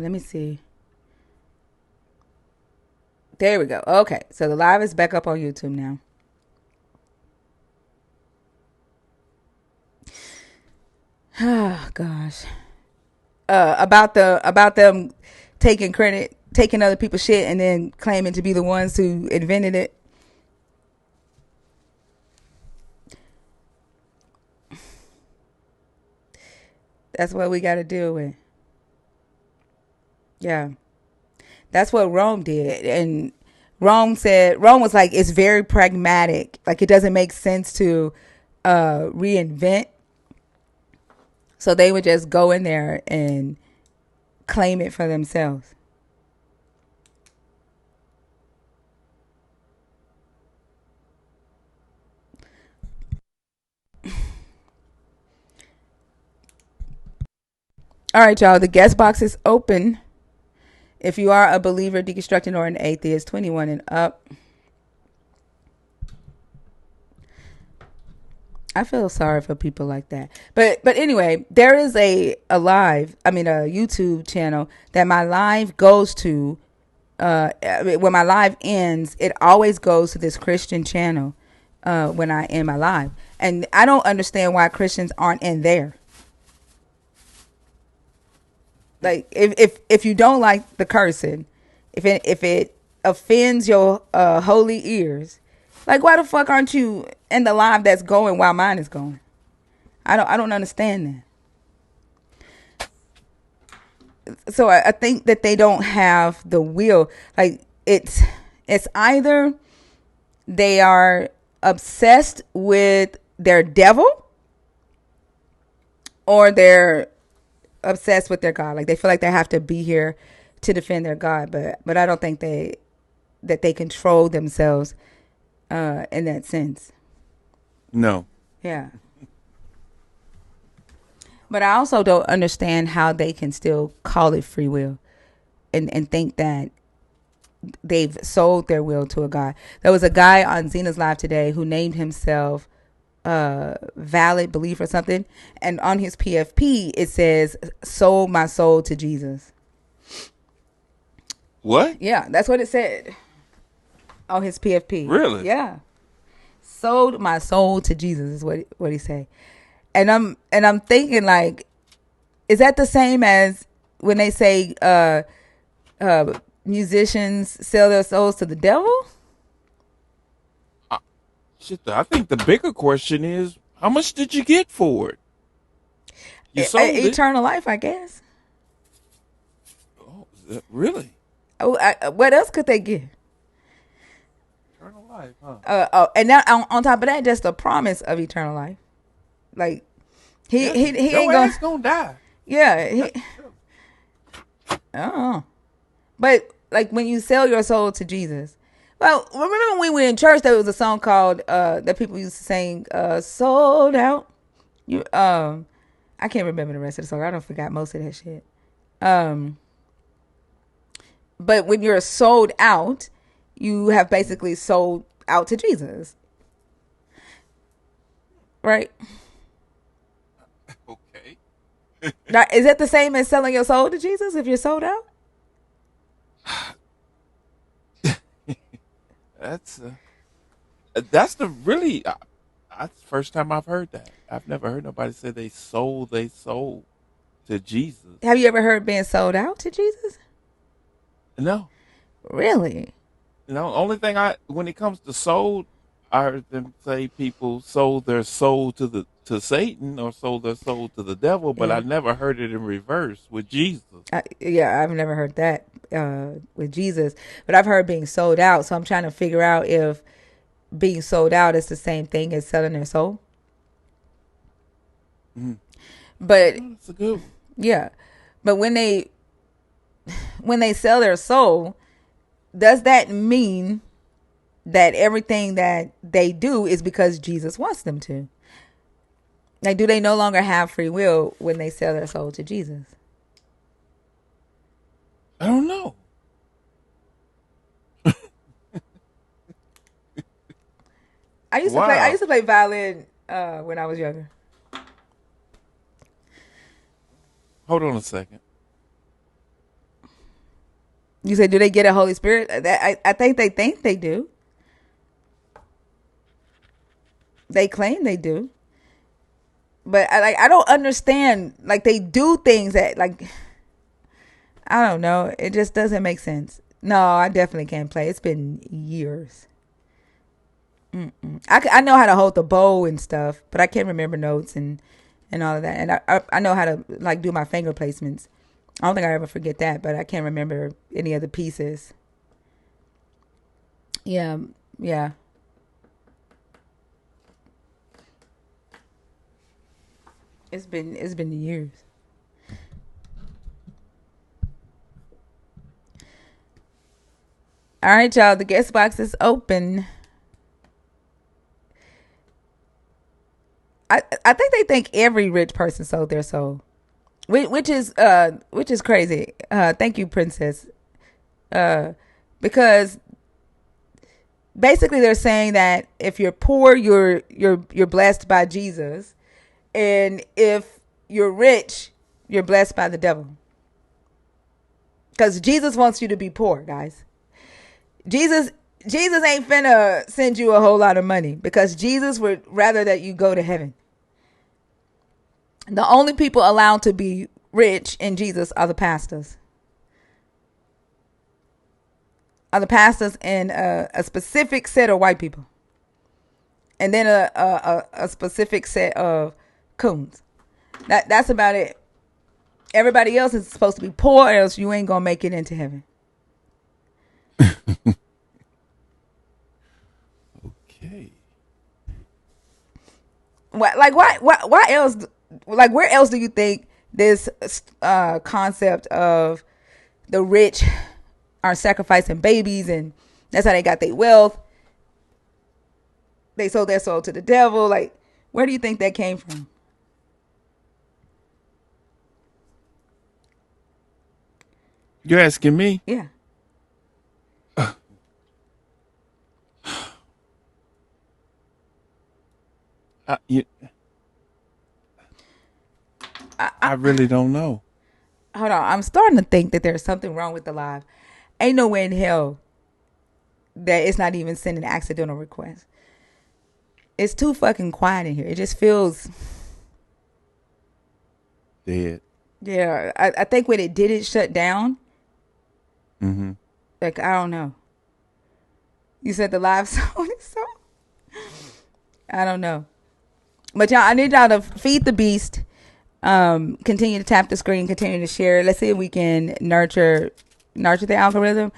Let me see. There we go. Okay, so the live is back up on YouTube now. Oh gosh. About them taking credit, taking other people's shit, and then claiming to be the ones who invented it. That's what we got to deal with. Yeah, that's what Rome did, and Rome was like, it's very pragmatic. Like, it doesn't make sense to reinvent. So they would just go in there and claim it for themselves. All right, y'all. The guest box is open. If you are a believer, deconstructing, or an atheist, 21 and up. I feel sorry for people like that. But anyway, there is a YouTube channel that my live goes to. When my live ends, it always goes to this Christian channel when I end my live. And I don't understand why Christians aren't in there. Like, if you don't like the cursing, if it offends your holy ears, like, why the fuck aren't you in the live that's going while mine is going? I don't understand that. So I think that they don't have the will. Like, it's either they are obsessed with their devil, or they're obsessed with their God. Like, they feel like they have to be here to defend their God, but I don't think they control themselves in that sense. No. Yeah. But I also don't understand how they can still call it free will and think that they've sold their will to a God. There was a guy on Zena's live today who named himself Valid Belief or something, and on his PFP it says, sold my soul to Jesus. What? Yeah, that's what it said on his PFP. Really? Yeah. Sold my soul to Jesus is what he said. And I'm thinking, like, is that the same as when they say musicians sell their souls to the devil? Shit, I think the bigger question is, how much did you get for it? You sold it. Eternal life, I guess. Oh, really? Oh, what else could they get? Eternal life, huh? And now on top of that, just the promise of eternal life. Like, he Yeah, he your ain't ass gonna. gonna die. Yeah. Oh. But, like, when you sell your soul to Jesus, well, remember when we were in church, there was a song called that people used to sing, "Sold Out." You I can't remember the rest of the song. I don't forgot most of that shit. Um, but when you're sold out, you have basically sold out to Jesus, right? Okay. Now, is that the same as selling your soul to Jesus if you're sold out? That's that's the really. That's the first time I've heard that. I've never heard nobody say they sold their soul to Jesus. Have you ever heard being sold out to Jesus? No, Really? no. Only thing when it comes to soul, I heard them say people sold their soul to Satan or sold their soul to the devil, but I Yeah. never heard it in reverse with Jesus. Yeah, I've never heard that with Jesus, but I've heard being sold out. So I'm trying to figure out if being sold out is the same thing as selling their soul. Mm. But Oh, that's a good one. yeah, but when they sell their soul, does that mean that everything that they do is because Jesus wants them to? Like, do they no longer have free will when they sell their soul to Jesus? I don't know. I Wow. used to play violin when I was younger. Hold on a second. You said, do they get a Holy Spirit? I think they do. They claim they do, but I don't understand. Like they do things that like I don't know. It just doesn't make sense. No, I definitely can't play. It's been years. I know how to hold the bow and stuff, but I can't remember notes and all of that. And I know how to like do my finger placements. I don't think I ever forget that, but I can't remember any of the pieces. Yeah, yeah. It's been years. All right, y'all. The guest box is open. I think they think every rich person sold their soul, which is crazy. Thank you, Princess. Uh, because basically they're saying that if you're poor, you're blessed by Jesus, and if you're rich, you're blessed by the devil. Because Jesus wants you to be poor, guys. Jesus Jesus ain't finna send you a whole lot of money because Jesus would rather that you go to heaven. The only people allowed to be rich in Jesus are the pastors. Are the pastors and a specific set of white people, and then a specific set of coons. That's about it. Everybody else is supposed to be poor, or else you ain't gonna make it into heaven. Okay. Why else? Like, where else do you think this concept of the rich are sacrificing babies and that's how they got their wealth? They sold their soul to the devil. Like, where do you think that came from? You're asking me? Yeah. You, I really don't know. Hold on. I'm starting to think that there's something wrong with the live. Ain't no way in hell that it's not even sending accidental requests. It's too fucking quiet in here. It just feels Dead. Yeah. I think when it did shut down. Mm-hmm. Like, I don't know. You said the live sound is so. I don't know. But y'all, I need y'all to feed the beast. Continue to tap the screen. Continue to share. Let's see if we can nurture the algorithm.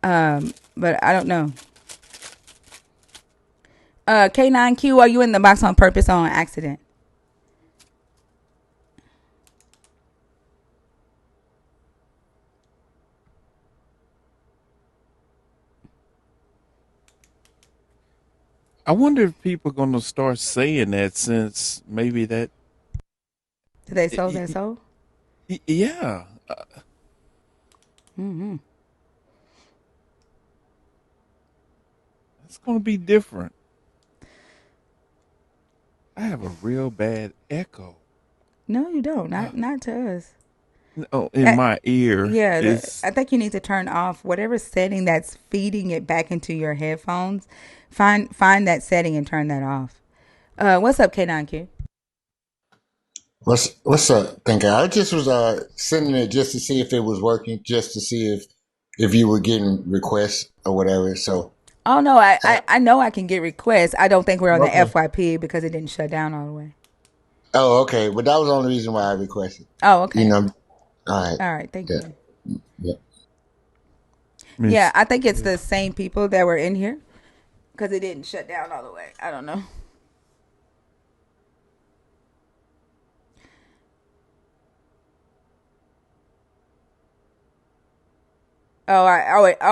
But I don't know. K9Q, are you in the box on purpose or on accident? I wonder if people are going to start saying that since maybe that. Did they sold their soul? Yeah. Mm-hmm. It's going to be different. I have a real bad echo. No, you don't. Not to us. Oh, in my ear. Yeah, I think you need to turn off whatever setting that's feeding it back into your headphones. Find that setting and turn that off. What's up, K9Q? What's up, thinker? I just was sending it just to see if it was working, just to see if you were getting requests or whatever. So Oh no, I know I can get requests. I don't think we're on the okay. FYP because it didn't shut down all the way. Oh, okay. But that was the only reason why I requested. Oh, You okay. know. All right. All right, thank Yeah. you. Yeah. Yeah, Miss. I think it's the same people that were in here because it didn't shut down all the way. I don't know. Oh,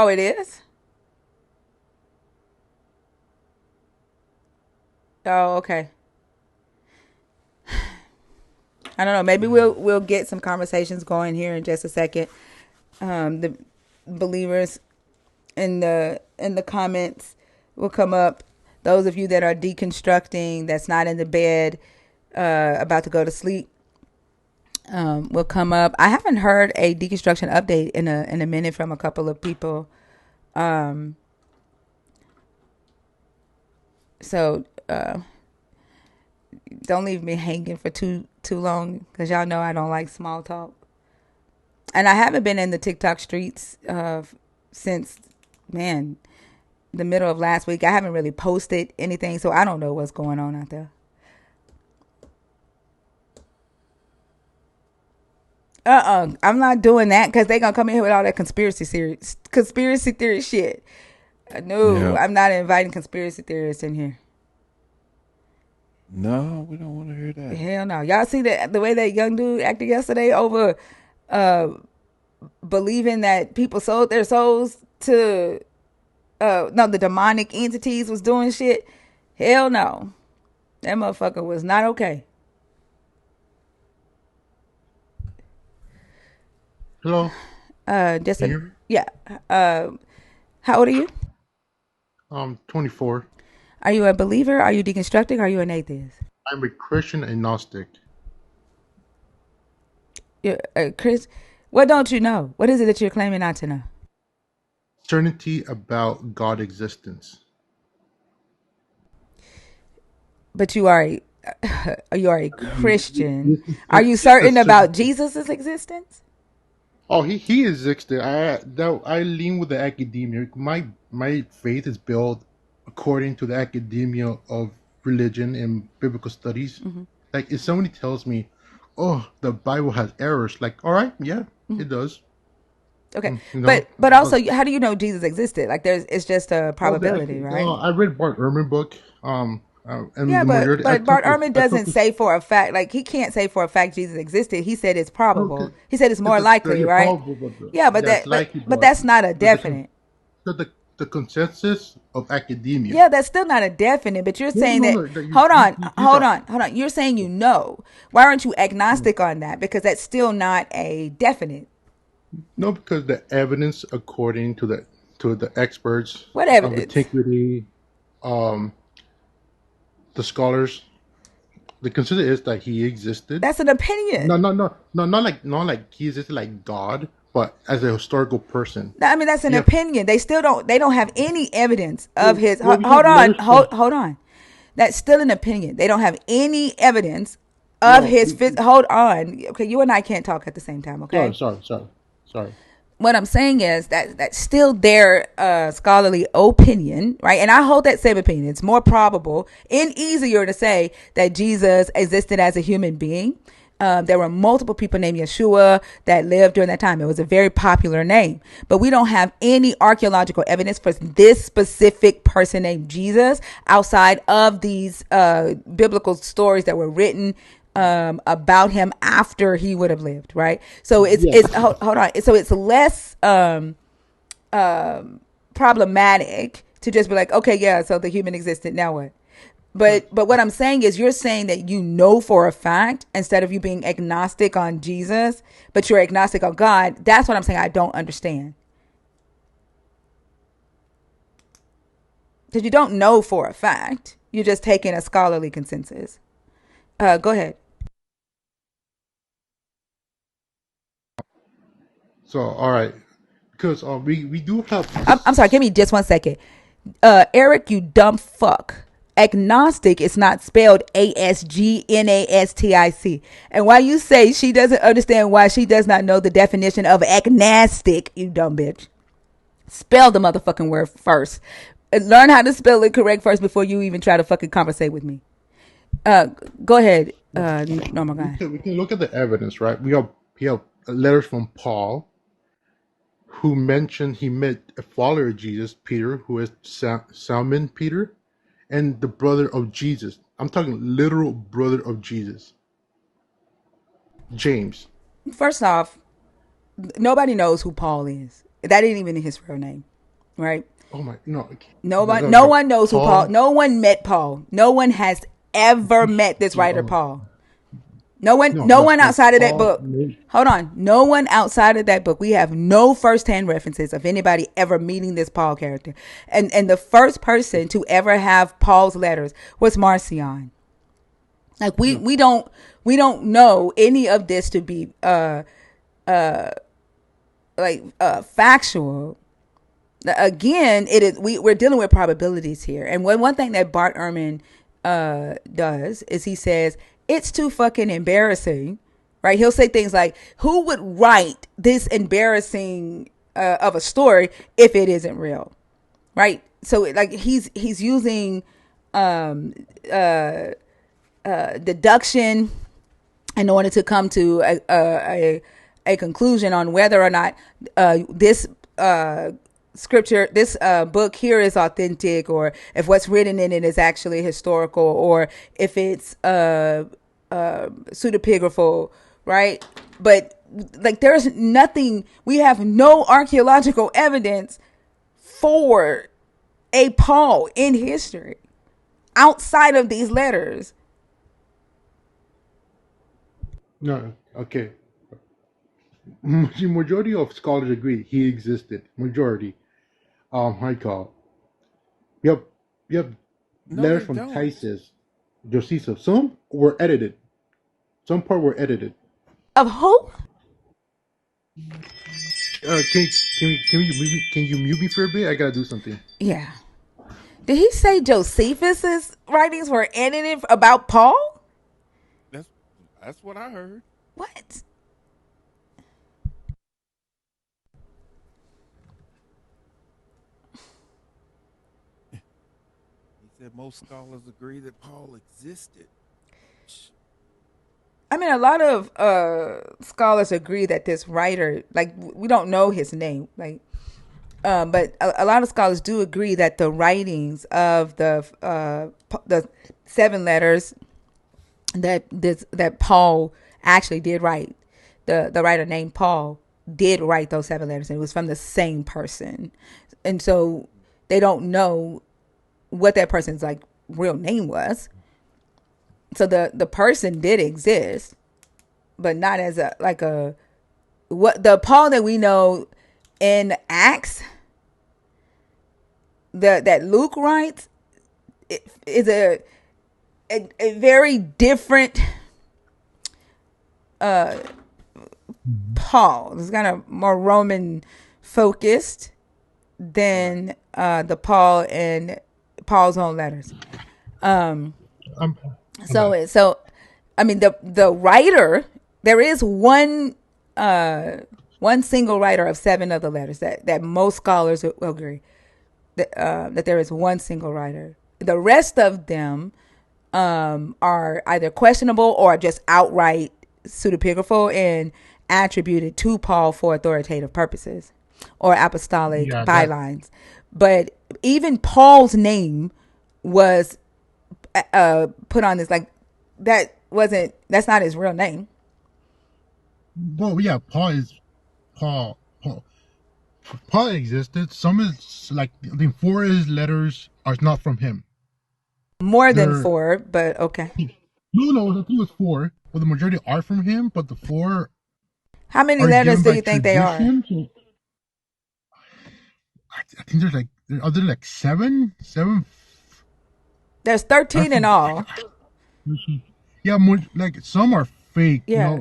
it is. Oh, okay. I don't know. Maybe we'll get some conversations going here in just a second. The believers in the comments will come up. Those of you that are deconstructing, that's not in the bed, about to go to sleep, will come up. I haven't heard a deconstruction update in a minute from a couple of people. So don't leave me hanging for too long, because y'all know I don't like small talk. And I haven't been in the TikTok streets since, man, the middle of last week. I haven't really posted anything, so I don't know what's going on out there. I'm not doing that, because they gonna come in here with all that conspiracy theory shit. No, Yeah. I'm not inviting conspiracy theorists in here. No, we don't want to hear that. Hell no. Y'all see the way that young dude acted yesterday over believing that people sold their souls to no, the demonic entities was doing shit? Hell no. That motherfucker was not okay. Hello, Just can a you hear me? yeah. How old are you? 24. Are you a believer? Are you deconstructing? Are you an atheist? I'm a Christian agnostic. Yeah, Chris, what don't you know? What is it that you're claiming not to know? Certainty about God existence. But you are a Christian. This is Are you just a certain about certainty. Jesus' existence? Oh, he existed. I lean with the academia. My faith is built according to the academia of religion and biblical studies. Like if somebody tells me, "Oh, the Bible has errors," like, all right, yeah, it does. Okay, You know, but but also, how do you know Jesus existed? Like, it's just a oh, probability, right? I read Bart Ehrman book. And Yeah, the majority. but Bart Ehrman doesn't say for a fact. Like, he can't say for a fact Jesus existed. He said it's No, probable. He said it's more likely, yeah, right? probable, but Yeah, that's likely, but that's not a the, the, con- definite. the consensus of academia. Yeah, that's still not a definite. But you're No, saying no, that. no. That Hold on, these are hold on. You're saying you know. Why aren't you agnostic on that? Because that's still not a definite. no, because the evidence, according to the experts What of evidence? antiquity, um, the scholars, the consider is that he existed. That's an opinion. Not like he existed like God, but as a historical person. I mean, that's an Yeah. opinion. They still don't. They don't have any evidence of his. Well, we have Hold on. letters from Hold on. That's still an opinion. They don't have any evidence of no. his. Hold on. Okay, you and I can't talk at the same time. Okay. Sorry. What I'm saying is that that's still their scholarly opinion, right? And I hold that same opinion. It's more probable and easier to say that Jesus existed as a human being. There were multiple people named Yeshua that lived during that time. It was a very popular name, but we don't have any archaeological evidence for this specific person named Jesus outside of these biblical stories that were written about him after he would have lived, right? So it's Yes. hold on. So it's less problematic to just be like, okay, yeah, so the human existed. Now what? But what I'm saying is, you're saying that you know for a fact instead of you being agnostic on Jesus, but you're agnostic on God. That's what I'm saying. I don't understand, because you don't know for a fact. You're just taking a scholarly consensus. Go ahead. So all right, because we do have I'm sorry. Give me just 1 second. Eric, you dumb fuck. Agnostic is not spelled ASGNASTIC. And why you say she doesn't understand why she does not know the definition of agnostic, you dumb bitch. Spell the motherfucking word first. Learn how to spell it correct first before you even try to fucking conversate with me. Go ahead, normal guy. we can look at the evidence, right? We have letters from Paul, who mentioned he met a follower of Jesus, Peter, who is Simon Peter, and the brother of Jesus. I'm talking literal brother of Jesus, James. First off, nobody knows who Paul is. That ain't even his real name, right? Oh my, no, No one knows who Paul. Paul. No one met Paul. No one has ever met this writer No, Paul. No one, no, no no, one no. outside of that Paul. book. Hold on, no one outside of that book. We have no firsthand references of anybody ever meeting this Paul character. And the first person to ever have Paul's letters was Marcion. Like we don't know any of this to be factual. Again, it is we're dealing with probabilities here. And one thing that Bart Ehrman does is he says it's too fucking embarrassing, right? He'll say things like, "Who would write this embarrassing of a story if it isn't real?" Right? So like he's using deduction in order to come to a conclusion on whether or not this scripture, this book here is authentic, or if what's written in it is actually historical, or if it's pseudepigraphal, right? But like there's nothing, we have no archaeological evidence for a Paul in history outside of these letters. No, okay. The majority of scholars agree he existed. Majority. I call. You have No, letters they from don't. Titus, Josephus. Some were edited. Some part were edited. Of who? Can you mute me for a bit? I gotta do something. Yeah. Did he say Josephus's writings were edited about Paul? That's that's what I heard. What? He said most scholars agree that Paul existed. I mean, a lot of scholars agree that this writer, like, we don't know his name, like, but a lot of scholars do agree that the writings of the 7 letters that Paul actually did write, the writer named Paul did write those 7 letters, and it was from the same person, and so they don't know what that person's like real name was. So the person did exist, but not as a like a what the Paul that we know in Acts that Luke writes is a very different Paul. It's kind of more Roman focused than the Paul in Paul's own letters. I'm So I mean the writer, there is one single writer of 7 of the letters that most scholars will agree that there is one single writer. The rest of them are either questionable or just outright pseudepigraphal and attributed to Paul for authoritative purposes or apostolic yeah, that bylines. But even Paul's name was put on this, like, that's not his real name. well yeah, Paul Paul existed. Some is like I think 4 of his letters are not from him. More than They're 4, but okay. no, I think it was 4. Well, the majority are from him, but the 4 How many are letters given do by you think they are? tradition. So I think are there like 7? There's I 13 in forget. all. Yeah, more like some are fake. Yeah.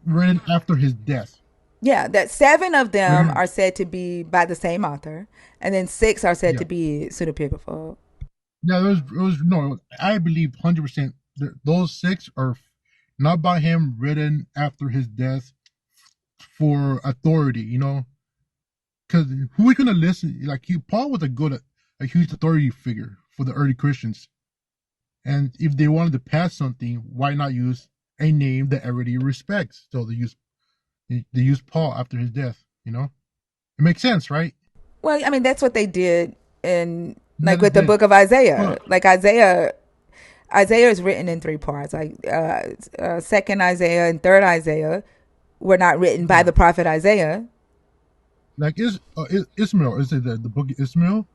Written after his death. Yeah, that 7 of them Written, are said to be by the same author, and then 6 are said yeah, to be pseudepigraphal. yeah. It was no. I believe 100%. Those 6 are not by him, written after his death for authority. Because who are gonna listen? Like Paul was a huge authority figure for the early Christians, and if they wanted to pass something, why not use a name that everybody respects? So they use Paul after his death. It makes sense, right? Well, I mean, that's what they did in, Yeah, like, they with the did. book of Isaiah. But Like, Isaiah is written in 3 parts. Like, second Isaiah and third Isaiah were not written by yeah, the prophet Isaiah. like Ismail, is it the book of Ismail?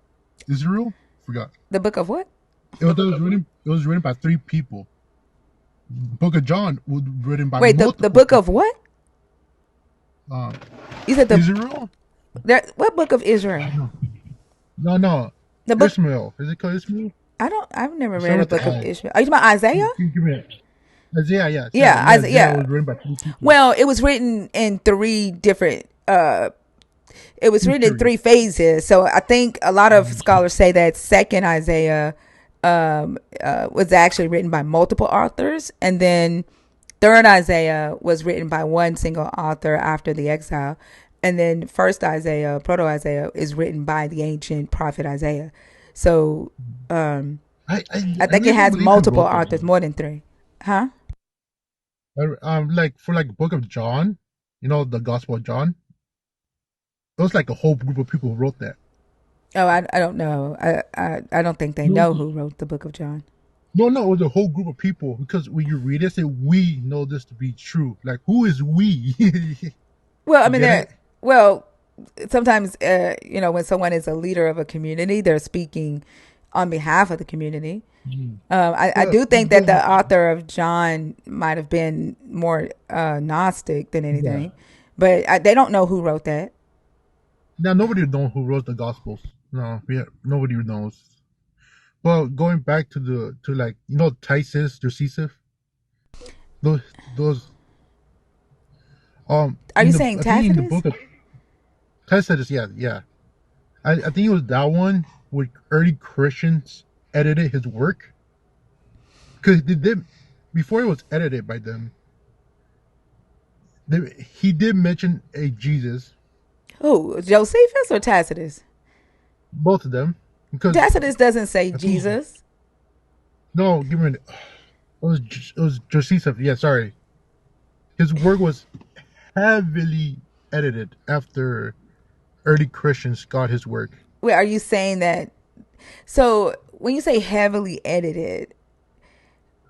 Israel? Forgot. The book of what? It was written by 3 people. Book of John was written by Wait, the multiple book of people. what? Uh, You said Israel? what book of Israel? No. The book. Ismail. Is it called Ismail? I've never It read started a with the book of I. Israel. Are you talking about Isaiah? Give me that. Isaiah, yeah, Yeah, Isaiah Yeah. was written by 3 people. Well, it was written in three different. It was Three written in periods. three phases. So I think a lot of scholars say that second Isaiah was actually written by multiple authors, and then third Isaiah was written by one single author after the exile, and then first Isaiah, proto Isaiah, is written by the ancient prophet Isaiah. So I I think really it don't has believe he multiple wrote them. authors, more than three. Huh? Like for like Book of John, the Gospel of John. It was like a whole group of people who wrote that. Oh, I don't know. I don't think they No, know who wrote the Book of John. no, it was a whole group of people because when you read it, say we know this to be true. Like who is we? Well, I You mean, get it? well, sometimes when someone is a leader of a community, they're speaking on behalf of the community. I But do think that the author of John might have been more Gnostic than yeah. anything, but they don't know who wrote that. Now nobody knows who wrote the Gospels. No, yeah, nobody knows. Well, going back to like Titus, Josephus, those Are you saying I think in the Tacitus? book of Titus, yeah, yeah. I think it was that one where early Christians edited his work because they did before it was edited by them. He did mention a Jesus, Who, Josephus or Tacitus? both of them, because Tacitus doesn't say I think Jesus. no, give me it was Josephus. Yeah, sorry. His work was heavily edited after early Christians got his work. Wait, are you saying that? So when you say heavily edited,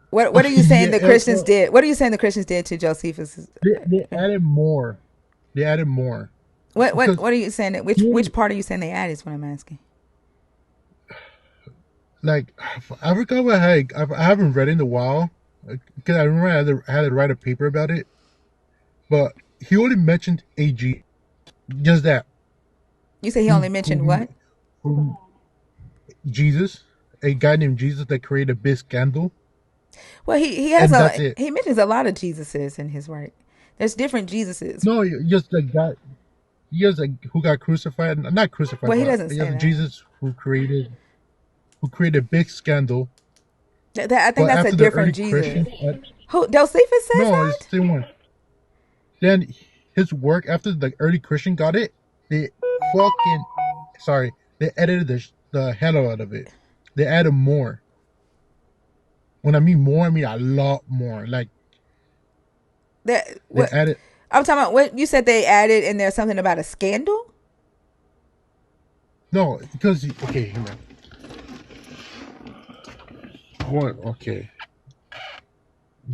what are you saying Yeah, the Christians did? What are you saying the Christians did to Josephus? they added more. They added more What because what are you saying? Which part are you saying they added? Is what I'm asking. like I forgot what I haven't read it in a while because I remember I had to write a paper about it, but he only mentioned AG, just that. You say he Who, only mentioned who, what? who Jesus, a guy named Jesus that created a big scandal, Well, and that's it. he mentions a lot of Jesuses in his work. There's different Jesuses. No, just the guy, just like who got crucified, not crucified, Well, he but doesn't say just that. Jesus who created a big scandal. I think But that's a after the different early Jesus. Christians, Who Josephus says no, that? it's the same one. Then his work after the early Christian got it, they fucking sorry, they edited the hell out of it. They added more. When I mean more, I mean a lot more. Like That they what added I'm talking about. What you said they added, and there's something about a scandal. no because okay, man. What? Okay,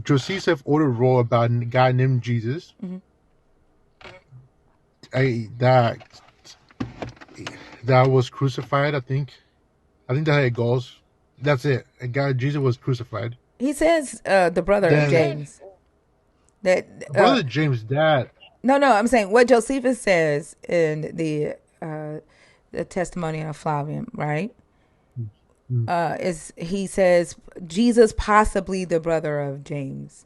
Josephus ordered wrote about a guy named Jesus. Mm-hmm. I that was crucified. I think that's how it goes. That's it. A guy Jesus was crucified. He says the brother of Then James. That brother James' dad. no, I'm saying what Josephus says in the testimony of Flavian, right? Mm, Is he says Jesus possibly the brother of James,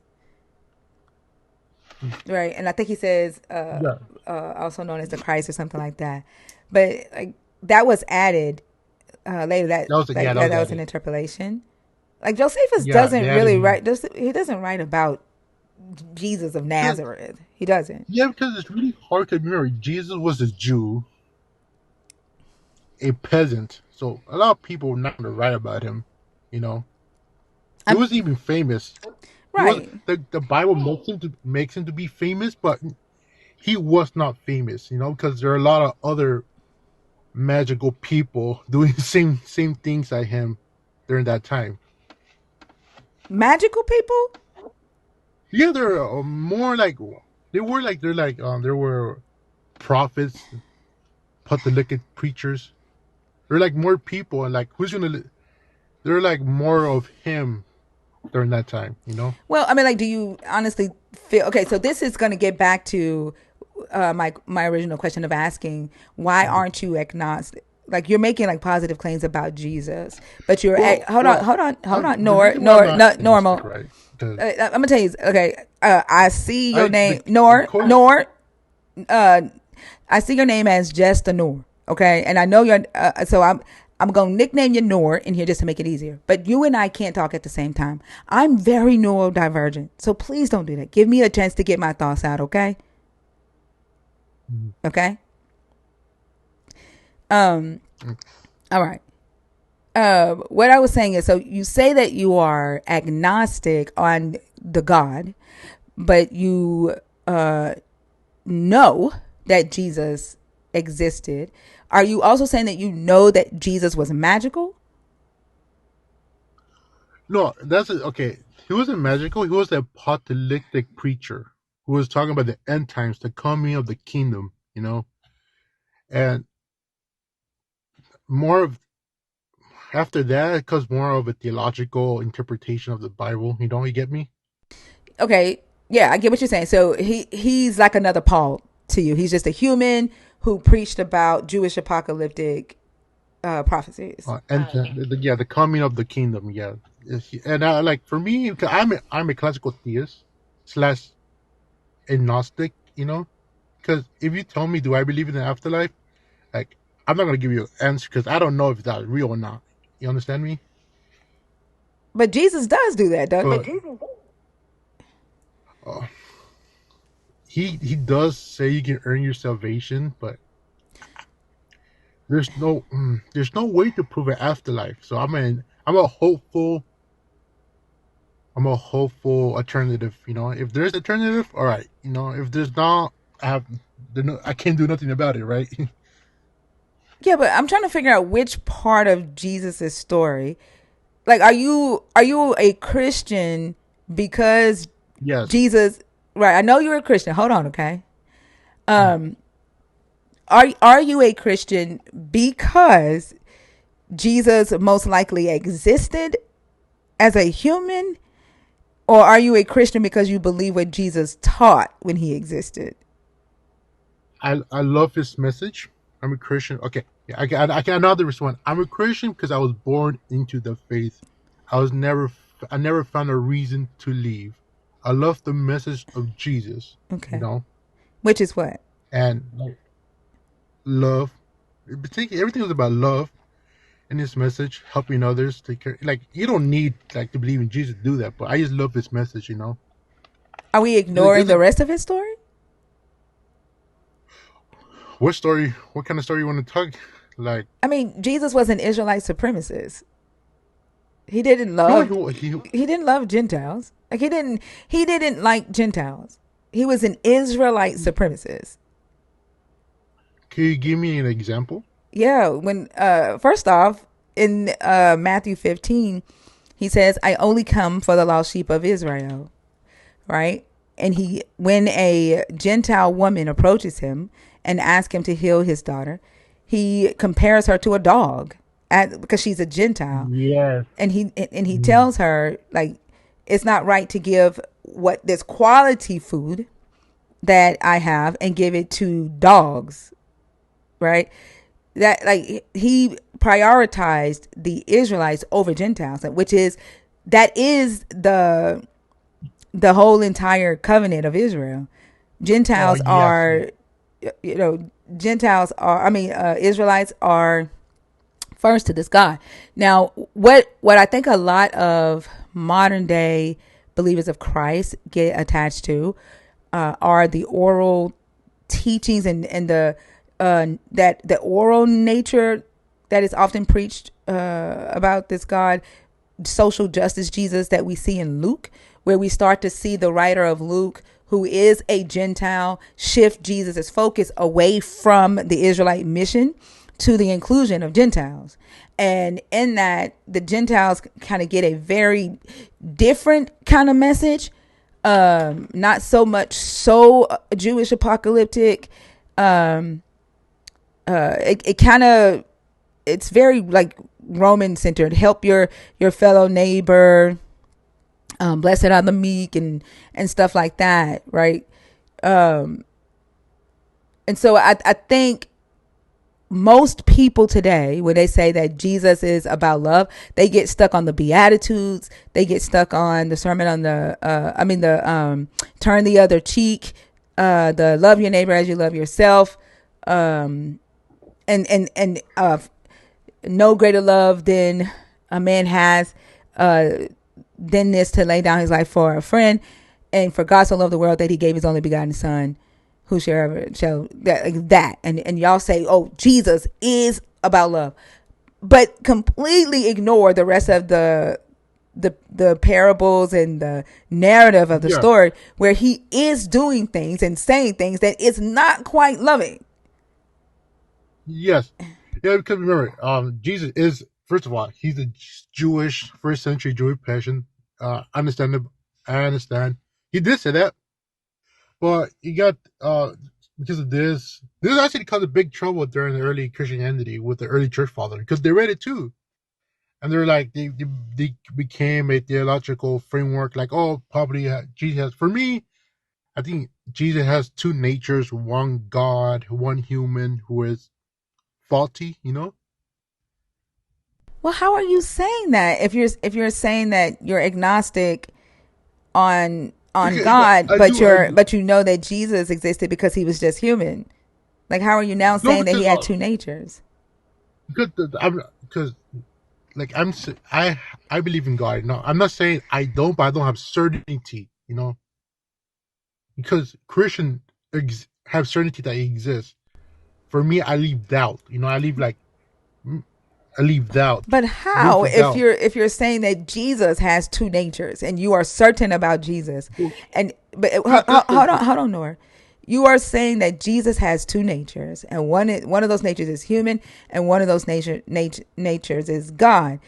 right? And I think he says yeah, also known as the Christ or something like that. But like that was added later. That that was like yeah, that was that was an added. interpolation. Like Josephus Yeah, they doesn't added. really write. He doesn't write about Jesus of Nazareth. He doesn't. Yeah, because it's really hard to remember. Jesus was a Jew, a peasant, so a lot of people were not going to write about him. You know, he I'm wasn't even famous. He was right. the Bible makes him to be famous, but he was not famous. Because there are a lot of other magical people doing the same things like him during that time. Magical people. Yeah, they're more like there were prophets, Catholic preachers. They're like more people, and like they're like more of him during that time. Well, I mean, like, do you honestly feel okay? So this is going to get back to my original question of asking why aren't you agnostic? like you're making like positive claims about Jesus, but you're Well, hold well, on, the reason why I'm not agnostic, normal. right? Because I'm gonna tell you. Okay, I see your name, according, I see your name as just a Nor. Okay, and I know you're. So I'm gonna nickname you Nor in here just to make it easier. But you and I can't talk at the same time. I'm very neurodivergent, so please don't do that. Give me a chance to get my thoughts out. Okay. Okay. Um. All right. What I was saying is, so you say that you are agnostic on the God, but you know that Jesus existed. Are you also saying that you know that Jesus was magical? no, that's it. Okay. He wasn't magical. He was a apocalyptic preacher who was talking about the end times, the coming of the kingdom. And more of after that, it comes more of a theological interpretation of the Bible. You get me? Okay, yeah, I get what you're saying. So he's like another Paul to you. He's just a human who preached about Jewish apocalyptic prophecies. And yeah, the coming of the kingdom. Yeah, and like for me, 'cause I'm a classical theist slash agnostic. Because if you tell me, do I believe in the afterlife? Like, I'm not gonna give you an answer because I don't know if that's real or not. You understand me? But Jesus does do that, doesn't But he? uh, he does say you can earn your salvation, but there's no way to prove an afterlife. So I'm a hopeful alternative. If there's alternative, all right. If there's not, I can't do nothing about it, right? Yeah, but I'm trying to figure out which part of Jesus's story. Like, are you a Christian because Yes. Jesus? Right. I know you're a Christian. Hold on, okay. Are you a Christian because Jesus most likely existed as a human, or are you a Christian because you believe what Jesus taught when he existed? I love his message. I'm a Christian. Okay, yeah, I can another respond. I'm a Christian because I was born into the faith. I never found a reason to leave. I love the message of Jesus. You Okay. know, Which is what? and like, love. Everything was about love and his message, helping others. Take care. Like you don't need like to believe in Jesus to do that, but I just love his message. Are we ignoring There's the a rest of his story? what story? What kind of story you want to talk? Like I mean, Jesus was an Israelite supremacist. He didn't no, love he he didn't love Gentiles. Like he didn't like Gentiles. He was an Israelite supremacist. Can you give me an example? Yeah, when first off in Matthew 15, he says, "I only come for the lost sheep of Israel." Right? And when a Gentile woman approaches him and asks him to heal his daughter, he compares her to a dog because she's a Gentile. Yes. And he tells her, like, it's not right to give what this quality food that I have and give it to dogs, right? That, like, he prioritized the Israelites over Gentiles, that is the whole entire covenant of Israel. Oh Gentiles yes. are, you know, Israelites are first to this God. Now, what I think a lot of modern day believers of Christ get attached to are the oral teachings and the oral nature that is often preached about this God, social justice Jesus that we see in Luke, where we start to see the writer of Luke, who is a Gentile, shift Jesus' focus away from the Israelite mission to the inclusion of Gentiles. And in that, the Gentiles kind of get a very different kind of message. Not so much so Jewish apocalyptic. It kind of, it's very like Roman centered. Help your fellow neighbor. Blessed are the meek and stuff like that, right? And so I think most people today, when they say that Jesus is about love, they get stuck on the Beatitudes. They get stuck on the sermon on the turn the other cheek, the love your neighbor as you love yourself, um, and no greater love than a man has, uh, than this, to lay down his life for a friend. And for God so loved the world that he gave his only begotten son, whosoever shall that. And y'all say, oh, Jesus is about love, but completely ignore the rest of the parables and the narrative of the Yeah. story, where he is doing things and saying things that is not quite loving. Yes. Yeah, because remember, Jesus is, first of all, he's a Jewish, first century Jewish person. Understandable. I understand. He did say that, but he got, because of this actually caused a big trouble during the early Christianity with the early church fathers, because they read it too. And they're like, they became a theological framework, like, oh, probably Jesus has, for me, I think Jesus has two natures, one God, one human who is faulty, you know? Well, how are you saying that if you're saying that you're agnostic on Okay, but God, I but do. but you know that Jesus existed because he was just human? Like, how are you now No, saying that he because had two natures? because like I believe in God. No, I'm not saying I don't, but I don't have certainty. You know, because Christians have certainty that He exists. For me, I leave doubt. You know, I leave doubt, But room how, for doubt. if you're saying that Jesus has two natures and you are certain about Jesus, and but hold on, Nora. You are saying that Jesus has two natures, and one of those natures is human, and one of those natures is God.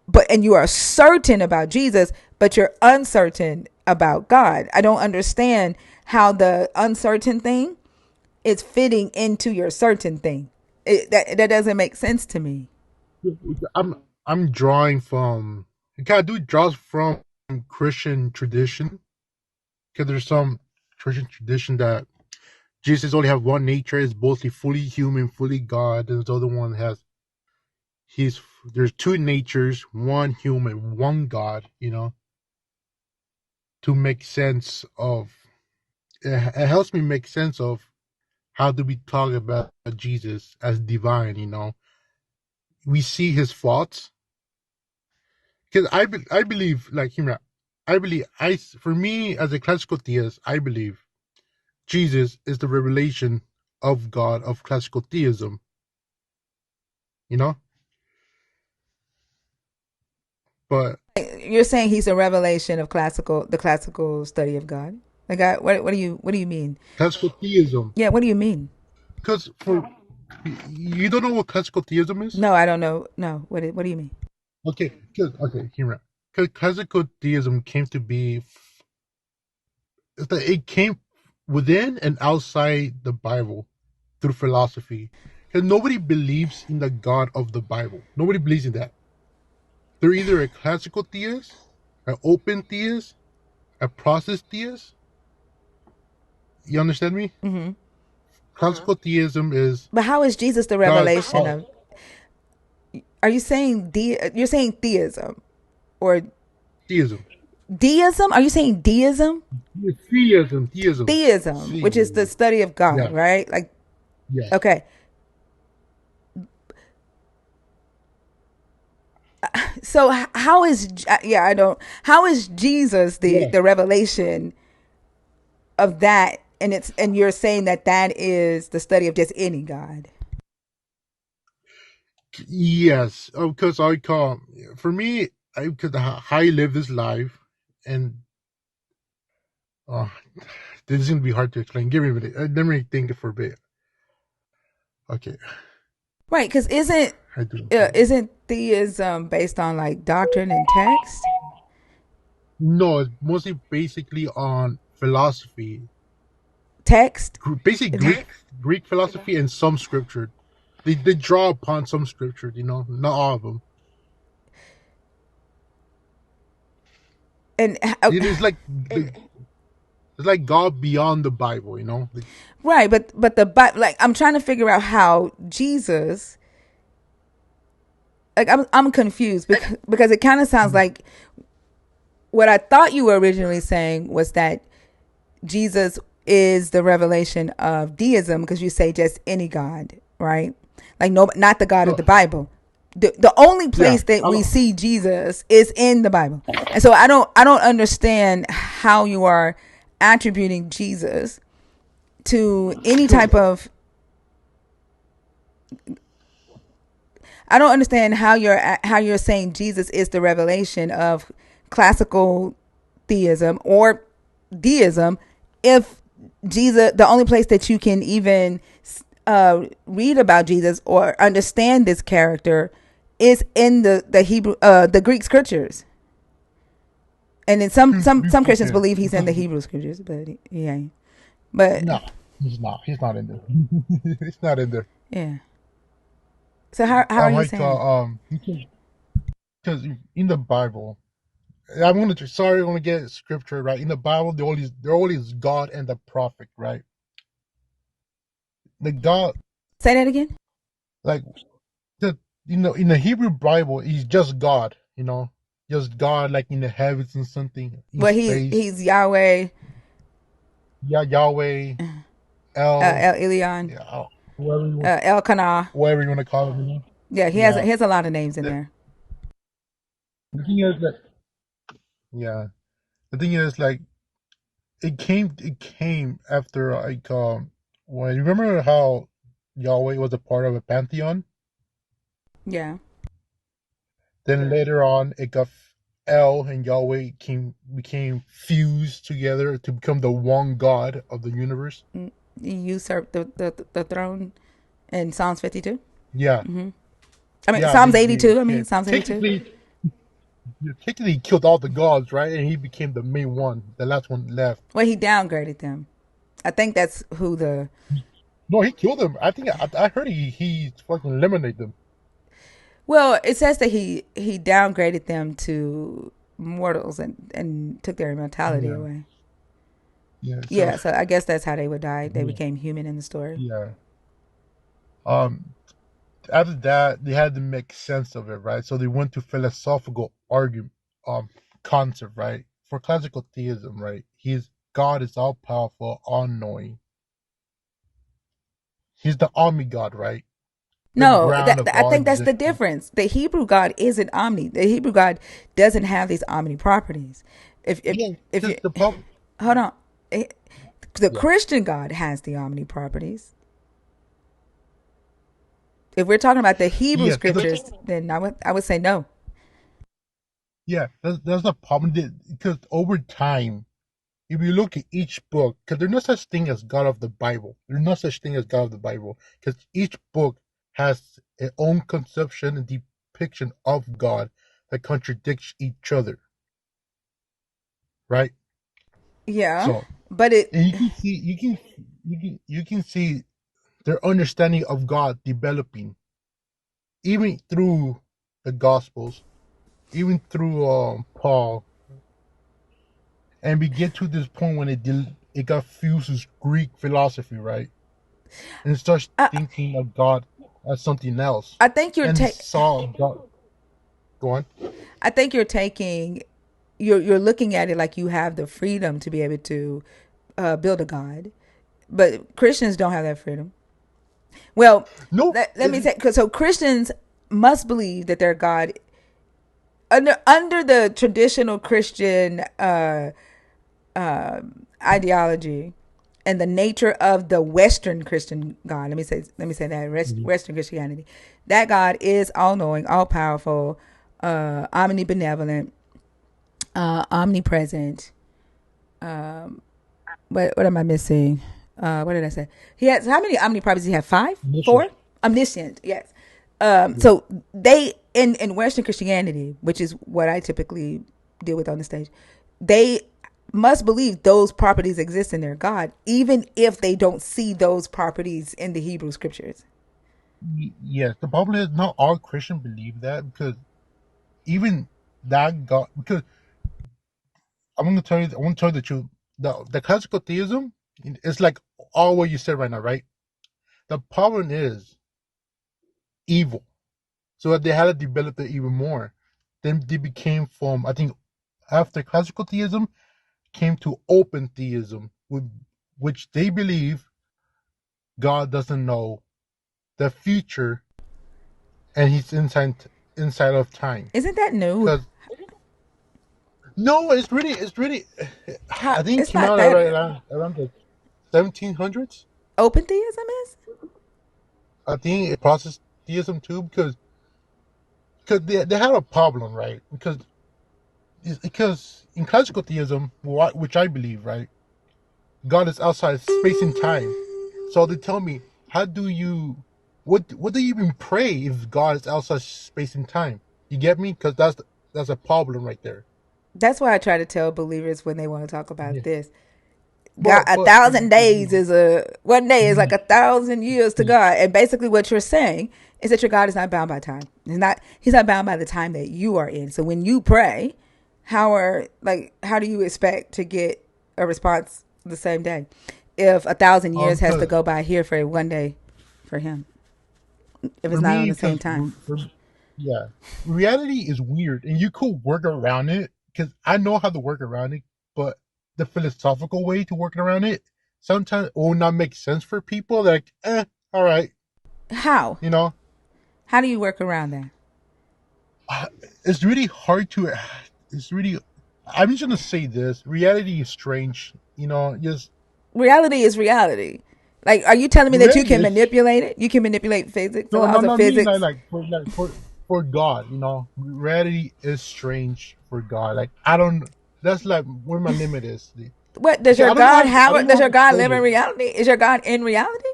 But and you are certain about Jesus, but you're uncertain about God. I don't understand how the uncertain thing is fitting into your certain thing. That doesn't make sense to me. I'm drawing from. Okay, I do draws from Christian tradition, because there's some Christian tradition that Jesus only have one nature, is both fully human, fully God, and the other one has he's there's two natures, one human, one God, you know, to make sense of it helps me make sense of how do we talk about Jesus as divine, you know. We see his faults, because I believe, like him, I believe, for me as a classical theist, I believe Jesus is the revelation of God of classical theism, you know. But You're saying he's a revelation of the classical study of God. Like, what do you mean? classical theism, Yeah, what do you mean? because for you don't know what classical theism is. No, I don't know. No, what do you mean? Okay, okay, hear me out. Because classical theism came to be, it came within and outside the Bible through philosophy. Because nobody believes in the God of the Bible. Nobody believes in that. They're either a classical theist, an open theist, a process theist. You understand me? Hmm. Classical theism is But how is Jesus the God's revelation of? Are you saying you're saying theism or theism. deism? Are you saying deism? Theism. Theism, which is the See, study of God, yeah, right? Like, yes. okay, so how is yeah, I don't. How is Jesus Yeah. the revelation of that? And you're saying that that is the study of just any God. Yes, because I call for me, I because how I live this life, and uh, this is gonna be hard to explain. Give me a minute. Let me think for a bit. Okay, Right, because I do. isn't theism based on like doctrine and text? No, it's mostly basically on philosophy, Text. basic It's- Greek philosophy, and some scripture. They draw upon some scripture, you know, not all of them. and It is like It's like God beyond the Bible, you know. Like, Right, but the Bible, like I'm trying to figure out how Jesus, like I'm confused because it kind of sounds like what I thought you were originally saying was that Jesus is the revelation of deism because you say just any God, right? Like no, not the God of no, the Bible. The only yeah, place that we see Jesus is in the Bible, and so I don't understand how you are attributing Jesus to any type of. I don't understand how you're saying Jesus is the revelation of classical theism or deism if Jesus, the only place that you can even read about Jesus or understand this character is in the Hebrew the Greek scriptures. And then some Christians okay, believe he's in because the Hebrew scriptures, but yeah. But no, he's not. He's not in there. He's not in there. yeah. So how are you Like saying it? because in the Bible, I'm gonna sorry, I'm gonna get scripture right. In the Bible, there always God and the prophet, right? The God, Say that again. like the in the Hebrew Bible, he's just God, you know, just God, like in the heavens and something in Well, he's space. he's Yahweh, Yeah, Yahweh, El, El Elyon, yeah, El Kana. whatever you want to call him. You know? Yeah, Yeah. he has a lot of names in The, there. the thing is that yeah, the thing is like it came after like when you remember how Yahweh was a part of a pantheon. Yeah. Then later on, it got El and Yahweh became fused together to become the one God of the universe. He usurped the throne in Psalms 52. Yeah, I mean, yeah. Psalms 82. I mean, Psalms 82. Technically, he killed all the gods, right? And he became the main one, the last one left. Well, he downgraded them. I think that's who the. No, he killed them. I think I heard he fucking eliminated them. Well, it says that he downgraded them to mortals and took their immortality Yeah, away. yeah. So Yeah, so I guess that's how they would die. They yeah, became human in the story. yeah. Um, After that, they had to make sense of it, right? So they went to philosophical argument, um, concept, right? For classical theism, right? God is all powerful, all knowing. He's the omni God, right? The No, ground of I all think that's the existence. difference. The Hebrew God isn't omni. The Hebrew God doesn't have these omni properties. Yeah, If because you the problem. hold on, the Yeah, Christian God has the omni properties. If we're talking about the Hebrew yeah, because scriptures, then I would say no. yeah, that's the problem. Because over time, if you look at each book, because there's no such thing as God of the Bible. There's no such thing as God of the Bible, because each book has its own conception and depiction of God that contradicts each other, right? Yeah, So, but it and you can see their understanding of God developing, even through the Gospels, even through Paul, and we get to this point when it got fused with Greek philosophy, right? And starts thinking of God as something else, I think and saw God. Go on. I think you're taking you're looking at it like you have the freedom to be able to build a God, but Christians don't have that freedom. Well, No, let me say, cause so Christians must believe that their God under the traditional Christian ideology and the nature of the Western Christian God. Let me say that Western Christianity, that God is all knowing, all powerful, omnibenevolent, omnipresent. What am I missing? What did I say? He has how many omnipresence? He have five, mission. four, omniscient. Yes. So they in Western Christianity, which is what I typically deal with on the stage, they must believe those properties exist in their God, even if they don't see those properties in the Hebrew scriptures. Yes, the problem is not all Christians believe that, because even that God, because I want to tell you the truth. the classical theism is like all what you said right now, right? The problem is evil. So they had to develop it even more. Then they became from, I think, after classical theism, came to open theism, which they believe God doesn't know the future and he's inside of time. Isn't that new? Because no, it's really How I think it it's came not out that around the 1700s. open theism is? I think it processed theism too because they had a problem, right? Because in classical theism, which I believe, right, God is outside space and time. So they tell me, how do you, what do you even pray if God is outside space and time? You get me? Because that's a problem right there. That's why I try to tell believers when they want to talk about Yeah. this. God, But a but thousand days is a one day is like 1,000 years to yeah. God, and basically what you're saying is that your God is not bound by time. He's not bound by the time that you are in. So when you pray, how do you expect to get a response the same day if 1,000 years has to 'Cause go by here for one day for him if it's for not on me, the same time? yeah, reality is weird, and you could work around it because I know how to work around it, but the philosophical way to work around it sometimes will not make sense for people. Like, all right, How you know, how do you work around that? uh, it's really hard to. It's really. I'm just gonna say this: reality is strange. You know, just Reality is reality. Like, are you telling me that you reality can is manipulate it? You can manipulate physics, the no, laws of not me. physics. For God. You know, reality is strange for God. Like I don't. That's like where my limit is. What does See, your I don't know God how. I have? don't know Does how your to God explain live in it. reality? Is your God in reality?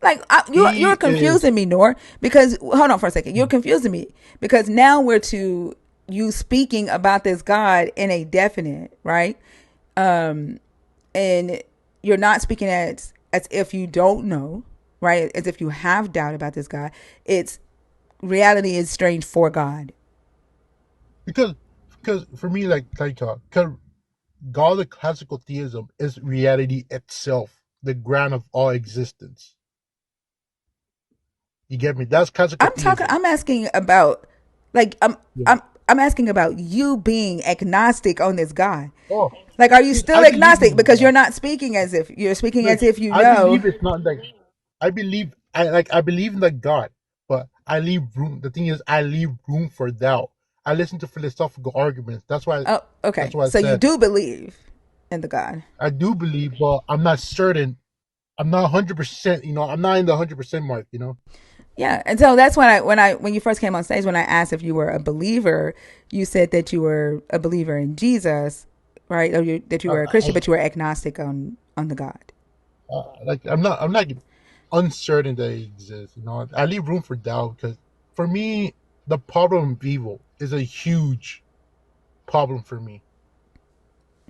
Like you're He is. confusing me, Nor. Because hold on for a second, you're confusing me because now we're to you speaking about this God in a definite, right? Um, and you're not speaking as if you don't know, right? As if you have doubt about this God. It's reality is strange for God. because for me, cause God, the classical theism is reality itself, the ground of all existence. You get me? That's classical I'm talking. theism. I'm asking about, like, Yeah. I'm asking about you being agnostic on this God. Oh, Like, are you because still I believe agnostic? in Because you're God. not speaking as if you're speaking Look, as if you I know. believe it's not like I believe in the God, but I leave room. The thing is, I leave room for doubt. I listen to philosophical arguments. Oh, That's okay. why I So you said do believe in the God. I do believe, but I'm not certain. I'm not 100%. You know, I'm not in the 100% mark. You know. Yeah, and so that's when you first came on stage, when I asked if you were a believer, you said that you were a believer in Jesus, right? Or that you I, were a Christian, I, but you were agnostic on the God. like I'm not uncertain that it exists. You know, I leave room for doubt because for me, the problem of evil is a huge problem for me.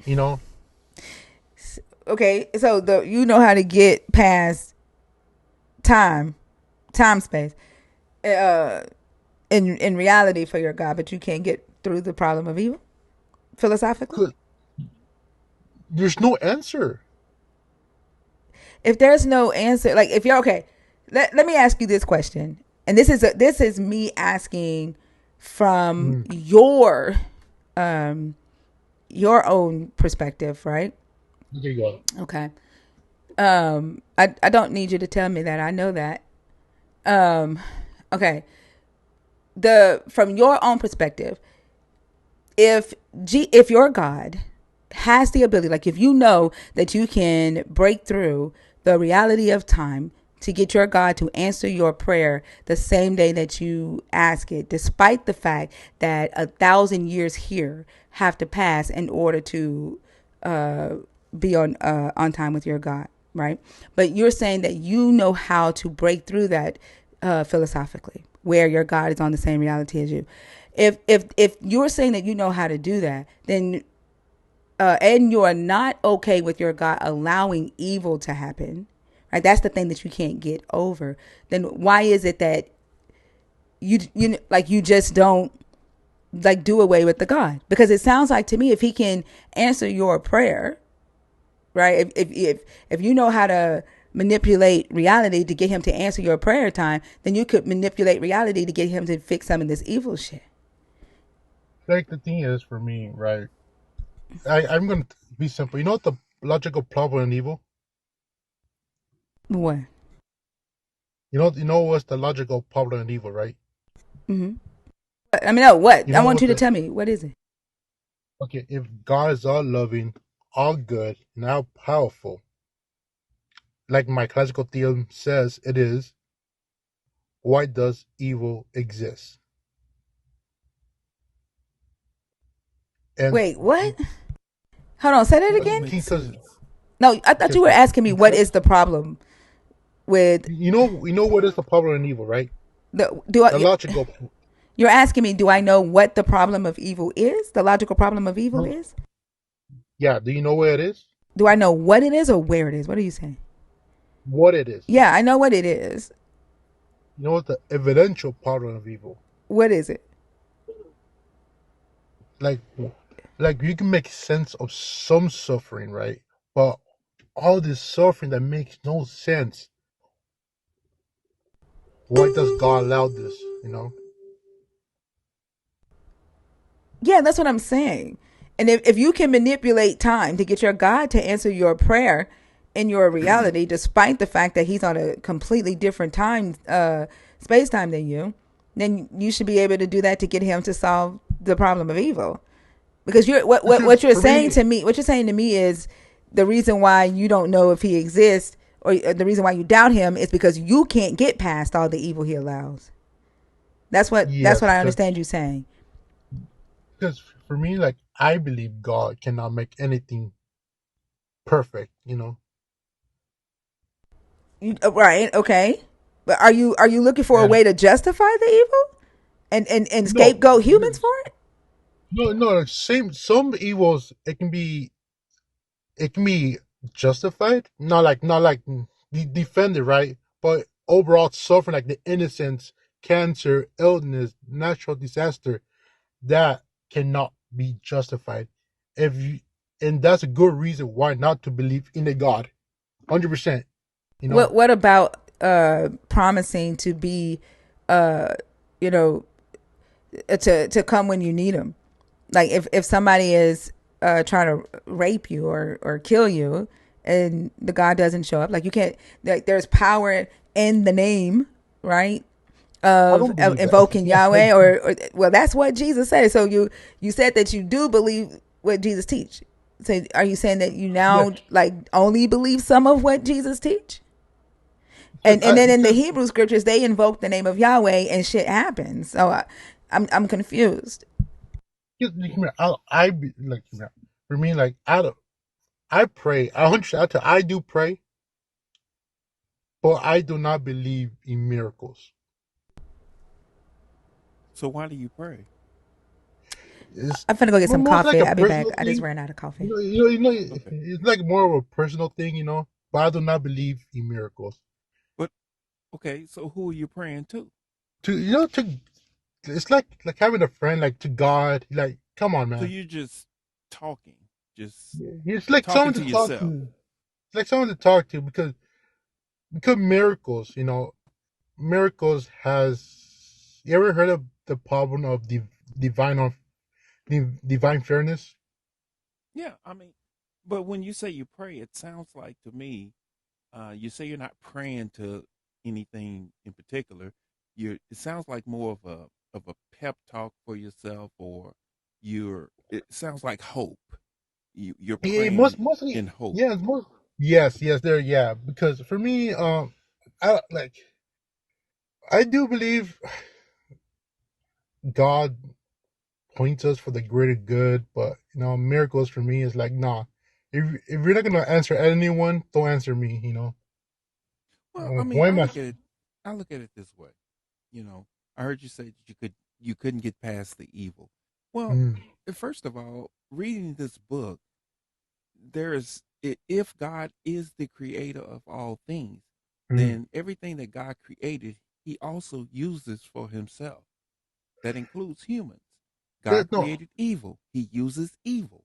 You know, Okay, so you know how to get past time, time space, uh, in reality for your God, but you can't get through the problem of evil philosophically. 'cause there's no answer. If there's no answer, like if you're okay, let me ask you this question, and this is me asking from Mm, um your own perspective, right? there you go. Okay. I don't need you to tell me that. I know that. Um, okay. The From your own perspective, if your God has the ability, like if you know that you can break through the reality of time to get your God to answer your prayer the same day that you ask it, despite the fact that 1,000 years here have to pass in order to uh, be on time with your God, right? But you're saying that you know how to break through that philosophically, where your God is on the same reality as you. If you're saying that you know how to do that, then and you're not okay with your God allowing evil to happen, right? That's the thing that you can't get over. Then why is it that you just don't like do away with the God? Because it sounds like to me if he can answer your prayer, right? If you know how to manipulate reality to get him to answer your prayer time, then you could manipulate reality to get him to fix some of this evil shit. Like the thing is for me, right? I'm gonna be simple. You know what the logical problem in evil? What? You know what's the logical problem in evil, right? Mm-hmm. I mean, no. What? You I know want what you to the tell me. What is it? okay? If God is all loving, all good, and all powerful, like my classical theorem says it is, why does evil exist? And Wait, what? Hold on. Say that That don't again. make because sense. No, I thought you were asking me what because is the problem with you know what is the problem in evil, right? the do The I? logical. You're asking me, do I know what the problem of evil is? The logical problem of evil is? Yeah, do you know where it is? Do I know what it is or where it is? What are you saying? What it is? Yeah, I know what it is. You know what the evidential problem of evil? What is it? Like, like you can make sense of some suffering, right? But all this suffering that makes no sense. Why does God allow this? You know? Yeah, that's what I'm saying. And if you can manipulate time to get your God to answer your prayer in your reality, despite the fact that he's on a completely different time, space time than you, then you should be able to do that to get him to solve the problem of evil. Because you're Because what you're for saying me, to me, what you're saying to me is the reason why you don't know if he exists or the reason why you doubt him is because you can't get past all the evil he allows. That's yes, what I understand you saying. because for me, like I believe God cannot make anything perfect. You know, Right? Okay. But are you looking for a and way to justify the evil and no, scapegoat humans for it? no, like same some evils it can be justified, not like defended, right? But overall suffering, like the innocence, cancer, illness, natural disaster, that cannot be justified. If you, and that's a good reason why not to believe in a God, 100%. You know, What about promising to be uh you know to come when you need him? Like if somebody is trying to rape you or kill you and the God doesn't show up, like you can't, like there's power in the name, right, I of don't believe invoking that. Yahweh, or well, that's what Jesus said. So you said that you do believe what Jesus teach. So are you saying that you Yes, now like only believe some of what Jesus teach? because And then in the because Hebrew scriptures they invoke the name of Yahweh and shit happens. So I'm confused. like for me, like I pray. I do pray, but I do not believe in miracles. So why do you pray? It's I'm finna go get some more like coffee. a I'll be back. personal I just thing. ran out of coffee. Okay, It's like more of a personal thing, But I do not believe in miracles. but okay. So who are you praying to? To it's like having a friend, like to God. Like, come on, So man. you're just talking, just It's like talking someone to to talk yourself. to. It's like someone to talk to because miracles, miracles has. You ever heard of the problem of divine of divine fairness? Yeah, I mean, but when you say you pray, it sounds like to me, you say you're not praying to anything in particular. It sounds like more of a pep talk for yourself, or it sounds like hope. You're Yeah, praying mostly, in hope. yeah, it's most, yes, there, yeah. Because for me, I do believe God points us for the greater good, but miracles for me is like, nah. If you're not gonna answer anyone, don't answer me. Well, I mean, Why am I? I look at it this way. I heard you say that you couldn't get past the evil. Well, Mm, first of all, reading this book, if God is the creator of all things, mm. then everything that God created, he also uses for himself. That includes humans. God No, created evil. He uses evil.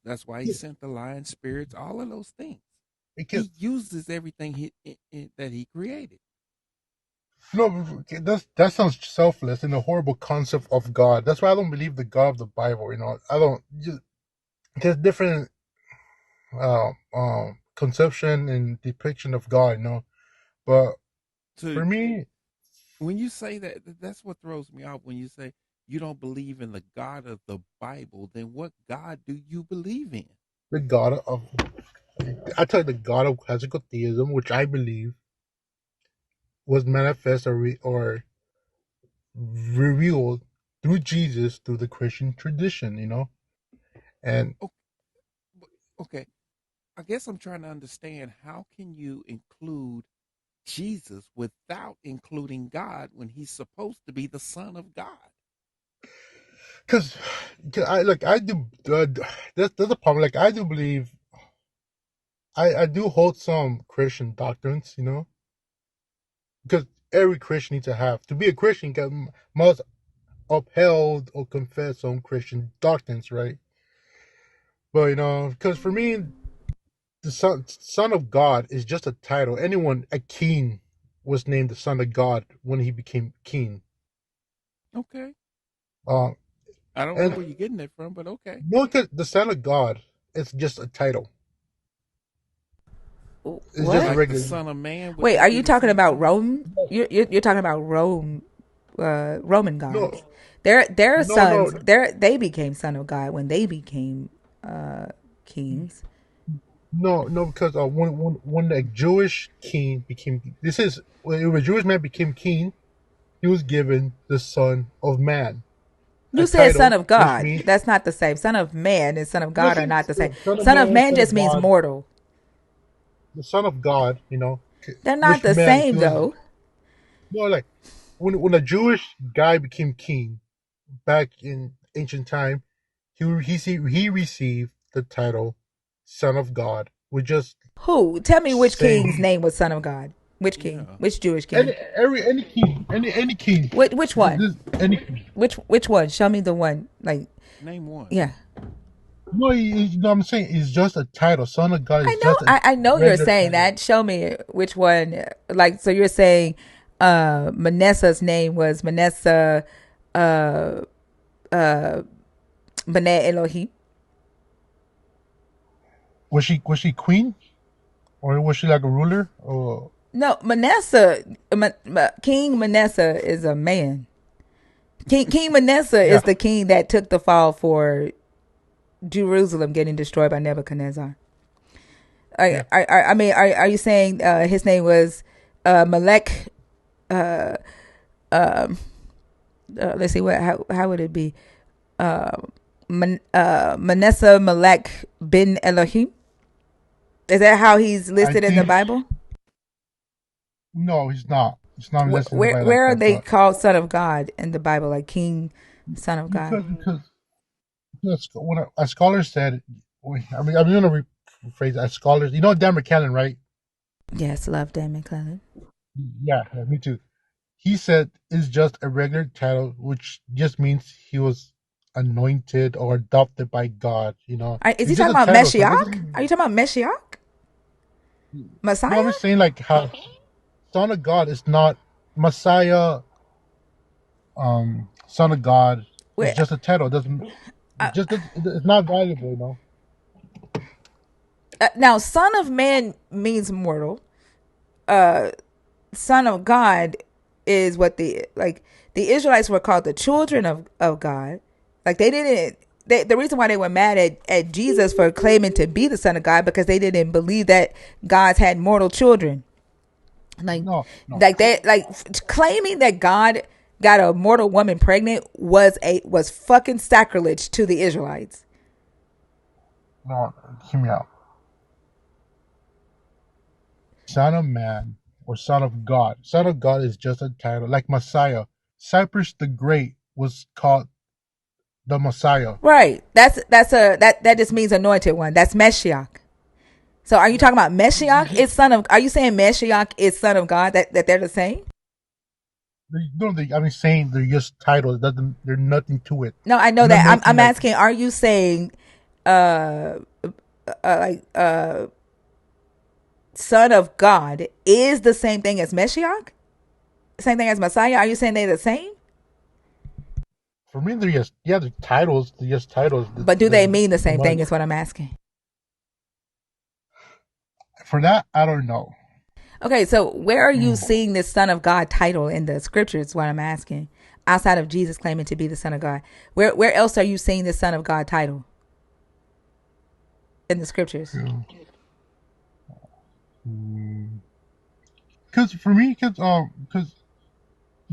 That's why he sent the lion spirits, all of those things. Because He uses everything that he created. no, that sounds selfless and a horrible concept of God. That's why I don't believe the God of the Bible. I don't. There's different conception and depiction of God. But So for me, when you say that, that's what throws me off. When you say you don't believe in the God of the Bible, then what God do you believe in? the God of I tell you, the God of classical theism, which I believe was manifest or revealed through Jesus through the Christian tradition. And O- Okay, I guess I'm trying to understand how can you include Jesus without including God when he's supposed to be the Son of God? because I do there's a problem. Like I do believe I do hold some Christian doctrines. Because every Christian needs to be a Christian. Must upheld or confess some Christian doctrines, right? But because for me, the son of God is just a title. A king was named the son of God when he became king. Okay. Uh, I don't know and where you're getting it from, but okay. no, because the son of God is just a title. It's just a What? Like the regular. Son of Man, would Wait, that are be you the talking same about thing? Rome? You're talking about Rome, Roman No, gods. Their no, no, sons, they became son of God when they became kings. no. Because when the Jewish king became, this is when a Jewish man became king, he was given the Son of Man, a You said son title of which God. means That's not the same. Son of man and son of no, God are not the same. Son of Son of Man, man Son just of means God, mortal. the Son of God. They're not Which the meant he same was though. like when a Jewish guy became king back in ancient time, he received the title Son of God, which just Who? Tell me which king's saying name was son of God. Which king? Yeah. Which Jewish king? any king, any king, Which one? any king. Which one? Show me the one. Like, Name one. yeah. No, I'm saying it's just a title. Son of God I is know. just a I know you're regular saying title. that. Show me which one. Like, so you're saying, Manasseh's name was Manasseh, uh, uh, B'nai Elohim. Was she queen or was she like a ruler? Or No, Manasseh, King Manasseh is a man. King Manasseh yeah, is the king that took the fall for Jerusalem getting destroyed by Nebuchadnezzar. yeah. I mean, are you saying his name was Melech? Uh, um, let's see, how would it be? Manasseh Melech bin Elohim. Is that how he's I listed in the think Bible? no, he's not. He's not Where listed in the where, Bible like where are that. they But called Son of God in the Bible? Like King, Son of God. because when a scholar said, I'm gonna rephrase that. Scholars, Dan McKellen, right? Yes, love Dan McClellan. Yeah, me too. He said it's just a regular title, which just means he was anointed or adopted by God. Is he It's just talking a about title, so it Meshiach? doesn't. Are you talking about Meshiach? No, I'm Messiah? just saying like how Son of God is not Messiah. Son of God is Where, just a title. It doesn't it's not valuable. now, Son of Man means mortal. Uh, Son of God is what the Israelites were called the children of God. Like they didn't. The reason why they were mad at Jesus for claiming to be the Son of God because they didn't believe that gods had mortal children. Like, No, no, claiming that God got a mortal woman pregnant was fucking sacrilege to the Israelites. no. Hear me out. Son of Man or Son of God. Son of God is just a title, like Messiah. Cyprus the Great was called the Messiah. Right. That just means anointed one. That's Meshiach. So are you Yeah. talking about Meshiach? It's son of. Are you saying Meshiach is son of God? That they're the same? I'm saying they're just titles. They're nothing to it. No, I know I'm not that. I'm making I'm like asking. Are you saying Son of God is the same thing as Meshiach? Same thing as Messiah? Are you saying they're the same? For me, they're just the titles. They're just titles. But do they mean the same thing? Is what I'm asking. For that, I don't know. Okay, so where are you seeing this Son of God title in the scriptures? Is what I'm asking. Outside of Jesus claiming to be the Son of God, where else are you seeing the Son of God title in the scriptures? Because for me, because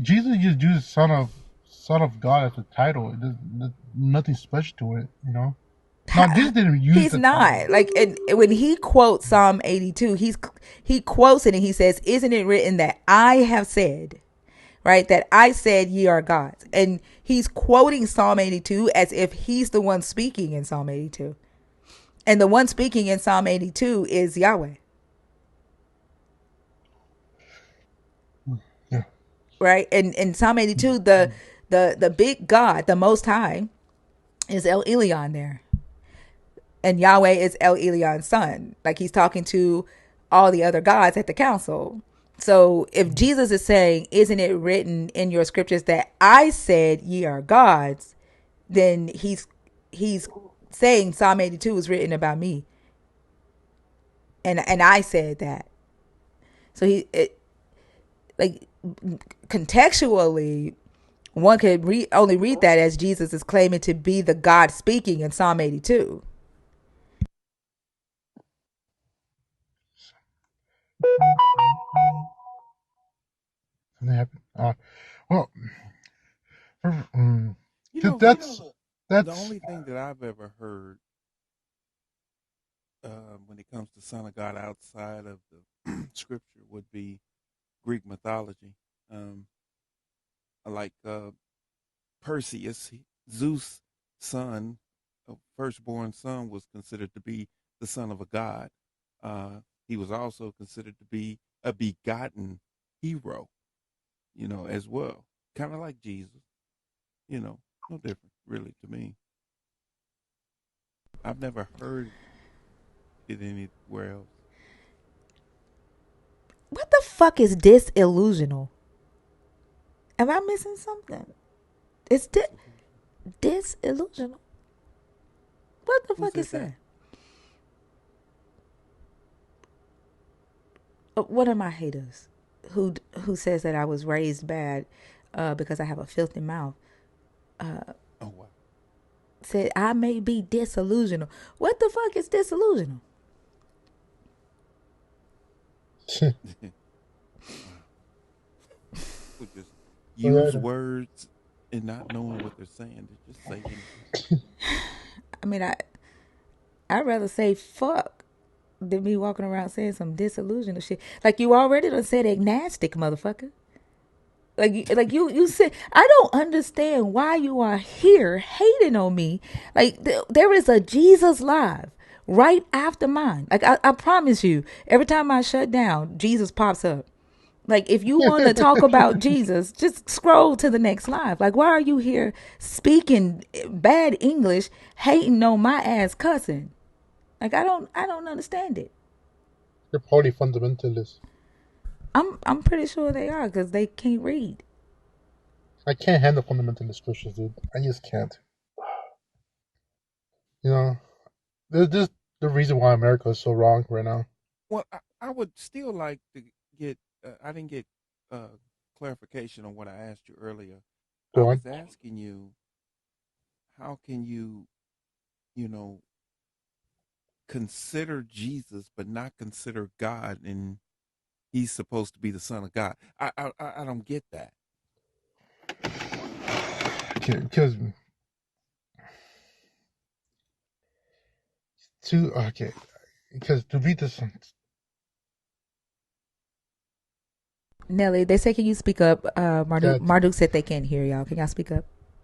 Jesus just used Son of God as a title. There's nothing special to it, you know. No, Jesus didn't use. He's not title. Like, and when he quotes Psalm 82, he quotes it and he says, "Isn't it written that I have said?" Right, that I said ye are gods. And he's quoting Psalm 82 as if he's the one speaking in Psalm 82. And the one speaking in Psalm 82 is Yahweh. Yeah. Right? And in Psalm 82, the big God, the Most High, is El Elyon there. And Yahweh is El Elyon's son. Like, he's talking to all the other gods at the council. So if Jesus is saying, isn't it written in your scriptures that I said ye are gods, then he's saying Psalm 82 was written about me. And I said that. So contextually, one could only read that as Jesus is claiming to be the God speaking in Psalm 82. Something happened. Well, that's the only thing that I've ever heard when it comes to Son of God outside of the scripture would be Greek mythology. Like Perseus, Zeus' son, firstborn son, was considered to be the son of a god. He was also considered to be a begotten hero, as well. Kind of like Jesus, no different really to me. I've never heard it anywhere else. What the fuck is disillusional? Am I missing something? It's disillusional. What the fuck is that? One of my haters who says that I was raised bad because I have a filthy mouth. Oh, wow. Said I may be disillusional. What the fuck is disillusional? Just use words and not knowing what they're saying. They're just saying. I mean, I'd rather say fuck than me walking around saying some disillusional shit. Like, you already done said agnostic, motherfucker. Like you said, I don't understand why you are here hating on me. Like, there is a Jesus Live right after mine. Like, I promise you, every time I shut down, Jesus pops up. Like, if you want to talk about Jesus, just scroll to the next live. Like, why are you here speaking bad English, hating on my ass cussing? Like, I don't understand it. They're probably fundamentalists. I'm pretty sure they are, because they can't read. I can't handle fundamentalist Christians, dude. I just can't. There's just the reason why America is so wrong right now. Well, I would still like to get. I didn't get clarification on what I asked you earlier. Go I on. was asking you, how can you, consider Jesus but not consider God, and he's supposed to be the Son of God? I don't get that. Because to be the Son. Nelly, they say, can you speak up? Marduk said they can't hear y'all. Can y'all speak up?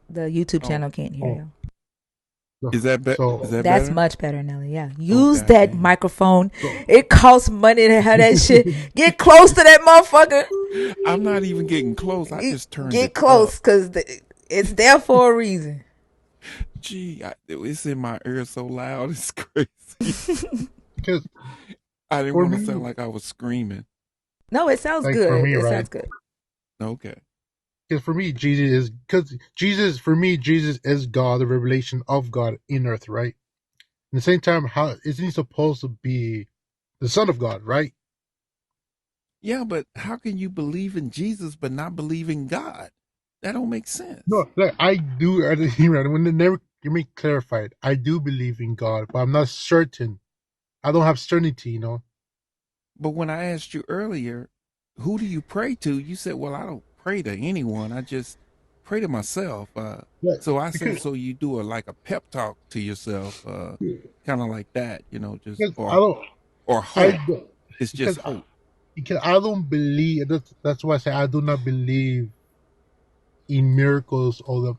The YouTube channel can't hear y'all. Is that better? That's better? Much better, Nelly. Yeah. Use that microphone. It costs money to have that shit. Get close to that motherfucker. I'm not even getting close. I just turned it Get close, because it's there for a reason. Gee, it's in my ear so loud. It's crazy. Because I didn't for want to sound me, like I was screaming. No, it sounds like for good. me, It right? sounds good. Okay. Because for me, Jesus, for me, Jesus is God, the revelation of God in earth, right? At the same time, how isn't he supposed to be the Son of God, right? Yeah, but how can you believe in Jesus but not believe in God? That don't make sense. No, like I do. When never let me clarify it. I do believe in God, but I'm not certain. I don't have certainty, But when I asked you earlier, who do you pray to? You said, well, I don't pray to anyone. I just pray to myself. Like, So I said, because so you do like a pep talk to yourself, kind of like that, just because I don't. or I hope. don't- It's just because hope. because I don't believe. That's why I say I do not believe in miracles or the.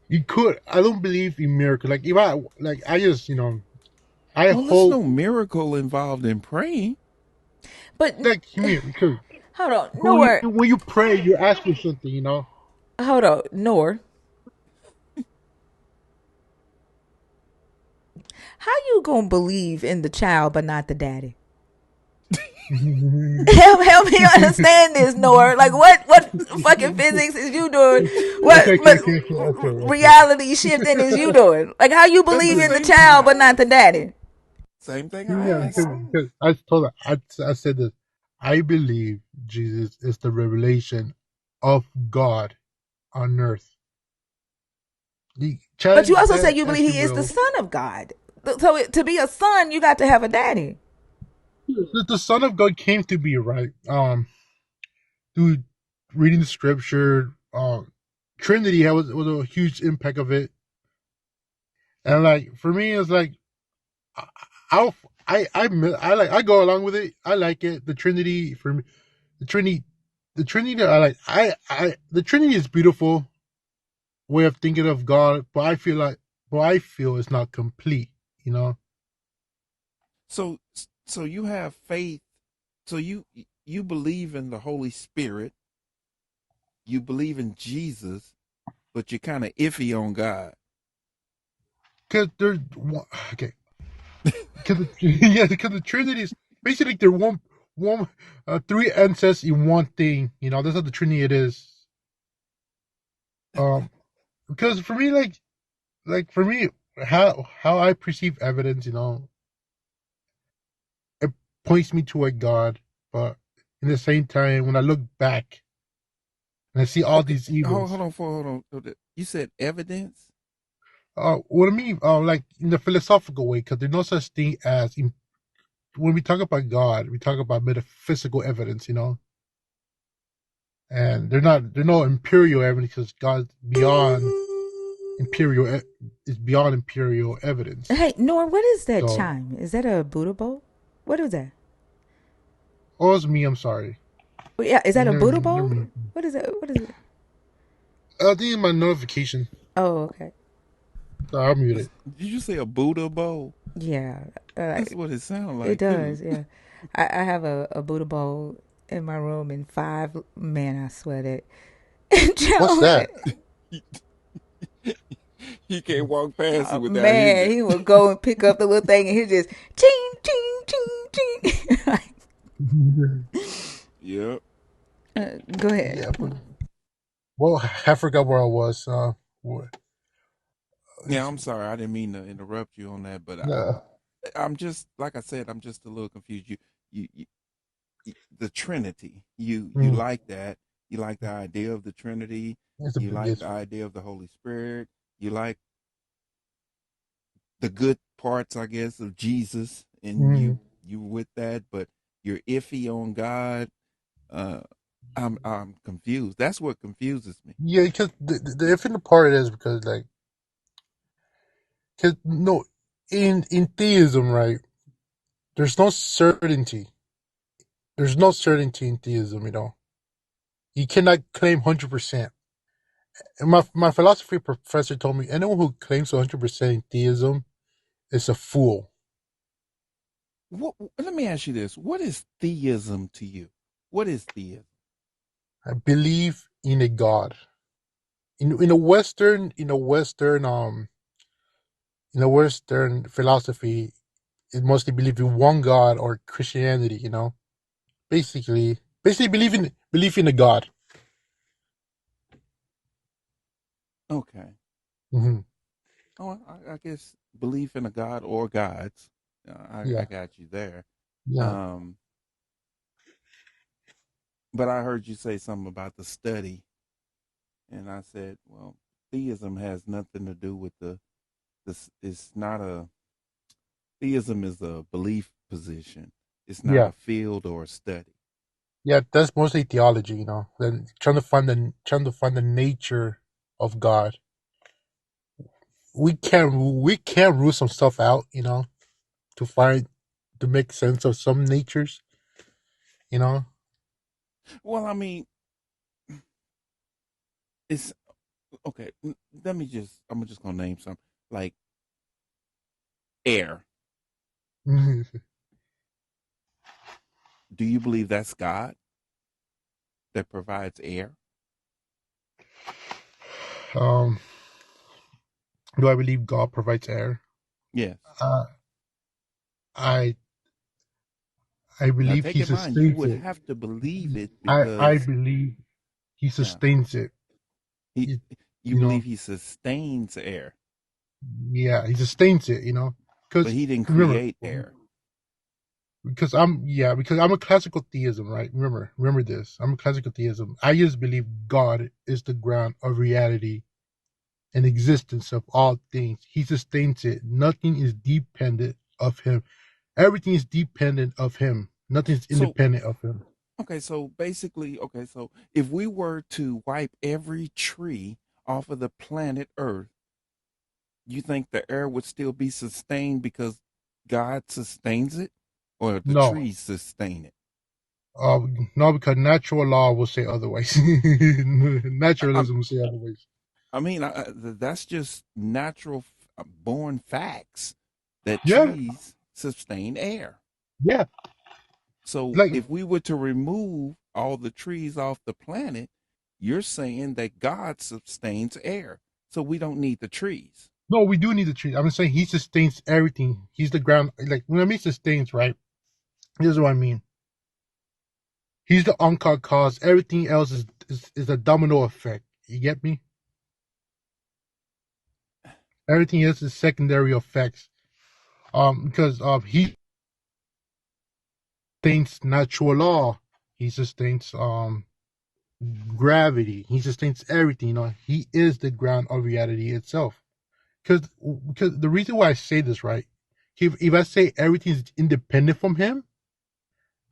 You could. I don't believe in miracles. Like if I like, I just I Well, there's hope no miracle involved in praying. But like because hold on, when you Nor, when you pray, you ask for something. hold on, Nor. How you gonna believe in the child but not the daddy? Help me understand this, Nor. Like what fucking physics is you doing? Okay, What okay, okay, okay, okay, okay. reality shifting is you doing? Like how you That's believe the in the same thing child I but not the asked. daddy? Same thing I Yeah, asked. because I told her, I said this. I believe Jesus is the revelation of God on earth. The But you challenge also said that, you believe as you he is the will, son of God. So to be a son, you got to have a daddy. the Son of God came to be, right. Through reading the Scripture, Trinity was a huge impact of it, and like for me, it's like I I I go along with it. I like it. The Trinity for me, the Trinity, the Trinity. I like. The Trinity is beautiful way of thinking of God, but I feel it's not complete. You know, So, so you have faith. So you believe in the Holy Spirit. You believe in Jesus, but you're kind of iffy on God. because there's okay, because yeah, because the Trinity is basically they're one three ancestors in one thing. That's how the Trinity it is. Um, because for me, for me, how I perceive evidence, it points me to a God, but in the same time, when I look back and I see all Okay, these hold evils, on, hold on. You said evidence. what I mean, like in the philosophical way, because there's no such thing as when we talk about God, we talk about metaphysical evidence, and they're no imperial evidence because God's beyond imperial is beyond imperial evidence. Hey, Nor, what is that So, chime? Is that a Buddha bowl? What is that? oh, it's me. I'm sorry. Yeah, is that a Never, Buddha never bowl? mind. What is it? What is it? I think my notification. Oh, okay. So I'll mute it. Did you say a Buddha bowl? Yeah, That's what it sounds it like too. does. Yeah, I have a Buddha bowl in my room, and five man, I sweat it. What's that? You can't walk past it Oh, without hitting man, it. he would go and pick up the little thing, and he just ching ching ching ching. Yep. Go ahead. Yeah, but well, I forgot where I was. Yeah, I'm sorry. I didn't mean to interrupt you on that, but Yeah, I'm just like I said. I'm just a little confused. The Trinity. You mm, like that. You like the idea of the Trinity. it's a You big like yes. the idea of the Holy Spirit. You like the good parts, I guess, of Jesus, and Mm. you with that, but you're iffy on God. Uh, I'm confused. That's what confuses me. Yeah, because the infinite part is because like, cause no, in theism, right? There's no certainty. There's no certainty in theism. You cannot claim 100%. And my philosophy professor told me anyone who claims 100% in theism is a fool. Let me ask you this: what is theism to you? What is theism? I believe in a God. in a Western philosophy, it mostly believe in one God or Christianity. Basically believe in a God. Okay. Hmm. Oh, I guess belief in a God or gods. I Yeah, got you there. yeah. Um, but I heard you say something about the study, and I said, well, theism has nothing to do with the this. It's not a theism is a belief position. It's not Yeah, a field or a study. yeah. That's mostly theology. Then trying to find the nature of God. We can rule some stuff out. To find to make sense of some natures. You know. Well, I mean, it's okay. Let me just. I'm just gonna name some like air. Do you believe that's God that provides air? um. Do I believe God provides air? Yes. Uh, I I Now, believe take He in mind, you sustains would it. have to believe it I because, believe He yeah, sustains it. he, You, you you know. believe he sustains air, Yeah, He sustains it. but Because he didn't remember, create air. because I'm a classical theism, right? Remember this. I'm a classical theism. I just believe God is the ground of reality and existence of all things. He sustains it. Nothing is dependent of Him. Everything is dependent of Him. Nothing is So, independent of Him. okay, so basically, okay, so if we were to wipe every tree off of the planet Earth, you think the air would still be sustained because God sustains it, or the No, trees sustain it? uh, no, because natural law will say otherwise. I, Naturalism will say otherwise. I mean, that's just natural born facts that Yeah, trees sustain air. yeah. So Like if we were to remove all the trees off the planet, you're saying that God sustains air. So we don't need the trees. no, we do need the trees. I'm saying He sustains everything. He's the ground. Like when I mean sustains, right? Here's what I mean. He's the on-call cause. Everything else is a domino effect. You get me? Everything else is secondary effects. Because he sustains natural law. He sustains gravity. He sustains everything. He is the ground of reality itself. Because the reason why I say this, right? If I say everything is independent from him,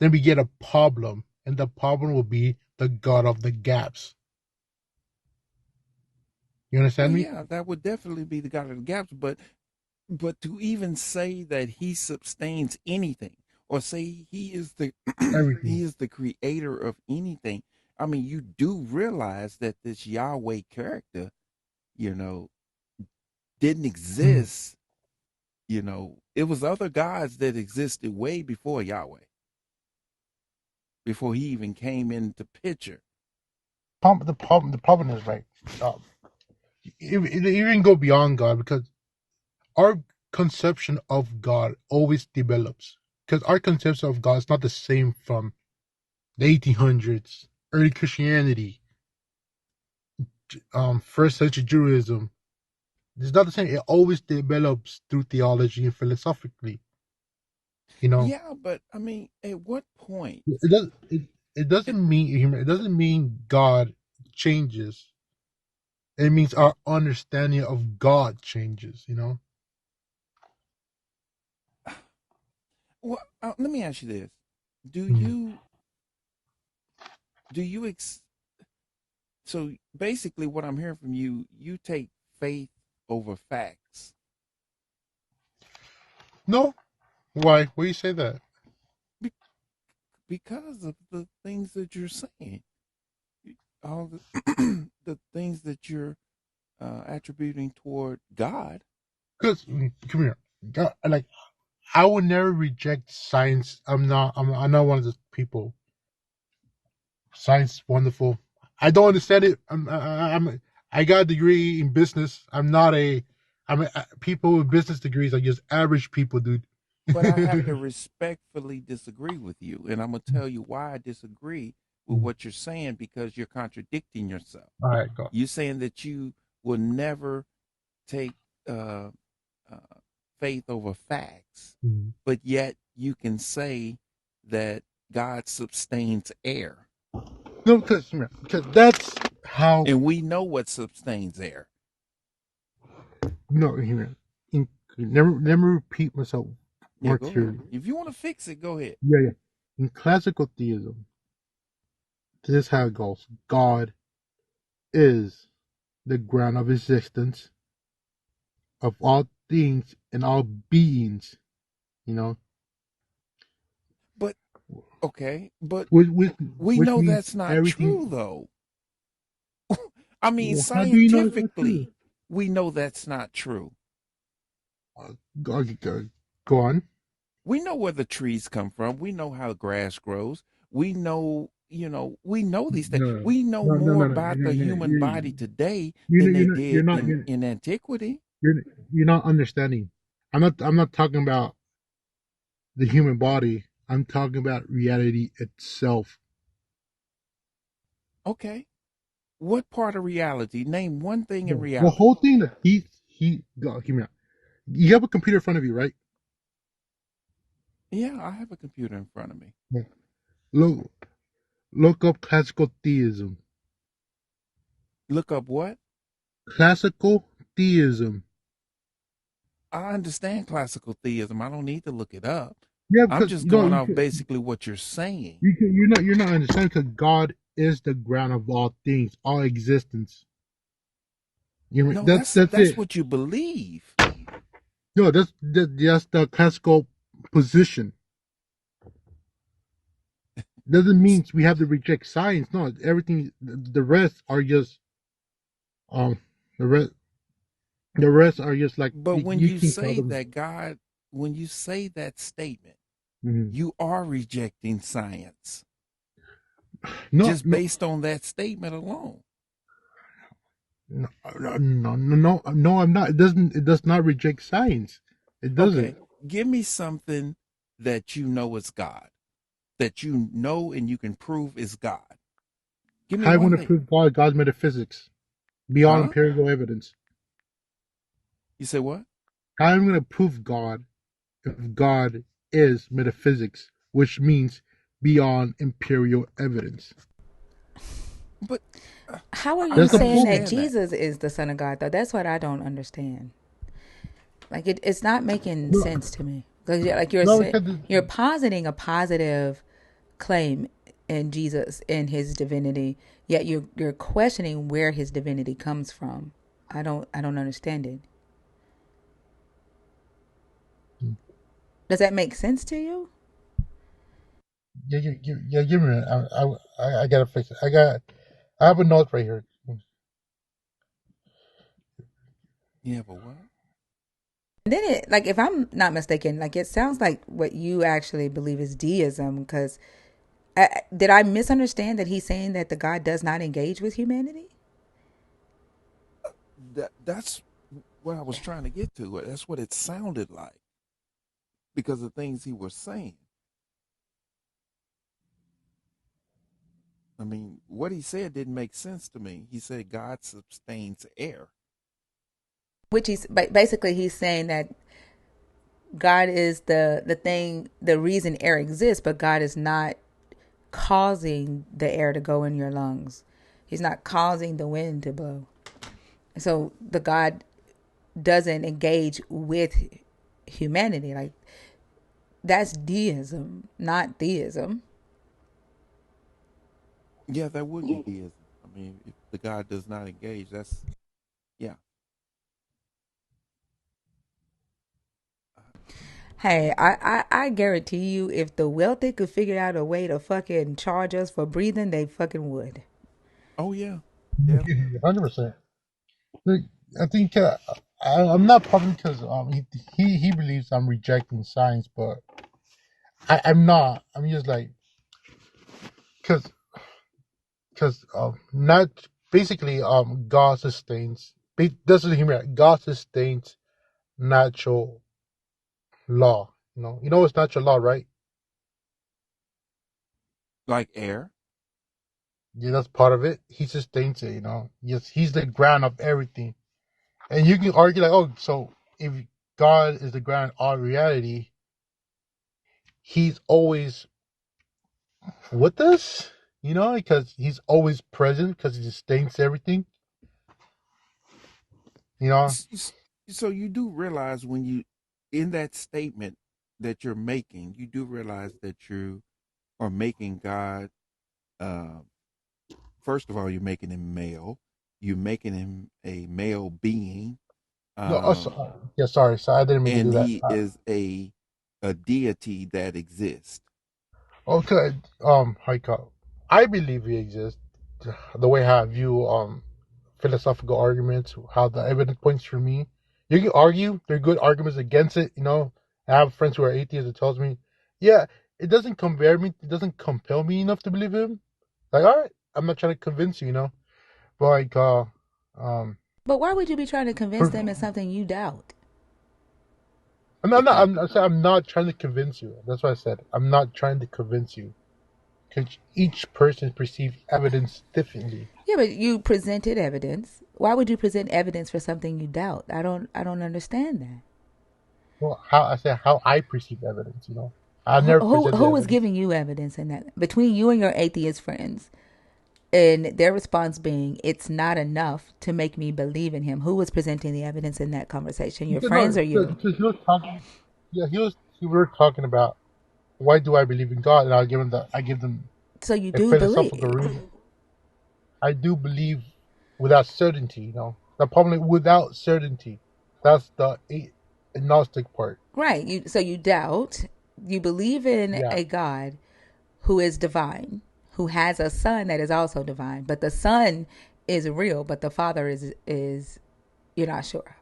then we get a problem, and the problem will be the God of the gaps. You Well, understand me? yeah, that would definitely be the God of the gaps, but to even say that he sustains anything or say he is the he Everything. is the creator of anything, I mean, you do realize that this Yahweh character, you know, didn't Mhm. exist. It was other gods that existed way before Yahweh, before he even came into picture. The problem is right. Um, it even go beyond God because our conception of God always develops. Because our conception of God is not the same from the 1800s, early Christianity, first century Judaism. It's not the same. It always develops through theology and philosophically. You know, Yeah, but I mean, at what point? it does. It It, doesn't mean God changes. It means our understanding of God changes. well, let me ask you this: Do Mm. you do you so basically, what I'm hearing from you, you take faith over facts No, why? Why you say that? be- because of the things that you're saying, all the the things that you're attributing toward God. Because come here, God, like I would never reject science. I'm not one of those people. Science is wonderful. I don't understand it. I got a degree in business. People with business degrees are just average people, dude. But I have to respectfully disagree with you, and I'm gonna tell you why I disagree with what you're saying because you're contradicting yourself. All right, go. You're saying that you will never take uh, uh, faith over facts, but yet you can say that God sustains air, No, because that's how. and we know what sustains air. No, never repeat myself Yeah, more go ahead. clearly. If you want to fix it, go ahead. Yeah. In classical theism, this is how it goes. God is the ground of existence of all things and all beings. You know, But okay, but which which, we which know means that's not true, everything. though. I mean, Well, how do you know it's not true? scientifically, we know that's not true. Go on. We know where the trees come from. We know how grass grows. We know, we know these things. No, We know no, no, more no, no. about the human body today You know, than they did you're in antiquity. you're you're not understanding. I'm not talking about the human body. I'm talking about reality itself. Okay. What part of reality? Name one thing in The reality. whole thing that hear me out. You have a computer in front of you, right? Yeah, I have a computer in front of me. Yeah. Look look up classical theism. Look up what? Classical theism. I understand classical theism. I don't need to look it up. Yeah, I'm because just going off basically what you're saying. you're not understanding because God is the ground of all things, all existence. No, That's that's it. what you believe. No, that's the classical position. Doesn't mean we have to reject science. No, everything. The rest are just um. The rest. The rest are just like But when you you can call say them. that God, when you say that statement, Mhm. you are rejecting science No, just no, based on that statement alone. no, no. I'm not. It doesn't. It does not reject science. It doesn't. Okay, give me something that you know is God, that you know and you can prove is God. Give me How I one want to thing. prove God's metaphysics beyond Huh? empirical evidence. You say what? How I'm going to prove God if God is metaphysics, which means beyond empirical evidence. But How are I you That's the saying point. that understand that. Jesus is the Son of God, though? That's what I don't understand. Like it's not making No, sense to me. Like no, because you're positing a positive claim in Jesus in his divinity, yet you're questioning where his divinity comes from. I don't understand it. Does that make sense to you? give me a minute. I gotta fix it. I have a note right here. Yeah, but what? And then it, like, if I'm not mistaken, like it sounds like what you actually believe is deism. Because did I misunderstand that he's saying that the God does not engage with humanity? That's what I was trying to get to. That's what it sounded like because of things he was saying. I mean, what he said didn't make sense to me. He said God sustains air. Which basically he's saying that God is the thing, the reason air exists, but God is not causing the air to go in your lungs. He's not causing the wind to blow. So the God doesn't engage with humanity. Like that's deism, not theism. Yeah, that would be deism. I mean, if the God does not engage, that's yeah. Hey, I guarantee you, if the wealthy could figure out a way to fucking charge us for breathing, they fucking would. Oh yeah, definitely. 100%. Look, I think I'm not probably because he believes I'm rejecting science, but I'm not. I'm just like because not basically, God sustains. Doesn't hear me right. God sustains natural law. You know it's natural law, right? Like air. Yeah, that's part of it. He sustains it. Yes, he's the ground of everything. And you can argue like, oh, so if God is the ground of all reality, he's always with us. Because he's always present because he sustains everything. You know. S- s- So you do realize when you, in that statement that you're making, you do realize that you are making God. Uh, First of all, you're making him male. You're making him a male being, No, um, yeah, sorry, I didn't mean to do and that. he is a deity that exists. Okay, like, I believe he exists. The way how I view philosophical arguments, how the evidence points for me. You can argue. There are good arguments against it. I have friends who are atheists that tells me, yeah, it doesn't compare me. It doesn't compel me enough to believe him. Like, all right, I'm not trying to convince you. But like, um, But why would you be trying to convince for, them in something you doubt? Okay. I'm not trying to convince you. That's what I said. I'm not trying to convince you. Because each person perceives evidence differently. Yeah, but you presented evidence. Why would you present evidence for something you doubt? I don't understand that. Well, how I perceive evidence. I never presented Who was evidence. giving you evidence in that between you and your atheist friends, and their response being it's not enough to make me believe in him? Who was presenting the evidence in that conversation? Your Because, friends no, or you? because he was talking. Yeah, we were talking about why do I believe in God, and I give them So you a do philosophical believe. reason. I do believe without certainty. The problem without certainty. That's the agnostic part. Right. You doubt. You believe in Yeah. a God who is divine, who has a son that is also divine, but the son is real, but the father is you're not sure.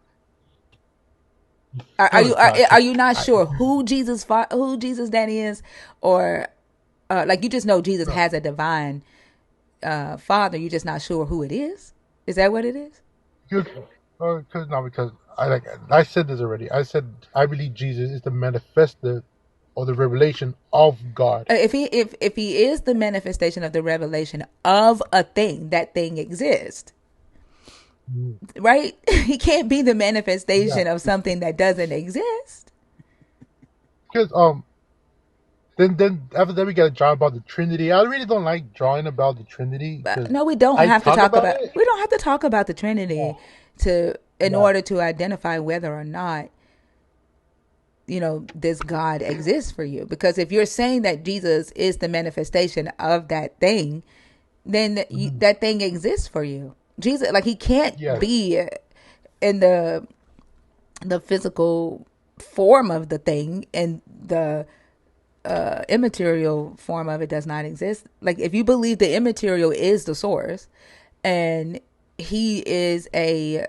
Are, are No, you it's are, not. are 'Cause you not I, sure who Jesus that is, or like you just know Jesus no, has a divine father? You're just not sure who it is. Is that what it is? because I said this already. I said I believe Jesus is the manifested or the revelation of God. If he is the manifestation of the revelation of a thing, that thing exists, Mm. right? He can't be the Yeah, manifestation of something that doesn't exist. because then after that we got to draw about the Trinity. I really don't like drawing about the Trinity because No, we don't I have to talk talk about about. it. We don't have to talk about the Yeah, Trinity to in yeah, order to identify whether or not this God exists for you. Because if you're saying that Jesus is the manifestation of that thing, then mhm, that thing exists for you. Jesus, like he can't yes, be in the physical form of the thing, and the immaterial form of it does not exist. Like if you believe the immaterial is the source, and he is a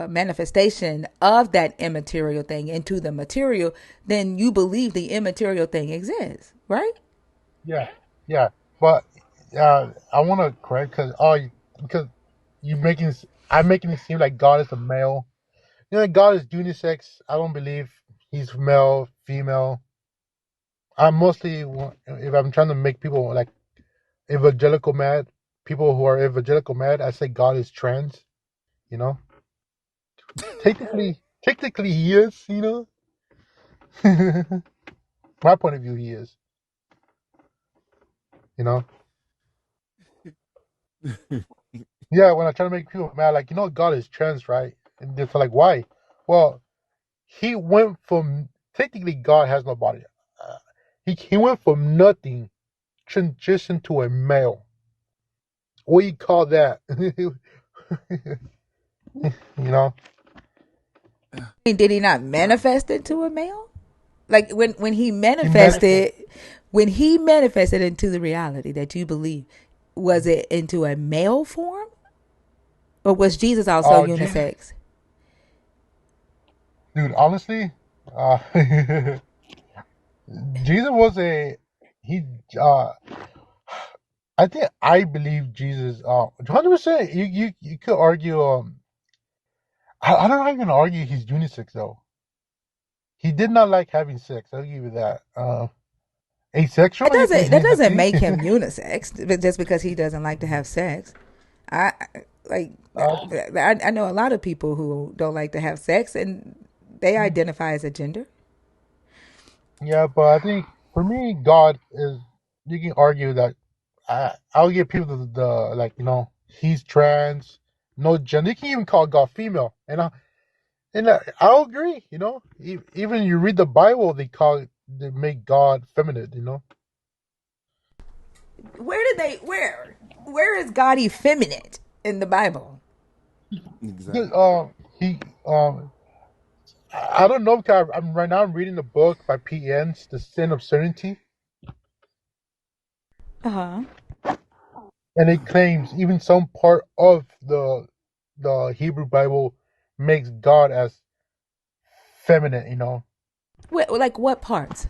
manifestation of that immaterial thing into the material, then you believe the immaterial thing exists, right? yeah, yeah. But I want to correct because I'm making it seem like God is a male. God is unisex. I don't believe he's male, female. If I'm trying to make people like evangelical mad, people who are evangelical mad, I say God is trans. You know, technically he is. My point of view, he is. You know, yeah. When I try to make people mad, like God is trans, right? And they're like, why? Well, he went from technically God has no body. Uh, he went from nothing, transitioned to a male. What do you call that? You know, Did he not manifest into a male? Like when he he manifested. manifested into the reality that you believe, was it into a male form, or was Jesus also Jesus, unisex? dude. Honestly, uh, Jesus was a he. Uh, I think I believe Jesus. 100%. You could argue. I don't know how you're gonna argue he's unisex though. He did not like having sex. I'll give you that. Asexual, That I doesn't think. make him unisex, but just because he doesn't like to have sex. I like uh, I know a lot of people who don't like to have sex and they identify as a gender. yeah, but I think for me, God is. You can argue that I'll give people the like he's trans, no gender. You can even call God female, and I'll agree. Even you read the Bible, they make God feminine. Where is God effeminate in the Bible? Exactly. He I don't know because I'm right now. I'm reading the book by P.N.'s The Sin of Certainty, Uh-huh. and it claims even some part of the Hebrew Bible makes God as feminine. Like what parts?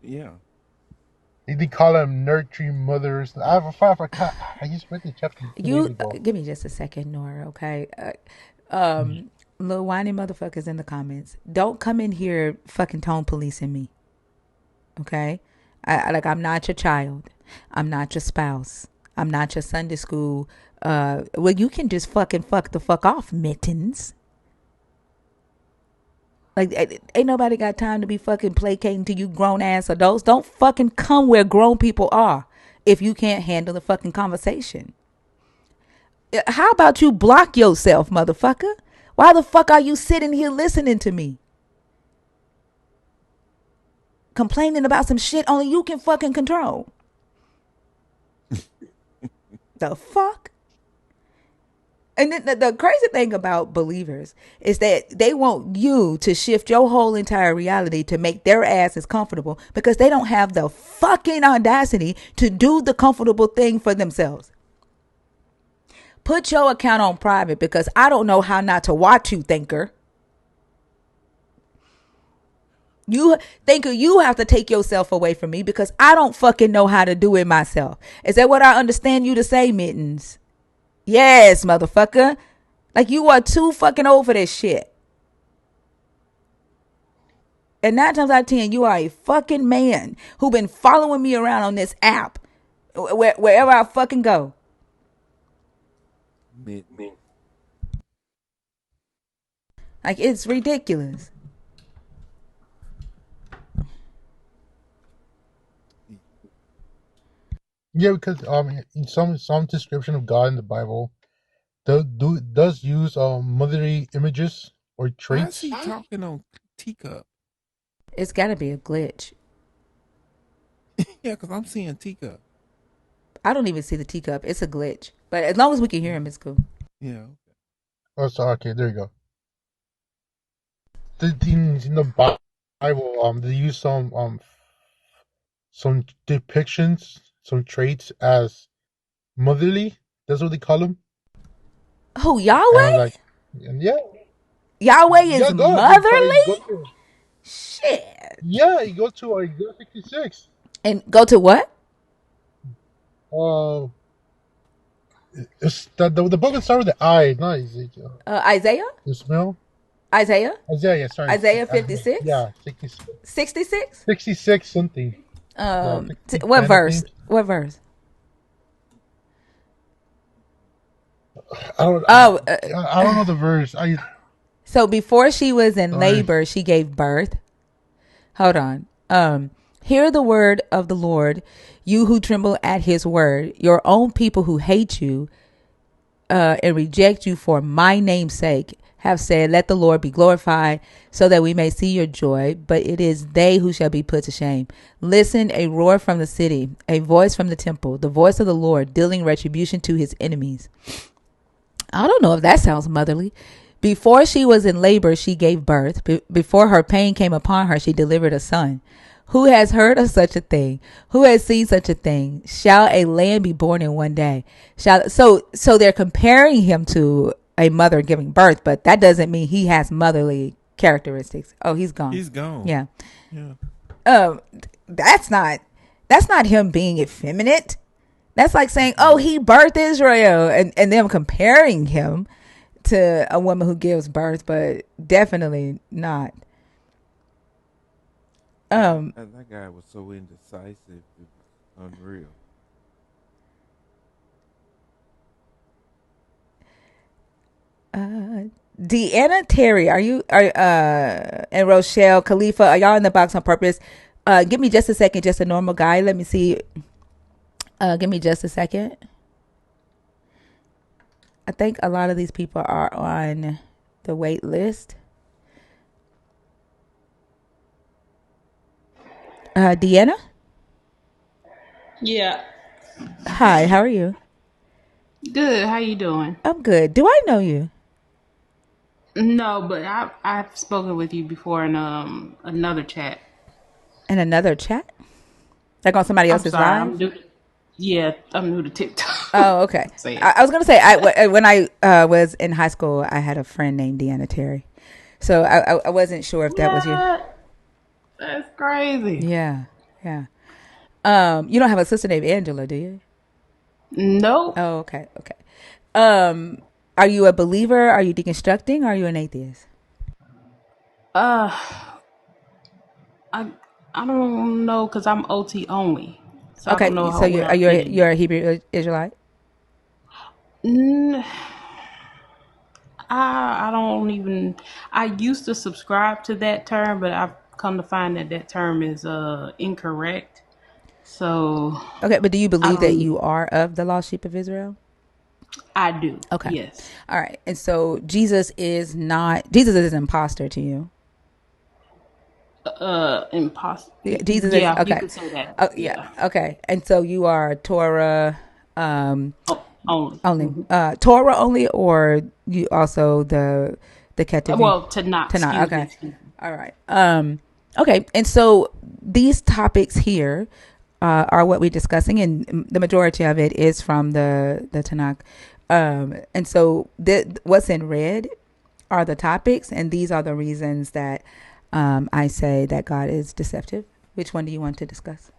Yeah. They call them nurturing mothers. I just read the chapter 2 days You ago. give me just a second, Nora, okay? Little whiny motherfuckers in the comments. Don't come in here fucking tone policing me. Okay? I'm not your child. I'm not your spouse. I'm not your Sunday school. Well, you can just fucking fuck the fuck off, mittens. Like, ain't nobody got time to be fucking placating to you grown ass adults. Don't fucking come where grown people are if you can't handle the fucking conversation. How about you block yourself, motherfucker? Why the fuck are you sitting here listening to me? Complaining about some shit only you can fucking control. The fuck? And then the crazy thing about believers is that they want you to shift your whole entire reality to make their asses comfortable because they don't have the fucking audacity to do the comfortable thing for themselves. Put your account on private because I don't know how not to watch you, thinker. You thinker, you have to take yourself away from me because I don't fucking know how to do it myself. Is that what I understand you to say, Mittens? Yes, motherfucker. Like you are too fucking old for this shit. And 9 times out of 10, you are a fucking man who been following me around on this app wherever I fucking go. Mitten. Like it's ridiculous. Yeah, because in some description of God in the Bible, does use motherly images or Why is traits. he talking on teacup? It's got to be a glitch. Yeah, because I'm seeing teacup. I don't even see the teacup. It's a glitch. But as long as we can hear him, it's cool. Yeah. Oh, sorry. Okay, there you go. In the Bible, they use some depictions, some traits as motherly. That's what they call them. Oh, And Yahweh? like, and yeah, Yahweh is yeah, God. They go motherly? to Shit. yeah, you go to Isaiah 66. And go to what? Uh, it's the book that starts with the I, not Ezekiel. Isaiah? Ismail. Isaiah? Isaiah, sorry. Isaiah 56? Yeah, 66. 66? 66 something. Yeah, 66, What 10, I verse? think. What verse? I don't. Oh, I don't know the verse. so before she was in Sorry. labor, she gave birth. Hold on. Hear the word of the Lord, you who tremble at his word, your own people who hate you and reject you for my name's sake have said, let the Lord be glorified so that we may see your joy. But it is they who shall be put to shame. Listen, a roar from the city, a voice from the temple, the voice of the Lord dealing retribution to his enemies. I don't know if that sounds motherly. Before she was in labor, she gave birth. Before her pain came upon her, she delivered a son. Who has heard of such a thing? Who has seen such a thing? Shall a lamb be born in one day? So they're comparing him to a mother giving birth, but that doesn't mean he has motherly characteristics. Oh, he's gone. He's gone. Yeah. Yeah. That's not him being effeminate. That's like saying, oh, he birthed Israel, and them comparing him to a woman who gives birth, but definitely not. That guy was so indecisive. It was unreal. Deanna Terry, and Rochelle Khalifa, are y'all in the box on purpose? Give me just a second, just a normal guy. Let me see. Give me just a second. I think a lot of these people are on the wait list. Deanna? Yeah. Hi, how are you? Good. How you doing? I'm good. Do I know you? No, but I've spoken with you before in another chat. In another chat? Like on somebody I'm else's sorry. live? I'm new. Yeah, I'm new to TikTok. Oh, okay. Say I it. was gonna say, when I was in high school, I had a friend named Deanna Terry, so I wasn't sure if that was you. What? That's crazy. Yeah, yeah. You don't have a sister named Angela, do you? Nope. Oh, okay, okay. Um, are you a believer? Are you deconstructing? Are you an atheist? Uh, I I don't know because I'm OT only, so I don't know Okay, so where you're I fit in. you're a Hebrew Israelite. N- I don't even. I used to subscribe to that term, but I've come to find that that term is incorrect. So Okay, but do you I believe that don't. you are of the lost sheep of Israel? I do. Okay, Yes. all right. And so Jesus is not. Jesus is an imposter to you. Impossible. Jesus is Yeah, you okay. could say that. Oh yeah, Yeah. okay. And so you are Torah Oh, only. only, Hmm. Torah only, or you also the Ketuvim, Well, to not. Tanakh. Excuse me. Okay, Excuse me. all right. Okay. And so these topics here are what we're discussing, and the majority of it is from the Tanakh. And so what's in red are the topics, and these are the reasons that I say that God is deceptive. Which one do you want to discuss?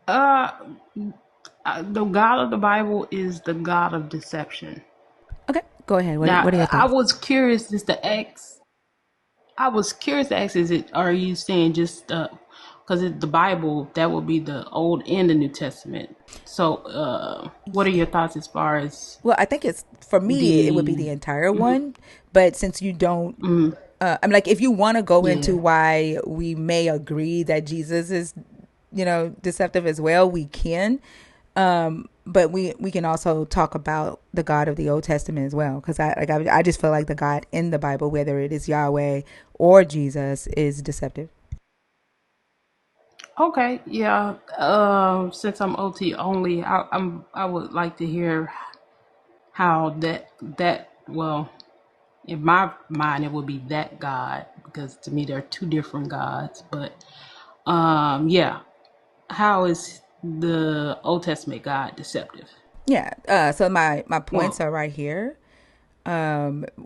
Uh, the God of the Bible is the God of deception. Okay, go ahead. What are your Now, I thoughts? was curious as to ask. I was curious to ask: Is it? Are you saying just because the Bible that would be the Old and the New Testament? So, what are your thoughts as far as Well, I think it's for me, it would be the? the entire Mhm, one. But since you don't, mhm, I'm like, if you want to go yeah. into why we may agree that Jesus is, deceptive as well, we can. But we can also talk about the God of the Old Testament as well, because I just feel like the God in the Bible, whether it is Yahweh or Jesus, is deceptive. Okay, yeah. Since I'm OT only, I would like to hear how that well, in my mind, it would be that God because to me there are two different gods. But yeah, how is the Old Testament God deceptive? Yeah. So my points Well, are right here.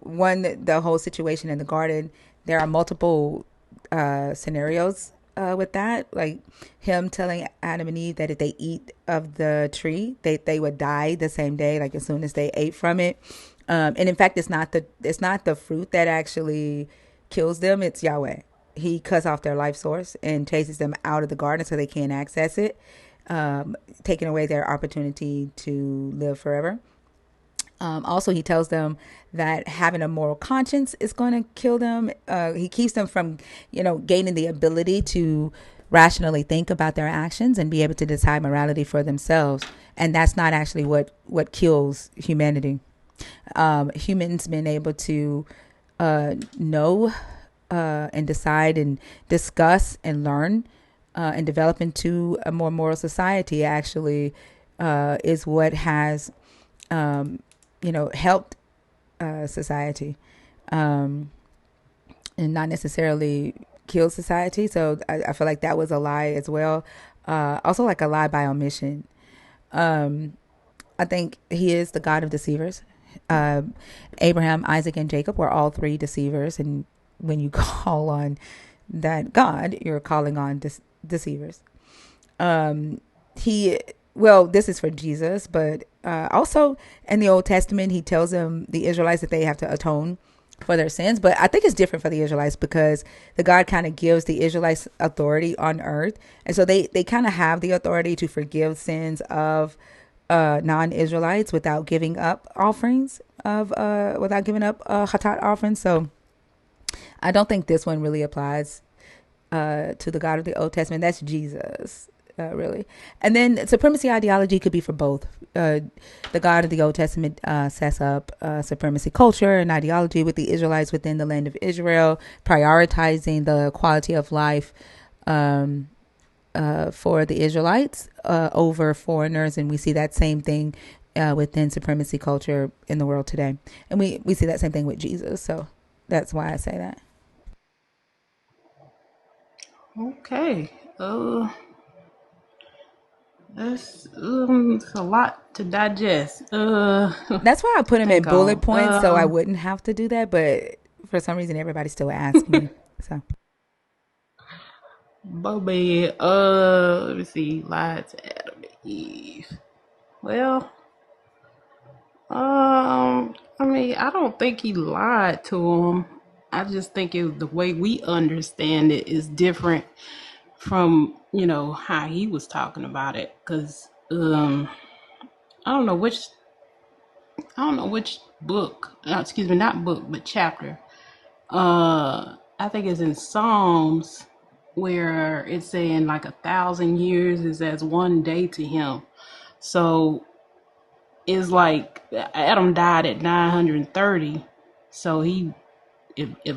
One, the whole situation in the garden, there are multiple scenarios with that, like him telling Adam and Eve that if they eat of the tree, they would die the same day, like as soon as they ate from it. And in fact, it's not the fruit that actually kills them, it's Yahweh. He cuts off their life source and chases them out of the garden so they can't access it, taking away their opportunity to live forever. Also, he tells them that having a moral conscience is going to kill them. He keeps them from, gaining the ability to rationally think about their actions and be able to decide morality for themselves. And that's not actually what kills humanity. Humans being able to know and decide and discuss and learn and develop into a more moral society actually is what has helped society, and not necessarily killed society. So I feel like that was a lie as well. Also, like a lie by omission. I think he is the God of deceivers. Uh, Abraham, Isaac, and Jacob were all three deceivers. And when you call on that God, you're calling on deceivers. he well, this is for Jesus, but also in the Old Testament, he tells them, the Israelites, that they have to atone for their sins. But I think it's different for the Israelites because the God kind of gives the Israelites authority on earth, and so they kind of have the authority to forgive sins of non-Israelites without giving up offerings of without giving up hatat offerings. So I don't think this one really applies to the God of the Old Testament. That's Jesus, really. And then supremacy ideology could be for both. The God of the Old Testament sets up supremacy culture and ideology with the Israelites within the land of Israel, prioritizing the quality of life for the Israelites over foreigners. And we see that same thing within supremacy culture in the world today. And we see that same thing with Jesus. So that's why I say that. Okay. That's it's a lot to digest. That's why I put them in Think bullet on. points so I wouldn't have to do that. But for some reason, everybody's still asking me. So Bobby. Let me see. Lied to Adam and Eve. Well, I mean, I don't think he lied to him. I just think the way we understand it is different from how he was talking about it. Cause I don't know which book. Excuse me, not book, but chapter. I think it's in Psalms where it's saying like 1,000 years is as one day to him. So it's like Adam died at 930. So if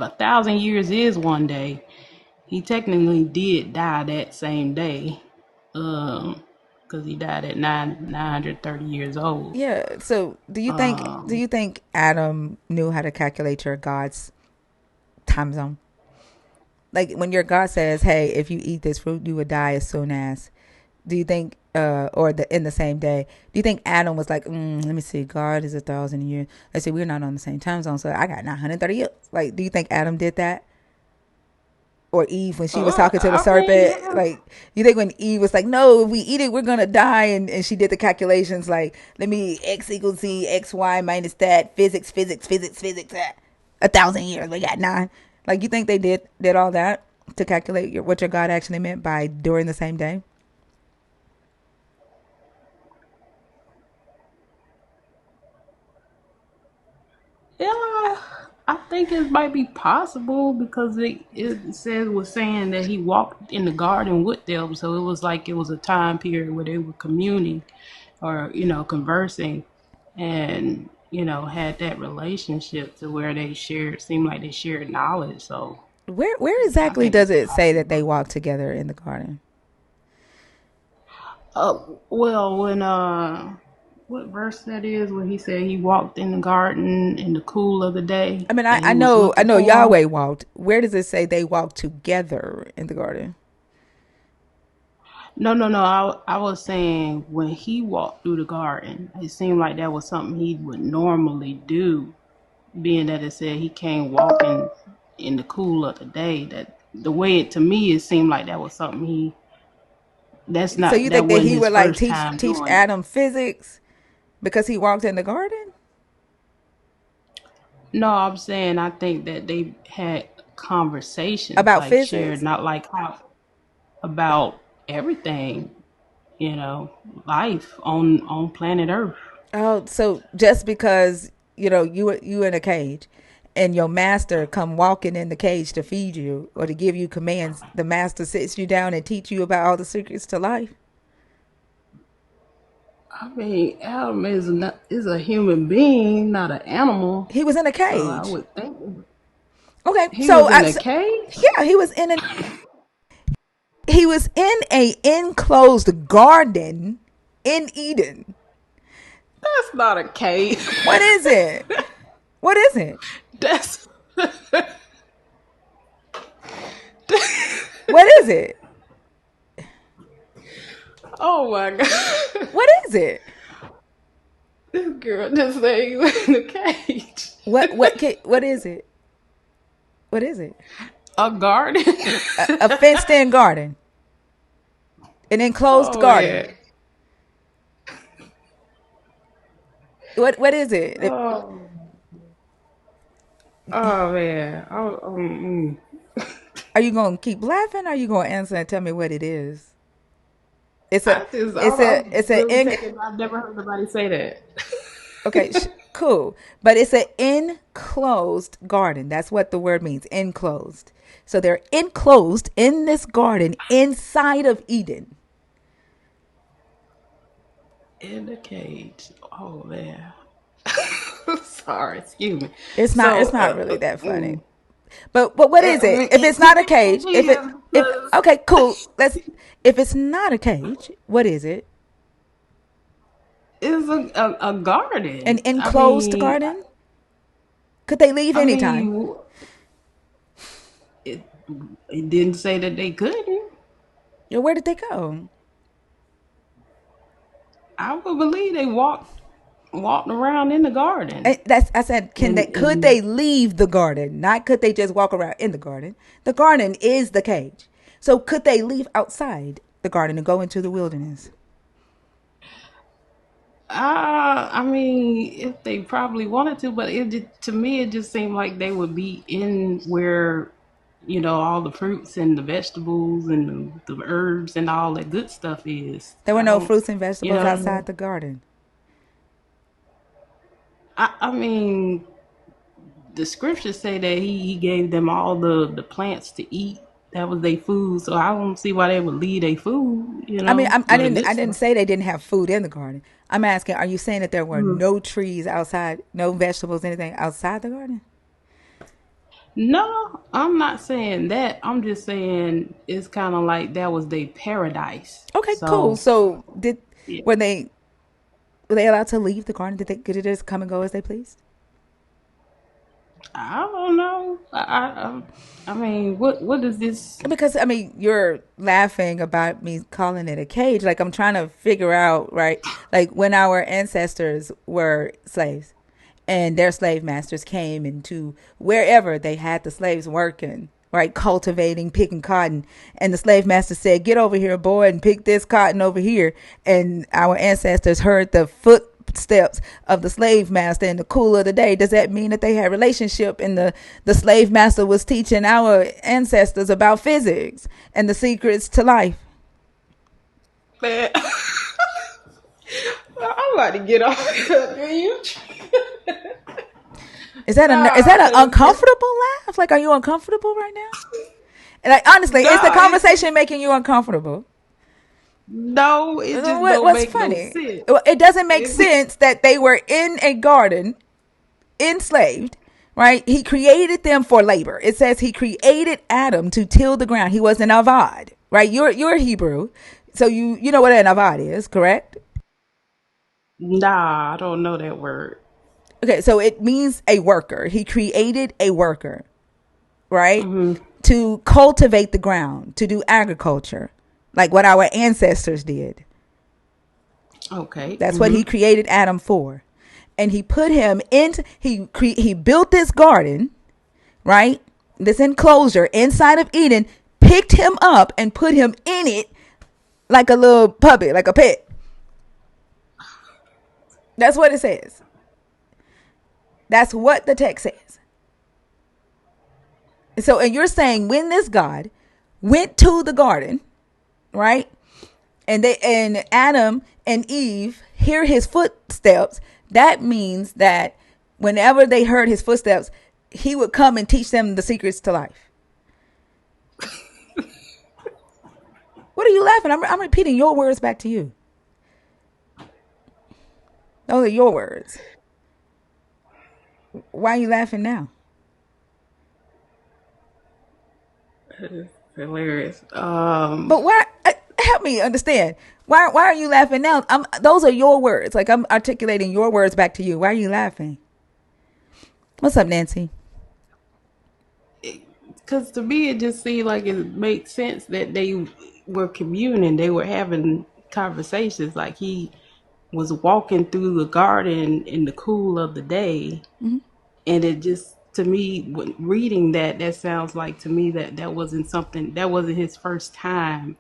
1,000 years is one day, he technically did die that same day. Because he died at 930 years old. yeah. So do you think Adam knew how to calculate your God's time zone? Like when your God says, "Hey, if you eat this fruit, you would die as soon as." Do you think, or in the same day? Do you think Adam was like, "Let me see, God is 1,000 years. Let's see, we're not on the same time zone, so I got 930 years." Like, do you think Adam did that? Or Eve when she was talking to the I mean, serpent? yeah. Like, you think when Eve was like, "No, if we eat it, we're gonna die," and she did the calculations like, let me X equals Z, X Y minus that, physics, 1,000 years, we got nine. Like, you think they did all that to calculate what your God actually meant by during the same day? Yeah, I think it might be possible because it was saying that he walked in the garden with them, so it was like it was a time period where they were communing or conversing, and had that relationship to where they shared seemed like they shared knowledge. So Where I exactly think it's does it say that they possible. walked together in the garden? Well, when what verse that is when he said he walked in the garden in the cool of the day I mean, and I he was know I looking know for him. Yahweh walked. Where does it say they walked together in the garden? No, no, no. I was saying when he walked through the garden, it seemed like that was something he would normally do, being that it said he came walking in the cool of the day. That the way it to me, it seemed like that was something So you that think that wasn't he his would like first teach time teach doing it. Adam physics because he walked in the garden? No, I'm saying I think that they had conversations, About like shared, physics? not like how about everything, you know, life on planet Earth. Oh, so just because you in a cage and your master come walking in the cage to feed you or to give you commands, the master sits you down and teach you about all the secrets to life. I mean, Adam is a human being, not an animal. He was in a So I cage. would think Okay, he was in a cage. yeah, he was in a enclosed garden in Eden. That's not a cage. What is it? What is it? That's What is it? oh my god. What is it? This girl just said he was in a cage. What is it? What is it? A garden. A fenced in garden, an enclosed Oh garden. man. What is it? Oh, oh man. Oh, Are you gonna keep laughing? Or are you gonna answer and tell me what it is? It's a I'm it's a really in taken. I've never heard nobody say that. okay, cool. But it's an enclosed garden. That's what the word means, enclosed. So they're enclosed in this garden inside of Eden. In the cage. Oh man. Sorry, excuse me. It's So, not really that funny. But what is I it? mean, If it's to not a me cage, it is if because okay, cool. Let's if it's not a cage, what is it? it's a An garden. enclosed garden? Could they leave I anytime? mean, it it didn't say that they couldn't. Yeah, where did they go? I would believe they walked around in the garden. That's I said, can they? Could And they leave the garden? Not could they just walk around in the garden? The garden is the cage. So could they leave outside the garden and go into the wilderness? I mean, if they probably wanted to, but to me, it just seemed like they would be in where, all the fruits and the vegetables and the herbs and all that good stuff is. There were I no don't, fruits and you vegetables know, outside the garden. I mean, the scriptures say that he gave them all the plants to eat. That was their food. So I don't see why they would leave their food, I mean, or the good I didn't stuff. say they didn't have food in the garden. I'm asking, are you saying that there were no trees outside, no vegetables, anything outside the garden? No, I'm not saying that. I'm just saying it's kind of like that was their paradise. Okay, cool. So, So yeah, were they were they allowed to leave the garden? Could they just come and go as they pleased? I don't know. I mean, what is this? Because I mean, you're laughing about me calling it a cage. Like I'm trying to figure out, right? Like when our ancestors were slaves, and their slave masters came into wherever they had the slaves working, right, cultivating, picking cotton, and the slave master said, "Get over here, boy, and pick this cotton over here." And our ancestors heard the footsteps of the slave master in the cool of the day. Does that mean that they had relationship and the slave master was teaching our ancestors about physics and the secrets to life? Man, I'm about to get off. You, Is that nah, an 'cause uncomfortable laugh? Like, are you uncomfortable right now? And like, honestly, is the no, conversation making you uncomfortable? no, it just don't What's make no funny? sense. Well, it doesn't make It, sense that they were in a garden, enslaved, right? He created them for labor. It says he created Adam to till the ground. He was an avad, right? You're Hebrew, so you know what an avad is, correct? nah, I don't know that word. Okay, so it means a worker. He created a worker, right? Hmm. To cultivate the ground, to do agriculture, like what our ancestors did. Okay. That's what he created Adam for. And he put him into he built this garden, right? This enclosure inside of Eden, picked him up and put him in it like a little puppy, like a pet. That's what it says. That's what the text says. So, and you're saying when this God went to the garden, right? And Adam and Eve hear his footsteps, that means that whenever they heard his footsteps, he would come and teach them the secrets to life. What are you laughing? I'm repeating your words back to you. Those are your words. Why are you laughing now? Hilarious. But why? Help me understand. Why are you laughing now? Those are your words. Like I'm articulating your words back to you. Why are you laughing? What's up, Nancy? Because to me, it just seemed like it makes sense that they were communing, they were having conversations. Like he was walking through the garden in the cool of the day, and it just to me, when reading that, that sounds like to me that that wasn't something that wasn't his first time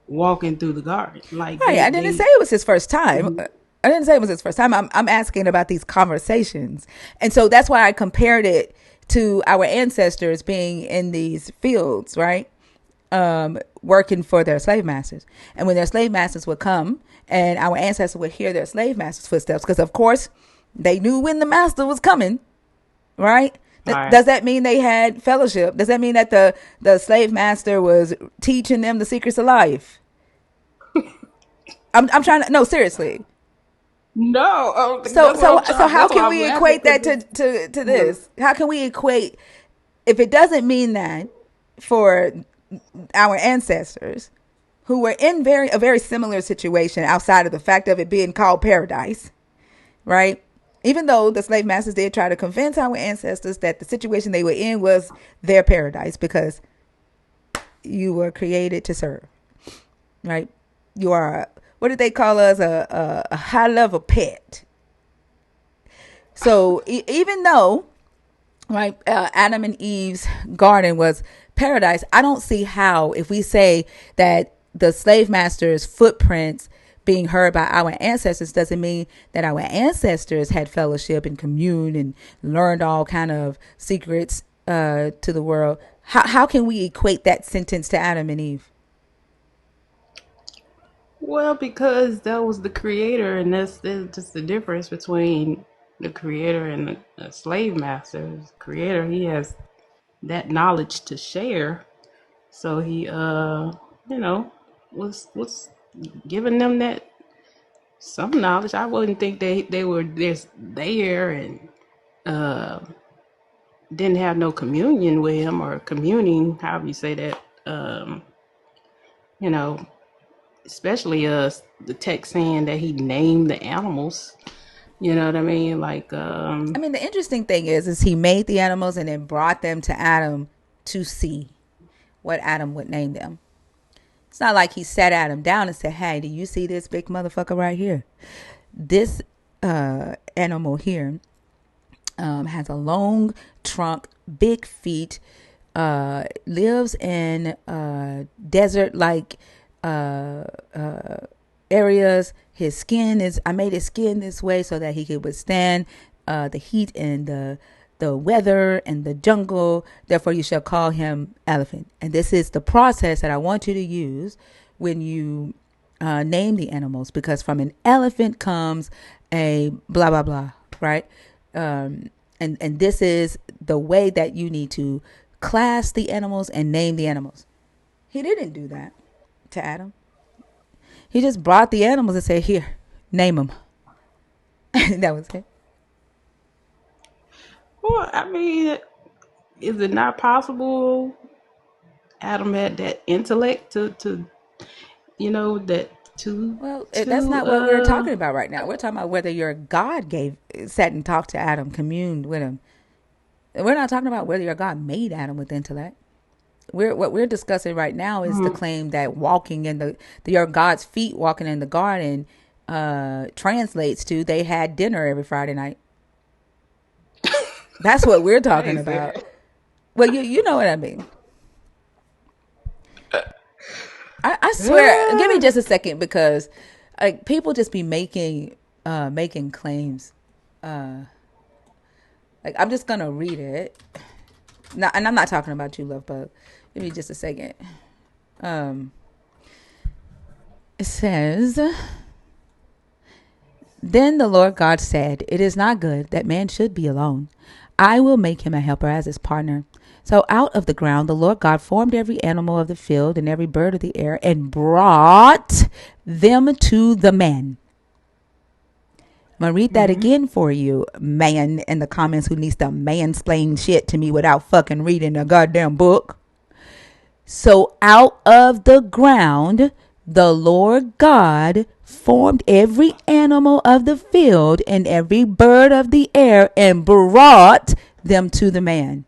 walking through the garden. Like Right. I didn't say it was his first time. I didn't say it was his first time. I'm asking about these conversations. And so that's why I compared it to our ancestors being in these fields, right? Working for their slave masters. And when their slave masters would come and our ancestors would hear their slave masters' footsteps, because of course they knew when the master was coming, right? Right. Does that mean they had fellowship? Does that mean that the slave master was teaching them the secrets of life? I'm trying to, no, seriously. No. So how can we equate that to this? Yeah. How can we equate, if it doesn't mean that for our ancestors who were in a very similar situation outside of the fact of it being called paradise, right? Even though the slave masters did try to convince our ancestors that the situation they were in was their paradise, because you were created to serve, right? You are, what did they call us? A high level pet. So even though, right, Adam and Eve's garden was paradise, I don't see how, if we say that the slave master's footprints being heard by our ancestors doesn't mean that our ancestors had fellowship and commune and learned all kind of secrets to the world. How can we equate that sentence to Adam and Eve? Well, because that was the creator, and that's just the difference between the creator and the slave master. The creator, he has that knowledge to share, so he, was giving them that some knowledge. I wouldn't think they were just there and uh, didn't have no communion with him, or communing, however you say that. You know, especially the text saying that he named the animals. You know what I mean? Like, I mean, the interesting thing is he made the animals and then brought them to Adam to see what Adam would name them. It's not like he sat Adam down and said, "Hey, do you see this big motherfucker right here? This animal here has a long trunk, big feet, lives in desert-like areas. His skin is, I made his skin this way so that he could withstand the heat and the weather and the jungle. Therefore, you shall call him elephant." And this is the process that I want you to use when you name the animals, because from an elephant comes a blah, blah, blah, right? And this is the way that you need to class the animals and name the animals. He didn't do that to Adam. He just brought the animals and said, "Here, name them." That was it. well, I mean, is it not possible Adam had that intellect to that Well, to that's not what we're talking about right now. We're talking about whether your God sat and talked to Adam, communed with him. We're not talking about whether your God made Adam with intellect. What we're discussing right now is the claim that walking in your God's feet walking in the garden translates to they had dinner every Friday night. That's what we're talking about. Well, you know what I mean. I swear, give me just a second, because like people just be making claims. Like, I'm just gonna read it. Now, and I'm not talking about you, Love Bug. Give me just a second. It says, "Then the Lord God said, 'It is not good that man should be alone. I will make him a helper as his partner.' So out of the ground the Lord God formed every animal of the field and every bird of the air and brought them to the man." I'm going to read that again for you, man, in the comments, who needs to mansplain shit to me without fucking reading a goddamn book. "So out of the ground the Lord God formed every animal of the field and every bird of the air and brought them to the man."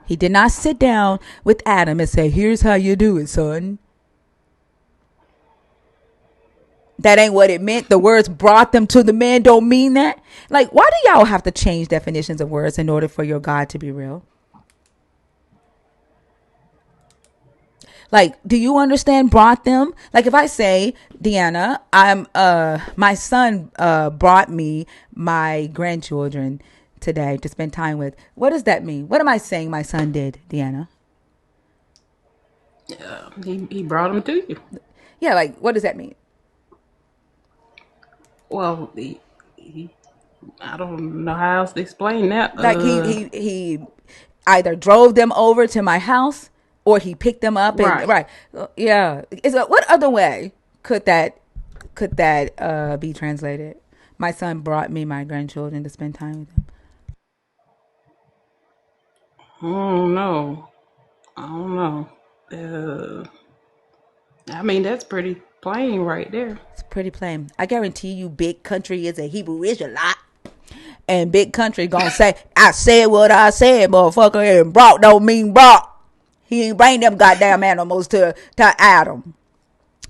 He did not sit down with Adam and say, "Here's how you do it, son." That ain't what it meant. The words "brought them to the man" don't mean that. Like, why do y'all have to change definitions of words in order for your God to be real? Like, do you understand brought them? Like if I say, Deanna, I'm my son brought me my grandchildren today to spend time with. What does that mean? What am I saying my son did, Deanna? He brought them to you. Yeah, like what does that mean? Well, I don't know how else to explain that. Like he either drove them over to my house or he picked them up and Right. right. Yeah. What other way could that be translated? My son brought me my grandchildren to spend time with them. I don't know. I don't know. I mean, that's pretty plain right there. It's pretty plain. I guarantee you, Big Country is a Hebrew Israelite. And Big Country gonna say, I said what I said, motherfucker, and brought don't mean brought. He ain't bring them goddamn animals to Adam.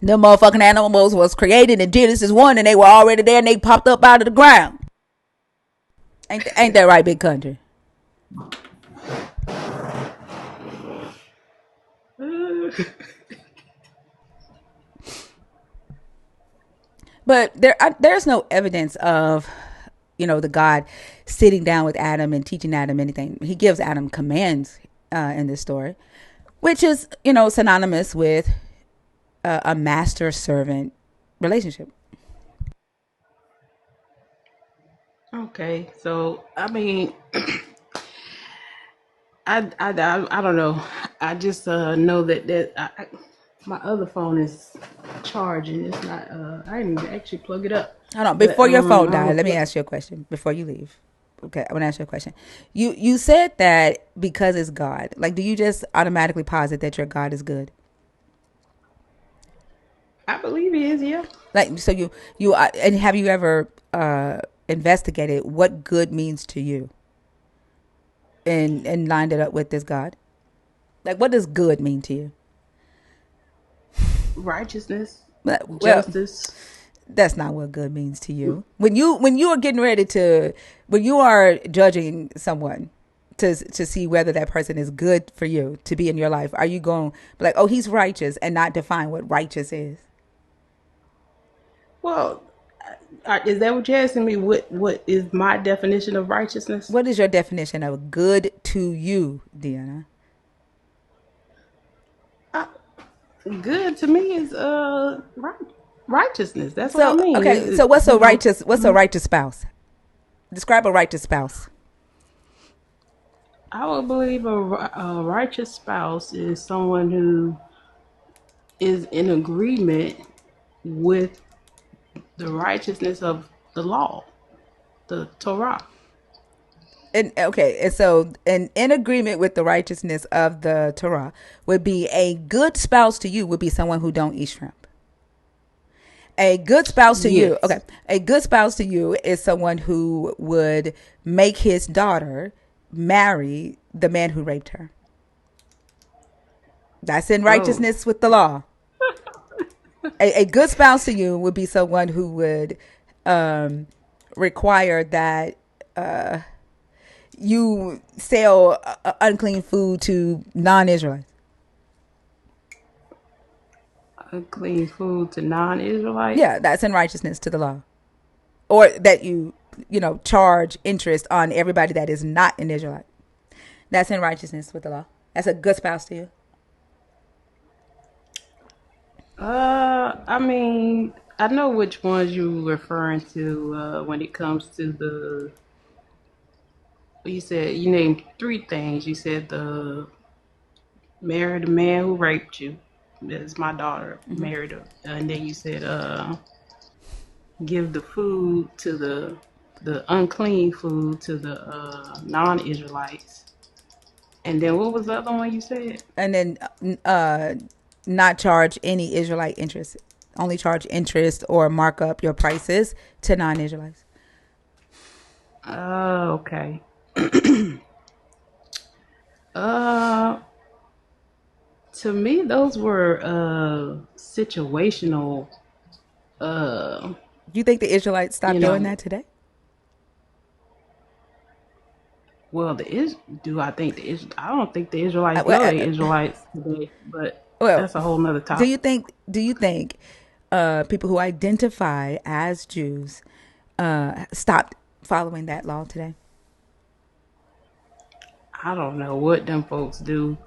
Them motherfucking animals was created in Genesis 1 and they were already there and they popped up out of the ground. Ain't that right, Big Country? But there's no evidence of, the God sitting down with Adam and teaching Adam anything. He gives Adam commands in this story, which is, synonymous with a master-servant relationship. Okay, so I mean, I don't know. I just know that my other phone is charging. It's not. I didn't even actually plug it up. Hold on. But Before your phone I'm died, gonna let me plug. ask you a question before you leave. Okay, I want to ask you a question. You said that because it's God. Like, do you just automatically posit that your God is good? I believe he is. Yeah. Like, so you and have you ever investigated what good means to you and lined it up with this God? Like, what does good mean to you? Righteousness, Well, justice. that's not what good means to you. When you are getting ready to, when you are judging someone to see whether that person is good for you to be in your life, are you going to be like, oh, he's righteous, and not define what righteous is? Well, is that what you're asking me? What is my definition of righteousness? What is your definition of good to you, Deanna? Uh, Good to me is righteousness. That's what I So mean. okay, so what's a You know, righteous? What's a righteous spouse? Describe a righteous spouse. I would believe a righteous spouse is someone who is in agreement with the righteousness of the law, the Torah. And okay, and so in agreement with the righteousness of the Torah would be a good spouse to you would be someone who don't eat shrimp. A good spouse to you, Yes. okay, a good spouse to you is someone who would make his daughter marry the man who raped her. That's in Oh, righteousness with the law. A good spouse to you would be someone who would um, require that you sell unclean food to non-Israelites. unclean food to non-Israelites. Yeah, that's in righteousness to the law. Or that you charge interest on everybody that is not an Israelite. That's in righteousness with the law. That's a good spouse to you. I mean, I know which ones you referring to when it comes to the. You said you named three things. You said the marry the man who raped you. That's my daughter. Married her, and then you said give the food to the unclean food to the non-Israelites. And then what was the other one you said? And then not charge any Israelite interest. Only charge interest or mark up your prices to non-Israelites. Oh, okay. Uh, to me, those were situational. Uh, Do you think the Israelites you stopped doing know, that today? well, the is do I think the is I don't think the Israelites Well, know they Israelites today, but Well, that's a whole nother do you topic. think? People who identify as Jews stopped following that law today? I don't know what them folks do.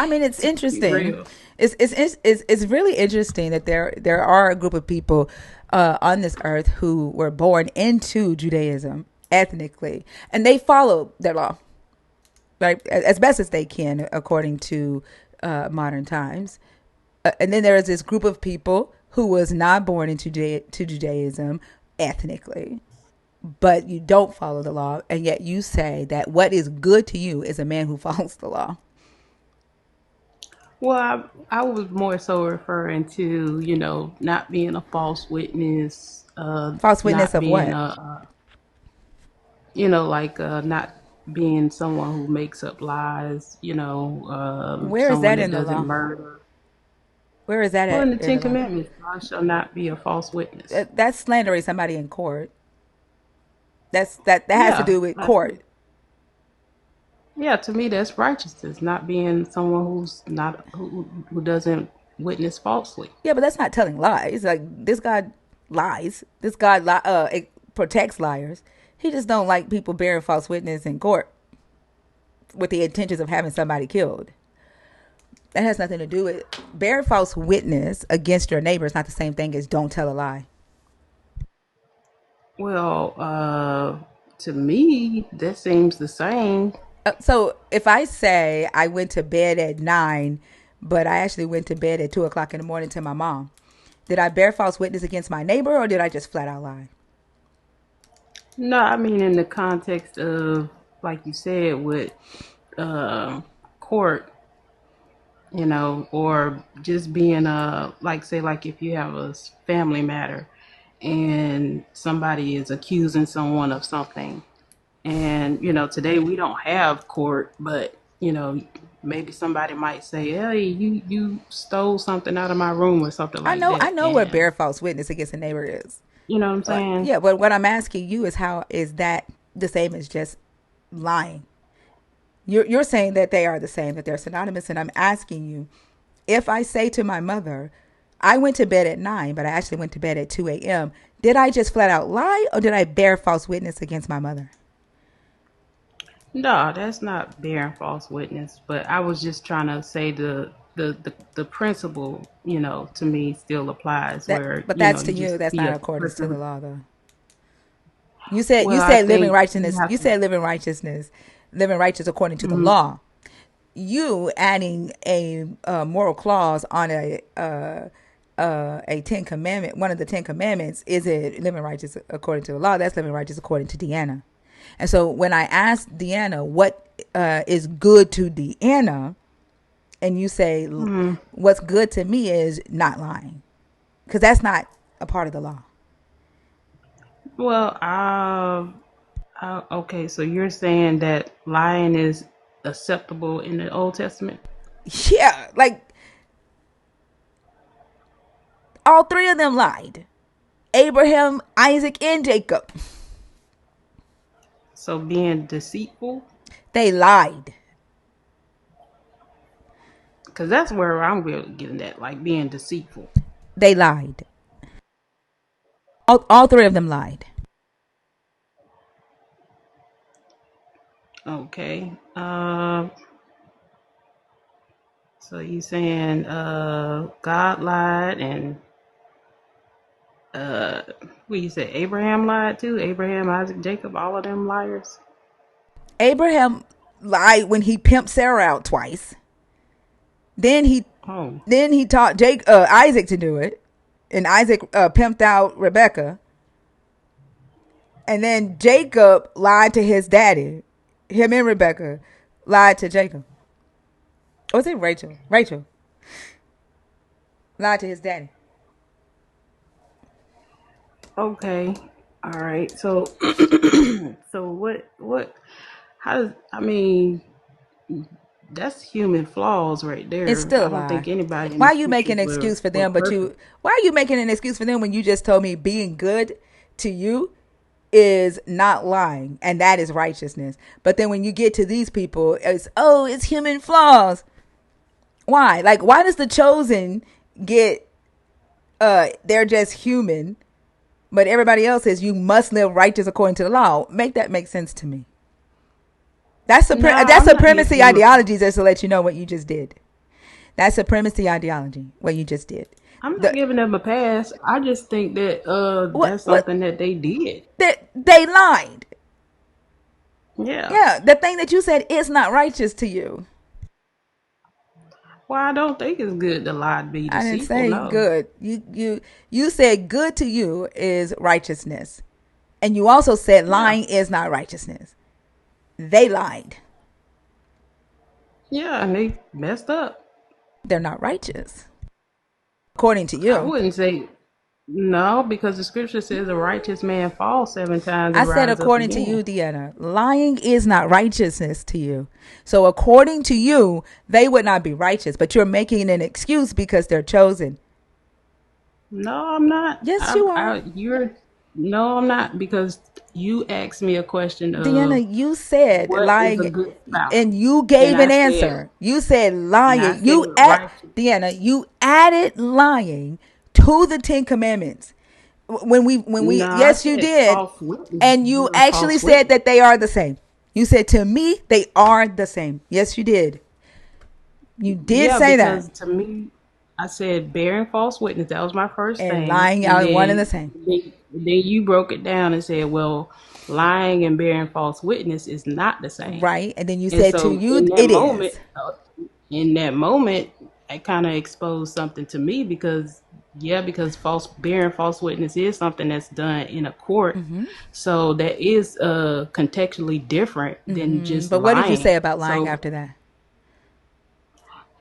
I mean, it's To be interesting. real. It's really interesting that there are a group of people on this earth who were born into Judaism ethnically, and they follow their law, right, as best as they can according to modern times. And then there is this group of people who was not born into Judaism ethnically, but you don't follow the law, and yet you say that what is good to you is a man who follows the law. Well, I was more so referring to, not being a false witness, False witness not of being what? like not being someone who makes up lies, Where is someone that that in the doesn't law? murder. Where is that Well, in the in Ten the law? Commandments, thou shalt not be a false witness. That's slandering somebody in court. That has to Yeah, do with court. yeah. To me, that's righteousness, not being someone who doesn't witness falsely. Yeah, but that's not telling lies. Like this God lies. This God it protects liars. He just don't like people bearing false witness in court with the intentions of having somebody killed. That has nothing to do with bearing false witness against your neighbor. Is not the same thing as don't tell a lie. Well, to me, that seems the same. So if I say I went to bed at 9, but I actually went to bed at 2 o'clock in the morning to my mom, did I bear false witness against my neighbor or did I just flat out lie? No, I mean in the context of, like you said, with uh, court, or just being like say like if you have a family matter and somebody is accusing someone of something, and today we don't have court, but maybe somebody might say, "Hey, you stole something out of my room" or something like I that, know what and bear false witness against a neighbor is. you know what I'm saying? Yeah, but what I'm asking you is how is that the same as just lying? You're saying that they are the same, that they're synonymous, and I'm asking you, if I say to my mother, I went to bed at 9, but I actually went to bed at 2 a.m., did I just flat out lie or did I bear false witness against my mother? No, that's not bearing false witness. But I was just trying to say the principle, to me still applies. That, Where but that's to you you. just That's see not a according to the person. law, though. You Well, I said living think you righteousness. have You to. said living righteousness, living righteous according to the Mhm. law. You adding a moral clause on a 10 commandment, one of the 10 commandments, is it living righteous according to the law? That's living righteous according to Deanna. And so when I asked Deanna what is good to Deanna, and you say Mhm. what's good to me is not lying, because that's not a part of the law. Well, okay. So you're saying that lying is acceptable in the Old Testament. Yeah, like all three of them lied. Abraham, Isaac, and Jacob. So being deceitful, They lied. because that's where I'm really getting at, like being deceitful. They lied. All three of them lied. Okay. So you saying God lied and uh what you say Abraham lied too? Abraham, Isaac, Jacob, all of them liars? Abraham lied when he pimped Sarah out twice. Then he Oh. taught Isaac to do it, and Isaac pimped out Rebecca. And then Jacob lied to his daddy. Him and Rebecca lied to Jacob. Or was it Rachel? Rachel lied to his daddy. Okay. All right. So so what how does I mean that's human flaws right It's there. still a I don't think lie. anybody in Why the are you making scriptures an excuse for were them? perfect. Why are you making an excuse for them when you just told me being good to you is not lying and that is righteousness? But then when you get to these people, it's human flaws. Why? Like, why does the chosen get? They're just human, but everybody else says you must live righteous according to the law. Make that make sense to me. That's No, that's I'm not supremacy giving them. ideology. Just to let you know what you just did. That's supremacy ideology. What you just did. I'm not The giving them a pass. I just think that what that's what something that they did. that they lied. Yeah. Yeah, the thing that you said is not righteous to you. Well, I don't think it's good to lie to be I didn't deceitful. say No. good. You said good to you is righteousness, and you also said Yeah. lying is not righteousness. They lied. Yeah, and they messed up. They're not righteous according to I you. wouldn't say no, because the scripture says a righteous man falls 7 times I and said rise up according to again. you, Deanna, lying is not righteousness to you. So according to you, they would not be righteous, but you're making an excuse because they're chosen. No, I'm not. Yes, you are. You're. No, I'm not, because you asked me a question Deanna, of you said what is a lying good spouse, and you and gave I an said, answer. You said and I lying. said You add righteous. Deanna, you added lying to the 10 Commandments. When we No, I yes you said did. false witness. And you You're a actually false said witness. that they are the same. You said to me they are the same. Yes, you did. You did Yeah, say that. because to me, I said bearing false witness. That was my first And thing, lying and are one and the then same. then you broke it down and said, well, lying and bearing false witness is not the same. Right? And then you And said to so you it is. in that moment, it kind of exposed something to me, because yeah, because false bearing false witness is something that's done in a court, so that is contextually different than just But what did you say lying. about lying So after that?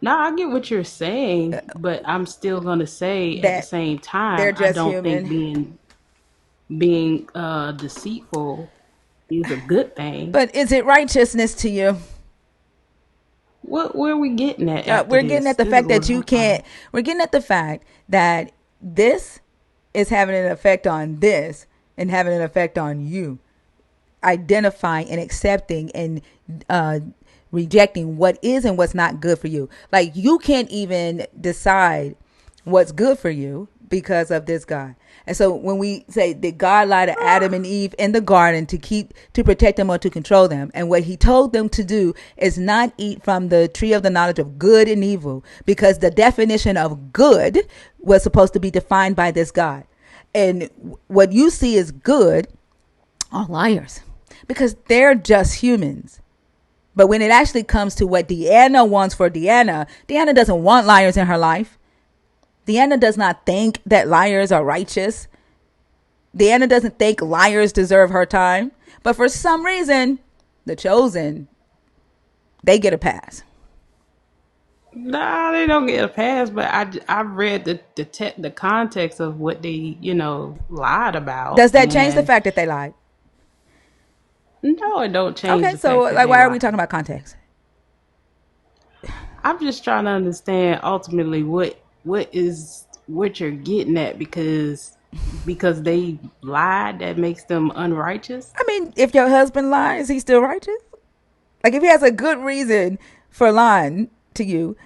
now I get what you're saying, but I'm still gonna say at the That same they're time, I just don't think human. being deceitful is a good thing. But is it righteousness to you? What where are we getting at after We're getting this? at the This is fact what that I'm you trying can't. to. We're getting at the fact that this is having an effect on this and having an effect on you. Identifying and accepting and uh, rejecting what is and what's not good for you. Like you can't even decide what's good for you because of this God. And so when we say that God lied to Adam and Eve in the garden to protect them or to control them, and what he told them to do is not eat from the tree of the knowledge of good and evil, because the definition of good was supposed to be defined by this God. And what you see as good are liars because they're just humans. But when it actually comes to what Deanna wants for Deanna, Deanna doesn't want liars in her life. Deanna does not think that liars are righteous. Deanna doesn't think liars deserve her time. But for some reason, the chosen, they get a pass. Nah, they don't get a pass, but I read the context of what they lied about, Does that change the and fact that they lied? no, it don't change Okay, the so fact that like, they why are we lied. talking about context? I'm just trying to understand ultimately what you're getting at, because they lied, that makes them unrighteous. I mean, if your husband lies, he's still righteous. Like if he has a good reason for lying to you,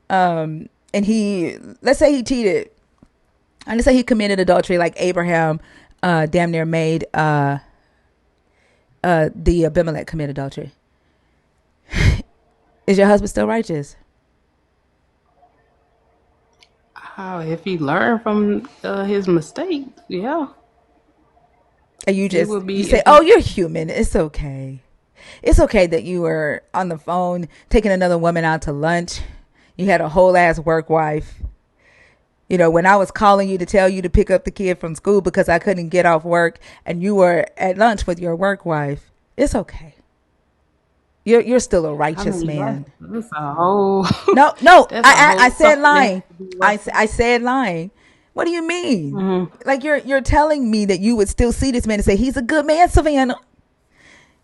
and let's say he cheated, and let's say he committed adultery, like Abraham, damn near made the Abimelech commit adultery. Is your husband still righteous? How if he learned from his mistake, yeah, And it would you be say, if "Oh, he. you're human. It's okay. It's okay that you were on the phone taking another woman out to lunch. You had a whole ass work wife. You know, when I was calling you to tell you to pick up the kid from school because I couldn't get off work, and you were at lunch with your work wife. It's okay. You're still a I righteous mean, man." that's a whole No, no, that's a I whole said something that has lying. to be worked I out. said lying. What do you mean? Mhm. Like you're telling me that you would still see this man and say he's a good man, Savannah.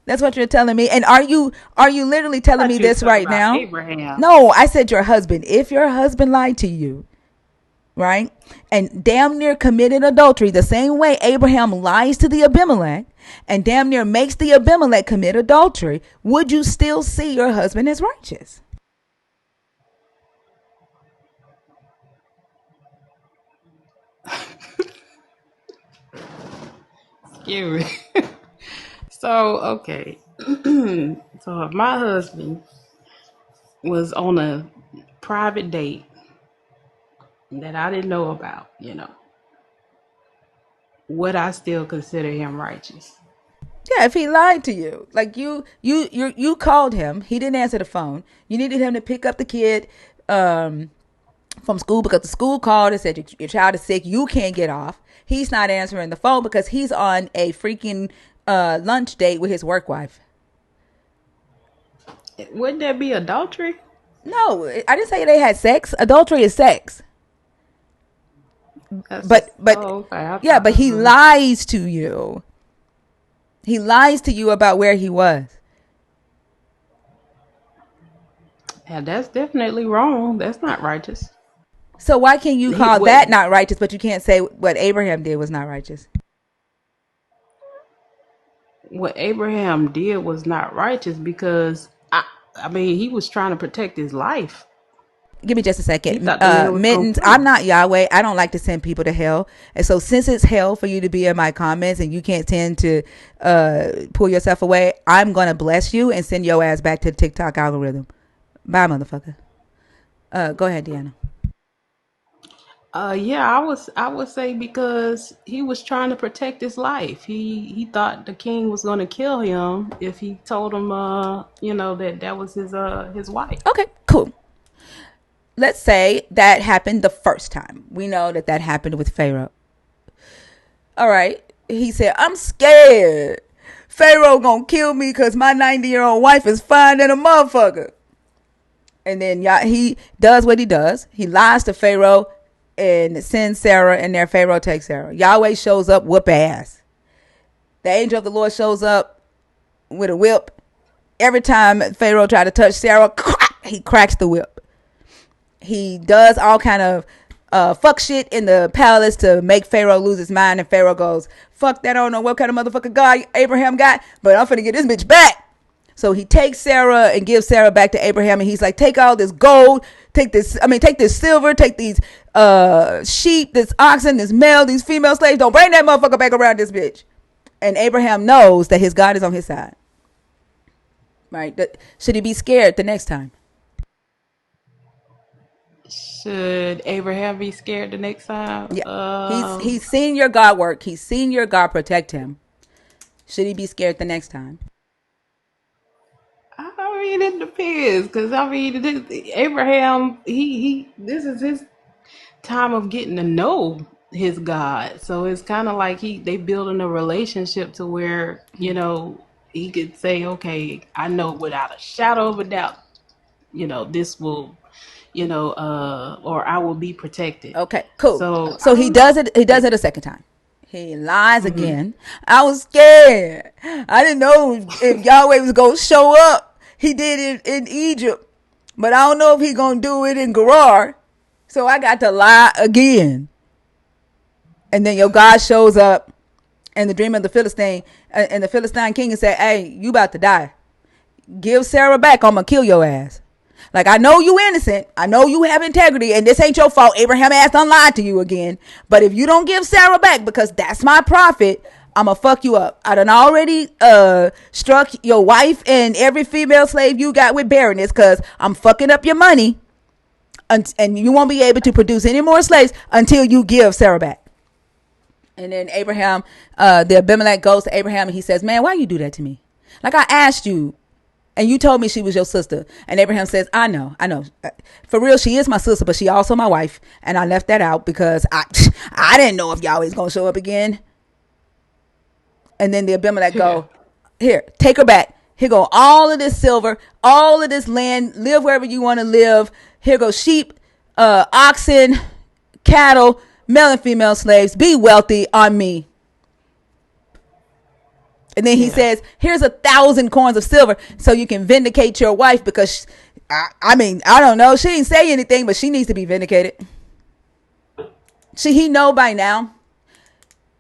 That's what you're telling me. And are you literally I telling me thought you was this talking right about now? Abraham. No, I said your husband. If your husband lied to you, right? And damn near committed adultery the same way Abraham lies to the Abimelech and damn near makes the Abimelech commit adultery, would you still see your husband as righteous? scary. So, okay. So if my husband was on a private date that I didn't know about, would I still consider him righteous? Yeah, if he lied to you, like you called him, he didn't answer the phone. You needed him to pick up the kid from school because the school called and said your child is sick. You can't get off. He's not answering the phone because he's on a freaking lunch date with his work wife. Wouldn't that be adultery? No, I didn't say they had sex. Adultery is sex. But Okay. yeah, but he lies to you. He lies to you about where he was. Yeah, that's definitely wrong. That's not righteous. So why can you He call would. that not righteous, but you can't say what Abraham did was not righteous? What Abraham did was not righteous because I mean, he was trying to protect his life. Give me just a He second. thought the man was gonna Mittens, kill I'm him. not Yahweh. I don't like to send people to hell. And so since it's hell for you to be in my comments and you can't tend to pull yourself away, I'm going to bless you and send your ass back to the TikTok algorithm. Bye, motherfucker. Go ahead, Deanna. Yeah, I would say because he was trying to protect his life. He thought the king was gonna kill him if he told him that was his wife. Okay, cool. Let's say that happened the first time. We know that happened with Pharaoh. All right. He said, I'm scared. Pharaoh gonna kill me because my 90-year-old wife is fine than a motherfucker. And then he does what he does. He lies to Pharaoh and sends Sarah, and there Pharaoh takes Sarah. Yahweh shows up, whoop ass. The angel of the Lord shows up with a whip. Every time Pharaoh tried to touch Sarah, he cracks the whip. He does all kind of fuck shit in the palace to make Pharaoh lose his mind. And Pharaoh goes, fuck that, I don't know what kind of motherfucker God Abraham got, but I'm finna get this bitch back. So he takes Sarah and gives Sarah back to Abraham. And he's like, take all this gold, take this silver, take these sheep, this oxen, this male, these female slaves. Don't bring that motherfucker back around this bitch. And Abraham knows that his God is on his side. Right? Should he be scared the next time? Should Abraham be scared the next time? Yeah. He's seen your God work. He's seen your God protect him. Should he be scared the next time? I mean, it depends, because I mean, Abraham, this is his time of getting to know his God. So it's kind of like they building a relationship to where he could say, okay, I know without a shadow of a doubt, this will, or I will be protected. Okay, cool. So So I he don't does know. it. He does it a second time. He lies again. I was scared. I didn't know if Yahweh was gonna show up. He did it in Egypt, but I don't know if he gonna do it in Gerar. So I got to lie again. And then your God shows up in the dream of the Philistine, and the Philistine king, and say, "Hey, you about to die. Give Sarah back. I'm gonna kill your ass." Like, I know you innocent. I know you have integrity, and this ain't your fault. Abraham ass done lied to you again. But if you don't give Sarah back, because that's my prophet, I'm going to fuck you up. I done already struck your wife and every female slave you got with barrenness, because I'm fucking up your money. And you won't be able to produce any more slaves until you give Sarah back. And then Abraham, the Abimelech goes to Abraham and he says, man, why you do that to me? Like, I asked you, and you told me she was your sister. And Abraham says, I know. For real, she is my sister, but she also my wife. And I left that out because I didn't know if Yahweh's going to show up again. And then the Abimelech go, here, take her back. Here go all of this silver, all of this land, live wherever you want to live. Here go sheep, oxen, cattle, male and female slaves. Be wealthy on me. And then he says, here's 1,000 coins of silver so you can vindicate your wife, because, I don't know. She didn't say anything, but she needs to be vindicated. He know by now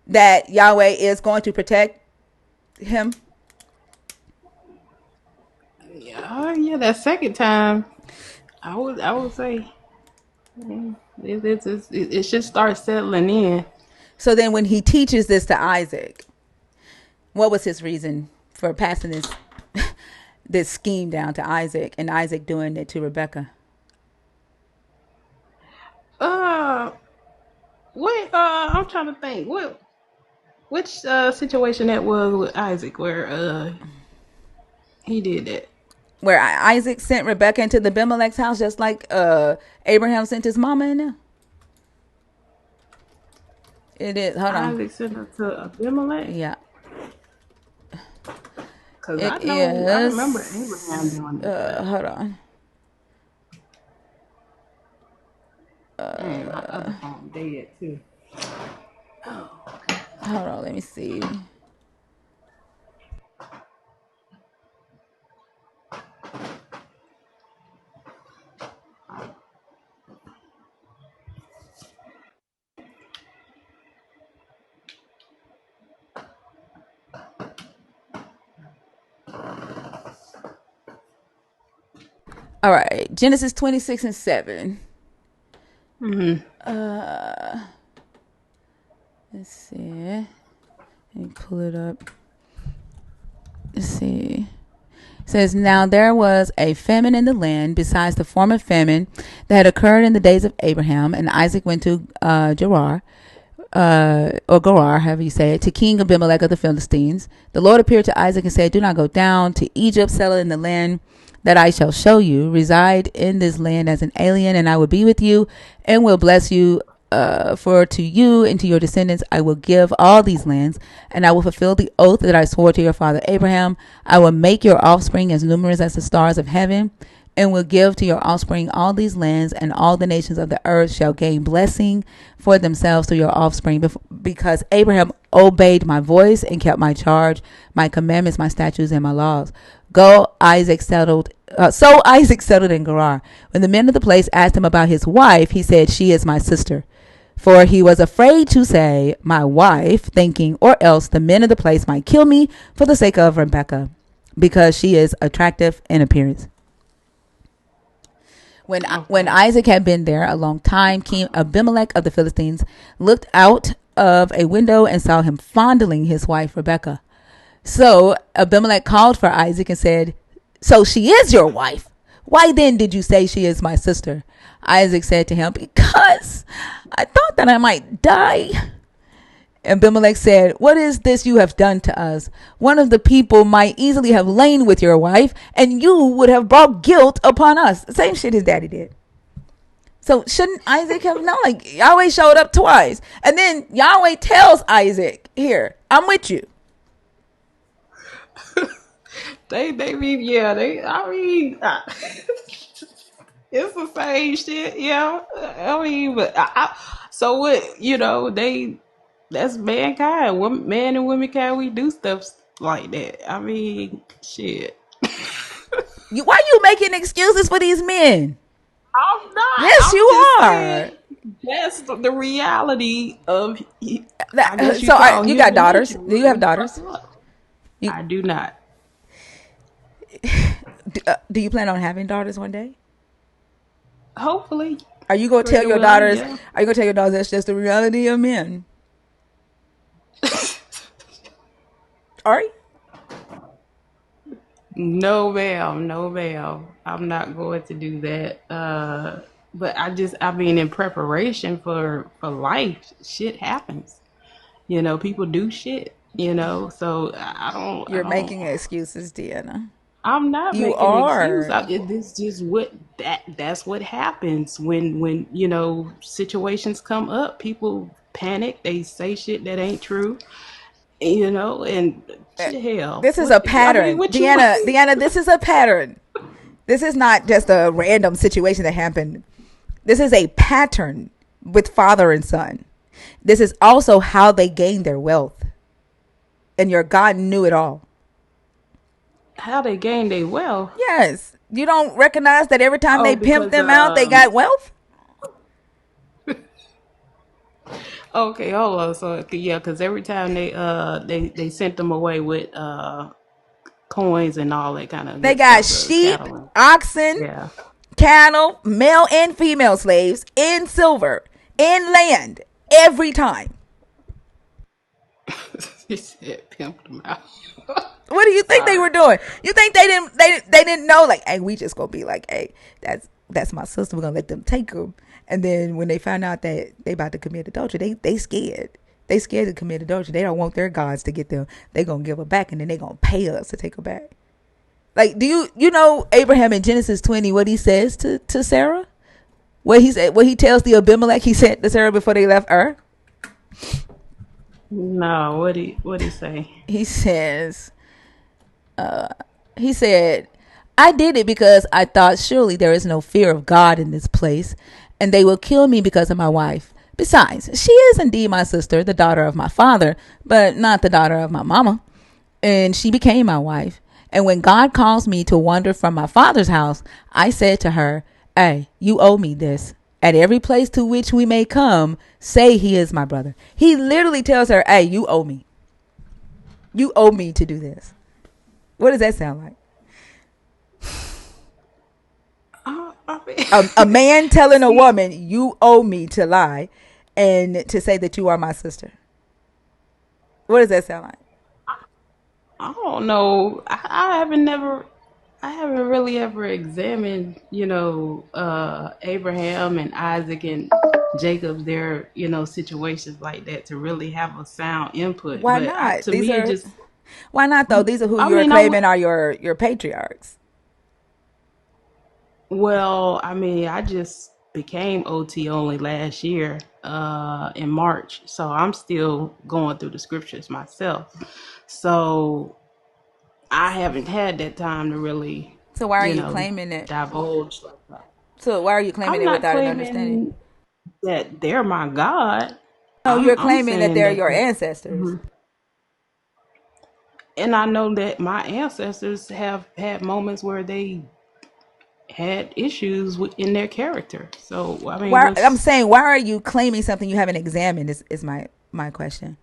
that Yahweh is going to protect him. Yeah, that second time, I would say it should start settling in. So then when he teaches this to Isaac, What was his reason for passing this scheme down to Isaac, and Isaac doing it to Rebecca? Uh, what? I'm trying to think. Which situation that was with Isaac where he did that? Where Isaac sent Rebecca into the Abimelech's house, just like Abraham sent his mama in there. It is. Hold on. Isaac sent her to Abimelech. Yeah. Cause It I remember is. Abraham doing that. Hold on. Dang, my other phone dead too. Hold on. Let me see. All right. Genesis 26 and 7. Let's see. Let me pull it up. Let's see. It says, now there was a famine in the land besides the former famine that had occurred in the days of Abraham, and Isaac went to Gerar, or Gerar, however you say it, to King Abimelech of the Philistines. The Lord appeared to Isaac and said, do not go down to Egypt, settle in the land that I shall show you. Reside in this land as an alien, and I will be with you and will bless you. For to you and to your descendants I will give all these lands, and I will fulfill the oath that I swore to your father Abraham. I will make your offspring as numerous as the stars of heaven, and will give to your offspring all these lands, and all the nations of the earth shall gain blessing for themselves through your offspring, because Abraham obeyed my voice and kept my charge, my commandments, my statutes, and my laws. So Isaac settled in Gerar. When the men of the place asked him about his wife, he said, she is my sister. For he was afraid to say, my wife, thinking, or else the men of the place might kill me for the sake of Rebekah, because she is attractive in appearance. When Isaac had been there a long time, King Abimelech of the Philistines looked out of a window and saw him fondling his wife Rebekah. So Abimelech called for Isaac and said, so she is your wife. Why then did you say she is my sister? Isaac said to him, because I thought that I might die. Abimelech said, what is this you have done to us? One of the people might easily have lain with your wife, and you would have brought guilt upon us. Same shit his daddy did. So shouldn't Isaac have known? Like, Yahweh showed up twice. And then Yahweh tells Isaac, here, I'm with you. I mean, it's the same shit, yeah. I mean, but so what? That's mankind. Man and womankind, we do stuff like that. I mean, shit. Why are you making excuses for these men? I'm not. Yes, I'm you just are. saying, that's the reality of. I guess you You got daughters? Do you have daughters? I do not. Do you plan on having daughters one day? Hopefully. Are you gonna tell your daughters? Yeah. Are you gonna tell your daughters that's just the reality of men? Ari? No, ma'am. No, ma'am. I'm not going to do that. But I mean, in preparation for life, shit happens. People do shit. So You're making excuses, Deanna. I'm not you making are. excuses. This just that's what happens when situations come up. People panic. They say shit that ain't true. And hell, this is a pattern. Deanna, this is a pattern. This is not just a random situation that happened. This is a pattern with father and son. This is also how they gain their wealth. And your God knew it all. How they gain their wealth? Yes. You don't recognize that every time they pimped them out, they got wealth? Okay, hold on. So yeah, because every time they sent them away with coins and all that kind of. They got sheep, oxen, cattle, male and female slaves, in silver, in land, every time. He said, "Pimp them out." What do you think they Sorry. were doing? You think they didn't know, like, hey, we just gonna be like, hey, that's my sister, we're gonna let them take them. And then when they find out that they about to commit adultery, they scared. They scared to commit adultery. They don't want their gods to get them. They gonna give her back, and then they gonna pay us to take her back. Like, do you know Abraham in Genesis 20 what he says to Sarah? What he tells the Abimelech he sent to Sarah before they left Earth? No, what he say? He says, he said, I did it because I thought surely there is no fear of God in this place, and they will kill me because of my wife. Besides, she is indeed my sister, the daughter of my father, but not the daughter of my mama. And she became my wife. And when God calls me to wander from my father's house, I said to her, hey, you owe me this. At every place to which we may come, say he is my brother. He literally tells her, hey, you owe me. You owe me to do this. What does that sound like? I mean, A man telling a see, woman, you owe me, to lie and to say that you are my sister. What does that sound like? I don't know. I haven't really ever examined, Abraham and Isaac and Jacob, their, situations like that to really have a sound input. Why But not? to me, it just, Why not though? These are who I you're mean, claiming are your patriarchs. I just became OT only last year, in March. So I'm still going through the scriptures myself. So I haven't had that time to really, So why are you you know, claiming it? divulge like that. So why are you claiming I'm it not without an understanding? claiming that they're my God. No, you're I'm claiming that saying they're that, your ancestors. Mhm. And I know that my ancestors have had moments where they had issues in their character. So I mean, Why I'm what's saying, why are you claiming something you haven't examined is my question.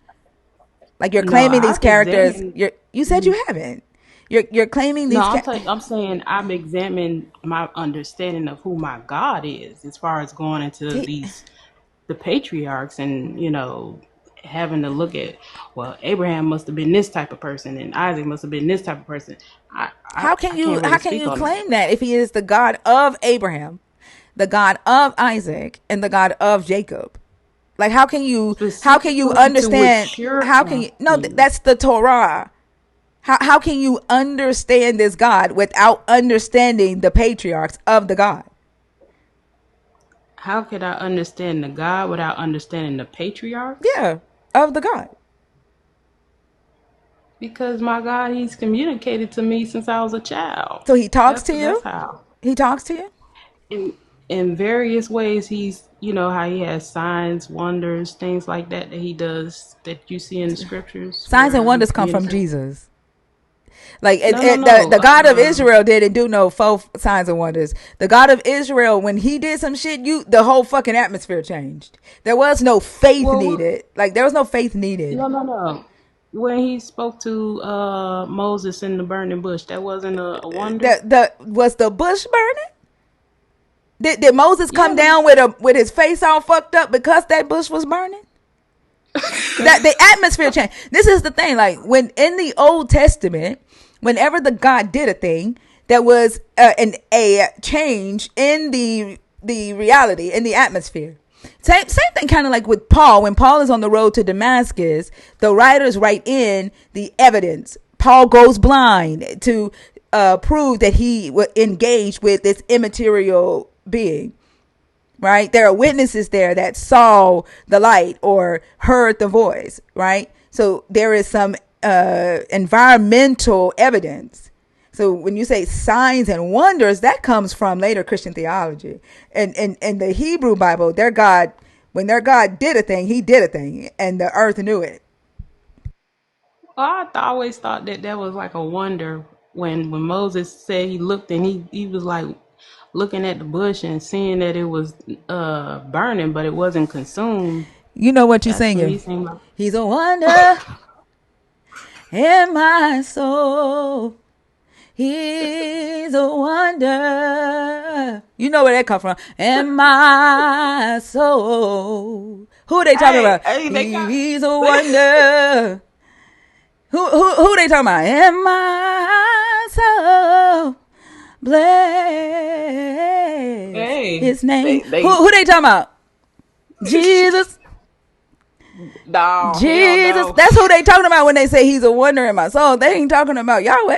Like, you're no, claiming these I've characters. examined. You said Mhm. you haven't. You're claiming No, these. I'm saying I've examined my understanding of who my God is, as far as going into He, the patriarchs, and having to look at, well, Abraham must have been this type of person and Isaac must have been this type of person. I can't really how can speak you on that. claim that if he is the God of Abraham, the God of Isaac, and the God of Jacob? Like, how can you Specifically to understand? what you're How can you? No, asking, that's the Torah. How can you understand this God without understanding the patriarchs of the God? how could I understand the God without understanding the patriarchs? Yeah, of the God. Because my God, He's communicated to me since I was a child. So he talks to That's you. how. He talks to you. In various ways, He's, how He has signs, wonders, things like that He does, that you see in the scriptures Signs and where He wonders come from communicates. Jesus. Like, No, no, the no. God of Israel didn't do no faux signs and wonders. The God of Israel, when he did some shit, the whole fucking atmosphere changed. There was no faith Well, needed. Like, there was no faith needed. no, no, no. When He spoke to Moses in the burning bush, that wasn't a wonder. The was the bush burning? Did Moses Yeah, come when he down said, with his face all fucked up because that bush was burning? That the atmosphere changed. This is the thing. Like, when in the Old Testament, whenever the God did a thing, there was a change in the reality, in the atmosphere. Same thing, kind of like with Paul. When Paul is on the road to Damascus, the writers write in the evidence. Paul goes blind to prove that he was engaged with this immaterial being. Right? There are witnesses there that saw the light or heard the voice, right? So there is some environmental evidence. So when you say signs and wonders, that comes from later Christian theology. And in the Hebrew Bible, when their God did a thing, he did a thing, and the earth knew it. well, always thought that that was like a wonder when Moses said he looked and he was like looking at the bush and seeing that it was burning, but it wasn't consumed. You know what you're That to me singing? seemed like, He's a wonder in my soul. He's a wonder. You know where that come from? In my soul. Who are they talking hey, about? hey, they got He's a wonder Who they talking about? Am I so blessed? Hey, His name. they Who they talking about? Jesus. no, hell Jesus. no. That's who they talking about when they say he's a wonder in my soul. They ain't talking about Yahweh.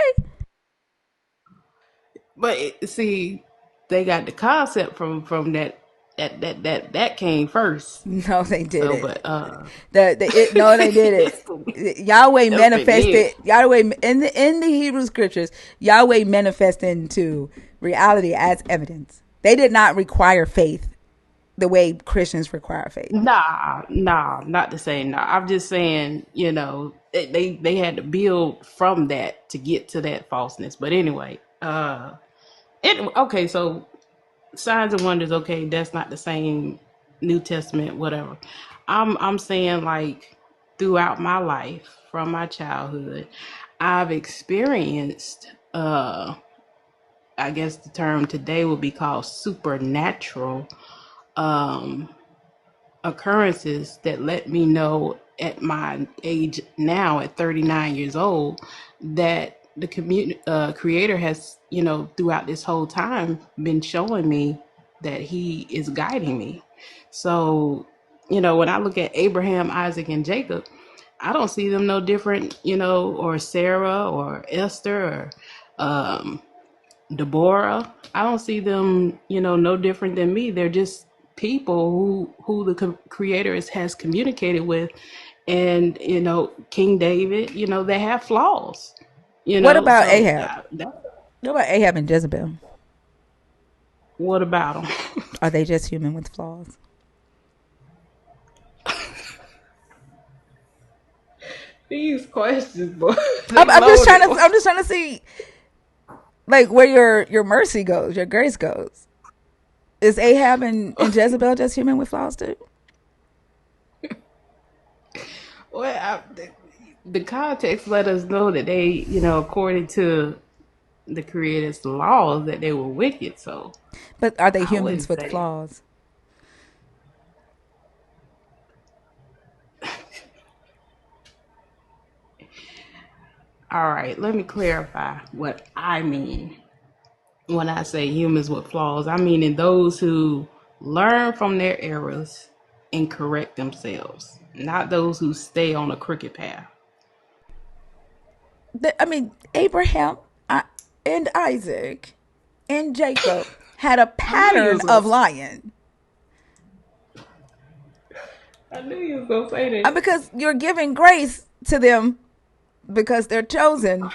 But see, they got the concept from that came first. No, they did So, it. but No, they did yes, it. Yahweh they did. manifested. Yahweh in the Hebrew scriptures. Yahweh manifested into reality as evidence. They did not require faith the way Christians require faith. Nah, not the same. Nah, I'm just saying, they had to build from that to get to that falseness. But anyway, okay, so signs and wonders, okay, that's not the same New Testament, whatever. I'm saying, like, throughout my life, from my childhood, I've experienced I guess the term today would be called supernatural um occurrences that let me know at my age now at 39 years old that the creator has, throughout this whole time been showing me that he is guiding me. So, when I look at Abraham, Isaac, and Jacob, I don't see them no different, or Sarah or Esther or Deborah. I don't see them, no different than me. They're just people who the creator has communicated with. And, King David, they have flaws, What about so Ahab? What about Ahab and Jezebel? what about them? Are they just human with flaws? These questions, boy. I'm just trying to. I'm just trying to see, like, where your mercy goes, your grace goes. Is Ahab and Jezebel just human with flaws too? Well, the context let us know that they, according to the creator's laws, that they were wicked. So, But are they I humans wouldn't with say. flaws? All right, let me clarify what I mean when I say humans with flaws. I mean in those who learn from their errors and correct themselves, not those who stay on a crooked path. I mean, Abraham and Isaac and Jacob had a I knew you pattern was of gonna. lying. I knew you was gonna say that. Because you're giving grace to them because they're chosen.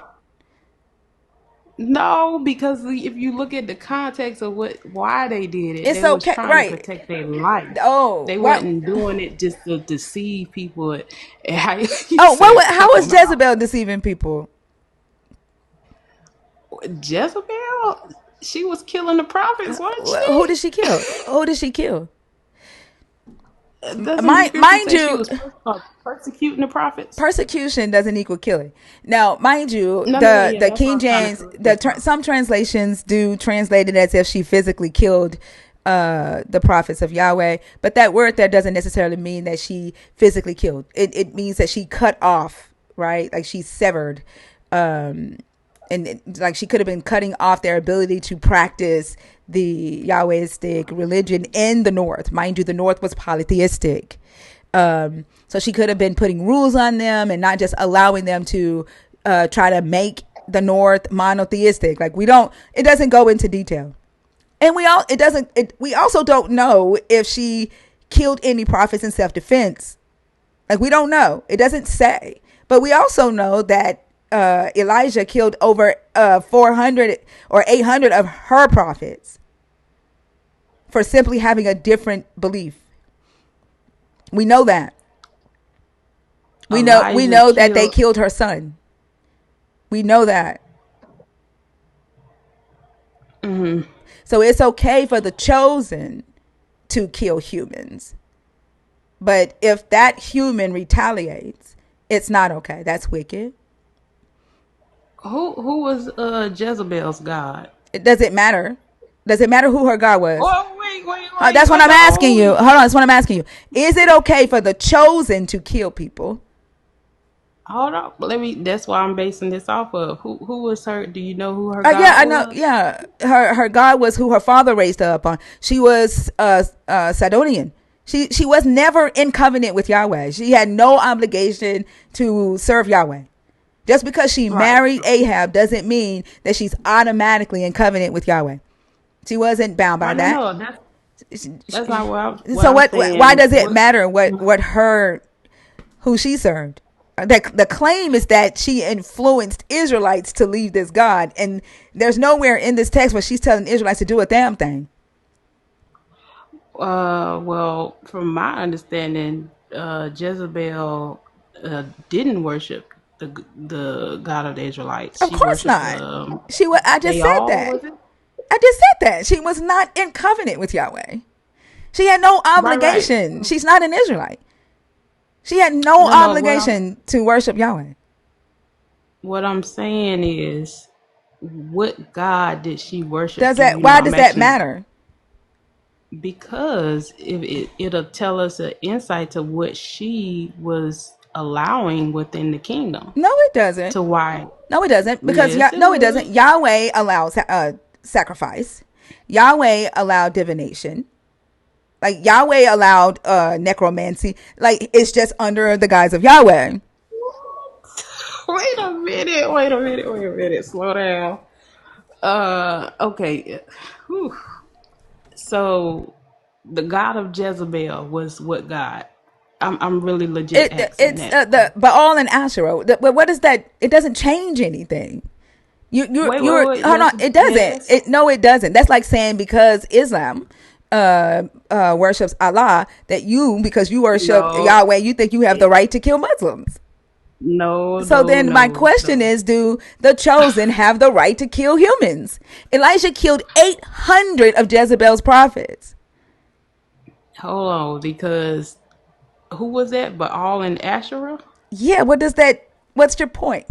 No, because if you look at the context of why they did it, It's they was okay, trying to right? protect their life. Oh, They what? wasn't doing it just to deceive people. And how you Oh, say how take was them out. Jezebel deceiving people? Jezebel, she was killing the prophets, wasn't Who she? did she kill? Who did she kill? Doesn't the scripture Mind say she you, was persecuting the prophets? persecution doesn't equal killing. Now, mind you, No, the yeah, the that's what King I'm trying to James, correct myself. some translations do translate it as if she physically killed the prophets of Yahweh, but that word there doesn't necessarily mean that she physically killed. It means that she cut off, right? Like she severed, like she could have been cutting off their ability to practice the Yahwehistic religion in the North. Mind you, the North was polytheistic. So she could have been putting rules on them and not just allowing them to try to make the North monotheistic. Like it doesn't go into detail. And we also don't know if she killed any prophets in self-defense. Like, we don't know. It doesn't say. But we also know that Elijah killed over 400 or 800 of her prophets for simply having a different belief. We know that. We Elijah know that they killed. killed her son. We know that. Mm-hmm. So it's okay for the chosen to kill humans. But if that human retaliates, it's not okay. That's wicked. Who was Jezebel's god? It doesn't matter. Does it matter who her God was? Oh, wait. That's what I'm asking you. No. Hold on. That's what I'm asking you. Is it okay for the chosen to kill people? Hold on. Let me. That's why I'm basing this off of. Who was her? Do you know who her Yeah, God I know. was? Yeah, her God was who her father raised her up on. She was Sidonian. She was never in covenant with Yahweh. She had no obligation to serve Yahweh. Just because she Right. married Ahab doesn't mean that she's automatically in covenant with Yahweh. She wasn't bound by Right. No, that. no. That's not what So I'm what? Why saying. does it matter what her who she served? The claim is that she influenced Israelites to leave this God, and there's nowhere in this text where she's telling Israelites to do a damn thing. Well, from my understanding, Jezebel didn't worship the God of the Israelites. Of She course worshipped not. She was. I just said Baal, that. was it? I just said that she was not in covenant with Yahweh. She had no Right, right. obligation. She's not an Israelite. She had no No, no. obligation to worship Yahweh. What I'm saying is, what God did she worship? Does Do that? you know? Why I'm does that actually matter? because if it'll tell us an insight to what she was allowing within the kingdom. No, it doesn't. To why? No, it doesn't. Because Yes, it no, it doesn't. would. Yahweh allows sacrifice. Yahweh allowed divination. Like Yahweh allowed necromancy. Like it's just under the guise of Yahweh. Wait a minute. Wait a minute. Wait a minute. Slow down. Okay. Whew. So the god of Jezebel was what god? I'm really legit asking It's that. the Baal and Asherah. But what is that? It doesn't change anything. You're Wait. hold Yes, on. It doesn't. yes. No, it doesn't. That's like saying because Islam worships Allah that you because you worship No. Yahweh you think you have the right to kill Muslims. No. So No. then my No. question No. is, do the chosen have the right to kill humans? Elijah killed 800 of Jezebel's prophets. Hold on, because who was that? Baal and Asherah. Yeah, what's your point?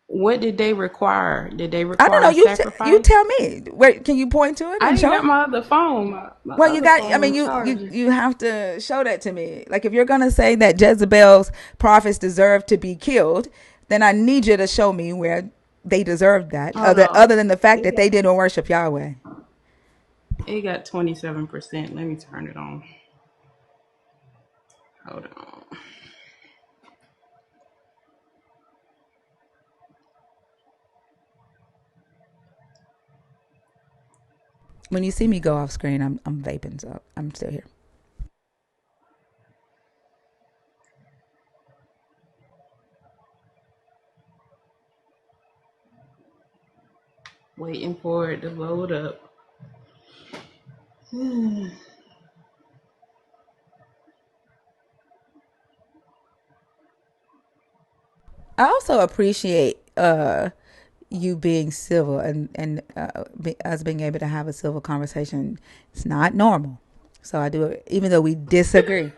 What did they require? Did they I don't know. require You sacrifice? tell me. Where can you point to it I and ain't show got it? my other phone. My Well, you other got. I phone mean, was you charging. you have to show that to me. Like, if you're gonna say that Jezebel's prophets deserve to be killed, then I need you to show me where they deserved that. Hold Other on. than the fact It that they got didn't worship Yahweh. it got 27%. Let me turn it on. Hold on. When you see me go off screen, I'm vaping, so I'm still here. Waiting for it to load up. I also appreciate you being civil us being able to have a civil conversation. It's not normal, so I do it even though we disagree.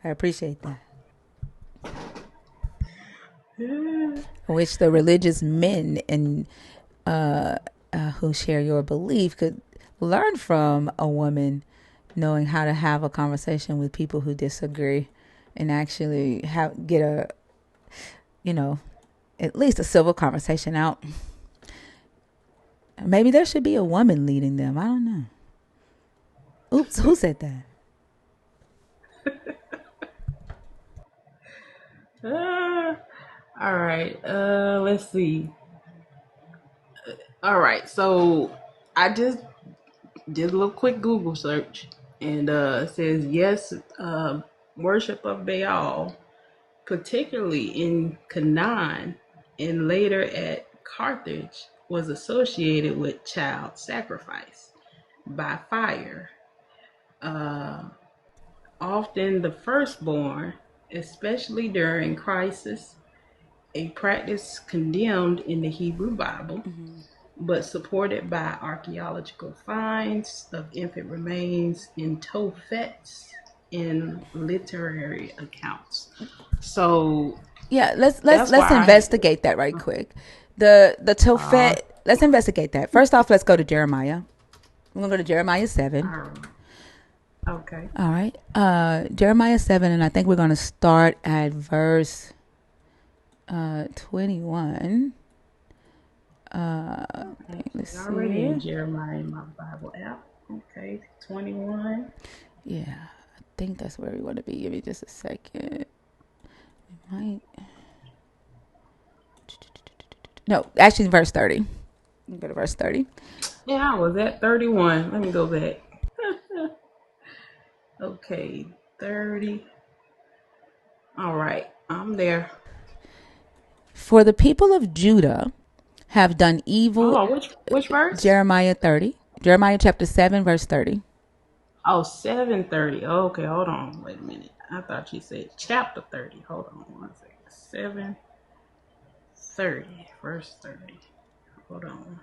I appreciate that. Which the religious men and who share your belief could learn from a woman knowing how to have a conversation with people who disagree and actually get a you know at least a civil conversation out. Maybe there should be a woman leading them. I don't know. Oops, who said that? All right. Let's see. All right. So I just did a little quick Google search, and it says yes, worship of Baal, particularly in Canaan and later at Carthage, was associated with child sacrifice by fire. Uh, Often the firstborn, especially during crisis, a practice condemned in the Hebrew Bible, but supported by archaeological finds of infant remains in Tophets in literary accounts. So Yeah, let's that's let's why investigate that right quick. The I Tophet. Let's investigate that. First off, let's go to Jeremiah. We're gonna go to Jeremiah 7. okay. All right. Jeremiah 7, and I think we're gonna start at verse 21. Okay, Let's already see. in Jeremiah in my Bible app. Okay, 21. Yeah, I think that's where we want to be. Give me just a second. Might. No, actually, verse 30. Go to verse 30. Yeah, I was at 31. Let me go back. Okay, 30. All right, I'm there. For the people of Judah have done evil. Oh, which verse? Jeremiah 30. Jeremiah chapter 7, verse 30. Oh, 7:30. Okay, hold on. Wait a minute. I thought you said chapter 30. Hold on one second. 7:30, verse 30. Hold on.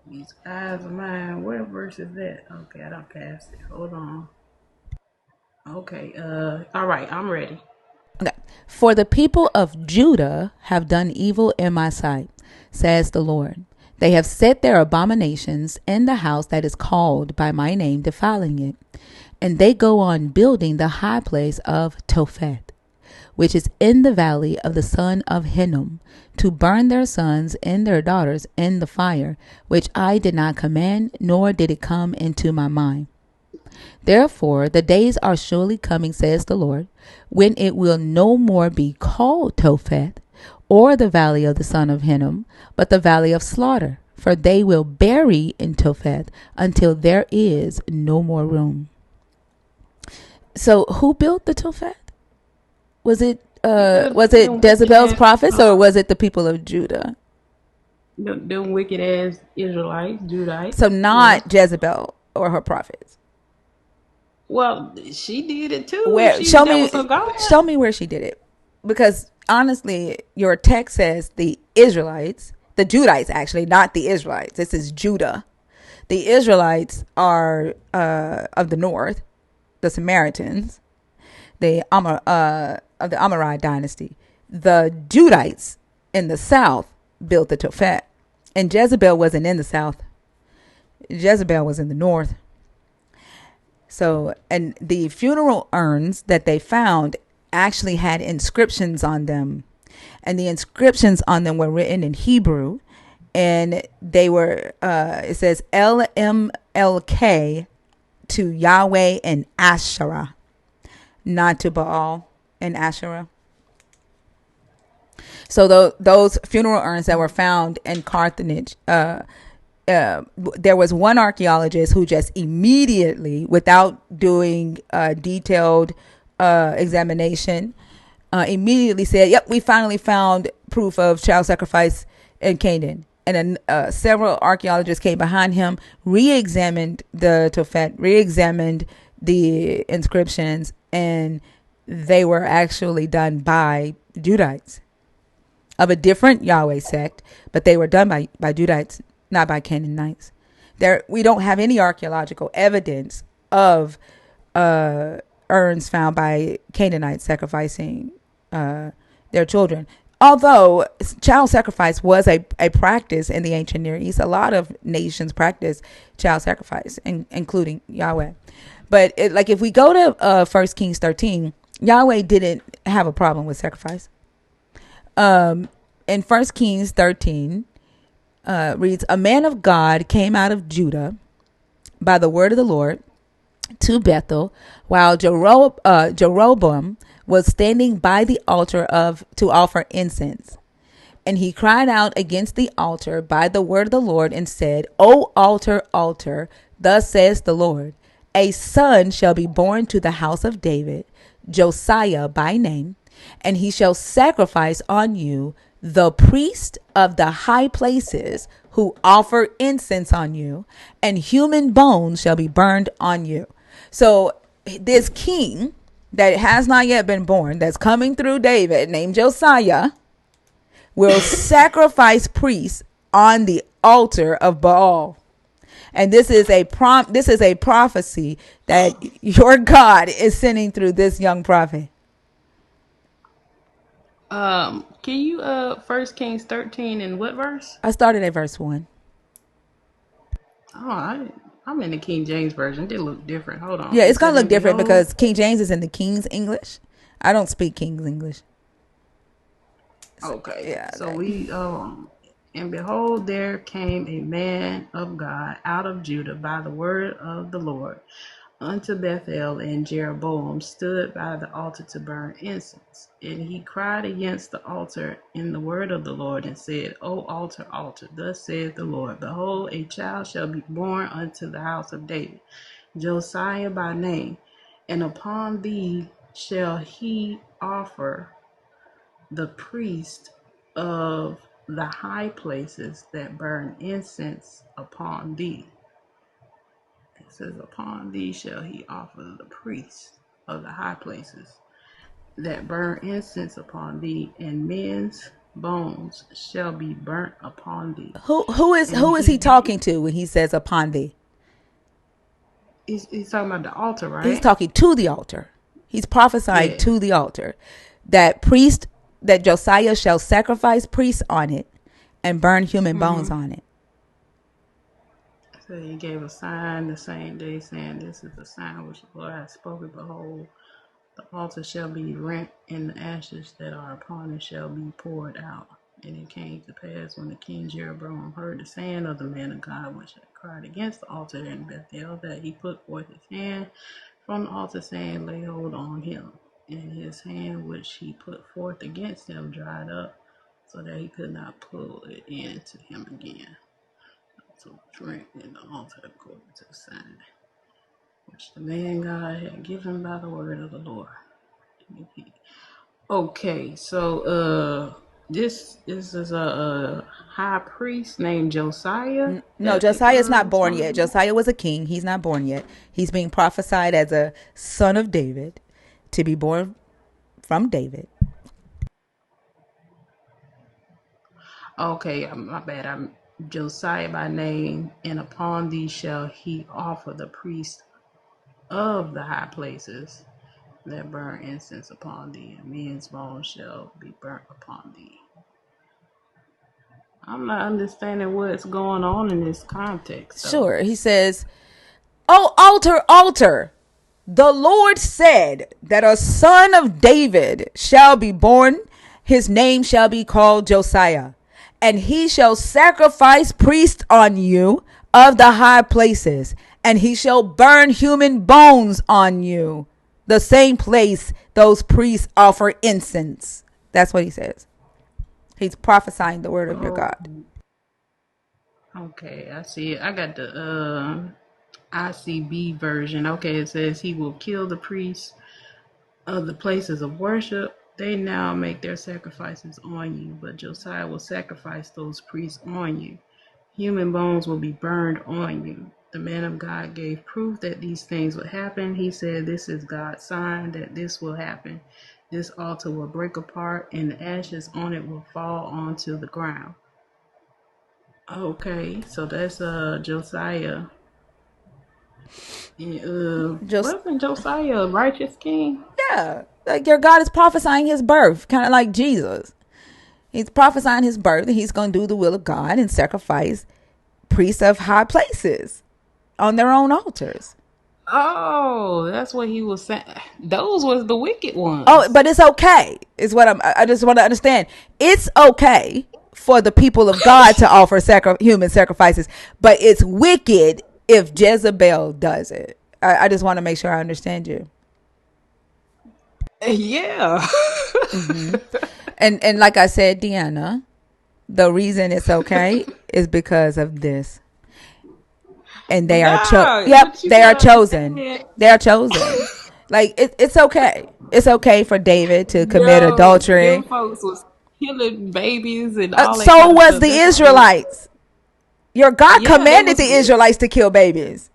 These eyes of mine. Where verse is that? Okay, I don't pass it. Hold on. Okay. All right. I'm ready. Okay. For the people of Judah have done evil in my sight, says the Lord. They have set their abominations in the house that is called by my name, defiling it. And they go on building the high place of Topheth, which is in the valley of the son of Hinnom, to burn their sons and their daughters in the fire, which I did not command, nor did it come into my mind. Therefore, the days are surely coming, says the Lord, when it will no more be called Topheth, or the valley of the son of Hinnom, but the valley of slaughter. For they will bury in Topheth until there is no more room. So, who built the Topheth? Was it Them wicked Jezebel's ass, prophets, or was it the people of Judah? them wicked ass Israelites, So, Judites. Yeah. not Jezebel or her prophets. Well, she did it too. If Where she that was her God. show me where she did it, because honestly, your text says the Israelites, the Judites, actually, not the Israelites. This is Judah. The Israelites are of the north, the Samaritans, of the Amorite dynasty. The Judites in the south built the Tophet, and Jezebel wasn't in the south. Jezebel was in the north. So, and the funeral urns that they found actually had inscriptions on them, and the inscriptions on them were written in Hebrew, and they were it says LMLK to Yahweh and Asherah, not to Baal and Asherah. So those funeral urns that were found in Carthage, there was one archaeologist who just immediately, without doing a detailed examination, immediately said, "Yep, we finally found proof of child sacrifice in Canaan." And then several archaeologists came behind him, re-examined the Tophet, re-examined the inscriptions, and they were actually done by Judites of a different Yahweh sect, but they were done by Judites, not by Canaanites. There, we don't have any archaeological evidence of urns found by Canaanites sacrificing their children. Although child sacrifice was a practice in the ancient Near East, a lot of nations practice child sacrifice, including Yahweh. But like if we go to 1 Kings 13, Yahweh didn't have a problem with sacrifice. In 1 Kings 13, reads, a man of God came out of Judah by the word of the Lord to Bethel, while Jeroboam was standing by the altar to offer incense. And he cried out against the altar by the word of the Lord and said, O altar, altar, thus says the Lord, a son shall be born to the house of David, Josiah by name, and he shall sacrifice on you the priest of the high places who offer incense on you, and human bones shall be burned on you. So this king that has not yet been born, that's coming through David, named Josiah, will sacrifice priests on the altar of Baal. And this is a prophecy that your God is sending through this young prophet. Can you 1 Kings 13 and what verse? I started at verse 1. Oh, I didn't. I'm in the King James version. They look different. Hold on. Yeah, It it's gonna says, look and different behold, because King James is in the King's English. I don't speak King's English. So, okay. yeah. So and behold, there came a man of God out of Judah by the word of the Lord unto Bethel, and Jeroboam stood by the altar to burn incense. And he cried against the altar in the word of the Lord, and said, O altar, altar, thus saith the Lord, behold, a child shall be born unto the house of David, Josiah by name, and upon thee shall he offer the priest of the high places that burn incense upon thee. It says, upon thee shall he offer the priest of the high places that burn incense upon thee, and men's bones shall be burnt upon thee. Who And is he talking to when he says upon thee? he's talking about the altar, He's right? talking to the altar. He's prophesying Yeah. to the altar that Josiah shall sacrifice priests on it and burn human bones on it. So he gave a sign the same day, saying, this is the sign which the Lord hath spoken. Behold, the altar shall be rent, and the ashes that are upon it shall be poured out. And it came to pass, when the king Jeroboam heard the saying of the man of God, which had cried against the altar in Bethel, that he put forth his hand from the altar, saying, lay hold on him. And his hand which he put forth against him dried up, so that he could not pull it in to him again. So drink in the altar according to the sign which the man God had given by the word of the Lord. Okay, so this is a high priest named Josiah No, that Josiah is not it's born gonna yet. be. Josiah was a king. He's not born yet. He's being prophesied as a son of David to be born from David. Okay, my bad. I'm Josiah by name, and upon thee shall he offer the priest of the high places that burn incense upon thee, and men's bones shall be burnt upon thee. I'm not understanding what's going on in this context, though. Sure. He says, oh, altar, altar. The Lord said that a son of David shall be born. His name shall be called Josiah. And he shall sacrifice priests on you of the high places. And he shall burn human bones on you. The same place those priests offer incense. That's what he says. He's prophesying the word of your Oh, God. okay, I see it. I got the ICB version. Okay, it says he will kill the priests of the places of worship. They now make their sacrifices on you, but Josiah will sacrifice those priests on you. Human bones will be burned on you. The man of God gave proof that these things would happen. He said, this is God's sign that this will happen. This altar will break apart, and the ashes on it will fall onto the ground. Okay, so that's Josiah. And Just wasn't Josiah a righteous king? yeah, like your God is prophesying his birth, kind of like Jesus. He's prophesying his birth, and he's going to do the will of God and sacrifice priests of high places on their own altars. Oh, that's what he was saying. Those was the wicked Oh, ones. but it's okay. Is what I just want to understand. It's okay for the people of God to offer human sacrifices, but it's wicked if Jezebel does it. I just want to make sure I understand you. Yeah. And like I said, Deanna, the reason it's okay is because of this. And they are Nah, yep, but you they are gotta chosen. understand. They are chosen. Like it's okay. It's okay for David to commit Yo, them adultery. folks was killing babies and all that So kind of was stuff. the That's why they was. Israelites. Your God Yeah, they commanded was. the Israelites to kill babies.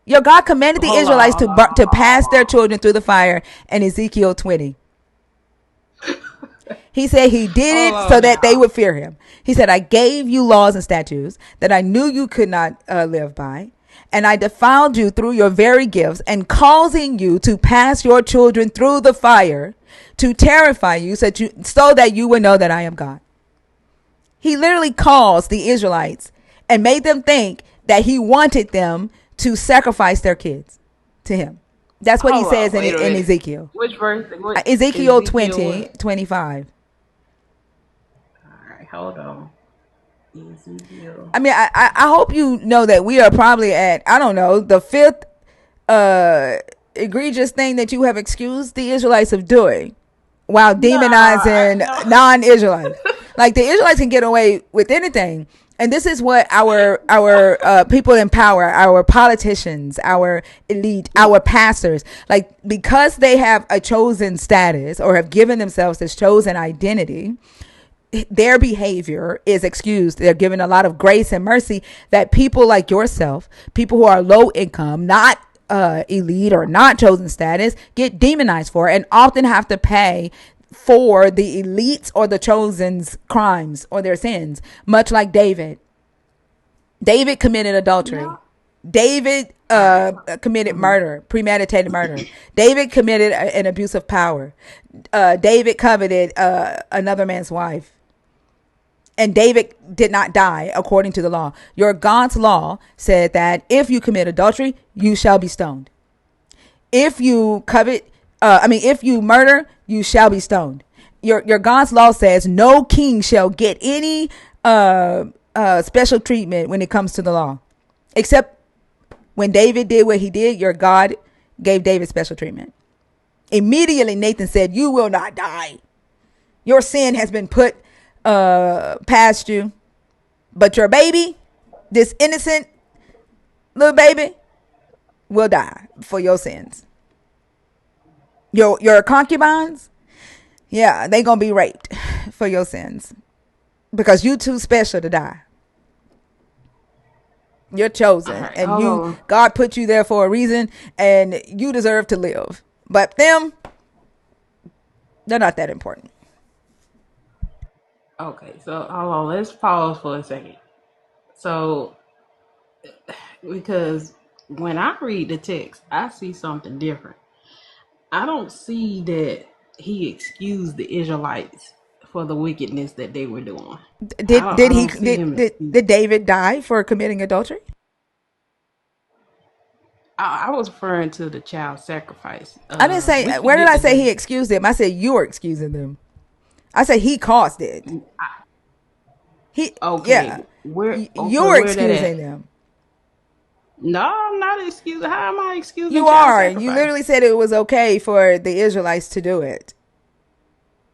Your God commanded the Hold on, Israelites hold on, to hold on, pass their hold on. children through the fire in Ezekiel 20. He said he did Hold it so on that they now. would fear him. He said, I gave you laws and statutes that I knew you could not live by. And I defiled you through your very gifts and causing you to pass your children through the fire to terrify you so that you would know that I am God. He literally caused the Israelites and made them think that he wanted them to sacrifice their kids to him. That's what he Hold says on, wait a in minute. Ezekiel. Which verse? What, Ezekiel what? 20:25. All right, hold on. Ezekiel. I mean, I hope you know that we are probably at, I don't know, the fifth egregious thing that you have excused the Israelites of doing while demonizing No. non-Israelites. Like, the Israelites can get away with anything. And this is what our people in power, our politicians, our elite, our pastors, like, because they have a chosen status or have given themselves this chosen identity, their behavior is excused. They're given a lot of grace and mercy that people like yourself, people who are low income, not elite or not chosen status, get demonized for, and often have to pay for the elites or the chosen's crimes or their sins, much like David. David committed adultery. No. David committed murder, premeditated murder. David committed an abuse of power. David coveted another man's wife. And David did not die according to the law. Your God's law said that if you commit adultery, you shall be stoned. If you if you murder, you shall be stoned. Your God's law says no king shall get any special treatment when it comes to the law, except when David did what he did. Your God gave David special treatment. Immediately, Nathan said, "You will not die. Your sin has been put past you, but your baby, this innocent little baby, will die for your sins. Your concubines, yeah, they gonna be raped for your sins because you too special to die. You're chosen, Right, and God put you there for a reason, and you deserve to live. But them, they're not that important." Okay, so hold on. Let's pause for a second. So, because when I read the text, I see something different. I don't see that he excused the Israelites for the wickedness that they were doing. I don't see him excuse. Did David die for committing adultery? I was referring to the child sacrifice. I didn't say. Where did I say he excused them? I said you were excusing them. I said he caused it. Okay. Yeah. You were excusing them. No, I'm not excusing. How am I excusing? You are. You literally said it was okay for the Israelites to do it.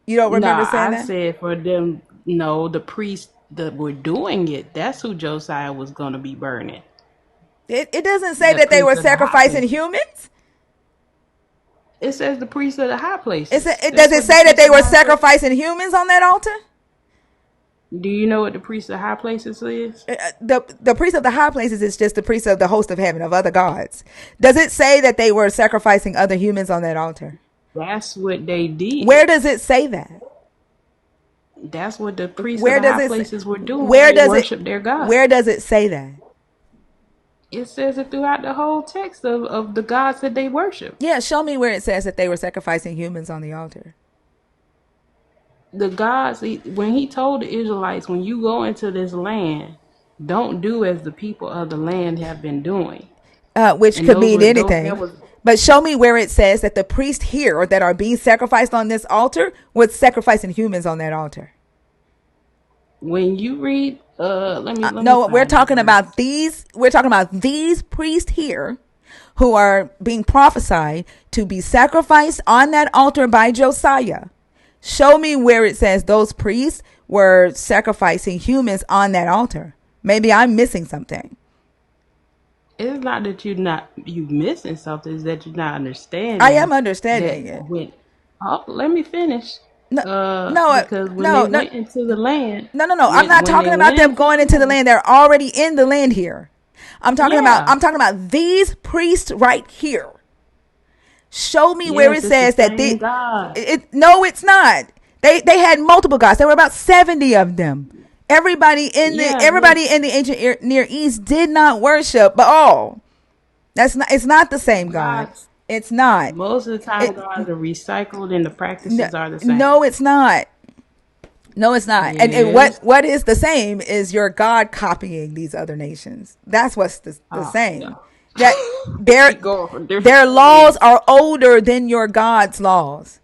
You don't remember saying that? I said for them. No, the priests that were doing it. That's who Josiah was going to be burning. It doesn't say that they were sacrificing humans. It says the priests of the high place. Does it say that they were sacrificing humans on that altar? Do you know what the priest of high places is? The priest of the high places is just the priest of the host of heaven, of other gods. Does it say that they were sacrificing other humans on that altar? That's what they did. Where does it say that? That's what the priests of the high places were doing. Where does they worship their God. Where does it say that? It says it throughout the whole text of the gods that they worship. Yeah, show me where it says that they were sacrificing humans on the altar. The gods, when he told the Israelites, when you go into this land, don't do as the people of the land have been doing. Which could mean anything. But show me where it says that the priests here or that are being sacrificed on this altar was sacrificing humans on that altar. When you read, we're talking about these priests here who are being prophesied to be sacrificed on that altar by Josiah. Show me where it says those priests were sacrificing humans on that altar. Maybe I'm missing something. It's not that you missing something. It's that you're not understanding. I am understanding it. Let me finish. Because when they went into the land. No. I'm not talking about them going into the land. They're already in the land here. I'm talking about these priests right here. Show me where it says that no, it's not. They had multiple gods. There were about 70 of them. Everybody in the ancient Near East did not worship Baal. It's not the same God. It's not. Most of the time, gods are recycled and the practices are the same. No, it's not. No, it's not. Yes. And what is the same is your God copying these other nations. That's what's the same. No. That They go for different their laws things. are older than your God's laws.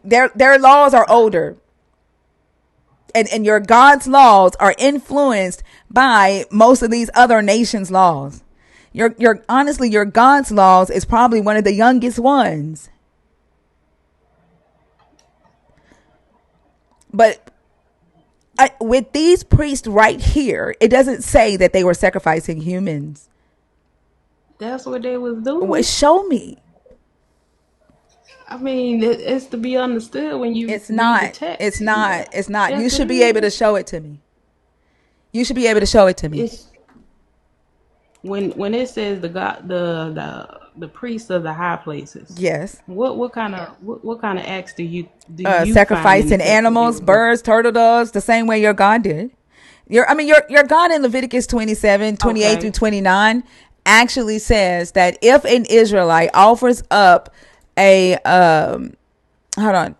Their laws are older. And your God's laws are influenced by most of these other nations' laws. Your honestly, your God's laws is probably one of the youngest ones. But with these priests right here, it doesn't say that they were sacrificing humans. That's what they was doing. Show me. I mean, it's to be understood when you It's read the not. text. It's not. It's not. You Yes, it should be able to is. show it to me. You should be able to show it to me. It's when it says the priests of the high places. Yes. What kind of acts do you find in the Sacrificing text that they animals, were doing? birds, turtle doves, the same way your God did. Your God in Leviticus 27, 28 through Okay. 29 actually says that if an Israelite offers up a hold on,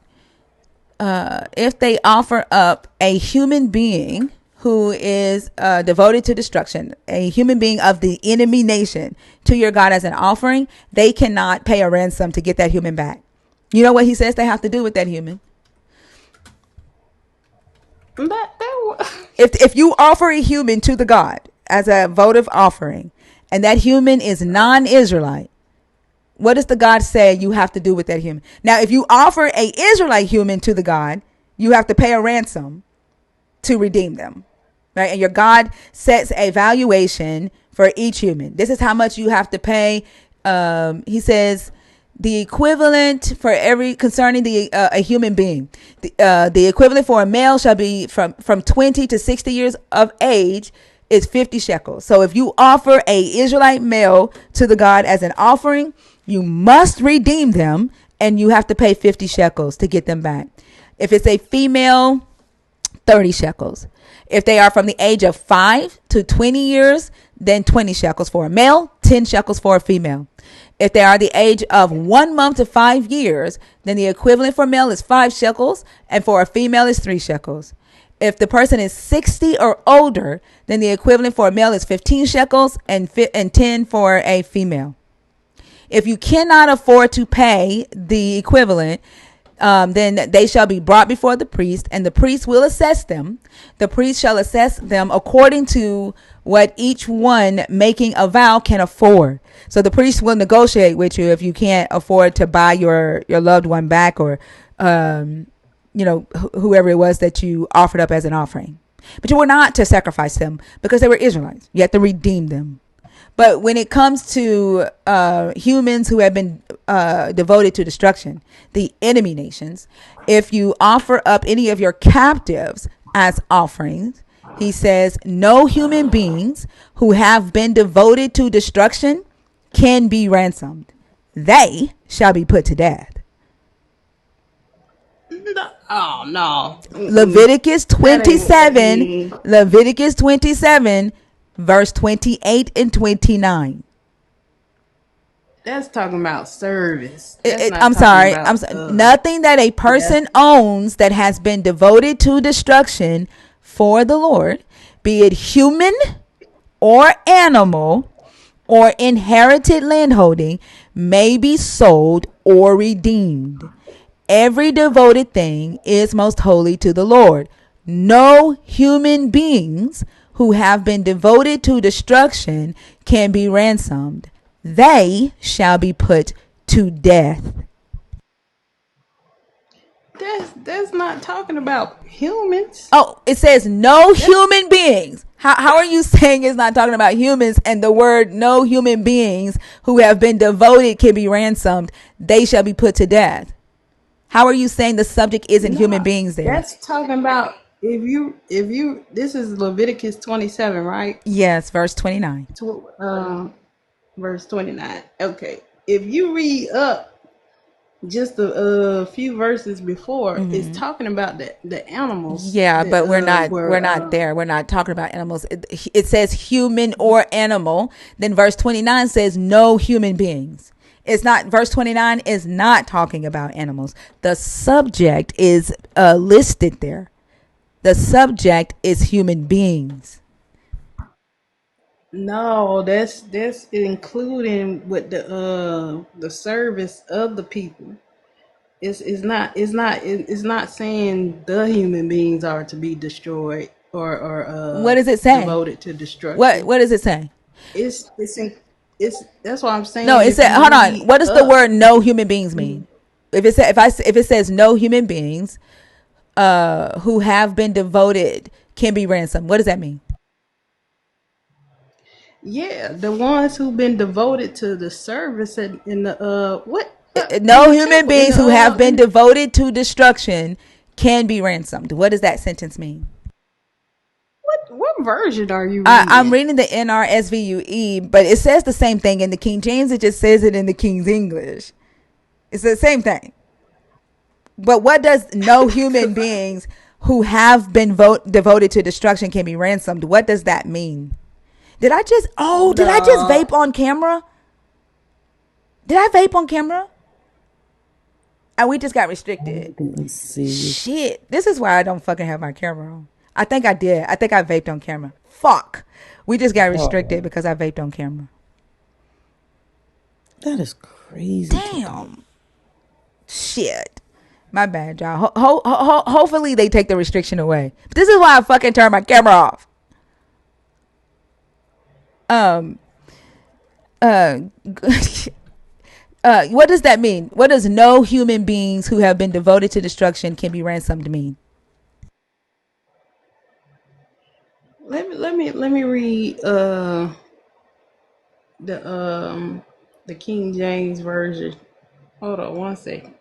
if they offer up a human being who is devoted to destruction, a human being of the enemy nation, to your God as an offering, they cannot pay a ransom to get that human back. You know what he says they have to do with that human? If you offer a human to the God as a votive offering, and that human is non-Israelite, what does the God say you have to do with that human? Now, if you offer a Israelite human to the God, you have to pay a ransom to redeem them, right? And your God sets a valuation for each human. This is how much you have to pay. He says the equivalent for every concerning a human being. The equivalent for a male shall be from 20 to 60 years of age is 50 shekels. So if you offer a Israelite male to the God as an offering, you must redeem them, and you have to pay 50 shekels to get them back. If it's a female, 30 shekels. If they are from the age of 5 to 20 years, then 20 shekels for a male, 10 shekels for a female. If they are the age of 1 month to 5 years, then the equivalent for male is 5 shekels, and for a female is 3 shekels. If the person is 60 or older, then the equivalent for a male is 15 shekels and 10 for a female. If you cannot afford to pay the equivalent, then they shall be brought before the priest, and the priest will assess them. The priest shall assess them according to what each one making a vow can afford. So the priest will negotiate with you if you can't afford to buy your loved one back, or whoever it was that you offered up as an offering. But you were not to sacrifice them because they were Israelites. You have to redeem them. But when it comes to humans who have been devoted to destruction, the enemy nations, if you offer up any of your captives as offerings, he says no human beings who have been devoted to destruction can be ransomed. They shall be put to death. Oh no. Leviticus That ain't 27, Leviticus 27, verse 28 and 29. That's talking about service. That's not I'm talking sorry. about Nothing that a person owns that has been devoted to destruction for the Lord, be it human or animal or inherited landholding, may be sold or redeemed. Every devoted thing is most holy to the Lord. No human beings who have been devoted to destruction can be ransomed. They shall be put to death. That's not talking about humans. Oh, it says no human beings. How are you saying it's not talking about humans, and the word no human beings who have been devoted can be ransomed? They shall be put to death. How are you saying the subject isn't human beings there? That's talking about if you this is Leviticus 27, right? Yes, verse 29. Verse 29. Okay. If you read up just a few verses before, it's talking about the animals. Yeah, that, but we're not were there. We're not talking about animals. It says human or animal. Then verse 29 says no human beings. It's not, verse 29 is not talking about animals. The subject is listed there. The subject is human beings. No, that's including with the service of the people. It's not saying the human beings are to be destroyed or What does it say? devoted to What destruction. does it say? It's that's what I'm No, saying. it If said. you Hold on. read What does the up, word "no human beings" mean? If it says no human beings who have been devoted can be ransomed, what does that mean? yeah, the ones who've been devoted to the service in the what in No the human temple in beings the who have been devoted to destruction can be ransomed. What does that sentence mean? what version are you I'm reading? reading the NRSVUE, but it says the same thing in the King James. It just says it in the King's English. It's the same thing. But what does no human Cause beings who have been devoted to destruction can be ransomed? What does that mean? Did I just the vape on camera? Did I vape on camera? And we just got restricted. Let's see. Shit. This is why I don't fucking have my camera on. I think I did. I think I vaped on camera. Fuck. We just got restricted Oh, because I vaped on camera. that is crazy to me. Damn. Shit. My bad, y'all. Hopefully they take the restriction away. But this is why I fucking turned my camera off. Um. Uh. What does that mean? What does no human beings who have been devoted to destruction can be ransomed mean? let me read the the King James version. Hold on one second.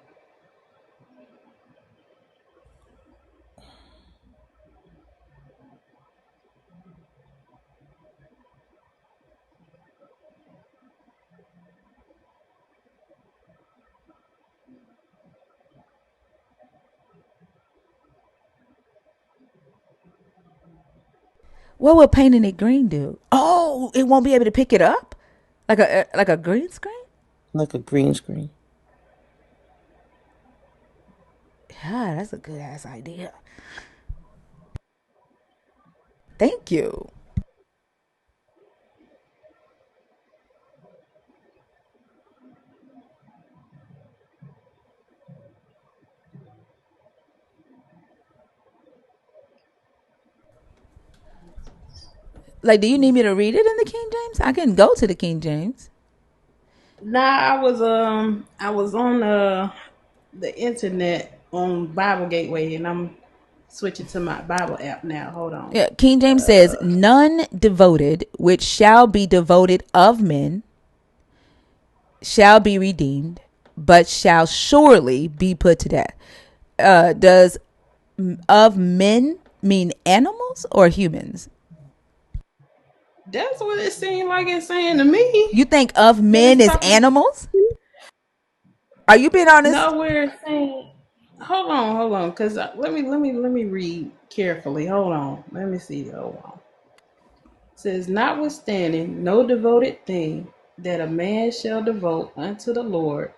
What will painting it green do? Oh, it won't be able to pick it up, like a green screen. Like a green screen. Yeah, that's a good ass idea. Thank you. Like, do you need me to read it in the King James? I can go to the King James. Nah, I was on the internet on Bible Gateway, and I'm switching to my Bible app now. Hold on. Yeah, King James says, "None devoted, which shall be devoted of men, shall be redeemed, but shall surely be put to death." Does of men mean animals or humans? That's what it seemed like it's saying to me. You think of That men it's as talking. animals? Are you being honest? Nowhere it's saying. Hold on, cause let me read carefully. Hold on, let me see. Hold on. It says, notwithstanding, no devoted thing that a man shall devote unto the Lord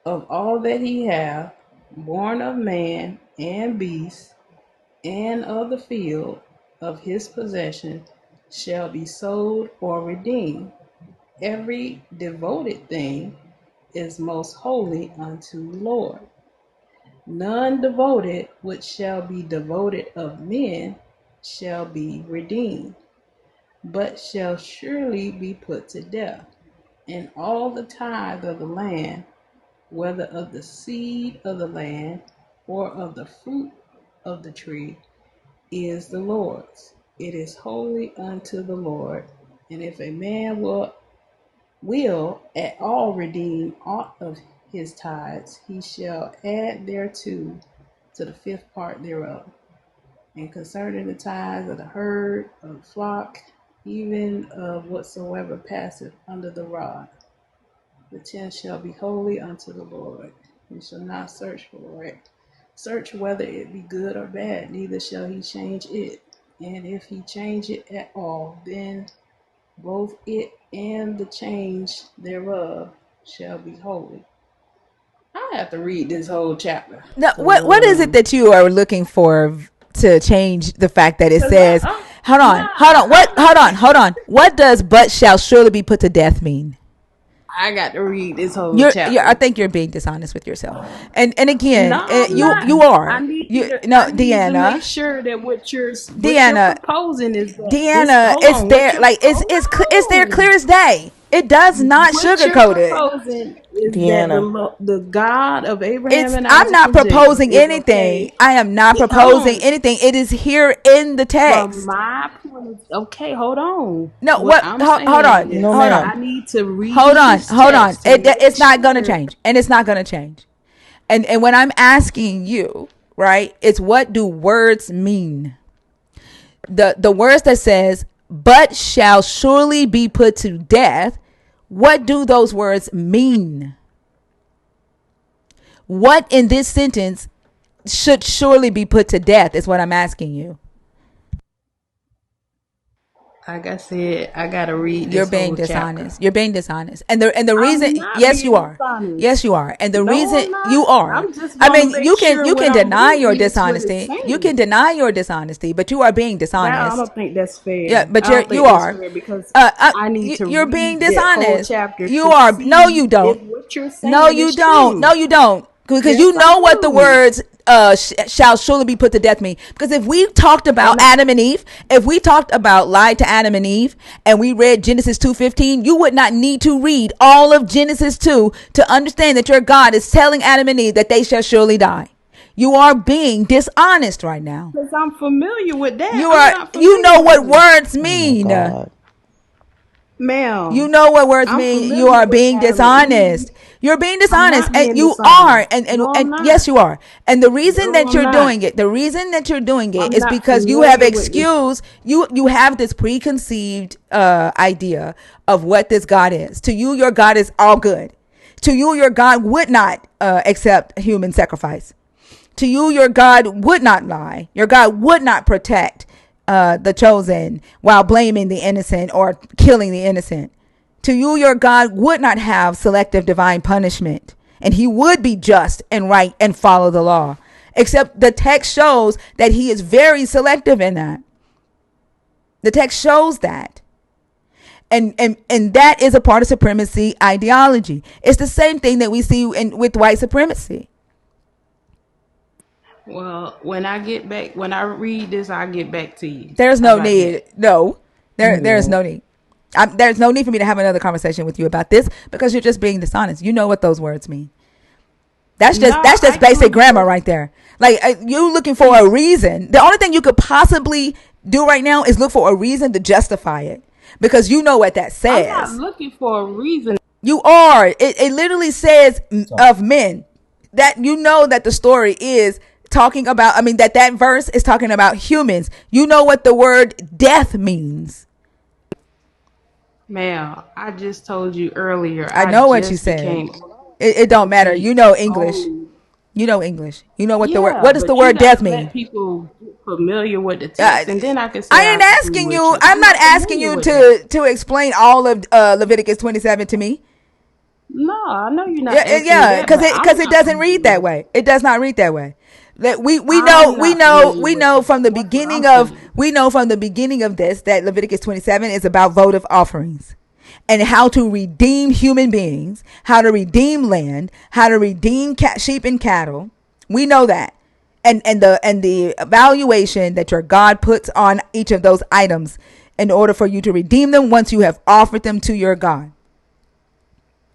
of all that he hath, born of man and beast, and of the field of his possession, shall be sold or redeemed. Every devoted thing is most holy unto the Lord. None devoted which shall be devoted of men shall be redeemed, but shall surely be put to death. And all the tithe of the land, whether of the seed of the land or of the fruit of the tree, is the Lord's. It is holy unto the Lord. And if a man will at all redeem aught of his tithes, he shall add thereto to the fifth part thereof. And concerning the tithes of the herd, of the flock, even of whatsoever passeth under the rod, the tenth shall be holy unto the Lord. You shall not search for it. Search whether it be good or bad, neither shall he change it. And if he change it at all, then both it and the change thereof shall be holy. I have to read this whole chapter No, because what is it that you are looking for to change the fact that it because says Hold on. Hold on. What? Hold on. Hold on. What does "but shall surely be put to death" mean? I got to read this whole I chapter. think you're being dishonest with yourself. And again, No, I'm not. you are. I need You to, no, I need to Deanna. make sure that what you're Deanna, proposing is that Deanna, hold it's on, there. Like it's there clear as day. It does not what you're sugarcoat it. proposing is that Deanna. the God of Abraham and I'm Isaac not and Jacob proposing is anything. okay. I am not Hold proposing on. anything. It is here in the From text. my point of okay, hold on. No, What what? I'm Hold on. saying is No, Hold ma'am. on. I need to read Hold on. this Hold on. text to make It's not going to sure. change, and it's not going to change. And when I'm asking you, right, it's what do words mean? The words that says "but shall surely be put to death." What do those words mean? What in this sentence should surely be put to death is what I'm asking you. Like I said, I gotta read You're this being whole chapter. dishonest. You're being dishonest. And the I'm reason, not yes, you being are. dishonest. Yes, you are. And the No, reason I'm you not. are, I'm just I gonna mean, make sure you what can I'm deny your reading is what it's dishonesty. You can saying. deny your dishonesty, but you are being Now I dishonest. don't think that's Yeah, fair. but I don't you think that's are. fair because I need You, to you're being read that whole dishonest. chapter You to are. No, see you if don't. what you're No, saying you is don't. No, true. you don't. Because Yes, you I know what the do. words shall surely be put to death mean. Because if we talked about And Adam and Eve, if we talked about lie to Adam and Eve, and we read Genesis 2:15, you would not need to read all of Genesis 2 to understand that your God is telling Adam and Eve that they shall surely die. You are being dishonest right now. because I'm familiar with that, You I'm are. not You familiar know with what this, words Oh my mean. God. You ma'am. know what words I'm mean. You familiar are with being Adam and Eve. dishonest. You're being I'm dishonest, not and being you are. dishonest. No, I'm And yes, not. you are. And the reason No, that I'm you're not. doing it, the reason that you're doing it, I'm is not because you have familiar with this. excused. You have this preconceived idea of what this God is. To you, your God is all good. To you, your God would not accept human sacrifice. To you, your God would not lie. Your God would not protect the chosen while blaming the innocent or killing the innocent. To you, your God would not have selective divine punishment, and he would be just and right and follow the law. Except the text shows that he is very selective in that. The text shows that. And that is a part of supremacy ideology. It's the same thing that we see with white supremacy. Well, when I read this, I'll get back to you. There's How no about need. that? No, You there's no won't. need. There's no need for me to have another conversation with you about this because you're just being dishonest. You know what those words mean. No, That's I just basic do grammar because right there. Like you looking for a reason. The only thing you could possibly do right now is look for a reason to justify it because you know what that I'm not says. looking for a reason. You are. It literally says of men that you know that the story is talking about. I mean that verse is talking about humans. You know what the word death means. Ma'am, I just told you earlier, I I know what you just said. became It don't matter. OT You know English. only. You know English. You know what the word. Yeah, What does the but you word gotta death mean? let people get familiar with the Uh, text, and then I can say I I ain't agree asking with you. you. I'm I'm not not asking familiar you with that. to explain all of Leviticus 27 to me. No, I know you're not Yeah, asking me yeah, that, but I'm because it not doesn't read that familiar. way. It does not read that way. That I'm not familiar we with know that. from the That's what beginning I'm of saying. this that Leviticus 27 is about votive offerings and how to redeem human beings, how to redeem land, how to redeem sheep and cattle. We know that. And the evaluation that your God puts on each of those items in order for you to redeem them once you have offered them to your God.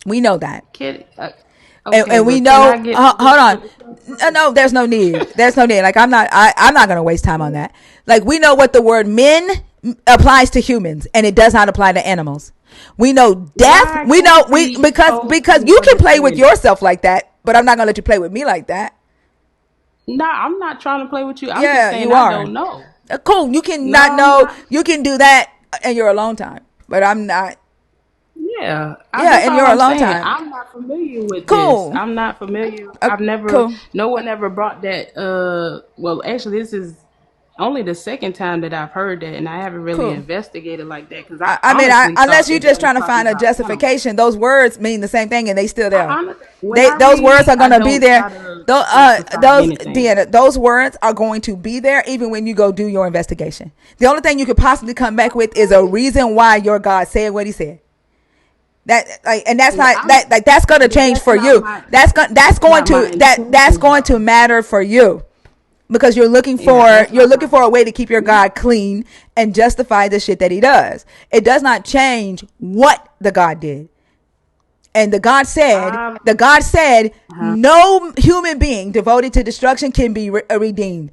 We know that. Kid, okay, And we but can know I get hold Leviticus on. 27 No, first? there's no need. There's no need. Like I'm not gonna waste time on that. Like we know what the word men applies to humans and it does not apply to animals. We know death. Why We can't know we because focus you what can it play with says? yourself like that, but I'm not gonna let you play with me like that. No, I'm not trying to play with you. I'm just Yeah, saying you I are. don't know. Cool. You can No, not I'm know. not. You can do that in your alone time, but I'm not. Yeah, Yeah, that's in all your I'm alone saying. time. I'm not familiar with this. Cool. I'm not familiar. I've never, Cool. no one ever brought that. Well, actually, this is only the second time that I've heard that, and I haven't really Cool. investigated like that because I I mean, honestly unless thought you're that that just was trying to talking find a about animals. justification, those words mean the same thing, and they still there. When I Those words read, are I gonna be don't there. try to. justify Those anything. Deanna, those words are going to be there even when you go do your investigation. The only thing you could possibly come back with is a reason why your God said what He said. That like, and that's Yeah, not that like that's going to change that's for not you. my That's going not my to that's intentions going to though. matter for you because you're looking Yeah, for that's not my. a way to keep your God clean and justify the shit that He does. It does not change what the God did. And Um, the God said, uh-huh. no human being devoted to destruction can be redeemed.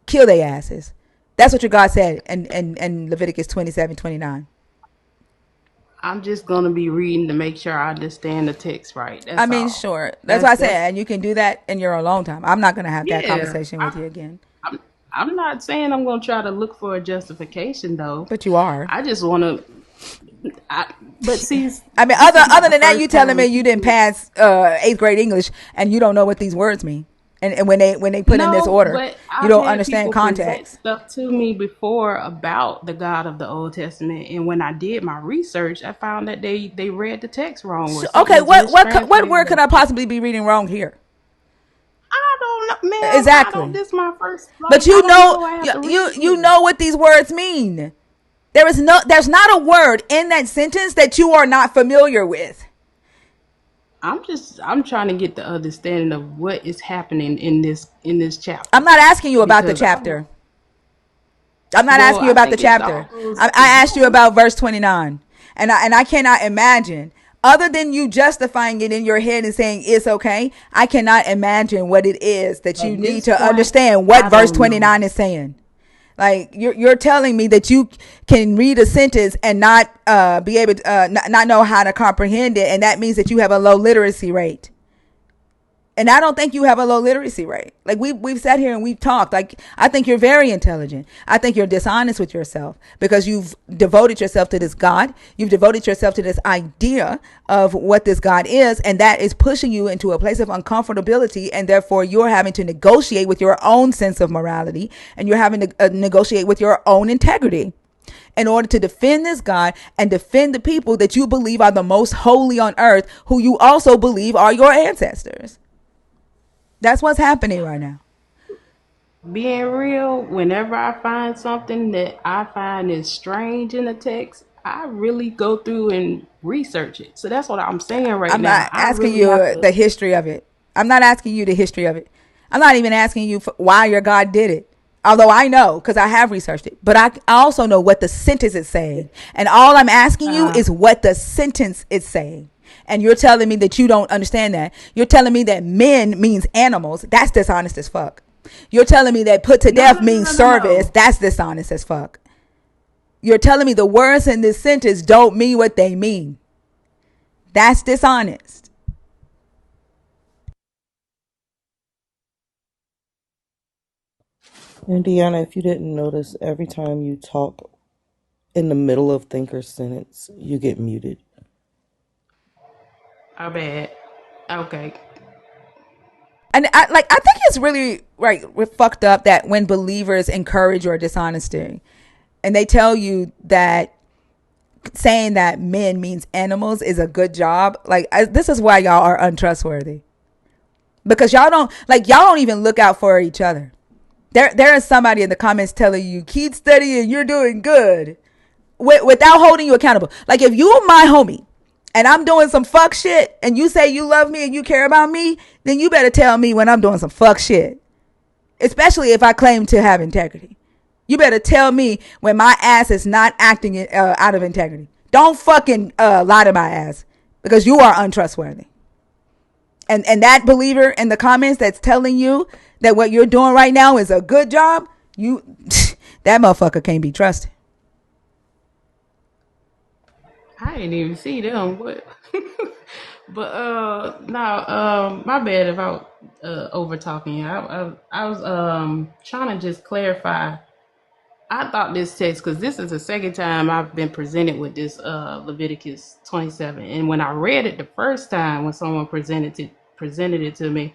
Kill their asses. That's what your God said in Leviticus 27:29. I'm just gonna be reading to make sure I understand the text right. I That's mean, all. sure. That's what I said. That's And you can do that in your alone time. I'm not going to have that yeah. conversation with you again. I'm I'm not saying I'm gonna try to look for a justification though. But you are. I just want to. But see, I mean, this is not other the than that, you first telling me time you didn't people. pass eighth grade English and you don't know what these words mean. And when they put in this No, order, but you I've don't had understand people present context. stuff to me before about the God of the Old Testament, and when I did my research, I found that they read the text wrong or So, something okay, was what word mistranslated could or I something. possibly be reading wrong here? I don't know, ma'am. I don't. Exactly. This my first. But Like I don't know. I have to read you this. know what these words mean. There's not a word in that sentence that you are not familiar with. I'm trying to get the understanding of what is happening in this I'm chapter not asking you about the because I don't. chapter. I'm not Well, asking you I about the think it's chapter. all goes I asked you together. about verse 29. And I cannot imagine, other than you justifying it in your head and saying it's okay, I cannot imagine what it is that you At need this to point, understand what I verse don't know. 29 is saying. Like you're telling me that you can read a sentence and not be able to not know how to comprehend it, and that means that you have a low literacy rate. And I don't think you have a low literacy rate. Like we've sat here and we've talked. Like I think you're very intelligent. I think you're dishonest with yourself because you've devoted yourself to this God. You've devoted yourself to this idea of what this God is, and that is pushing you into a place of uncomfortability, and therefore you're having to negotiate with your own sense of morality, and you're having to negotiate with your own integrity in order to defend this God and defend the people that you believe are the most holy on earth, who you also believe are your ancestors. That's what's happening right now. Being real, whenever I find something that I find is strange in the text, I really go through and research it. So that's what I'm saying right I'm now. not I asking really have you to. the history of it. I'm not asking you the history of it. I'm not even asking you for why your God did it. Although I know, because I have researched it, but I also know what the sentence is saying. And all I'm asking you Uh, is what the sentence is saying. And you're telling me that you don't understand that. You're telling me that men means animals. That's dishonest as fuck. You're telling me that put to no, death no, no, means no, no, service. no. That's dishonest as fuck. You're telling me the words in this sentence don't mean what they mean. That's dishonest. Indiana, if you didn't notice, every time you talk in the middle of thinker's sentence, you get muted. I bad. Okay. And I think it's really right fucked up that when believers encourage your dishonesty and they tell you that saying that men means animals is a good job, this is why y'all are untrustworthy, because y'all don't even look out for each other. There is somebody in the comments telling you keep studying, you're doing good, without holding you accountable. Like if you are my homie and I'm doing some fuck shit and you say you love me and you care about me, then you better tell me when I'm doing some fuck shit, especially if I claim to have integrity. You better tell me when my ass is not acting out of integrity. Don't fucking lie to my ass, because you are untrustworthy. And that believer in the comments that's telling you that what you're doing right now is a good job, you that motherfucker can't be trusted. I didn't even see them. What? But no, my bad about over talking you. I was trying to just clarify. I thought this text, because this is the second time I've been presented with this Leviticus 27, and when I read it the first time when someone presented it to me,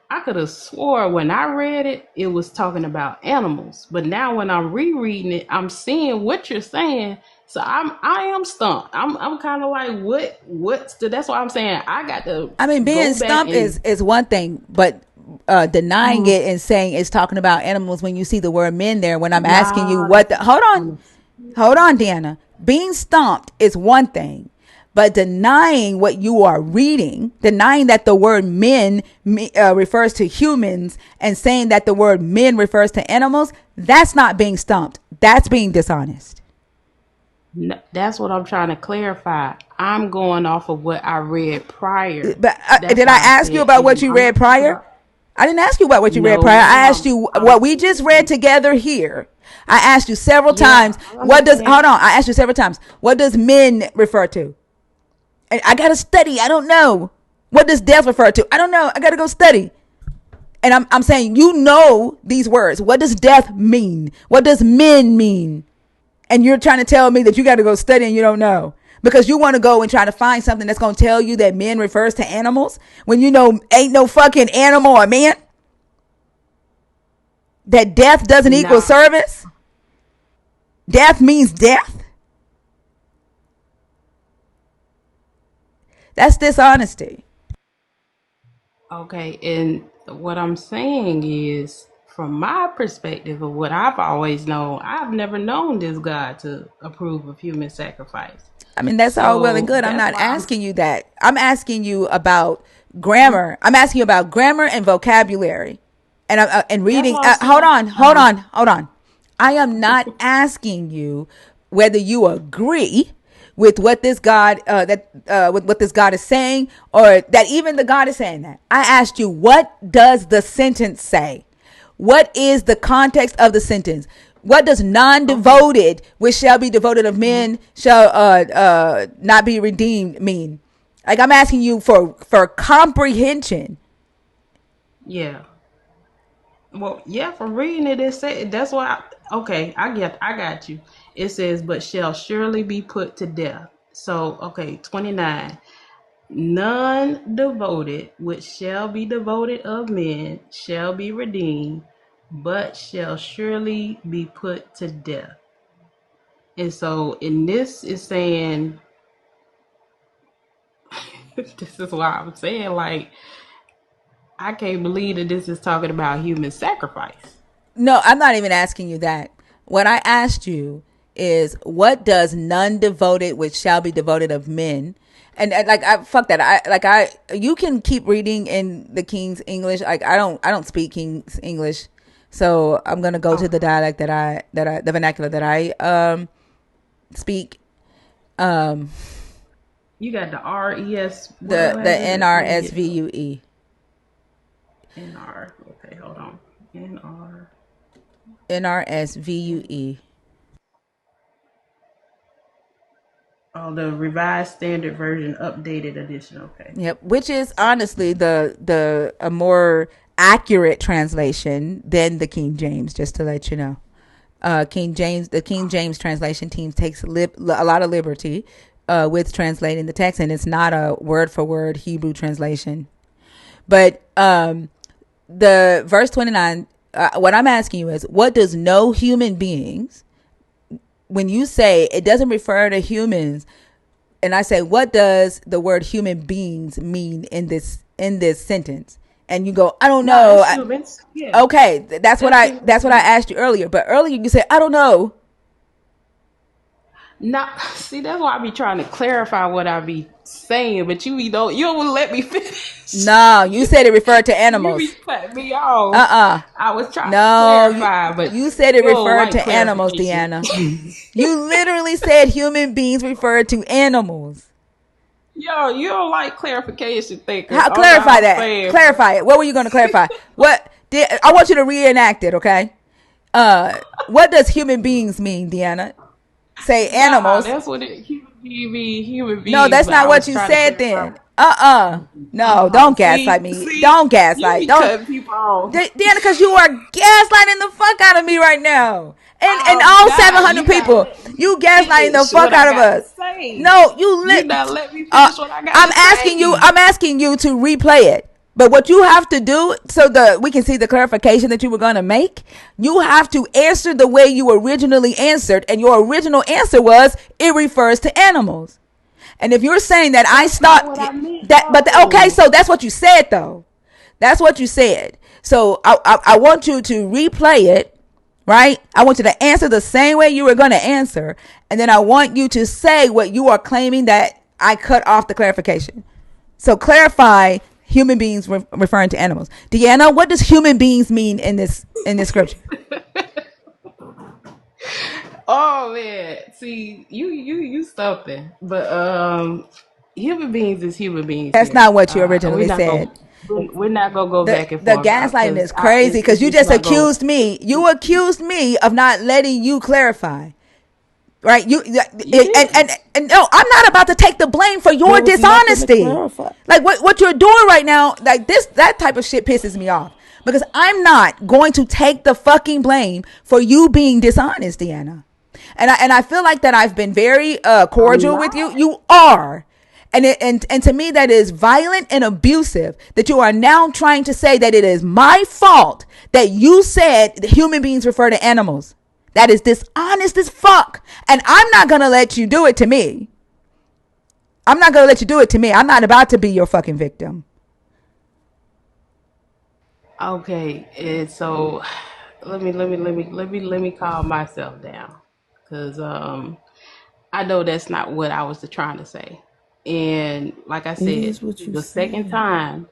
I could have swore when I read it it was talking about animals, but now when I'm rereading it, I'm seeing what you're saying. So I am stumped. I'm kind of like what's the, that's why I'm saying I got to I mean, being go back stumped and is one thing, but denying it and saying it's talking about animals when you see the word men there. When I'm asking you Nah, what the, hold on, Deanna. Being stumped is one thing, but denying what you are reading, denying that the word men refers to humans, and saying that the word men refers to animals, that's not being stumped. That's being dishonest. that's what I'm trying to clarify. I'm going off of what I read prior. But That's did I why I ask you said, about what you I'm read not talking prior? about. I didn't ask you about what you read No, prior. I ma'am. asked you I'm what we just read together here. I asked you several yeah, times. I What does, understand. hold on. I asked you several times. What does men refer to? And I got to study. I don't know. What does death refer to? I don't know. I got to go study. And I'm saying, you know these words. What does death mean? What does men mean? And you're trying to tell me that you got to go study and you don't know. Because you want to go and try to find something that's going to tell you that men refers to animals when you know ain't no fucking animal or man. That death doesn't equal Nah, service. Death means death. That's dishonesty. okay. And what I'm saying is, from my perspective of what I've always known, I've never known this God to approve of human sacrifice. I mean, that's all well and So good. I'm that's not why I'm. asking you that. I'm asking you about grammar. I'm asking you about grammar and vocabulary, and and That's reading. what I'm Hold saying. on, hold on, hold on. I am not asking you whether you agree with what this God with what this God is saying, or that even the God is saying that. I asked you, what does the sentence say? What is the context of the sentence? What does Okay. non-devoted, which shall be devoted of men, shall not be redeemed mean? Like, I'm asking you for comprehension. Yeah. Well, yeah, from reading it, it said that's why. Okay, I got you. It says, "But shall surely be put to death." So, okay, 29. None devoted, which shall be devoted of men, shall be redeemed, but shall surely be put to death. And so, in this is saying, this is why I'm saying, like, I can't believe that this is talking about human sacrifice. No, I'm not even asking you that. What I asked you is, what does none devoted, which shall be devoted of men? And like, I fuck that. You can keep reading in the King's English. Like, I don't speak King's English, so I'm gonna go to the Okay. dialect the vernacular that I speak. Um, You got the RES. What the is it? Let me get NRSVUE. NR. Okay, hold on. NR. NRSVUE. Oh, the Revised Standard Version, updated edition. Okay. Yep, which is honestly the a more accurate translation than the King James. Just to let you know, the King James translation team takes a lot of liberty with translating the text, and it's not a word for word Hebrew translation. But the verse 29. What I'm asking you is, what does no human beings? When you say it doesn't refer to humans, and I say, what does the word human beings mean in this sentence? And you go, I don't No, know. that's humans. Yeah, Okay, that's human that's what I beings. asked you earlier. But earlier you said, I don't know. Not see, that's why I be trying to clarify what I be saying, but you don't let me finish. No, you said it referred to You be animals. cutting me off. Uh-uh. I was trying to No, clarify, but you said you it don't referred like to animals, clarification. Deanna. You literally said human beings referred to animals. Yo, you don't like clarification thinkers. How I don't know how clarify I'm that? saying, but Clarify it. What were you going to clarify? What did I want you to reenact it? Okay. What does human beings mean, Deanna? Say nah, animals. that's what human No, beings, that's but not I what was you trying to said clarify. then. No, don't gaslight me. See, Don't you gaslight. be Don't, cutting people off. Deanna, because you are gaslighting the fuck out of me right now. And I'm all not. 700 You not people, let me you gaslighting the finish fuck what I out of got to us. say. No, you You lit. not let me Uh, finish what I got to say. I'm asking you to replay it. But what you have to do, so we can see the clarification that you were going to make, you have to answer the way you originally answered, and your original answer was it refers to animals. And if you're saying that I That's not stopped what I meant, that, but okay, though. so that's what you said though. That's what you said. So I want you to replay it, right? I want you to answer the same way you were going to answer. And then I want you to say what you are claiming that I cut off the clarification. So clarify human beings referring to animals. Deanna, what does human beings mean in this scripture? Oh man, see you something, but human beings is human beings That's here. not what you We're originally not said. gonna we're not gonna go back and The forth gaslighting because is crazy because it's you just just not going. accused me. You accused me of not letting you clarify. Right? You didn't. And no, I'm not about to take the blame for your There was nothing to dishonesty. clarify. Like what you're doing right now, like that type of shit pisses me off. Because I'm not going to take the fucking blame for you being dishonest, Deanna. And I feel like that I've been very I'm cordial with you. not. You are. And to me that is violent and abusive that you are now trying to say that it is my fault that you said that human beings refer to animals. That is dishonest as fuck. And I'm not going to let you do it to me. I'm not going to let you do it to me. I'm not about to be your fucking victim. Okay, and so let me calm myself down, because I know that's not what I was trying to say. And like I It said, is what this is you the second said. time.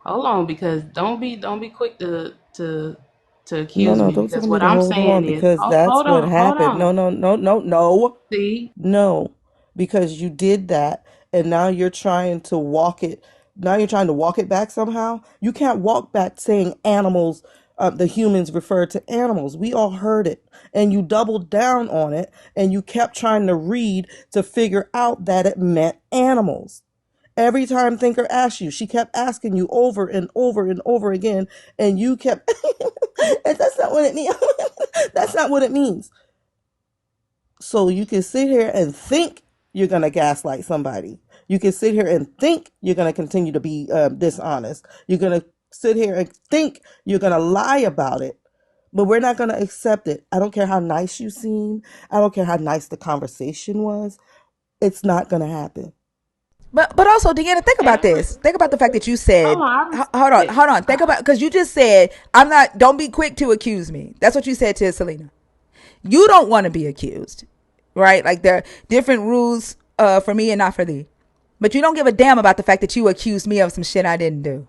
Hold on, because don't be quick to No, accuse no, me, don't tell because me what to I'm hold on saying is, because that's what hold happened. on. No, no, no, no, no, See, no, because you did that and now you're trying to walk it. Now you're trying to walk it back somehow. You can't walk back saying animals, the humans refer to animals. We all heard it and you doubled down on it and you kept trying to read to figure out that it meant animals. Every time Thinker asked you, she kept asking you over and over and over again, and you kept, and that's not what it means. That's not what it means. So you can sit here and think you're going to gaslight somebody. You can sit here and think you're going to continue to be dishonest. You're going to sit here and think you're going to lie about it. But we're not going to accept it. I don't care how nice you seem. I don't care how nice the conversation was. It's not going to happen. But also, Deanna, think and about this. Think about the fact that you hold said, on, I respect. hold on. Think about, because you just said, I'm not, don't be quick to accuse me. That's what you said to Selena. You don't want to be accused, right? Like there are different rules for me and not for thee. But you don't give a damn about the fact that you accused me of some shit I didn't do,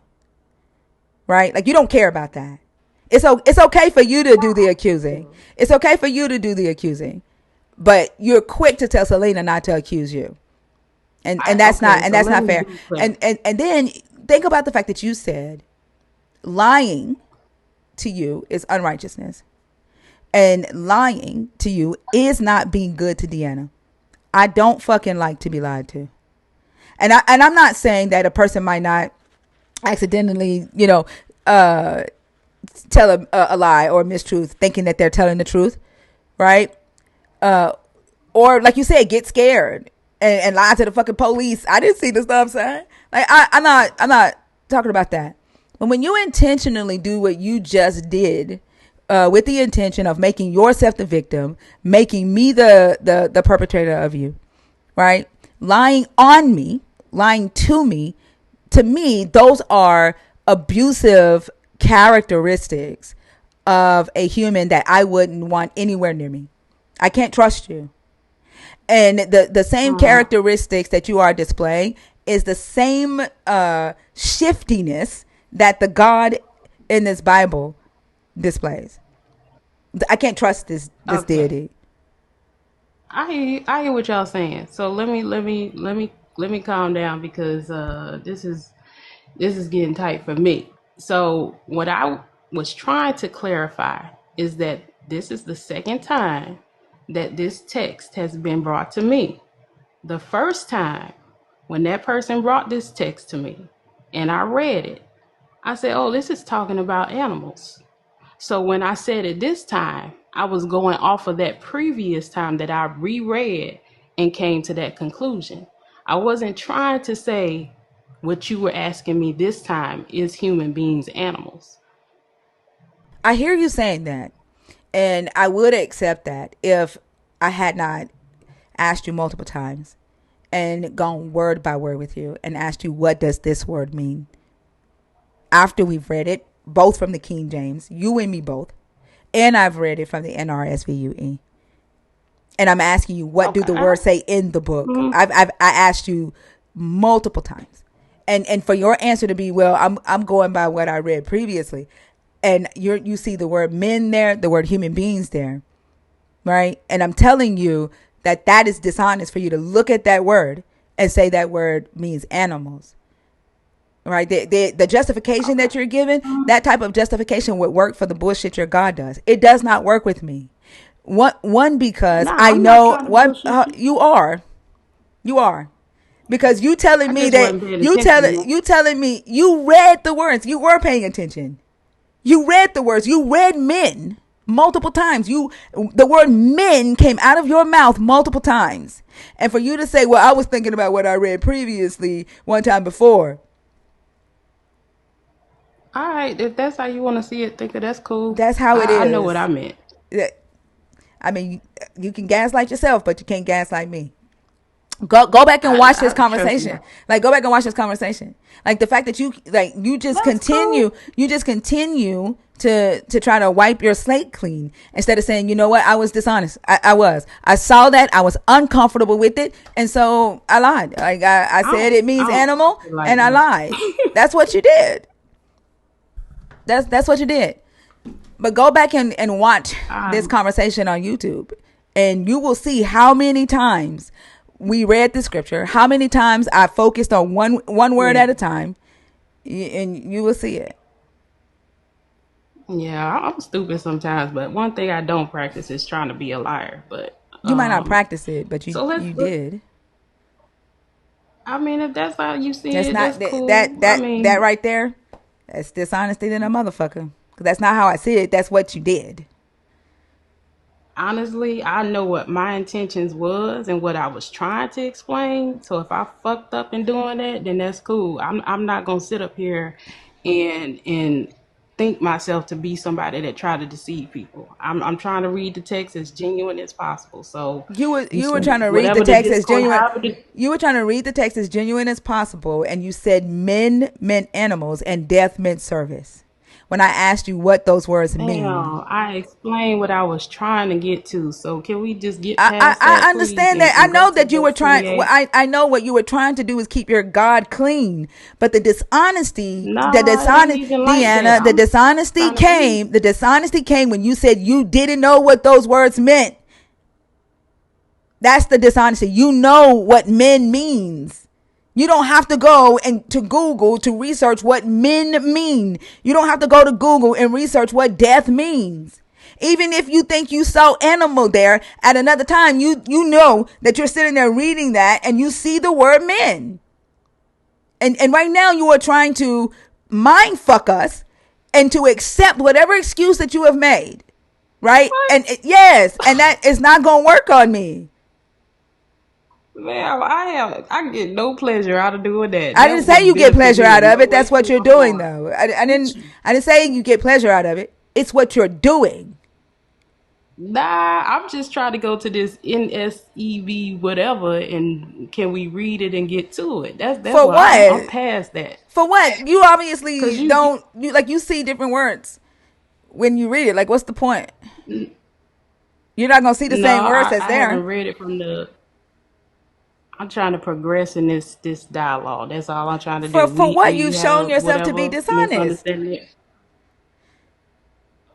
right? Like you don't care about that. It's okay for you to do the accusing. It's okay for you to do the accusing, but you're quick to tell Selena not to accuse you, and that's not Okay, so let me fair. be clear. And then think about the fact that you said lying to you is unrighteousness, and lying to you is not being good to Deanna. I don't fucking like to be lied to. I'm not saying that a person might not accidentally, tell a lie or a mistruth, thinking that they're telling the truth, right? Or like you said, get scared and lie to the fucking police. I didn't see the stop sign. Like I'm not talking about that. But when you intentionally do what you just did, with the intention of making yourself the victim, making me the perpetrator of you, right? Lying on me, lying to me, those are abusive characteristics of a human that I wouldn't want anywhere near me. I can't trust you. And the same Uh, characteristics that you are displaying is the same shiftiness that the God in this Bible displays. I can't trust this okay, deity. I hear what y'all saying. So let me calm down, because this is getting tight for me. So what I was trying to clarify is that this is the second time that this text has been brought to me. The first time, when that person brought this text to me and I read it, I said, oh, this is talking about animals. So when I said it this time, I was going off of that previous time that I reread and came to that conclusion. I wasn't trying to say what you were asking me this time is human beings animals. I hear you saying that, and I would accept that if I had not asked you multiple times and gone word by word with you and asked you, what does this word mean? after we've read it, both from the King James, you and me both, and I've read it from the NRSVUE. And I'm asking you, what do Okay. the words say in the book? I asked you multiple times, and for your answer to be, well, I'm going by what I read previously, and you see the word men there, the word human beings there, right? And I'm telling you that is dishonest for you to look at that word and say that word means animals. Right, the justification that you're given, that type of justification would work for the bullshit your God does. It does not work with me. One because Nah, I I'm not know trying to what bullshit you. you are, because you telling I me just that wasn't paying attention. you telling me you read the words, you were paying attention, you read the words, you read men multiple times, the word men came out of your mouth multiple times, and for you to say, well, I was thinking about what I read previously one time before. All right, if that's how you want to see it, think of that's cool. That's how it I know what I is. meant. I mean, you can gaslight yourself, but you can't gaslight me. Go back and watch this I trust me. conversation. Like, go back and watch this conversation. Like, the fact that you just That's cool. continue to try to wipe your slate clean instead of saying, you know what, I was dishonest. I saw that, I was uncomfortable with it, and so I lied. Like, I said it I means don't animal, feel like and I lied. that. That's what you did. That's what you did. But go back and watch this um, conversation on YouTube, and you will see how many times we read the scripture, how many times I focused on one word yeah, at a time, and you will see it. yeah. I'm stupid sometimes, but one thing I don't practice is trying to be a liar. But You might not practice it, but so you let's. did. I mean, if that's how you see That's it, not that's that cool. that I that that mean, right there. That's dishonesty than a motherfucker. Cause that's not how I see it. That's what you did. honestly, I know what my intentions was and what I was trying to explain. So if I fucked up in doing that, then that's cool. I'm not gonna sit up here and think myself to be somebody that try to deceive people. I'm trying to read the text as genuine as possible. So You were trying to read the whatever the text as discourse, genuine. however the You were trying to read the text as genuine as possible, and you said men meant animals and death meant service. When I asked you what those words mean, damn, I explained what I was trying to get to. So can we just get past I that, please, understand that. I and go know to that you were verse trying. 28? I know what you were trying to do is keep your God clean, but the dishonesty, Nah, it ain't even like that. Deanna, the I'm dishonesty trying to read. came. The dishonesty came when you said you didn't know what those words meant. That's the dishonesty. You know what men means. You don't have to go and to Google to research what men mean. You don't have to go to Google and research what death means. Even if you think you saw animal there at another time, you know that you're sitting there reading that and you see the word men. And right now you are trying to mind fuck us and to accept whatever excuse that you have made. Right? And What? yes, and that is not going to work on me. Man, I get no pleasure out of doing that. I didn't That say would you get benefit pleasure me out in of no it. way, That's what shape, you're or doing, form. though. Get you. I didn't say you get pleasure out of it. It's what you're doing. Nah, I'm just trying to go to this NSEV whatever, and can we read it and get to it? That's For what I'm what? past that. For what? You Cause obviously you don't. You see different words when you read it. Like, what's the point? You're not gonna see the no, same words that's I there. haven't read it from the. I'm trying to progress in this dialogue. That's all I'm trying to do. For what? We You've had shown a yourself to be whatever dishonest. misunderstanding.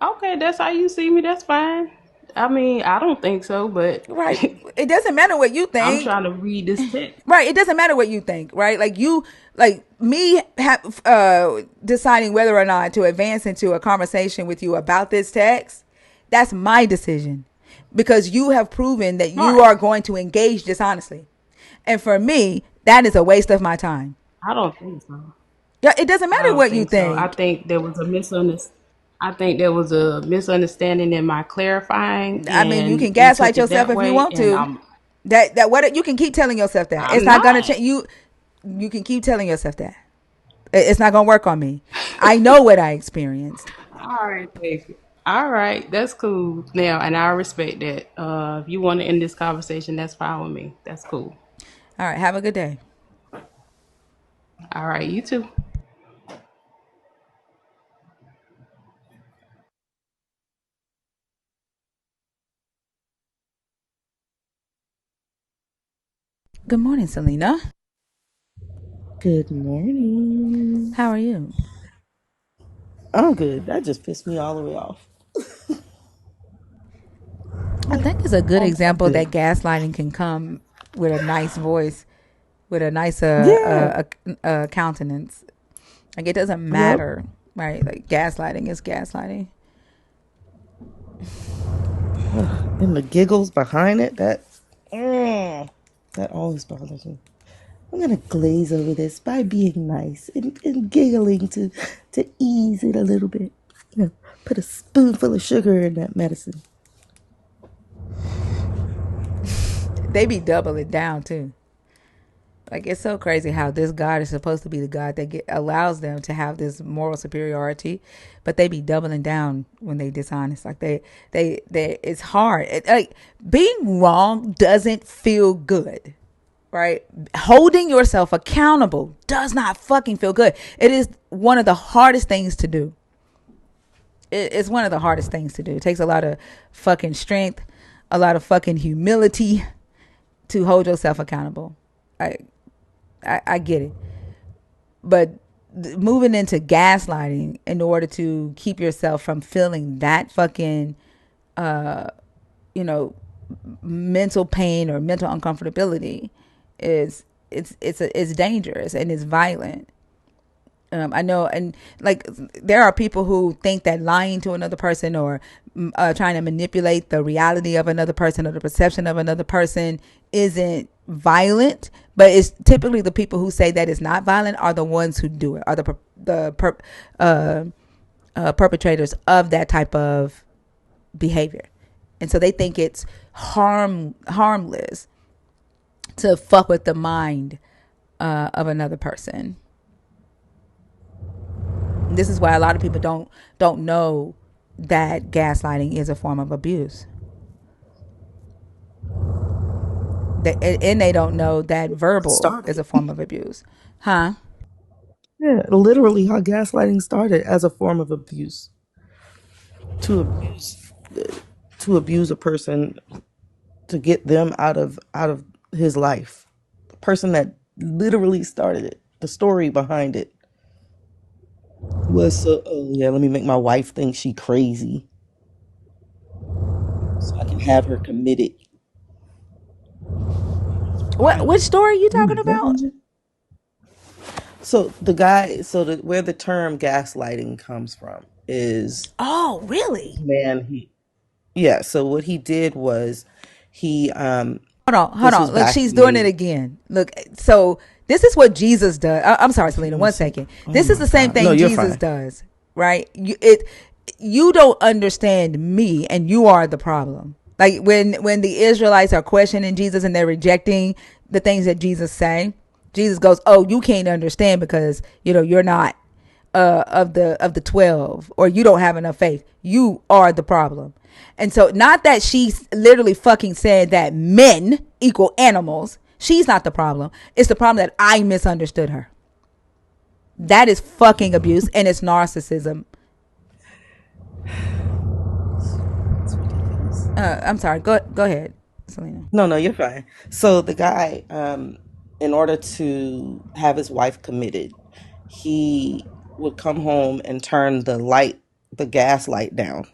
Okay, that's how you see me. That's fine. I mean, I don't think so, but Right? It doesn't matter what you I'm think. trying to read this text. Right, it doesn't matter what you think, right? Like me deciding whether or not to advance into a conversation with you about this text. That's my decision, because you have proven that All you right. are going to engage dishonestly, and for me that is a waste of my time. I don't think so. Yeah, it doesn't I matter don't what you think so. I think. think there was a misunderstanding. I think there was a misunderstanding in my clarifying, I mean, you and can you took gaslight it yourself that if you way. want And to. That what you can keep telling yourself that it's I'm not gonna not. change. You can keep telling yourself that it's not gonna work on me. I know what I experienced. All right, thank you. All right, that's cool. Now, and I respect that. If you want to end this conversation, that's fine with me. That's cool. All right, have a good day. All right, you too. Good morning, Selena. Good morning. How are you? I'm good. That just pissed me all the way off. I Like, think it's a good I'm example good. that gaslighting can come with a nice voice, with a nice Yeah. countenance. Like it doesn't Yep. matter, right? Like gaslighting is gaslighting. And the giggles behind it, mm, that always bothers me. I'm gonna glaze over this by being nice and giggling to ease it a little bit. You know, put a spoonful of sugar in that medicine. They be doubling down too. Like it's so crazy how this God is supposed to be the God that allows them to have this moral superiority, but they be doubling down when they dishonest. Like they it's hard. Like being wrong doesn't feel good, right? Holding yourself accountable does not fucking feel good. It is one of the hardest things to do. It's one of the hardest things to do. It takes a lot of fucking strength, a lot of fucking humility to hold yourself accountable. I I get it, but moving into gaslighting in order to keep yourself from feeling that fucking uh you know mental pain or mental uncomfortability is it's dangerous and it's violent. I know, and like there are people who think that lying to another person or trying to manipulate the reality of another person or the perception of another person isn't violent, but it's typically the people who say that it's not violent are the ones who do it, are uh, perpetrators of that type of behavior, and so they think it's harmless to fuck with the mind of another person. This is why a lot of people don't know that gaslighting is a form of abuse. And they don't know that verbal is Started. a form of abuse, huh? Yeah, literally how gaslighting started as a form of abuse to abuse to abuse a person to get them out of his life. The person that literally started it, the story behind it was so, oh yeah, let me make my wife think she crazy so I can have her committed. It's Which wild. story are you Can you talking about? imagine? So the guy, where the term gaslighting comes from is Oh, really? man he yeah. So what he did was he Hold on, hold this was on. Look, back she's doing it in again. Look, so this is what Jesus does. I'm sorry, Selena. let me One see. second. Oh This is my the same god. No, thing you're Jesus fine. does, right? You don't understand me, and you are the problem. Like when the Israelites are questioning Jesus and they're rejecting the things that Jesus say, Jesus goes, "Oh, you can't understand because you're not of the 12, or you don't have enough faith. You are the problem." And so, not that she's literally fucking said that men equal animals. She's not the problem. It's the problem that I misunderstood her. That is fucking abuse and it's narcissism. It's ridiculous. I'm sorry. Go ahead, Selena. No, no, you're fine. So the guy, in order to have his wife committed, he would come home and turn the gas light down,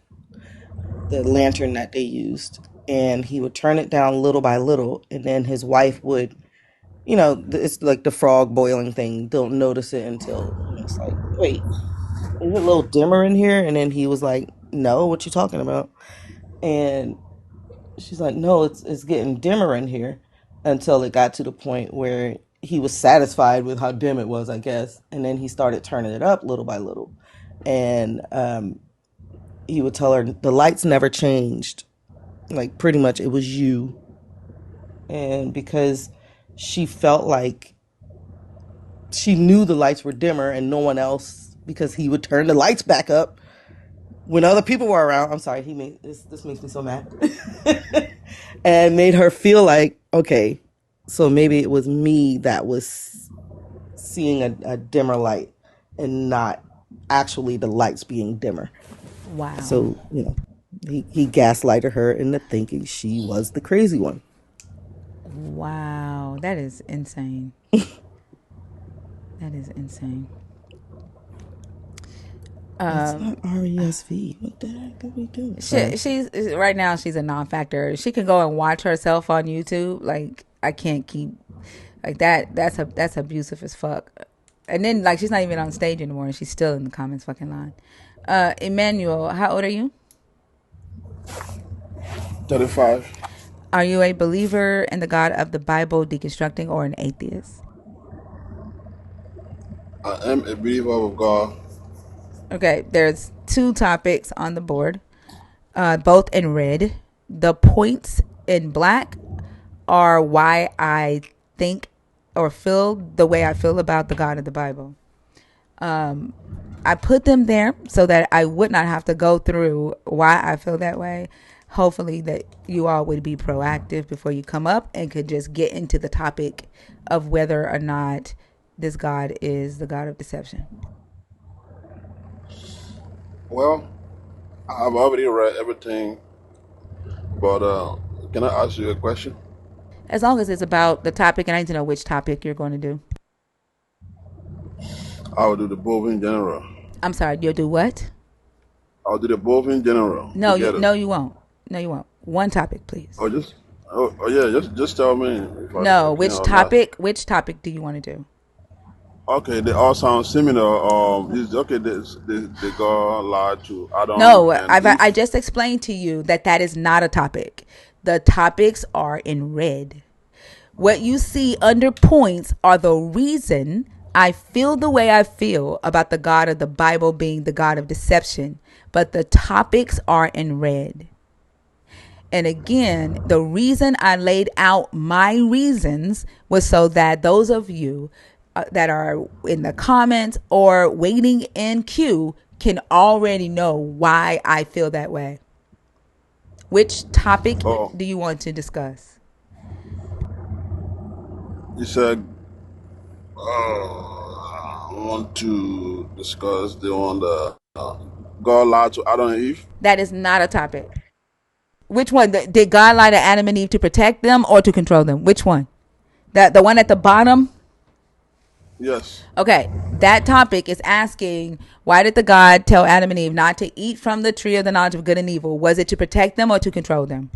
the lantern that they used, and he would turn it down little by little, and then his wife would, it's like the frog boiling thing. Don't notice it until, it's like, wait, is it a little dimmer in here? And then he was like, no, what you talking about? And she's like, no, it's getting dimmer in here, until it got to the point where he was satisfied with how dim it was, I guess. And then he started turning it up little by little. And he would tell her the lights never changed. Like pretty much it was you. And because she felt like she knew the lights were dimmer and no one else, because he would turn the lights back up when other people were around. I'm sorry, he made this makes me so mad. And made her feel like, okay, so maybe it was me that was seeing a dimmer light and not actually the lights being dimmer. Wow. So, he gaslighted her into thinking she was the crazy one. Wow. that is insane. That is insane. It's not RESV. What the heck are we doing? She's right now. She's a non-factor. She can go and watch herself on YouTube. Like I can't keep like that. That's abusive as fuck. And then like she's not even on stage anymore, and she's still in the comments fucking line. Emmanuel, how old are you? 35. Are you a believer in the God of the Bible, deconstructing, or an atheist? I am a believer of God. Okay, there's two topics on the board, both in red. The points in black are why I think or feel the way I feel about the God of the Bible. I put them there so that I would not have to go through why I feel that way. Hopefully that you all would be proactive before you come up and could just get into the topic of whether or not this God is the God of deception. Well, I've already read everything, but can I ask you a question? As long as it's about the topic, and I need to know which topic you're going to do. I'll do the both in general. I'm sorry, you'll do what? I'll do the both in general. No, together. you won't. No, you won't. One topic, please. Just tell me. No, which topic? Which topic do you want to do? Okay, they all sound similar. Is okay. The God lied to Adam. No, and I just explained to you that is not a topic. The topics are in red. What you see under points are the reason I feel the way I feel about the God of the Bible being the God of deception, but the topics are in red. And again, the reason I laid out my reasons was so that those of you that are in the comments or waiting in queue can already know why I feel that way. Which topic do you want to discuss? You said I want to discuss the one that God lied to Adam and Eve. That is not a topic. Which one? Did God lie to Adam and Eve to protect them or to control them? Which one? The one at the bottom? Yes. Okay, that topic is asking, why did the God tell Adam and Eve not to eat from the tree of the knowledge of good and evil? Was it to protect them or to control them?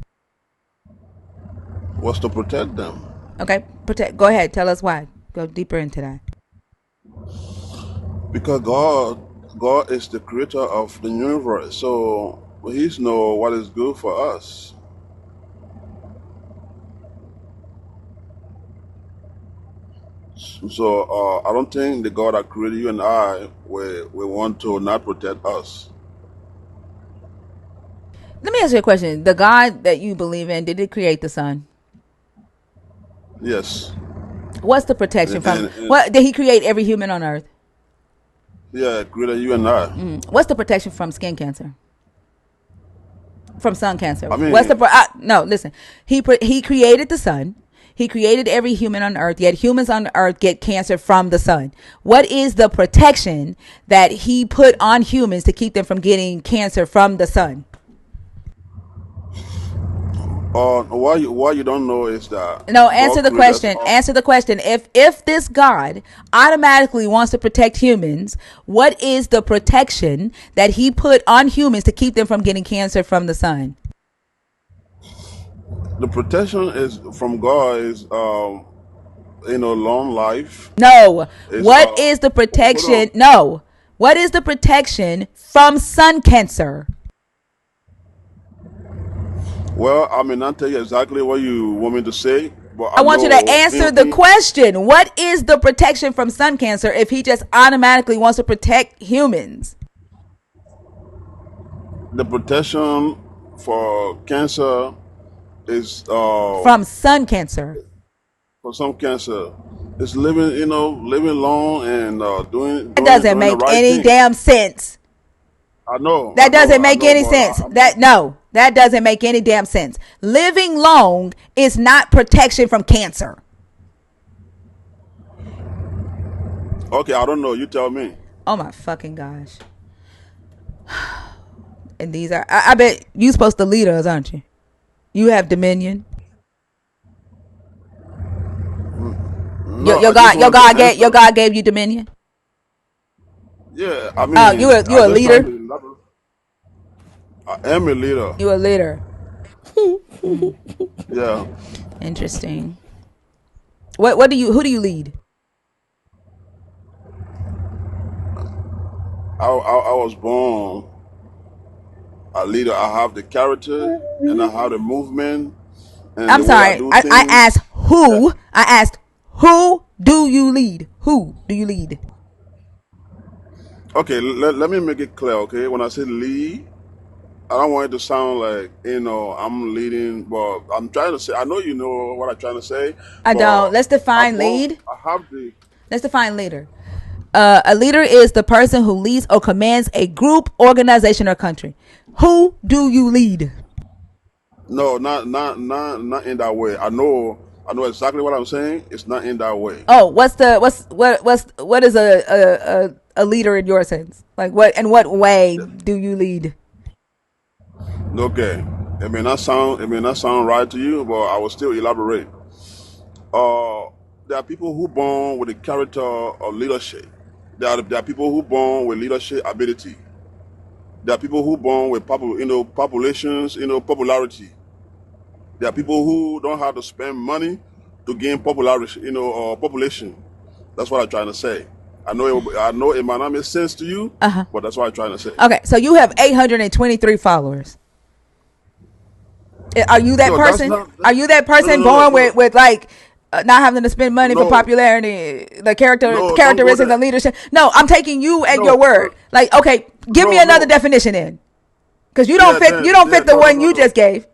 Was to protect them. Okay, go ahead. Tell us why. Go deeper into that. Because God is the creator of the universe, so He's know what is good for us. So I don't think the God that created you and I will want to not protect us. Let me ask you a question. The God that you believe in, did it create the sun? Yes. What's the protection from? What did He create every human on earth? Yeah, created you and I. What's the protection from skin cancer? From sun cancer? I mean, what's the no? Listen, He created the sun. He created every human on earth, yet humans on earth get cancer from the sun. What is the protection that He put on humans to keep them from getting cancer from the sun? Why you don't know is that no. Answer the question. Answer the question. If this God automatically wants to protect humans, what is the protection that He put on humans to keep them from getting cancer from the sun? The protection is from God is long life. No. What is the protection? No. What is the protection from sun cancer? Well, I may not tell you exactly what you want me to say, but I want you to answer the question. What is the protection from sun cancer if He just automatically wants to protect humans? The protection for cancer is from sun cancer. For some cancer, it's living long and doing. That doesn't make any damn sense. I know. That doesn't make any sense. That doesn't make any damn sense. Living long is not protection from cancer. Okay, I don't know. You tell me. Oh my fucking gosh. And these are, I bet you supposed to lead us, aren't you? You have dominion. Your, No, I just your wanted to Your answer. God gave you dominion. Yeah, I You mean, I a just trying leader. to elaborate. I am a leader. You a leader. Yeah, Interesting. What do you who do you lead? I was born a leader. I have the character and I have the movement and I'm the way I sorry. do I things. asked Yeah. who. I asked who do you lead? Who do you lead? Okay, let me make it clear. Okay, when I say lead, I don't want it to sound like I'm leading, but I'm trying to say. I know you know what I'm trying to say, I don't. but Let's I define born. lead. I have the Let's define leader. A leader is the person who leads or commands a group, organization, or country. Who do you lead? no, not in that way. I know exactly what I'm saying. It's not in that way. Oh, what is a leader in your sense? Like what in what way do you lead? Okay, it may not sound right to you, but I will still elaborate. Uh, there are people who born with the character of leadership. There are people who born with leadership ability. There are people who born with populations, popularity. There are people who don't have to spend money to gain popularity, population. That's what I'm trying to say. I know it might not make sense to you, but that's what I'm trying to say. Okay, so you have 823 followers. Are you that No, that's person? not. Are you that No, no, person no, no, born no, with like not having to spend money for no, popularity, the no. Don't go characteristics there. of leadership? No, I'm taking you at your No, word. Like, okay, give me no, another no. definition in, because Yeah, you don't yeah, fit the no, no, one no, you no. just gave.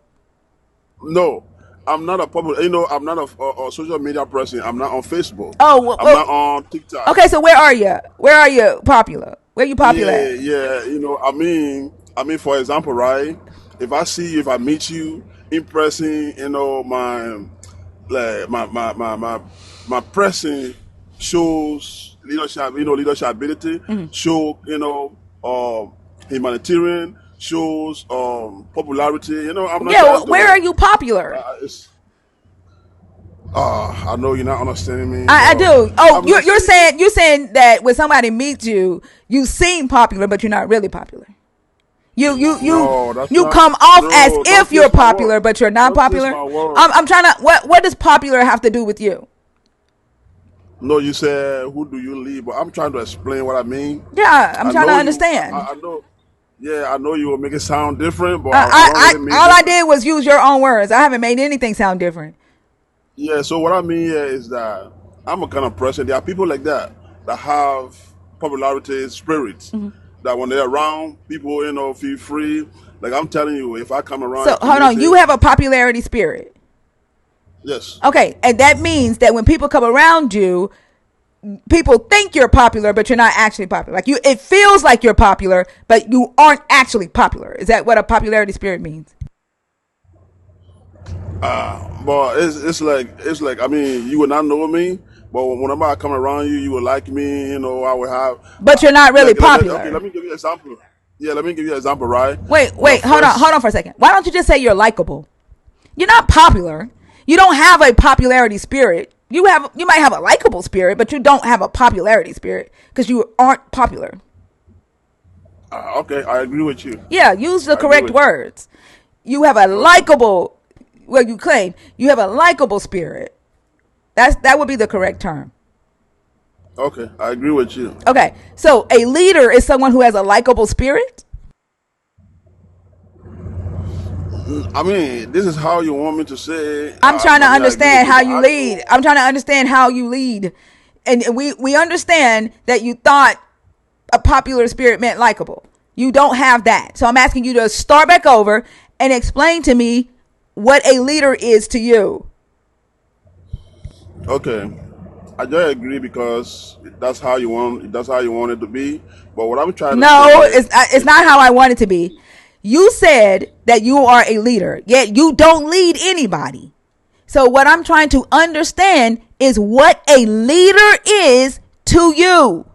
No, I'm not a public. I'm not a social media person. I'm not on Facebook. Oh, I'm not on TikTok. okay. So where are you? Where are you popular? Where you popular Yeah, at? yeah. For example, right? If I see you, if I meet you in person, like my pressing shows leadership. Leadership ability. Show humanitarian shows popularity. I'm not Yeah, trying where are to. you popular? It's I know you're not understanding me, I but do. Oh, I'm not saying you're saying that when somebody meets you, you seem popular, but you're not really popular. no. That's You not. come off as No, don't if you're twist my word. popular, but you're not Don't twist popular. my word. I'm trying to. What does popular have to do with you? No, you said who do you lead, but I'm trying to explain what I mean. Yeah, I'm I trying to know you. understand. I know. Yeah, I know you will make it sound different, but I don't really mean All I different. did was use your own words. I haven't made anything sound different. Yeah, so what I mean here is that I'm a kind of person. There are people like that have popularity spirits. That when they're around, people feel free. Like I'm telling you, if I come around So your hold on, you community, have a popularity spirit. yes. Okay, and that means that when people come around you, people think you're popular, but you're not actually popular. Like it feels like you're popular, but you aren't actually popular. Is that what a popularity spirit means? But it's like I mean you would not know me, but whenever I come around you, you will like me. I will have But you're not really okay. popular. Let me give you an example. Yeah, let me give you an example. Right when I Wait, hold first on for a second. Why don't you just say you're likable? You're not popular. You don't have a popularity spirit. You might have a likable spirit, but you don't have a popularity spirit because you aren't popular. okay, I agree with you. Yeah, use the I agree correct with you. words. You have a Okay, likable. Well, you claim you have a likable spirit. That would be the correct term. okay, I agree with you. Okay, so a leader is someone who has a likable spirit. I mean, this is how you want me to say. I'm trying to I mean, I agree with understand you, how but you I lead. know. I'm trying to understand how you lead, and we understand that you thought a popular spirit meant likable. You don't have that, so I'm asking you to start back over and explain to me what a leader is to you. Okay, I just agree because that's how you want. That's how you want it to be. But what I'm trying to say No, here it's is not how I want it to be. You said that you are a leader, yet you don't lead anybody. So what I'm trying to understand is what a leader is to you.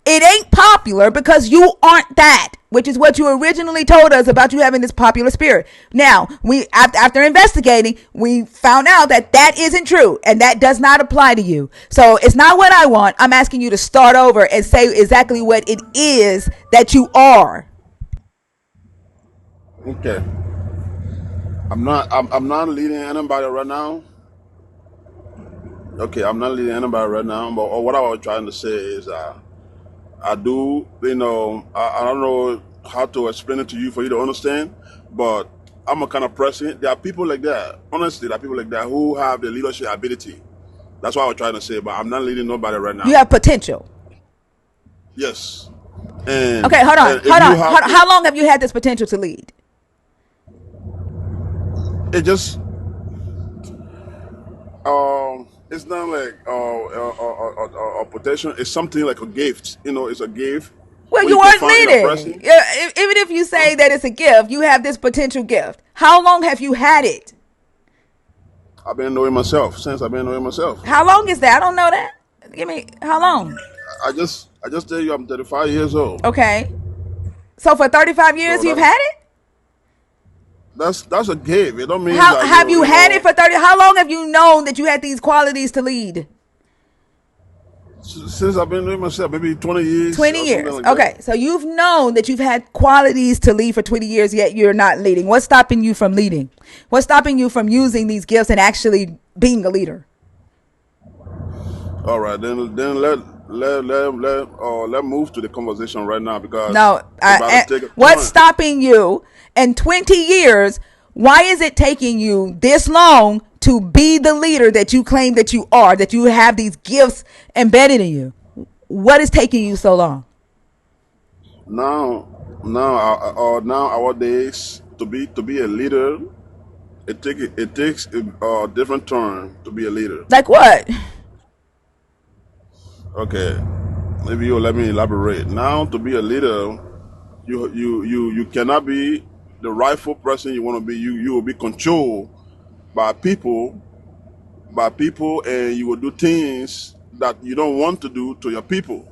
It ain't popular because you aren't that. which is what you originally told us about you having this popular spirit. Now, we after investigating, we found out that that isn't true and that does not apply to you. So it's not what I want. I'm asking you to start over and say exactly what it is that you are. Okay. I'm not leading anybody right now. Okay, I'm not leading anybody right now, but what I was trying to say is I do, I don't know how to explain it to you for you to understand, but I'm a kind of person. There are people like that. Honestly, there are people like that who have the leadership ability. That's what I was trying to say, but I'm not leading nobody right You now. have potential. Yes. And, Okay, hold on. and if you have How long have you had this potential to lead? it just it's not like a potential. It's something like a gift. It's a gift Well, when you you can weren't find in a leading. person. Yeah, even if you say that it's a gift, you have this potential gift. How long have you had it? I've been knowing myself since I've been knowing myself. How long is that? I don't know that. Give me how long? I just tell you I'm 35 years old. Okay. So for 35 years So you've had it? that's a gift. It don't mean How that have you had it for 30? How long have you known that you had these qualities to lead? since I've been knowing myself, maybe 20 years 20 or something years. like that. Okay. So you've known that you've had qualities to lead for 20 years, yet you're not leading. What's stopping you from leading? What's stopping you from using these gifts and actually being a leader? All right, then let move to the conversation right now because No. it's about to take a What's turn. stopping you in 20 years? Why is it taking you this long to be the leader that you claim that you are, that you have these gifts embedded in you? What is taking you so long? Now, now nowadays to be a leader, it takes a different turn to be a leader. Like what? Okay, maybe you let me elaborate. Now, to be a leader, you cannot be the rightful person you want to be. You will be controlled by people, and you will do things that you don't want to do to your people.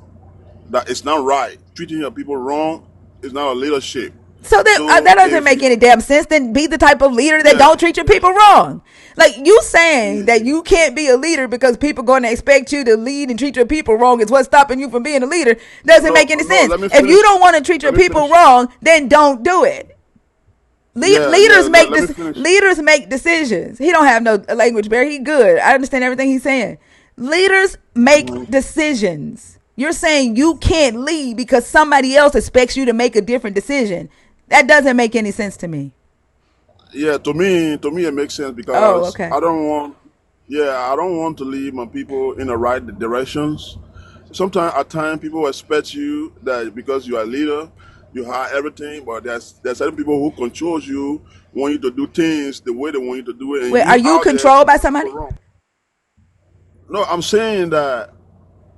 That it's not right. Treating your people wrong is not a leadership. So So that doesn't if make you, any damn sense. Then be the type of leader that yeah, don't treat your people wrong. Like you saying that you can't be a leader because people going to expect you to lead and treat your people wrong is what's stopping you from being a leader. Doesn't no, make any no. sense. Let me If you finish. don't want to treat your Let me people finish. wrong, then don't do it. Yeah, yeah. Leaders make Let me finish. leaders make decisions. He don't have no language barrier. He good. I understand everything he's saying. Leaders make decisions. You're saying you can't lead because somebody else expects you to make a different decision. That doesn't make any sense to me. Yeah, to me, it makes sense Oh, because okay. I don't want. Yeah, I don't want to lead my people in the right directions. Sometimes, at times, people expect you that because you are a leader, you have everything. But there's certain people who controls you, want you to do things the way they want you to do it, and Wait, are you you out there controlled by treating people somebody? wrong. No, I'm saying that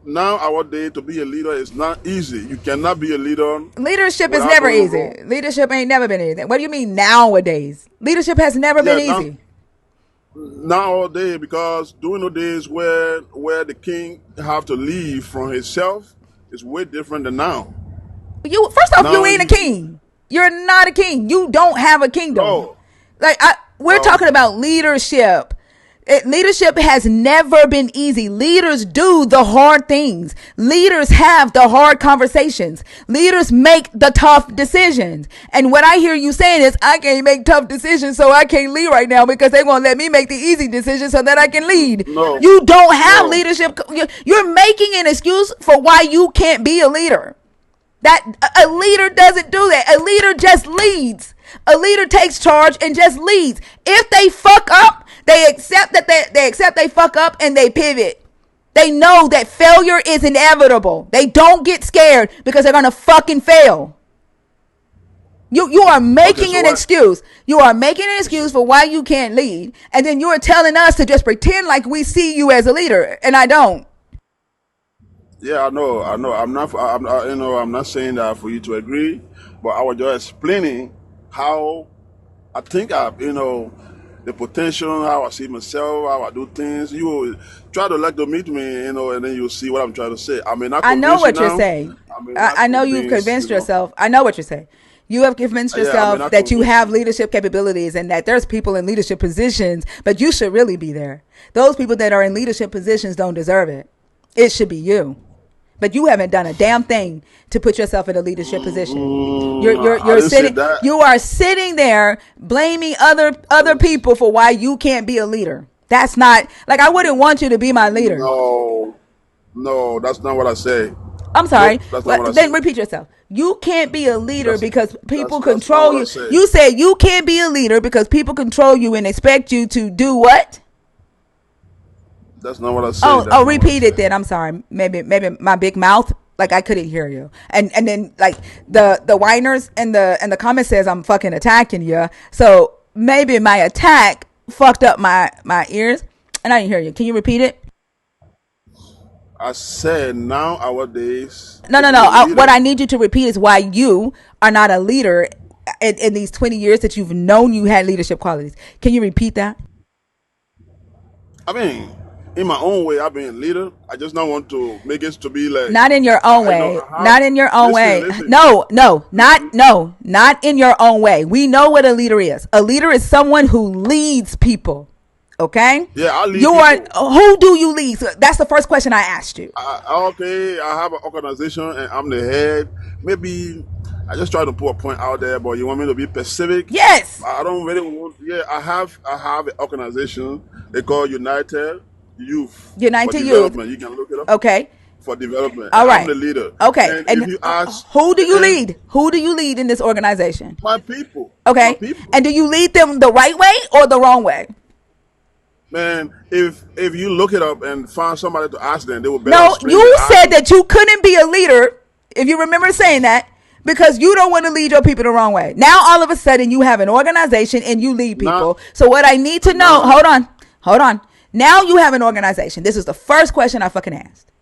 now our day to be a leader is not easy. You cannot be a leader Leadership is without never doing easy. wrong. Leadership ain't never been easy. What do you mean nowadays? Leadership has never been Yeah, now easy. nowadays because during the days where the king have to leave from himself is way different than now. You first off, you Now ain't a you king. You're not a king. You don't have a kingdom. no We're talking okay. about leadership. Leadership has never been easy. Leaders do the hard things. Leaders have the hard conversations. Leaders make the tough decisions. And what I hear you saying is, I can't make tough decisions, so I can't lead right now because they won't let me make the easy decisions so that I can lead. No, You don't have no. leadership. You're making an excuse for why you can't be a leader. That a leader doesn't do that. A leader just leads. A leader takes charge and just leads. If they fuck up, they accept that they accept they fuck up and they pivot. They know that failure is inevitable. They don't get scared because they're gonna fucking fail. You are Okay, making so an what? excuse. You are making an excuse for why you can't lead, and then you are telling us to just pretend like we see you as a leader, and I don't. Yeah, I know. I'm not saying that for you to agree, but I was just explaining how I think the potential, how I see myself, how I do things. You will try to like to meet me, and then you'll see what I'm trying to say. I may not I know convince you what you're now. saying. I may not I know do you've things, convinced yourself. I know what you're saying. You have convinced Yeah, I may yourself not that you convince have you. leadership capabilities and that there's people in leadership positions, but you should really be there. Those people that are in leadership positions don't deserve it. It should be you. But you haven't done a damn thing to put yourself in a leadership position. I You're didn't say sitting that. you are sitting there blaming other people for why you can't be a leader. That's not like I wouldn't want you to be my leader. No, no, that's not what I say. I'm sorry. Nope, that's not Well, what I then say. repeat yourself. You can't be a leader That's because people that's not control what I you. say. You said you can't be a leader because people control you and expect you to do what? That's not what I say. Oh, That's not what I repeat it say. then. I'm sorry. Maybe my big mouth, like I couldn't hear you. And then like the whiners and the comment says I'm fucking attacking you. So maybe my attack fucked up my ears and I didn't hear you. Can you repeat it? I said nowadays No, to no, be no. a What leader. I need you to repeat is why you are not a leader in these 20 years that you've known you had leadership qualities. Can you repeat that? I mean, in my own way, I've been a leader. I just don't want to make it to be like, Not in your own way. I have. Not in your own Listen, way. listen. No, no, not in your own way. We know what a leader is. A leader is someone who leads people. Okay? Yeah, I lead You are people. who do you lead? So that's the first question I asked you. Okay, I have an organization and I'm the head. Maybe I just try to put a point out there, but you want me to be specific? Yes. I don't really want. Yeah, I have an organization. They call United Youth for United Youth. Development. You can look it up Okay. for development. All And I'm right. the leader. Okay. And if And you ask, who do you and lead? Who do you lead in this organization? my Okay. people, And do you lead them the right way or the wrong way? man. If you look it up and find somebody to ask them, they will better No, explain than you I said do. that you couldn't be a leader, if you remember saying that, because you don't want to lead your people the wrong way. Now, all of a sudden, you have an organization and you lead Not, people. So, what I need to know, not. hold on. Now, you have an organization. This is the first question I fucking asked.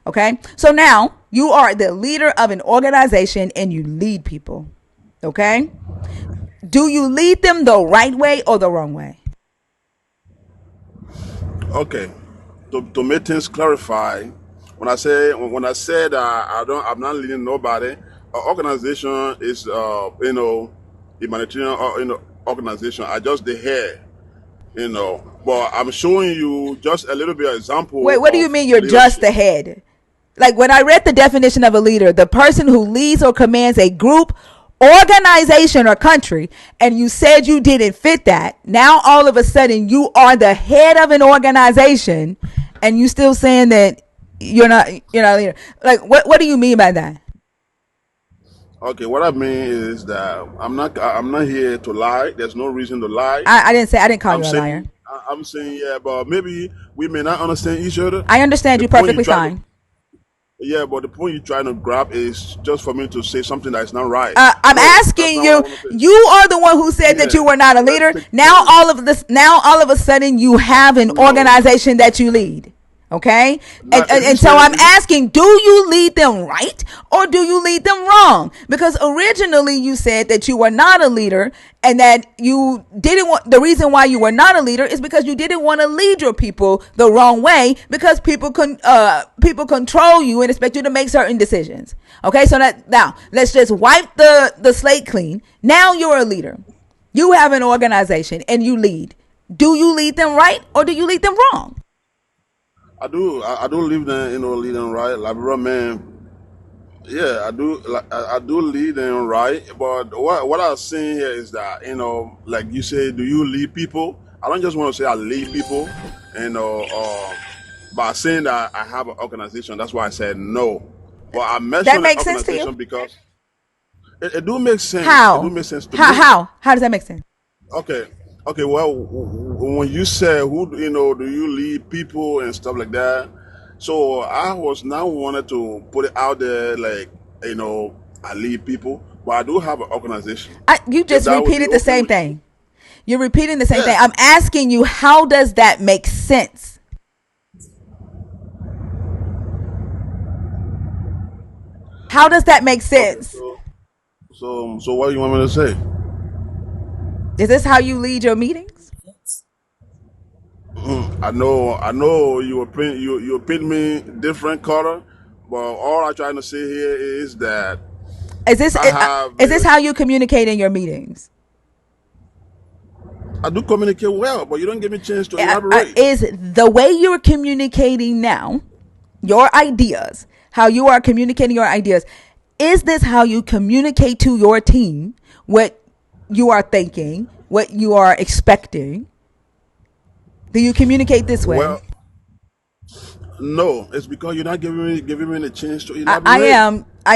Okay. So, now you are the leader of an organization and you lead people. Okay. Do you lead them the right way or the wrong way? Okay, to make things clarify, when I said I'm not leading nobody. Our organization is humanitarian organization. I just the head, but I'm showing you just a little bit of Wait, example what do you of mean you're just leadership. the head? Like when I read the definition of a leader, the person who leads or commands a group, organization, or country, and you said you didn't fit that. Now all of a sudden you are the head of an organization, and you still saying that you're not a leader. Like what do you mean by that? Okay, what I mean is that I'm not here to lie. There's no reason to lie. I didn't call I'm you a liar. saying I'm saying yeah, but maybe we may not understand each other. I understand The you point you perfectly try to fine. Yeah, but the point you're trying to grab is just for me to say something that's not right. I'm No, that's asking not what I you. want to say. You are the one who said that Yeah, you were not a let's leader. take Now turns. all of a sudden, you have an No, organization that you lead. Okay, and, not and if you and so say I'm if you, asking, do you lead them right or do you lead them wrong? Because originally you said that you were not a leader and that you didn't want, the reason why you were not a leader is because you didn't want to lead your people the wrong way because people control you and expect you to make certain decisions. Okay, so that now let's just wipe the slate clean. Now you're a leader. You have an organization and you lead. Do you lead them right or do you lead them wrong? I do live there, leading right, like bro, man. Yeah, I do. Like, I do lead them right, but what I'm saying here is that like you say, do you lead people? I don't just want to say I lead people, by saying that I have an organization. That's why I said no. But I That mentioned an makes sense to you? organization because it do make sense. It do How? make sense to How? me. How does that make sense? Okay. Okay. Well, when you say who do you lead people and stuff like that, so I was now wanted to put it out there like I lead people, but I do have an organization. You If just that would be repeated the okay same with you, thing. You're repeating the same thing. yeah. I'm asking you, how does that make sense? How does that make Okay. sense? So what do you want me to say? Is this how you lead your meetings? I know you were paint me different color, But all I'm trying to say here is that Is this I have is this leadership. how you communicate in your meetings? I do communicate well, but you don't give me a chance to elaborate. Is the way you're communicating now, your ideas, how you are communicating your ideas, is this how you communicate to your team what you are thinking, what you are expecting? Do you communicate this way? Well, no, it's because you're not giving me the chance to I elaborate.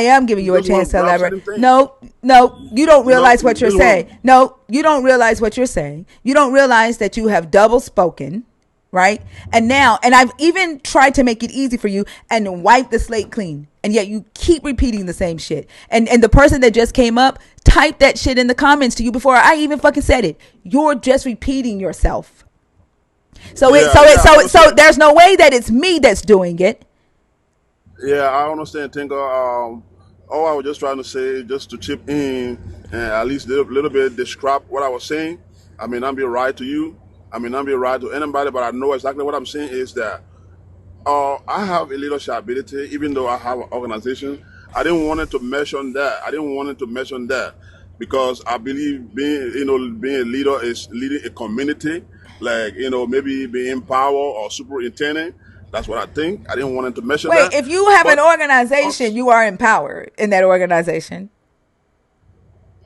am giving You you a just want chance to to grab elaborate. certain things. No, no, you don't No, realize what you you're just saying. want. No, you don't realize what you're saying. You don't realize that you have double spoken, right? And now, and I've even tried to make it easy for you and wipe the slate clean. And yet you keep repeating the same shit. And the person that just came up typed that shit in the comments to you before I even fucking said it. You're just repeating yourself. Yeah, yeah, I So understand. there's no way that it's me that's doing it. Yeah, I understand, Tinker. All I was just trying to say, just to chip in and at least little bit describe what I was saying. I may not be right to you. I may not be right to anybody, but I know exactly what I'm saying is that I have a leadership ability, even though I have an organization. I didn't want it to mention that. I didn't want it to mention that because I believe being a leader is leading a community, like maybe being power or superintendent. That's what I think. I didn't want it to mention Wait, that, if you have an but organization, you are empowered in that organization.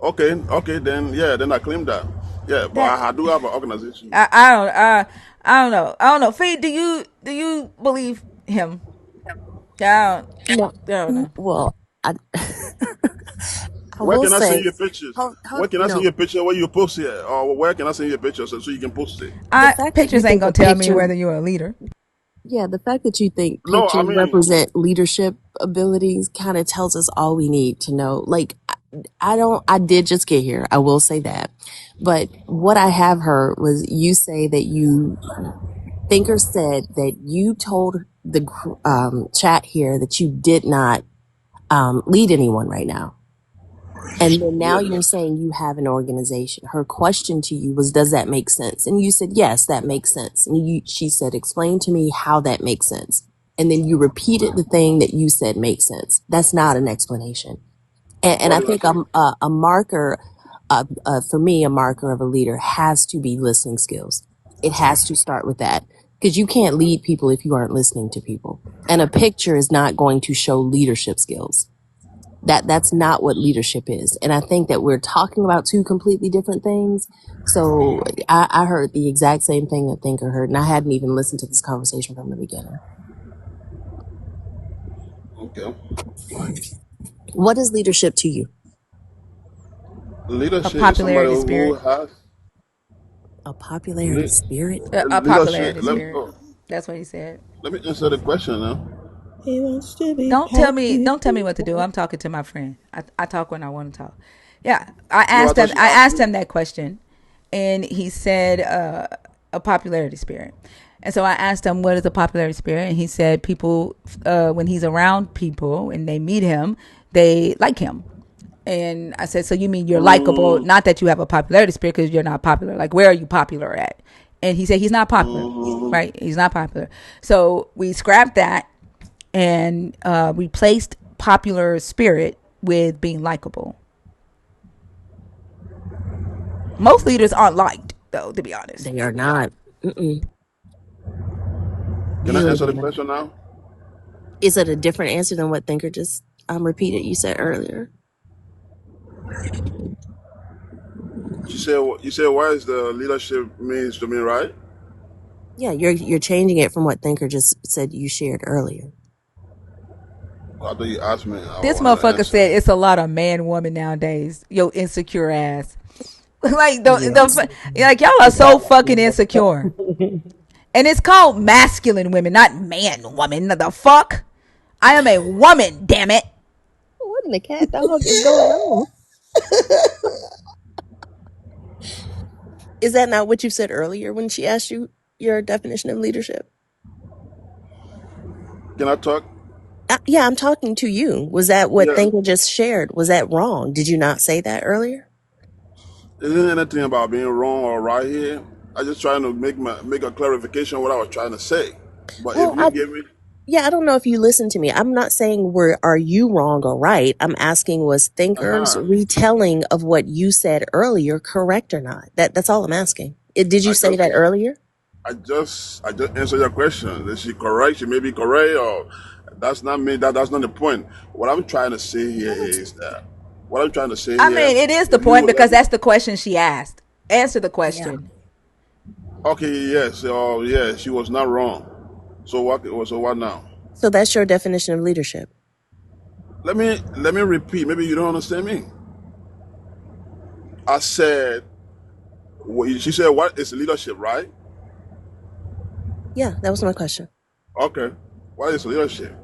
okay, okay, then yeah, then I claim that. Yeah, but That I do have an organization. I don't know. I don't know. Fee, do you believe him? Yeah, No, I don't know. well, I I Where will can I send say, you pictures? hold, Where can I send no, you a picture where you post it, or where can I send you a picture so you can post it? the fact that you Pictures ain't think gonna a tell me picture, whether you're a leader. yeah, the fact that you think No, I pictures mean, represent leadership abilities kind of tells us all we need to know. Like, I did just get here. I will say that. But what I have heard was you say that Thinker said that you told the chat here that you did not lead anyone right now. And then now yeah. you're saying you have an organization. Her question to you was, does that make sense? And you said, yes, that makes sense. And she said, explain to me how that makes sense. And then you repeated the thing that you said makes sense. That's not an explanation. And What I did I think say? a marker, for me, a marker of a leader has to be listening skills. It has to start with that because you can't lead people if you aren't listening to people. And a picture is not going to show leadership skills. That's not what leadership is. And I think that we're talking about two completely different things. So I heard the exact same thing that Thinker heard, and I hadn't even listened to this conversation from the beginning. Okay. What is leadership to you? A Leadership is somebody popularity who spirit. has A popularity spirit? A leadership. popularity spirit. That's what he said. Let me answer the question now. He wants to be Don't tell me happy. what to do. I'm talking to my friend. I talk when I want to talk. Yeah, I No, I asked thought him. she I asked asked me. him that question, and he said a popularity spirit. And so I asked him, what is a popularity spirit? And he said people, when he's around people and they meet him, they like him. And I said, so you mean you're likable? Mm, Not that you have a popularity spirit because you're not popular. Like, where are you popular at? And he said he's not popular, mm, right? He's not popular. So we scrapped that and replaced popular spirit with being likable. Most leaders aren't liked, though, to be honest. They are not. Mm-mm. can I Usually answer they're the not. question now? Is it a different answer than what Thinker just repeated you said earlier? You said what is the leadership means to me, right? Yeah, you're changing it from what Thinker just said you shared earlier. I thought you asked me. I This want to motherfucker answer. said it's a lot of man woman nowadays. Yo, insecure ass. Like Yes. like y'all are so fucking insecure. And it's called masculine women, not man woman. The fuck? I am a woman, damn it. What in the cat dog is going on? Is that not what you said earlier when she asked you your definition of leadership? Can I talk? Yeah, I'm talking to you. Was that what Yeah. Thinker just shared? Was that wrong? Did you not say that earlier? Isn't anything about being wrong or right here? I just trying to make a clarification of what I was trying to say. But if Well, you give me, Yeah, I don't know if you listened to me. I'm not saying are you wrong or right. I'm asking, was Thinker's Uh-huh. retelling of what you said earlier correct or not? That's all I'm asking. Did you I say just that earlier? I just answered your question. Is she correct? She may be correct, or that's not me. That's not the point. What I'm trying to say here is that what I'm trying to say I here, mean, it is the if you point would let because me, that's the question she asked. Answer the Yeah. question. okay, yes, yeah, she was not wrong. So what? So what now? So that's your definition of leadership. Let me repeat. Maybe you don't understand me. I said, she said, what is leadership, right? Yeah, that was my question. Okay. What is leadership?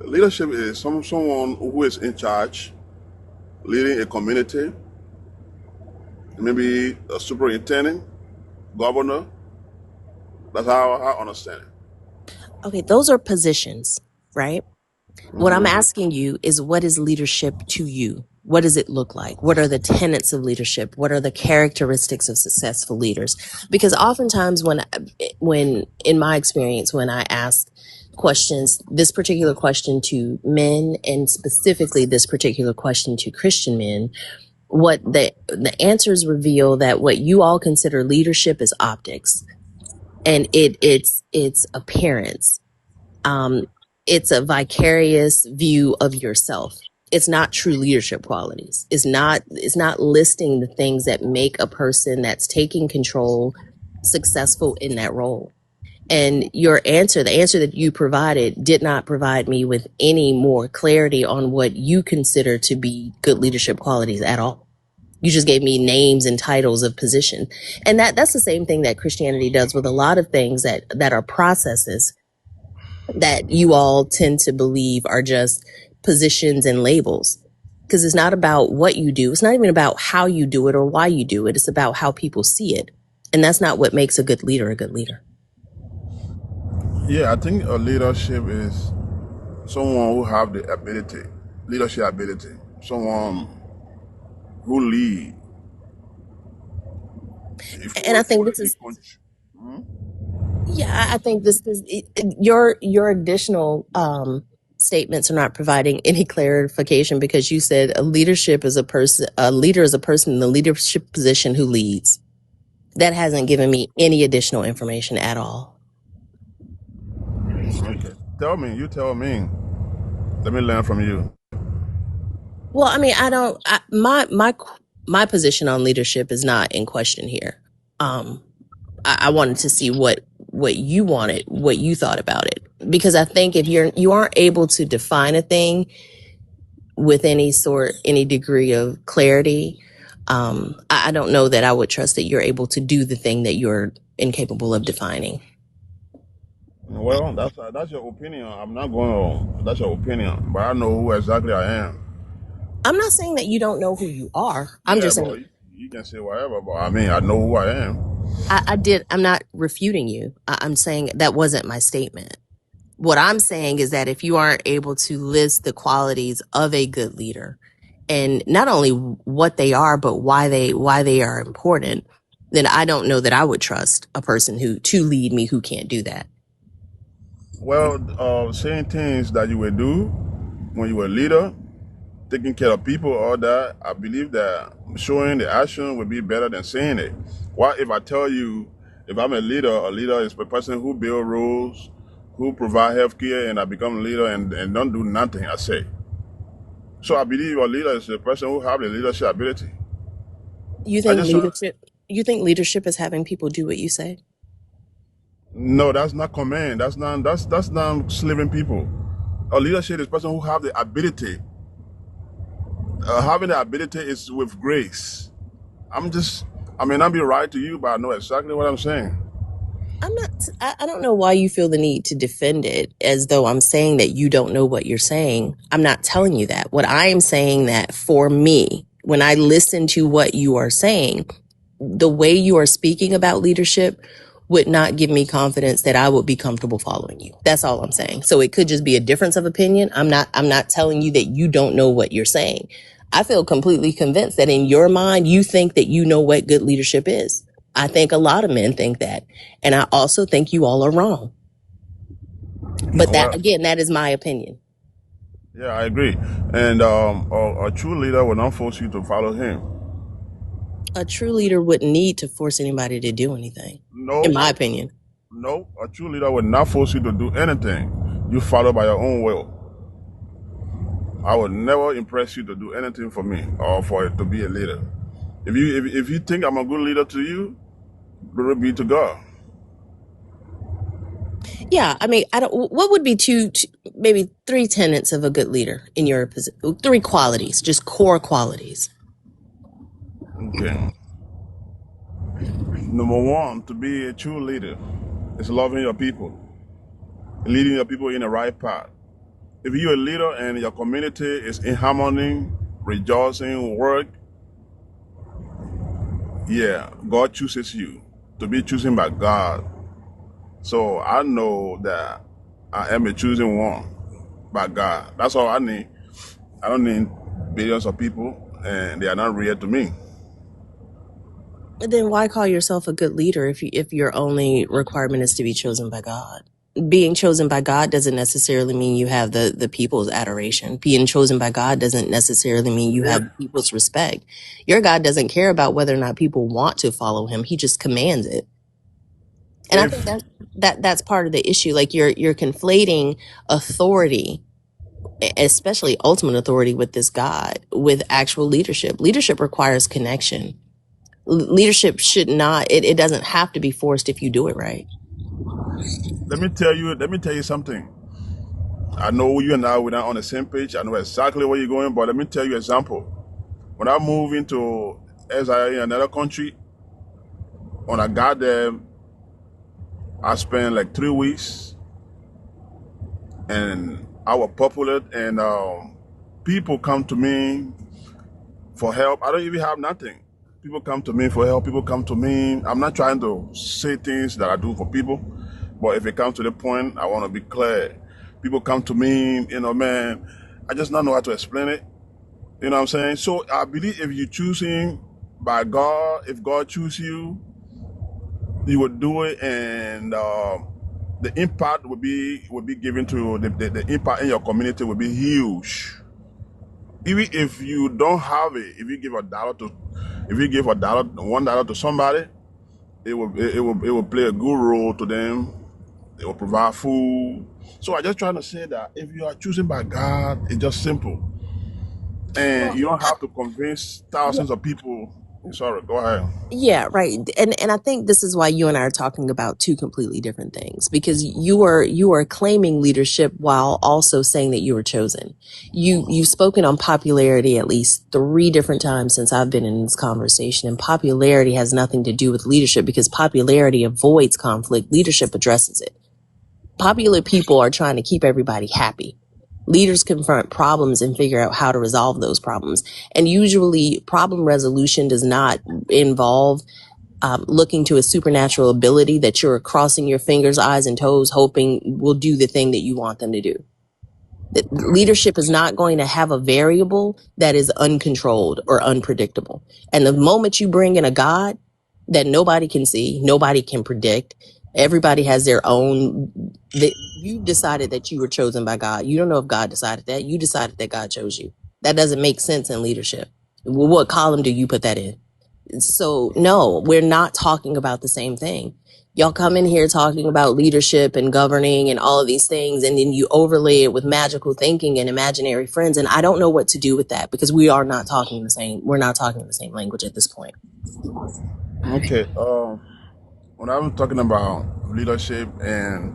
Leadership is someone who is in charge, leading a community, maybe a superintendent, governor. That's how I understand it. Okay, those are positions, right? What I'm Hmm. asking you is, what is leadership to you? What does it look like? What are the tenets of leadership? What are the characteristics of successful leaders? Because oftentimes when in my experience, when I ask questions, this particular question to men and specifically this particular question to Christian men, what the answers reveal that what you all consider leadership is optics, and it's appearance. um, it's a vicarious view of yourself. It's not true leadership qualities. It's not listing the things that make a person that's taking control successful in that role. And the answer that you provided, did not provide me with any more clarity on what you consider to be good leadership qualities at all. You just gave me names and titles of position. And that's the same thing that Christianity does with a lot of things that are processes that you all tend to believe are just positions and labels. Because it's not about what you do. It's not even about how you do it or why you do it. It's about how people see it. And that's not what makes a good leader a good leader. Yeah, I think a leadership is someone who have the ability, leadership ability, someone who lead, And I think fully this in is, control. yeah, I think this is your additional statements are not providing any clarification, because you said a leader is a person in the leadership position who leads. That hasn't given me any additional information at all. Okay, tell me. You tell me. Let me learn from you. Well, I mean, I don't. My position on leadership is not in question here. Um, I wanted to see what you wanted, what you thought about it, because I think if you aren't able to define a thing with any degree of clarity, I don't know that I would trust that you're able to do the thing that you're incapable of defining. Well, that's your opinion. I'm not going to. That's your opinion, but I know who exactly I am. I'm not saying that you don't know who you are. I'm Yeah, just but saying you can say whatever, but I mean, I know who I am. I'm not refuting you. I'm saying that wasn't my statement. What I'm saying is that if you aren't able to list the qualities of a good leader, and not only what they are, but why they are important, then I don't know that I would trust a person who to lead me who can't do that. Well, saying things that you will do when you were a leader, taking care of people, all that, I believe that showing the action would be better than saying it. What if I tell you, if I'm a leader is a person who build rules, who provide health care, and I become a leader and don't do nothing, I say. So I believe a leader is a person who have the leadership ability. You I think just, leadership is having people do what you say? no, that's not command. That's not slaving people. A leadership is a person who have the ability. Having the ability is with grace. I'm just, I may not be right to you, but I know exactly what I'm saying. I don't know why you feel the need to defend it as though I'm saying that you don't know what you're saying. I'm not telling you that. What I am saying that for me, when I listen to what you are saying, the way you are speaking about leadership would not give me confidence that I would be comfortable following you. That's all I'm saying. So it could just be a difference of opinion. I'm not telling you that you don't know what you're saying. I feel completely convinced that in your mind, you think that you know what good leadership is. I think a lot of men think that. And I also think you all are wrong. But that, Well, again, that is my opinion. yeah, I agree. And a true leader will not force you to follow him. A true leader wouldn't need to force anybody to do anything, in No, my opinion. no, a true leader will not force you to do anything. You follow by your own will. I would never impress you to do anything for me or for it to be a leader. If you think I'm a good leader to you, glory be to God. Yeah, I mean, I don't. What would be maybe three tenets of a good leader in your position? Three qualities, just core qualities. Okay. Number one, to be a true leader is loving your people, leading your people in the right path. If you're a leader and your community is in harmony, rejoicing, work, yeah, God chooses you to be chosen by God. So I know that I am a chosen one by God. That's all I need. I don't need billions of people, and they are not real to me. Then why call yourself a good leader if your only requirement is to be chosen by God? Being chosen by God doesn't necessarily mean you have the people's adoration. Being chosen by God doesn't necessarily mean you Yeah. have people's respect. Your God doesn't care about whether or not people want to follow him. He just commands it. And I think If that's part of the issue. Like you're conflating authority, especially ultimate authority with this God, with actual leadership. Leadership requires connection. Leadership should not, it doesn't have to be forced if you do it right. let me tell you something. I know you and I we're not on the same page. I know exactly where you're going, but let me tell you an example. When I moved into SIA in another country, when I got there, I spent like 3 weeks, and I was popular, and people come to me for help. I don't even have nothing. People come to me for help. People come to me. I'm not trying to say things that I do for people, but if it comes to the point, I want to be clear. People come to me, man, I just don't know how to explain it. You know what I'm saying? So I believe if you choose him by God, if God choose you, you would do it, and the impact would be given to the impact in your community will be huge. Even if you don't have it, if you give $1 to somebody, it will play a good role to them. It will provide food. So I just trying to say that if you are choosing by God, it's just simple, and Well, you don't have to convince thousands of people. Sorry, go ahead. yeah, right. And I think this is why you and I are talking about two completely different things, because you are claiming leadership while also saying that you were chosen. You've spoken on popularity at least three different times since I've been in this conversation, and popularity has nothing to do with leadership because popularity avoids conflict. Leadership addresses it. Popular people are trying to keep everybody happy. Leaders confront problems and figure out how to resolve those problems. And usually problem resolution does not involve looking to a supernatural ability that you're crossing your fingers, eyes, and toes, hoping will do the thing that you want them to do. Leadership is not going to have a variable that is uncontrolled or unpredictable. And the moment you bring in a God that nobody can see, nobody can predict, everybody has their own, you decided that you were chosen by God. You don't know if God decided that. You decided that God chose you. That doesn't make sense in leadership. Well, what column do you put that in? So no, we're not talking about the same thing. Y'all come in here talking about leadership and governing and all of these things, and then you overlay it with magical thinking and imaginary friends. And I don't know what to do with that because we are not talking the same. We're not talking the same language at this point. Okay. When I'm talking about leadership and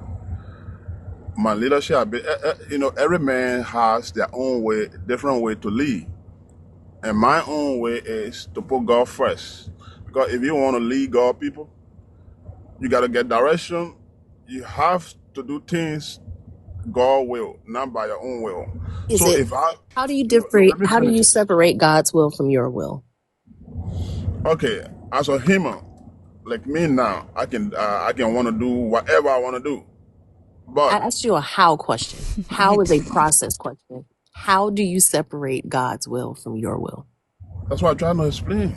my leadership, every man has their own way, different way to lead. And my own way is to put God first. Because if you want to lead God people, you got to get direction. You have to do things God will, not by your own will. Is So it, if I, how do you let me how do you finish. separate God's will from your will? Okay, as a human, like me now, I can want to do whatever I want to do. I But asked you a how question. How is a process question. How do you separate God's will from your will? that's what I'm trying to explain.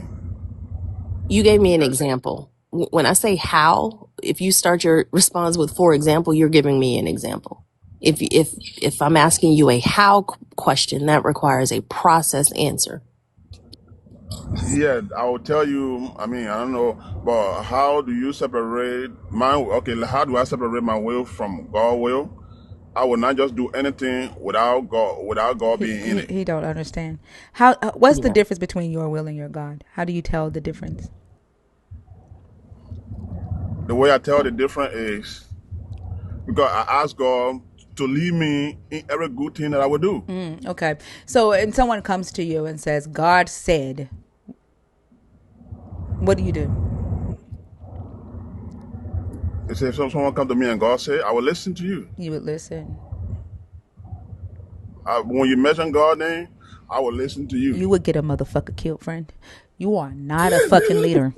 You gave me an example. When I say how, if you start your response with for example, you're giving me an example. If I'm asking you a how question, that requires a process answer. Yeah, I will tell you. I mean, I don't know, but how do you separate my? Okay, how do I separate my will from God's will? I will not just do anything without God being in it. He don't understand. How? What's the Yeah. difference between your will and your God? How do you tell the difference? The way I tell the difference is because I ask God to lead me in every good thing that I will do. Okay. So, and someone comes to you and says, "God said," what do you do? They say if someone come to me and God say, I will listen to you. You would listen. When you mention God's name, I will listen to you. You would get a motherfucker killed, friend. You are not a fucking leader.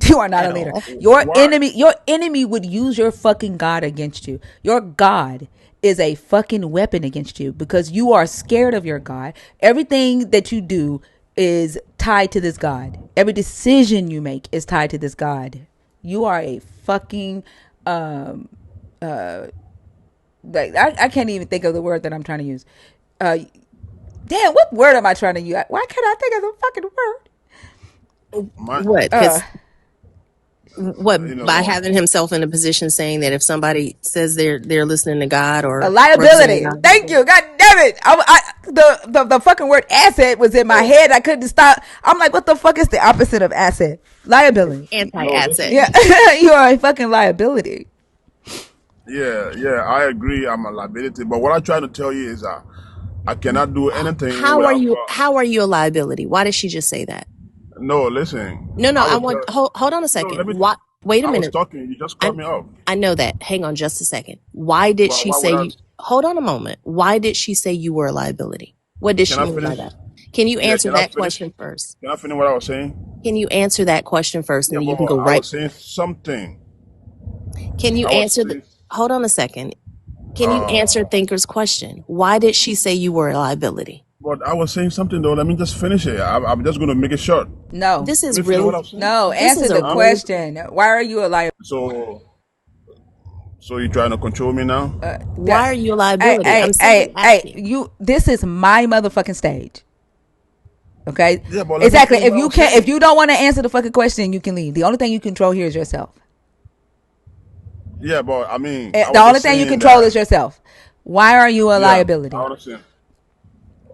You are not At a leader. all. Why? Your enemy would use your fucking God against you. Your God is a fucking weapon against you because you are scared of your God. Everything that you do is tied to this God. Every decision you make is tied to this God. You are a fucking like I can't even think of the word that I'm trying to use. Damn, what word am I trying to use? Why can't I think of the fucking word? My, What? Uh, Because what, you by know, having himself in a position saying that if somebody says they're listening to God A or representing liability. God, Thank you. God damn it. The fucking word asset was in my head. I couldn't stop. I'm like, what the fuck is the opposite of asset? Liability. no, anti-asset. Yeah, you are a fucking liability. yeah, I agree. I'm a liability, but what I'm trying to tell you is that I cannot do anything How are without you? God. How are you a liability? Why did she just say that? No, listen, No, I I would want. tell. Hold on a No, second. let me. What? Wait a I was minute. talking. You just cut I me off. I know that. Hang on just a second. Why did she Why say would I? you? Hold on a moment. Why did she say you were a liability? What did Can she I mean by finish? that? Can you Yeah, answer can I that finish? question first? Can I finish what I was saying? Can you answer that question first, Yeah, and then but you can go I right? was saying something. Can you I was answer the? saying. Hold on a second. Can you Uh, answer Thinker's question? Why did she say you were a liability? but I was saying something though. Let me just finish it. I'm just gonna make it short. No. This Let is me finish what really. I'm saying. No. This Answer is a the Huh? really. question. Why are you a liability? So you trying to control me now? Why are you a Hey, liability? I'm hey, simply hey, hey, asking. you, this is my motherfucking stage. Okay? Yeah, but let me Exactly. finish what I was If saying. you don't want to answer the fucking question, you can leave. The only thing you control here is yourself. Yeah, but I mean, I The was only just thing you saying control that. is yourself. Why are you a Yeah, I liability? understand.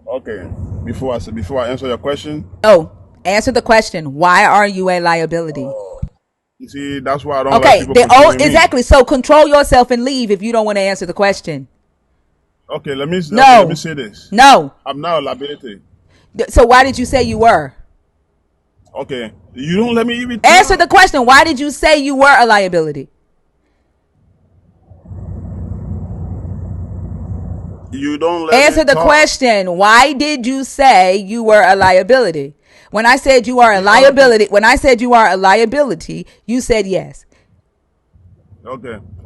Okay, before I answer your question, Oh, answer the question. Why are you a liability? you see, that's why I don't like Okay. people controlling me. Exactly. So control yourself and leave if you don't want to answer the question. Okay, let me No. say this. No. I'm now a liability. So why did you say you were? Okay, you don't let me even Answer the talk. question. Why did you say you were a liability? You don't let me Answer the talk. question. Why did you say you were a liability? When I said you are a In order to liability, you said yes.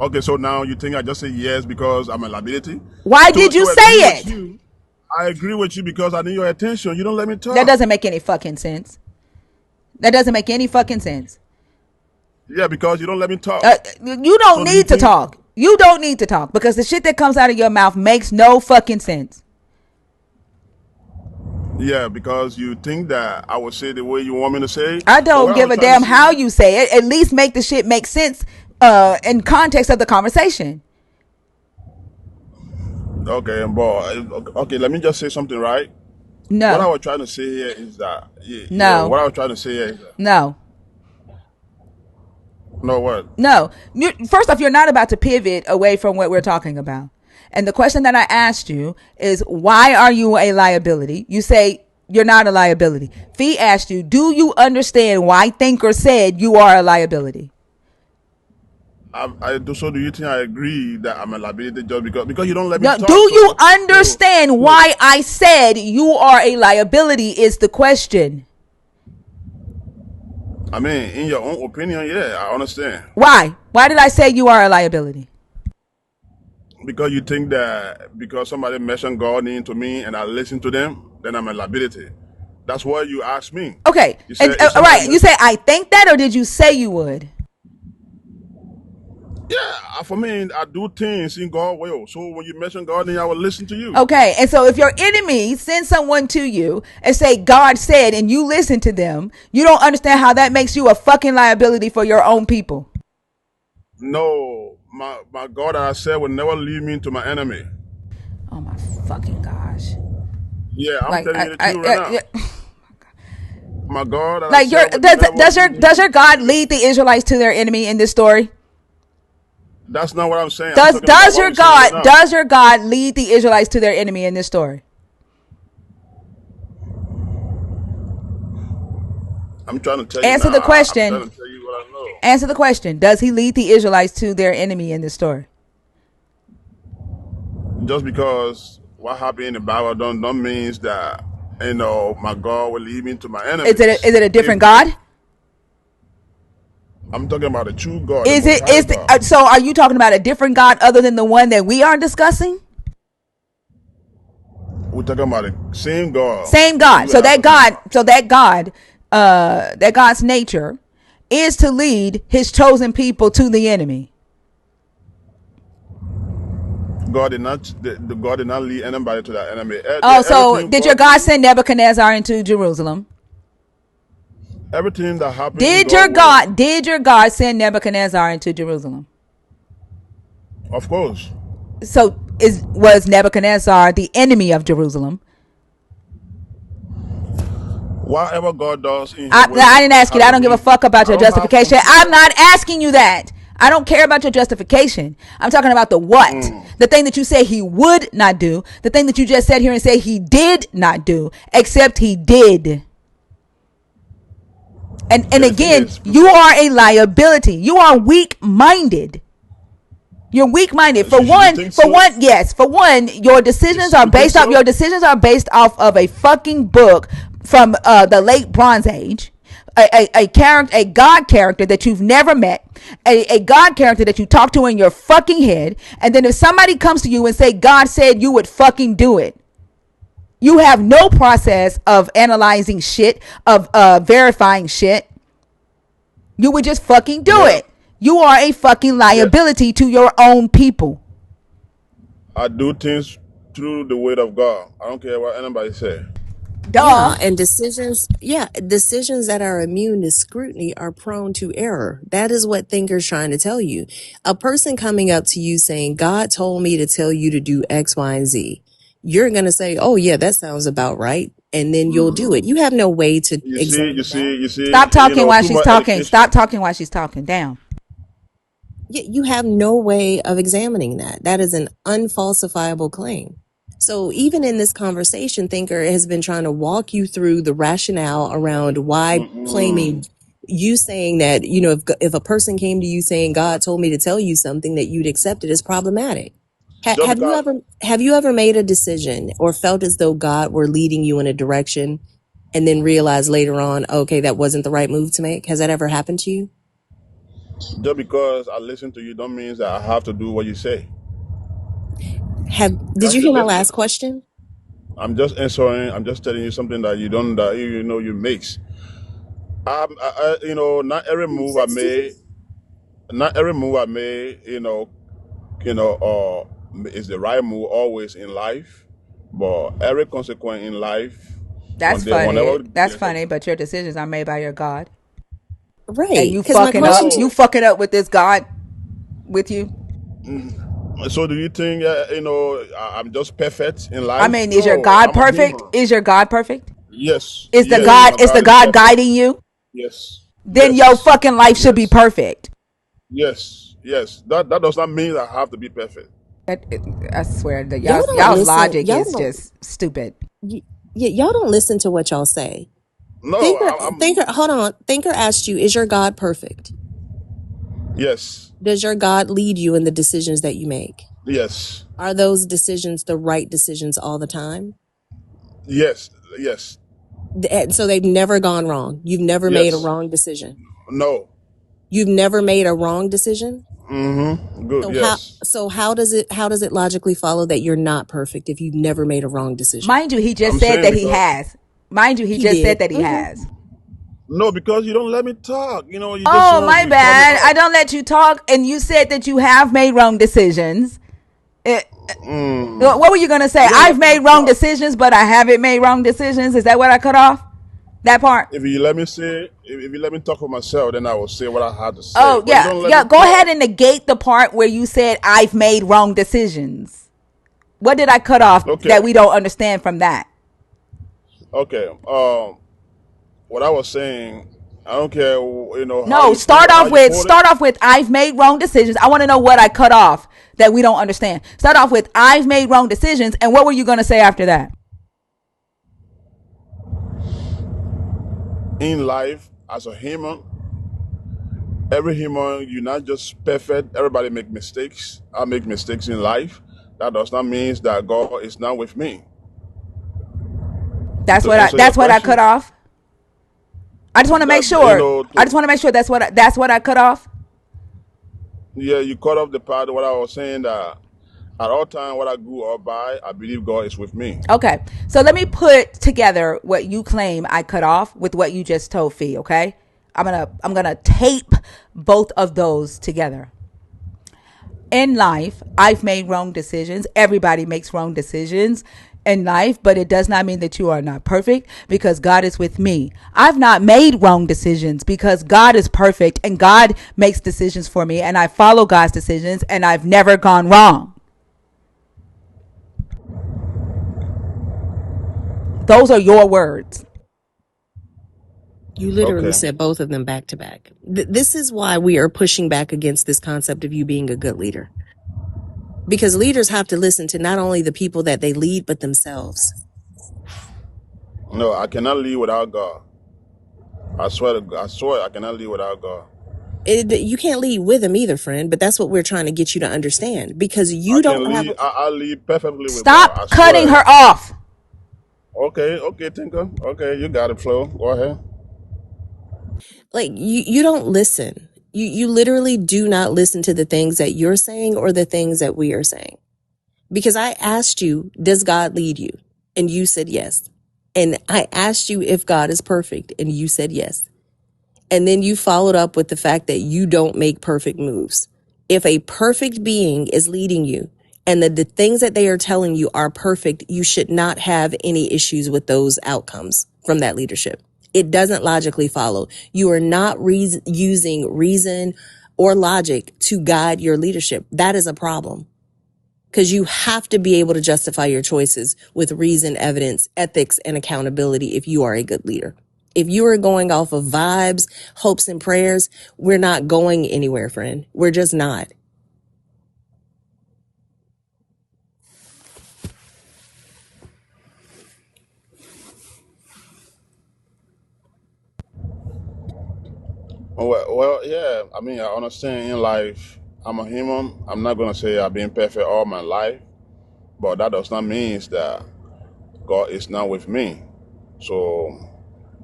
okay, so now you think I just say yes because I'm a liability? Why To did you to say agree with it? you, I agree with you because I need your attention. You don't let me That talk. doesn't make any fucking sense. That doesn't make any fucking sense. Yeah, because you don't let me talk. You don't So do you need to think? talk. You don't need to talk because the shit that comes out of your mouth makes no fucking sense. Yeah, because you think that I would say the way you want me to say. I But don't what I give was a trying to damn say how here, you say it. At least make the shit make sense in context of the conversation. okay, but okay, let me just say something, right? What I No. was trying to say here is that, yeah, No. what I was trying to say here is that, No. no, what? No. First off, you're not about to pivot away from what we're talking about. And the question that I asked you is, why are you a liability? You say you're not a liability. Fee asked you, do you understand why Thinker said you are a liability? So do you think I agree that I'm a liability just because you don't let me No, do talk? you So, understand so why I said you are a liability is the question. I mean, in your own opinion, yeah, I understand. Why? Why did I say you are a liability? Because you think that because somebody mentioned God name to me and I listen to them, then I'm a liability. That's what you asked me. Okay. You And said if somebody right, you mentioned, say I think that, or did you say you would? Yeah, for me, I do things in God's will. So when you mention God, then I will listen to you. Okay, and so if your enemy sends someone to you and say God said and you listen to them, you don't understand how that makes you a fucking liability for your own people. No, my God that I said will never lead me into my enemy. Oh my fucking gosh. Yeah, I'm Like telling you the truth right now. My God that I like said will never lead does me. your God lead the Israelites to their enemy in this story? That's not what I'm saying. I'm talking about Does what your we're saying right now. God lead the Israelites to their enemy in this story? I'm trying to tell you Answer now. the I'm trying question. to tell you what I know. Answer the question. Does he lead the Israelites to their enemy in this story? Just because what happened in the Bible don't means that my God will lead me to my Is enemies. it a If different God? I'm talking about the true God, the Is Most it High God. so? Are you talking about a different God other than the one that we are discussing? We're talking about the same God Same that God. you and I talking about. That God's nature is to lead his chosen people to the enemy. The God did not lead anybody to that enemy. Oh, so Everything did your God God did, send Nebuchadnezzar into Jerusalem? everything that happened in God's will. Did your God send Nebuchadnezzar into Jerusalem? Of course. So was Nebuchadnezzar the enemy of Jerusalem? Whatever God does in His I will, didn't ask you that. I don't give a fuck about I your don't have justification. complete I'm not control. asking you that. I don't care about your justification. I'm talking about the what. The thing that you say he would not do. The thing that you just said here and say he did not do, except he did. And Yeah, the thing again, is, you are a liability. You are weak minded. You're weak minded. you think so? Yes. For one, your decisions are You think based off so? of a fucking book from the late Bronze Age. A God character that you've never met, a God character that you talk to in your fucking head, and then if somebody comes to you and say God said, you would fucking do it. You have no process of analyzing shit, of verifying shit. You would just fucking do Yeah, it. You are a fucking yeah. liability to your own people. I do things through the word of God. I don't care what anybody say. Duh. Yeah, and decisions that are immune to scrutiny are prone to error. That is what Thinker's trying to tell you. A person coming up to you saying, God told me to tell you to do X, Y, and Z. You're going to say, oh, yeah, that sounds about right. And then you'll do it. You have no way to You see, you examine that. see, you see. Stop talking while Too she's much talking. education. Stop talking while she's talking. Damn. You have no way of examining that. That is an unfalsifiable claim. So even in this conversation, Thinker has been trying to walk you through the rationale around why claiming you saying that, if a person came to you saying God told me to tell you something that you'd accept it is problematic. Just because, Have you ever made a decision or felt as though God were leading you in a direction and then realized later on, okay, that wasn't the right move to make? Has that ever happened to you? just because I listen to you, don't mean that I have to do what you say. Did That's you the hear my last difference. question? I'm just answering. I'm just telling you something that you don't, that you mix. Not every move I made, is the right move always in life. But every consequence in life, That's funny. whenever That's there's a funny, but your decisions are made by your God. And Right. you Because my fucking up. question to You no. fucking up with this God with you. So do you think I'm just perfect in I life? mean, is your No, God I'm a perfect? human. Is your God perfect? Yes, Is the yes, God my is the God is God perfect. guiding you? Yes, Then your yes, fucking life should be yes, perfect. yes, yes. That does not mean I have to be perfect. I swear that y'all don't y'all's listen, logic is just stupid. y'all don't listen to what y'all say. No, Thinker, hold on. Thinker asked you, is your God perfect? yes, Does your God lead you in the decisions that you make? yes, Are those decisions the right decisions all the time? yes, yes, So they've never gone wrong. You've never made a yes, wrong decision. no. You've never made a wrong decision. Good, So yes. how does it logically follow that you're not perfect if you've never made a wrong decision? Mind you, he just I'm said saying that he because has. Mind you, he He just said did. that he has. No, because you don't let me talk. You know, you just Oh, want my you cut me bad. I off. don't let you talk, and you said that you have made wrong decisions. It, what were you gonna say? You don't I've let me made wrong talk. decisions, but I haven't made wrong decisions. Is that what I cut off? That part? If you let me say, if you let me talk for myself, then I will say what I had to say. Oh But you yeah, don't let me yeah. Go ahead talk. and negate the part where you said I've made wrong decisions. What did I cut off Okay, that we don't understand from that? okay. What I was saying, I don't care. You know No, how you quote it. start off with I've made wrong decisions. I want to know what I cut off that we don't understand. Start off with I've made wrong decisions, and what were you going to say after that? In life, as a human, every human, you're not just perfect. Everybody make mistakes. I make mistakes in life. That does not mean that God is not with me. To answer your That's what I cut question, off. I just want to make that you sure. know, I just want to make sure that's what I cut off. yeah, you cut off the part what I was saying that at all time, what I grew up by, I believe God is with me. Okay. So let me put together what you claim I cut off with what you just told Fee, okay? I'm going to tape both of those together. In life, I've made wrong decisions. Everybody makes wrong decisions in life, but it does not mean that you are not perfect because God is with me. I've not made wrong decisions because God is perfect and God makes decisions for me and I follow God's decisions and I've never gone wrong. Those are your words. You literally Okay. said both of them back to back. This is why we are pushing back against this concept of you being a good leader. Because leaders have to listen to not only the people that they lead, but themselves. No, I cannot live without God. I swear I cannot live without God. You can't lead with them either, friend, but that's what we're trying to get you to understand. Because I you can don't have live. I live perfectly with God. I Stop cutting swear. her off. Okay, okay, Tinker. Okay, you got it, Flo. Go ahead. you don't listen. You literally do not listen to the things that you're saying or the things that we are saying. Because I asked you, does God lead you? And you said yes. And I asked you if God is perfect, and you said yes. And then you followed up with the fact that you don't make perfect moves. If a perfect being is leading you and the things that they are telling you are perfect, you should not have any issues with those outcomes from that leadership. It doesn't logically follow. You are not using reason or logic to guide your leadership. That is a problem. Because you have to be able to justify your choices with reason, evidence, ethics, and accountability if you are a good leader. If you are going off of vibes, hopes, and prayers, we're not going anywhere, friend. We're just not. Well, yeah. I mean, I understand in life, I'm a human. I'm not gonna say I've been perfect all my life, but that does not mean that God is not with me. So,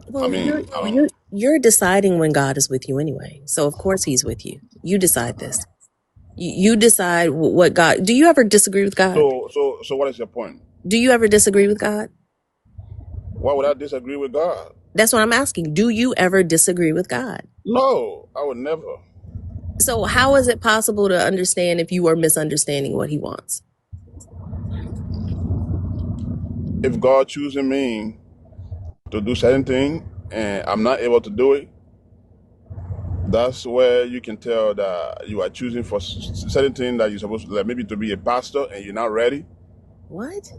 I Well, mean, I don't know. you're deciding when God is with you anyway. So of course he's with you. You decide this. You decide what God. Do you ever disagree with God? So, what is your point? Do you ever disagree with God? Why would I disagree with God? That's what I'm asking. Do you ever disagree with God? No, I would never. So how is it possible to understand if you are misunderstanding what he wants? If God choosing me to do certain thing and I'm not able to do it, that's where you can tell that you are choosing for certain thing that you're supposed to, like maybe to be a pastor and you're not ready. What?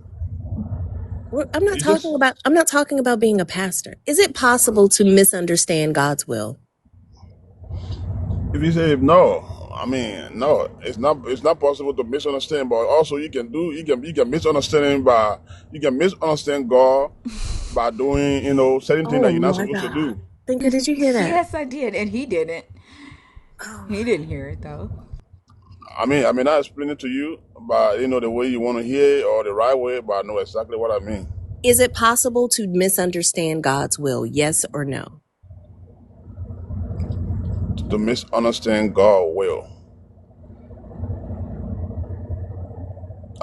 You just I'm not talking about being a pastor. Is it possible to misunderstand God's will? if you say no, I mean no, it's not possible to misunderstand, but also you can misunderstand by you can misunderstand God by doing certain things Oh that you're not my supposed to God. do. Thinker, did you hear that? Yes, I did, and he didn't. Oh He my. didn't hear it though. I mean I explain it to you, but the way you want to hear it or the right way, but I know exactly what I mean. Is it possible to misunderstand God's will? Yes or no? To misunderstand God will.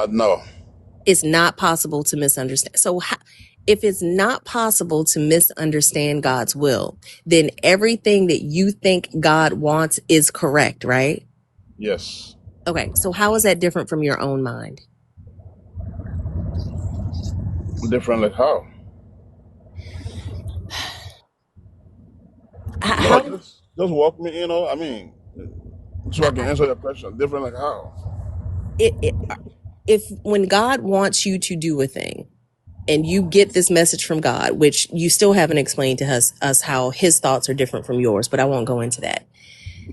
No. It's not possible to misunderstand. So If it's not possible to misunderstand God's will, then everything that you think God wants is correct, right? Yes. Okay, so how is that different from your own mind? Different like how? No, How just walk me, I mean, so I can answer your question. Different like how? it if when God wants you to do a thing and you get this message from God, which you still haven't explained to us how his thoughts are different from yours, but I won't go into that.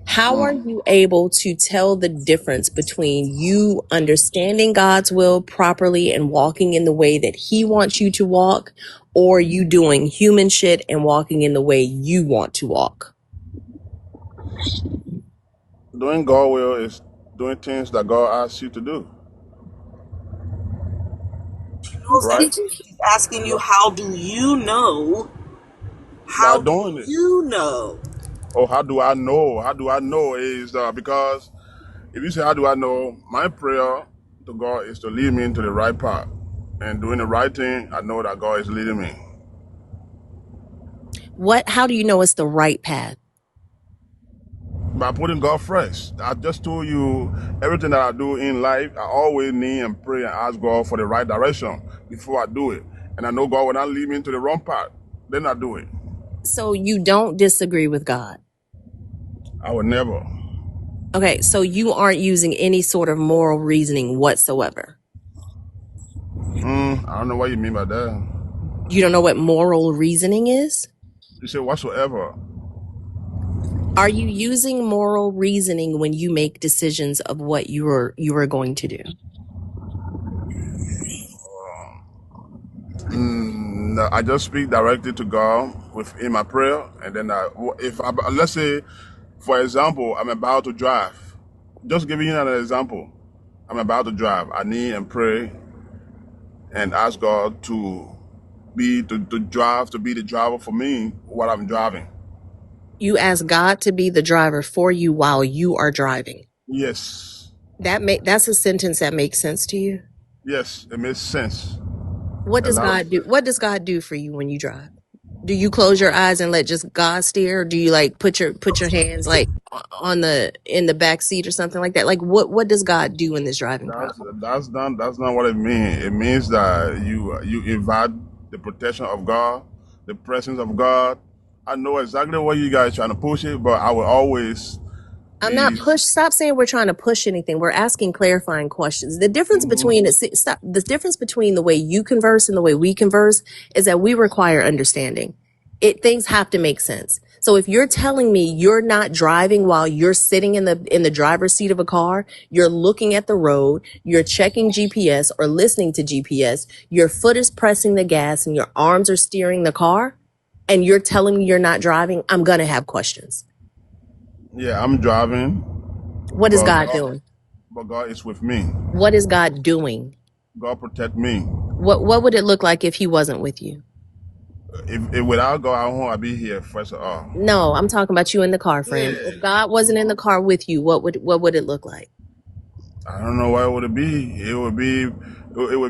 How are you able to tell the difference between you understanding God's will properly and walking in the way that he wants you to walk, or you doing human shit and walking in the way you want to walk? Doing God will is doing things that God asks you to do, Those right? questions he's asking you, how do you know? By How do doing it. you know? Oh, how do I know? How do I know is because if you say, how do I know? My prayer to God is to lead me into the right path. And doing the right thing, I know that God is leading me. How do you know it's the right path? By putting God first. I just told you everything that I do in life, I always kneel and pray and ask God for the right direction before I do it. And I know God will not lead me into the wrong path. Then I do it. So you don't disagree with God. I would never. Okay, so you aren't using any sort of moral reasoning whatsoever. I don't know what you mean by that. You don't know what moral reasoning is? You say whatsoever. Are you using moral reasoning when you make decisions of what you are going to do? No, I just speak directly to God in my prayer, and then let's say, for example, I'm about to drive. Just giving you an example. I'm about to drive. I need and pray and ask God to be the driver for me while I'm driving. You ask God to be the driver for you while you are driving. Yes. That's a sentence that makes sense to you. Yes, it makes sense. What A does lot of God do? sense. What does God do for you when you drive? Do you close your eyes and let just God steer, or do you like put your hands like on in the back seat or something like that? Like what does God do in this driving That's process? that's not what it means. It means that you invite the protection of God, the presence of God. I know exactly what you guys trying to push it, but I will always I'm not be. push. Stop saying we're trying to push anything. We're asking clarifying questions. The difference Mhm. between the difference between the way you converse and the way we converse is that we require understanding. Things have to make sense. So if you're telling me you're not driving while you're sitting in the driver's seat of a car, you're looking at the road, you're checking GPS or listening to GPS, your foot is pressing the gas and your arms are steering the car, and you're telling me you're not driving, I'm gonna have questions. Yeah, I'm driving, What is but God God, doing? but God is with me. What is God doing? God protect me. What would it look like if he wasn't with you? If without God, I won't be here. First of all. No, I'm talking about you in the car, friend. Yeah. If God wasn't in the car with you, what would it look like? I don't know what it would be. It would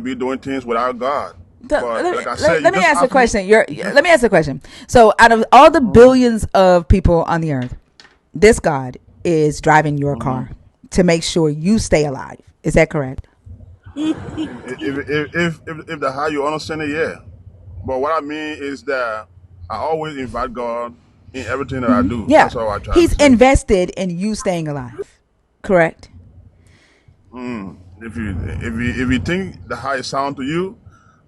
be doing things without God. But like I said, you Let me just ask a asked me. question. You just. Let me ask a question. So, out of all the billions of people on the earth, this God is driving your car to make sure you stay alive. Is that correct? If the how you understand it, yeah. But what I mean is that I always invite God in everything that I do. Yeah, That's all I try to He's say. invested in you staying alive. Correct. If you think the how it sound to you,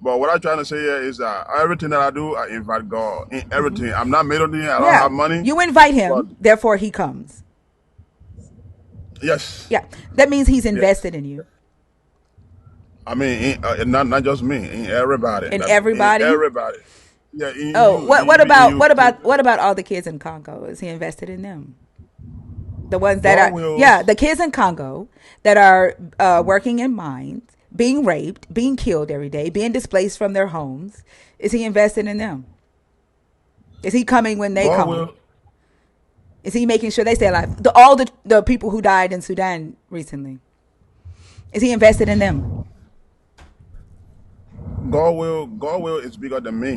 but what I'm trying to say here is that everything that I do, I invite God in everything. I'm not millionaire. I don't Yeah, have money, you invite but Him, therefore He comes. yes, Yeah, that means He's yes. invested in you. I mean, not just me, in everybody, In in everybody. everybody. Yeah, in Oh, you, what in about you. what about all the kids in Congo? Is He invested in them? The ones that God are, yeah, wills. the kids in Congo that are working in mines, being raped, being killed every day, being displaced from their homes. Is He invested in them? Is He coming when they God come? will. Is He making sure they stay alive? All the people who died in Sudan recently. Is He invested in them? God will is bigger than me.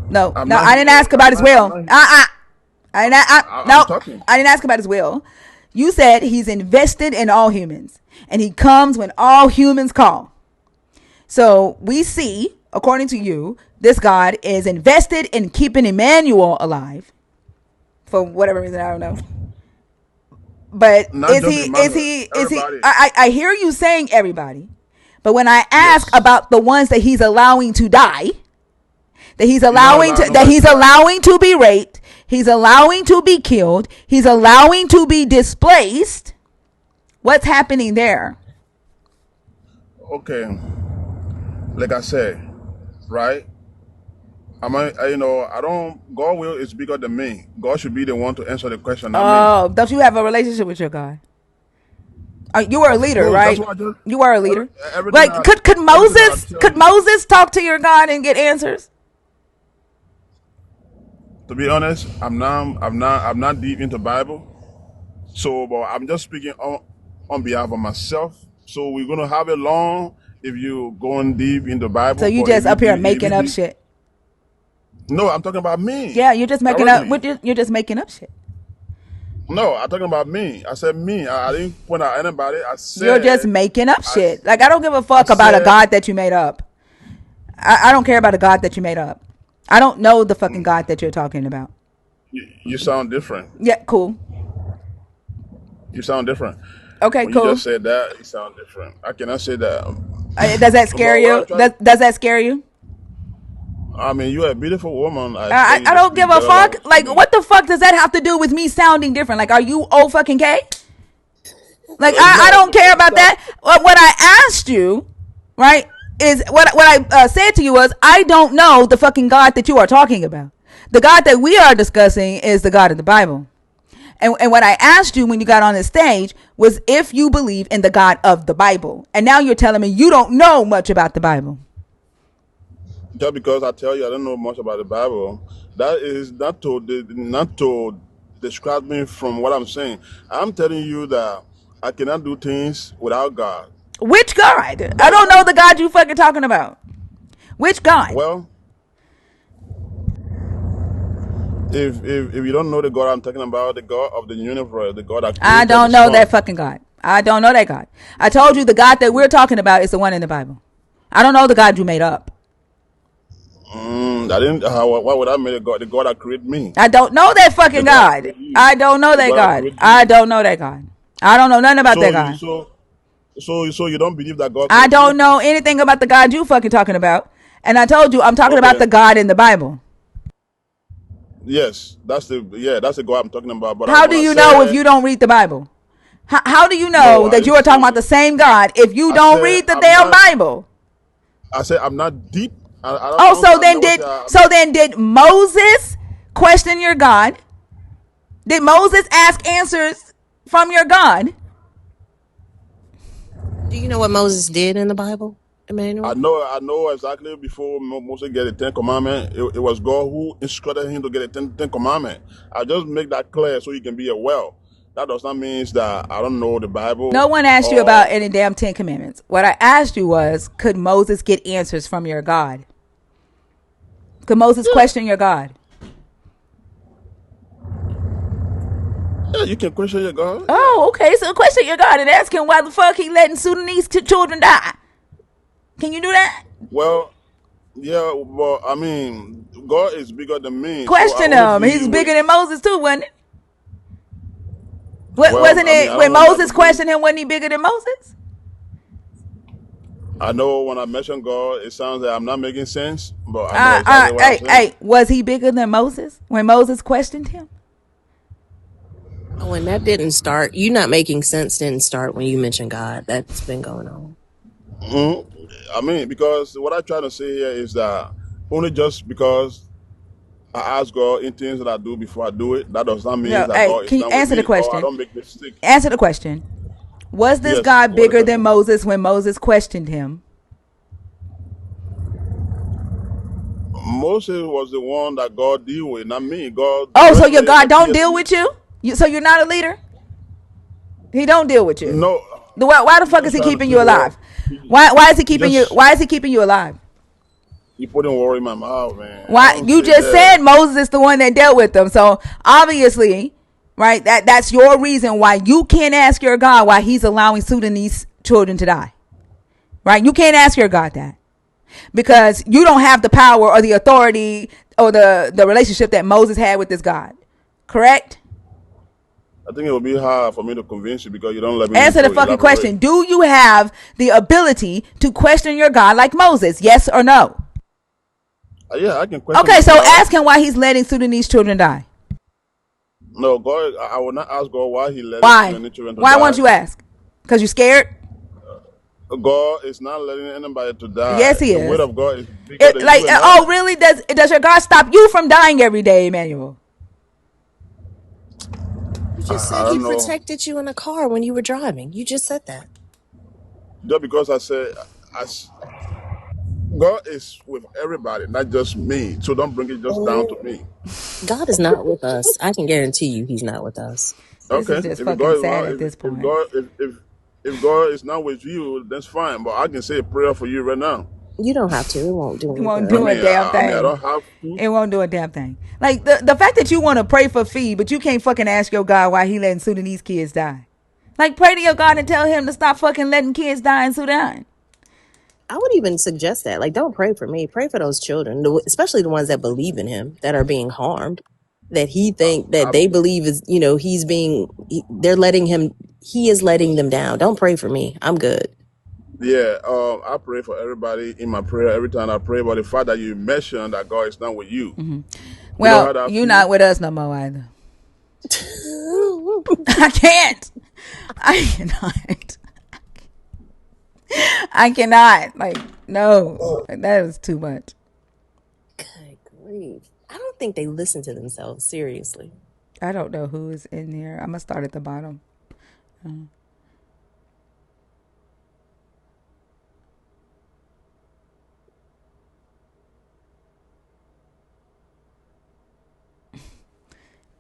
No. I'm not I didn't here. ask about his will. I'm not. No, I'm talking. I didn't ask about his will. You said he's invested in all humans, and he comes when all humans call. So we see, according to you, this God is invested in keeping Emmanuel alive for whatever reason, I don't know. But Not just Emmanuel. is he? Everybody. I hear you saying everybody, but when I ask Yes. about the ones that he's allowing to die, that he's He's not allowing allowing to that nobody he's to die. allowing to be raped, he's allowing to be killed, he's allowing to be displaced. What's happening there? Okay. Like I said, right? I don't. God will is bigger than me. God should be the one to answer the question, not me. Oh, don't you have a relationship with your God? You were a Of leader, course, that's right? what I just. You were a leader. Everything Like, I, could everything I Moses tell could you. Moses talk to your God and get answers? To be honest, I'm not deep into Bible. So, but I'm just speaking on behalf of myself. So we're gonna have it long if you going deep in the So Bible. you But just up here if you making up deep, shit. no, I'm talking about me Yeah, you're just making up. directly. You're just making up shit. No, I'm talking about me. I said me. I didn't point out anybody. You're just making up I, shit. Like, I don't give a I fuck about a said, God that you made up. I don't care about a God that you made up. I don't know the fucking God that you're talking about. you sound different. Yeah, cool. You sound different. Okay, When you cool. just said that, you sound different. I cannot say that. Does that scare But what you? I'm trying, Does that scare you? I mean, you're a beautiful woman. I expect you I to don't give speak a better fuck. language to Like, me. what the fuck does that have to do with me sounding different? Like, are you old fucking K? Like, I No, don't care it's about not. that. What I asked you, right, is what I said to you was, I don't know the fucking God that you are talking about. The God that we are discussing is the God of the Bible. And what I asked you when you got on the stage was if you believe in the God of the Bible. And now you're telling me you don't know much about the Bible. Just because I tell you I don't know much about the Bible, that is not to describe me from what I'm saying. I'm telling you that I cannot do things without God. Which God? I That don't know that the God you fucking talking about. Which God? well, if you don't know the God I'm talking about, the God of the universe, the God that I created the don't know that sun. fucking God. I don't know that God. I told you the God that we're talking about is the one in the Bible. I don't know the God you made up. I didn't. Why would I make a God? The God that created me, I don't know that the fucking God that God. created you, I don't know the that God that God. created I you. don't know that God. I don't know nothing about that So you God. so so you don't believe that God I created don't you? know anything about the God you fucking talking about. And I told you I'm talking about Okay. the God in the Bible. Yes, that's the God I'm talking about. But How do when I you know if said you don't read the Bible? How do you no, know I that you didn't are talking say. about the same God if you I don't said read the I'm damn not. Bible? I said I'm not deep. Oh, I never say I'm. so then did Moses question your God? Did Moses ask answers from your God? Do you know what Moses did in the Bible, I Emmanuel? know. I know exactly. Before Moses get the Ten Commandment, it was God who instructed him to get the Ten Commandment. I just make that clear so you can be aware. That does not mean that I don't know the No Bible one asked you about or any damn 10 commandments. What I asked you was, could Moses get answers from your God? Could Moses yeah, question your God? yeah. You can question your God. Yeah. Oh, okay. So question your God and ask him why the fuck he letting Sudanese children die. Can you do that? Well, yeah. Well, I mean, God is bigger than me, so I Question only him. He's believe bigger what. than Moses too, wasn't it? Well, Wasn't I mean, it I when don't want that to Moses be. questioned him? Wasn't he bigger than Moses? I know when I mention God, it sounds like I'm not making sense, but I know exactly what I'm Hey, saying. hey, was he bigger than Moses when Moses questioned him? Oh, and that didn't start. You not making sense didn't start when you mentioned God. That's been going on. Mhm. I mean, because what I'm trying to say here is that only just because I ask God in things that I do before I do it, that does not mean No. that Hey, God is can you not with answer the me or I question? don't make mistake. Answer the question. Was this Yes, God what the bigger than question? Moses when Moses questioned him? Moses was the one that God deal with, not me. God Oh, so your directly God don't appeared to deal me. with you? So you're not a leader? He don't deal with you. No, Why the you're fuck is just he trying to keeping say, you alive? well, Why is he you keeping you? just Why is he keeping you alive? You putting word in my mouth, man. I Why? don't You say just said that. Moses is the one that dealt with them. So obviously, right? That's your reason why you can't ask your God why He's allowing Sudanese children to die. Right? You can't ask your God that because you don't have the power or the authority or the relationship that Moses had with this God. Correct? I think it will be hard for me to convince you because you don't let me Answer the to fucking elaborate. question. Do you have the ability to question your God like Moses? Yes or no? Yeah, I can question Okay, my so God. ask him why he's letting Sudanese children die. No, God, I will not ask God why He let His Why? children to Why won't die. you ask? Because you scared? God is not letting anybody to die. Yes, he The word is. of God is bigger It than like you and oh I. really? Does your God stop you from dying every day, Emmanuel? You just I said he don't know. protected you in a car when you were driving. You just said that. Just because I said, I, God is with everybody, not just me. So don't bring it just down to me. God is not with us. I can guarantee you he's not with us. This is Okay, just if fucking God is sad not, at this if point. God, if God is not with you, that's fine. But I can say a prayer for you right now. You don't have to. It won't do It won't I do anything. a mean, damn I thing. don't have to. It won't do a damn thing. Like the fact that you want to pray for Fee, but you can't fucking ask your God why he letting Sudanese kids die. Like pray to your God and tell him to stop fucking letting kids die in Sudan. I would even suggest that. Like, don't pray for me. Pray for those children, especially the ones that believe in him, that are being harmed, that I, they believe is, they're letting him, he is letting them down. Don't pray for me. I'm good. yeah, I pray for everybody in my prayer every time I pray. But the fact that you mentioned that God is not with you, you know how Well, that you feel? not with us no more either. I can't. I cannot. I cannot. Like, no. That is too much. Good grief. I don't think they listen to themselves, seriously. I don't know who is in here. I'm gonna start at the bottom.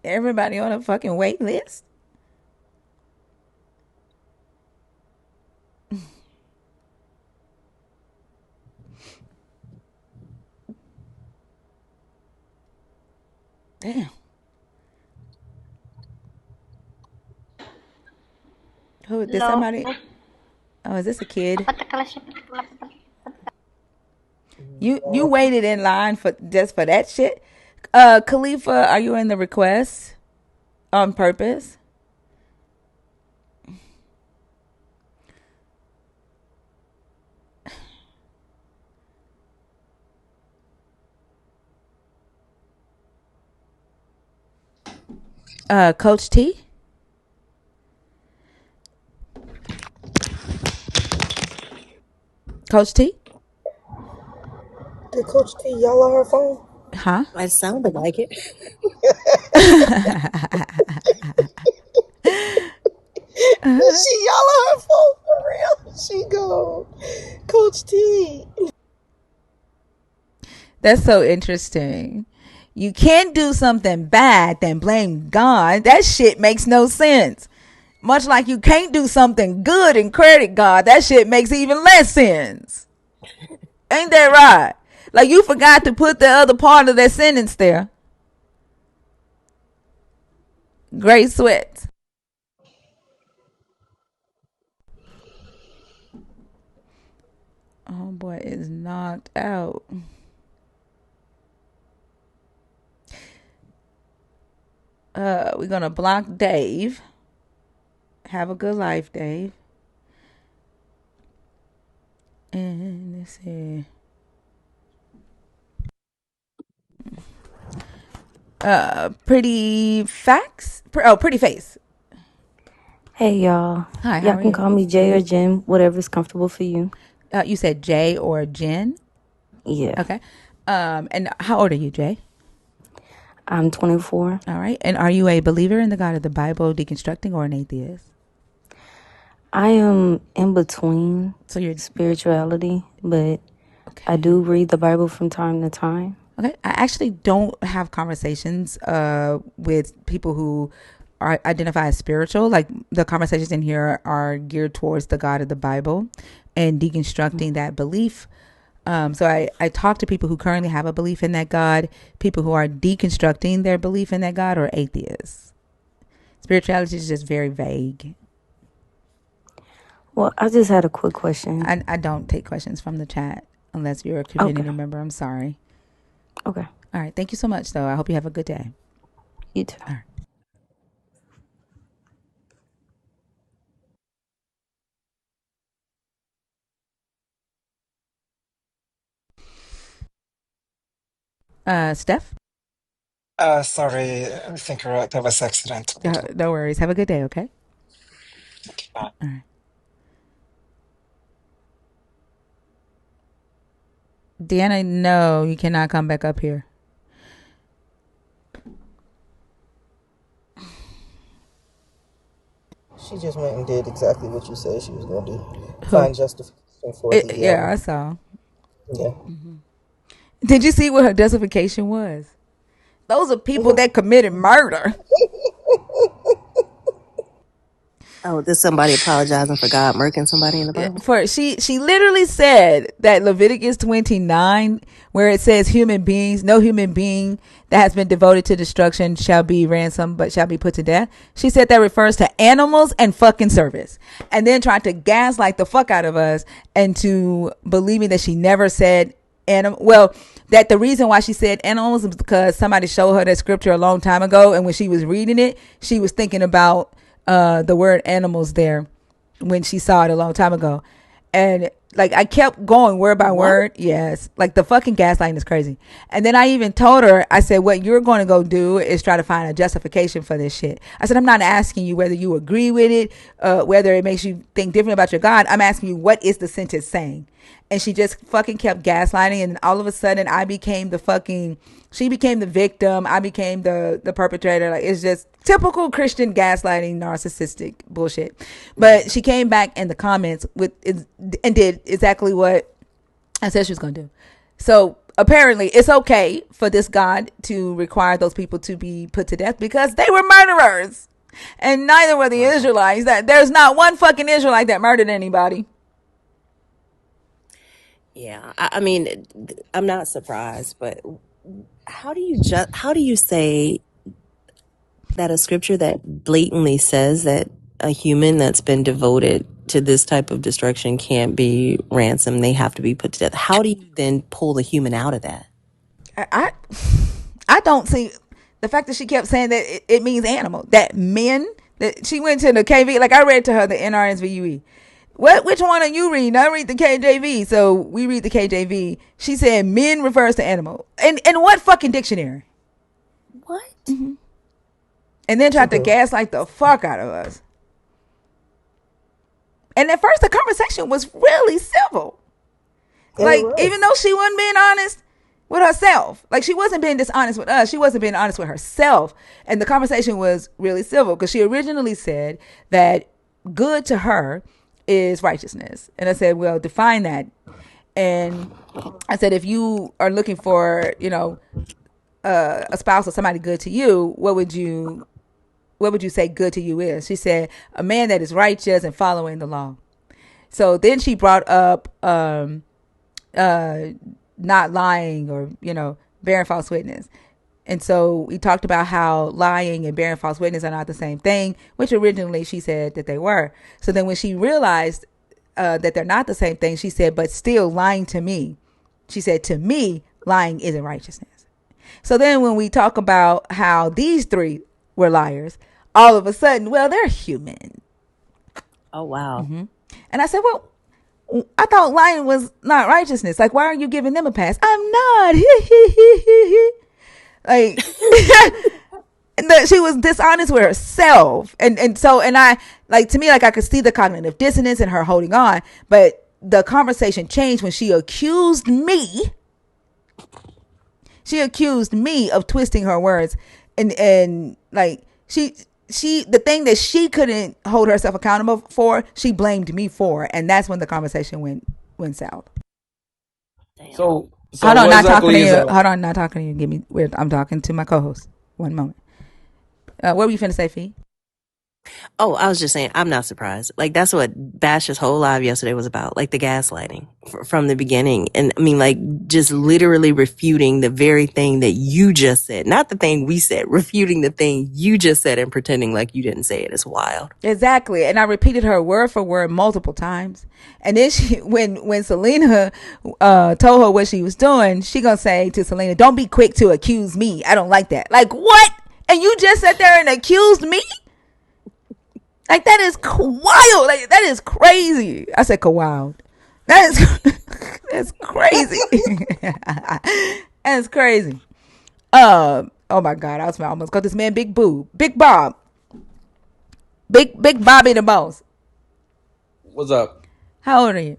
Everybody on a fucking wait list. Damn. Who did Hello. somebody? Oh, is this a kid? Apa tekalas siapa tekalas apa? You waited in line for just for that shit. Khalifa, are you in the request on purpose? Coach T. Coach T. Did Coach T yell at her phone? Huh? It sounded like it. Did she yell at her phone for real? She go, Coach T. That's so interesting. You can't do something bad, then blame God. That shit makes no sense. Much like you can't do something good and credit God. That shit makes even less sense. Ain't that right? Like you forgot to put the other part of that sentence there. Great sweat. Oh boy, is knocked out. We're gonna block Dave. Have a good life, Dave. And let's see. Pretty facts. Pretty face. Hey y'all. Hi, how Y'all are can you? call me Jay or Jim, whatever's comfortable for you. You said Jay or Jen. Yeah. Okay. And how old are you, Jay? I'm 24. All right. And are you a believer in the God of the Bible, deconstructing, or an atheist? I am in between So you're spirituality, but okay. I do read the Bible from time to time. Okay. I actually don't have conversations with people who are identify as spiritual. Like the conversations in here are geared towards the God of the Bible and deconstructing that belief. So I talk to people who currently have a belief in that God, people who are deconstructing their belief in that God, or atheists. Spirituality is just very vague. Well, I just had a quick question. I don't take questions from the chat unless you're a community member. I'm sorry. Okay. All right. Thank you so much, though. I hope you have a good day. You too. All right. Steph? Sorry, I think there was accident. No worries. Have a good day, okay? Bye. All right. Deanna, no, you cannot come back up here. She just went and did exactly what you said she was going to do. Who? Find justification for the Yeah, I saw. yeah. Did you see what her justification was? Those are people that committed murder. Oh, there's somebody apologizing for God murking somebody in the Bible? For she literally said that Leviticus 29, where it says human beings, no human being that has been devoted to destruction shall be ransomed but shall be put to death. She said that refers to animals and fucking service, and then tried to gaslight the fuck out of us into believing that she never said animal. Well, that the reason why she said animals is because somebody showed her that scripture a long time ago, and when she was reading it, she was thinking about the word animals there when she saw it a long time ago. And like I kept going word by word. Yes. Like the fucking gaslighting is crazy. And then I even told her, I said, what you're going to go do is try to find a justification for this shit. I said, I'm not asking you whether you agree with it, whether it makes you think different about your God. I'm asking you, what is the sentence saying? And she just fucking kept gaslighting. And all of a sudden she became the victim. I became the perpetrator. Like, it's just typical Christian gaslighting, narcissistic bullshit. But she came back in the comments and did exactly what I said she was going to do. So apparently it's okay for this God to require those people to be put to death because they were murderers. And neither were the Israelites. That there's not one fucking Israelite that murdered anybody. Yeah, I mean, I'm not surprised, but how do you say that a scripture that blatantly says that a human that's been devoted to this type of destruction can't be ransomed, they have to be put to death? How do you then pull the human out of that? I don't see the fact that she kept saying that it means animal, that men, that she went to the KV, like I read to her the NRSVUE. Which one are you reading? I read the KJV, so we read the KJV. She said men refers to animal. And what fucking dictionary? What? Mm-hmm. And then tried to gaslight the fuck out of us. And at first the conversation was really civil. Like, even though she wasn't being honest with herself, like she wasn't being dishonest with us, she wasn't being honest with herself. And the conversation was really civil because she originally said that good to her is righteousness. And I said, well, define that. And I said, if you are looking for, a spouse or somebody good to you, what would you say good to you is? She said, a man that is righteous and following the law. So then she brought up not lying or, bearing false witness. And so we talked about how lying and bearing false witness are not the same thing, which originally she said that they were. So then when she realized that they're not the same thing, she said, but still lying to me. She said, to me, lying isn't righteousness. So then when we talk about how these three were liars, all of a sudden, well, they're human. Oh, wow. Mm-hmm. And I said, well, I thought lying was not righteousness. Like, why are you giving them a pass? I'm not. Like, she was dishonest with herself. And I, like, to me, like, I could see the cognitive dissonance in her holding on. But the conversation changed when she accused me. She accused me of twisting her words. And like, the thing that she couldn't hold herself accountable for, she blamed me for. And that's when the conversation went south. So hold on, what not exactly talking to is you. a Hold on, not talking to you. I'm talking to my co-host. One moment. What were you finna say, Fee? Oh, I was just saying, I'm not surprised. Like, that's what Bash's whole live yesterday was about, like the gaslighting from the beginning. And I mean, like, just literally refuting the very thing that you just said, not the thing we said, refuting the thing you just said and pretending like you didn't say it is wild. Exactly. And I repeated her word for word multiple times. And then when Selena told her what she was doing, she gonna say to Selena, "Don't be quick to accuse me. I don't like that." Like, what? And you just sat there and accused me? Like, that is wild. Like, that is crazy. I said wild. That is that's crazy. That's crazy. Oh my God, I almost called this man Big Boo. Big Bob. Big Bobby the boss. What's up? How old are you?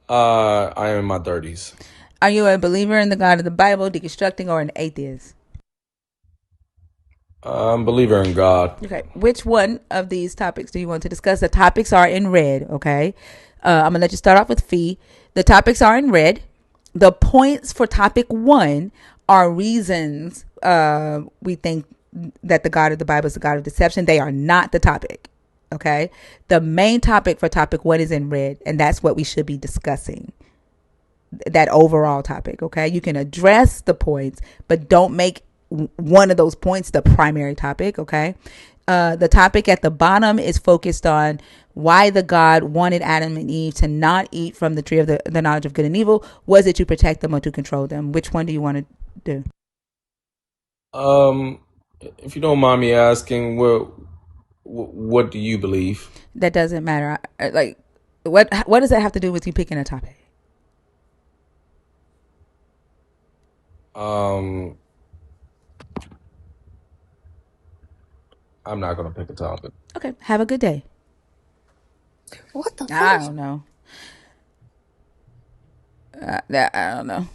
I am in my 30s. Are you a believer in the God of the Bible, deconstructing, or an atheist? I'm a believer in God. Okay. Which one of these topics do you want to discuss? The topics are in red, okay? I'm going to let you start off with Fee. The topics are in red. The points for topic 1 are reasons we think that the God of the Bible is the God of deception. They are not the topic, okay? The main topic for topic 1 is in red, and that's what we should be discussing. That overall topic, okay? You can address the points, but don't make one of those points the primary topic, okay? The topic at the bottom is focused on why the God wanted Adam and Eve to not eat from the tree of the knowledge of good and evil. Was it to protect them or to control them? Which one do you want to do? If you don't mind me asking, what do you believe? That doesn't matter. Like, what does that have to do with you picking a topic? I'm not gonna pick a topic. Okay. Have a good day. What the I fuck? don't know. I don't know.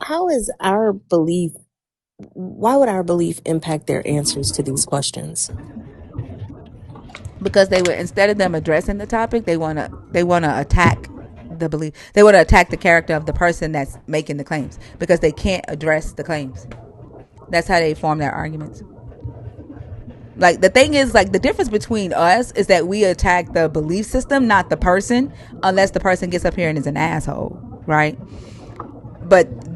How is our belief, why would our belief impact their answers to these questions? Because they would, instead of them addressing the topic, they wanna attack the belief. They want to attack the character of the person that's making the claims because they can't address the claims. That's how they form their arguments. Like, the thing is, like, the difference between us is that we attack the belief system, not the person, unless the person gets up here and is an asshole, right? But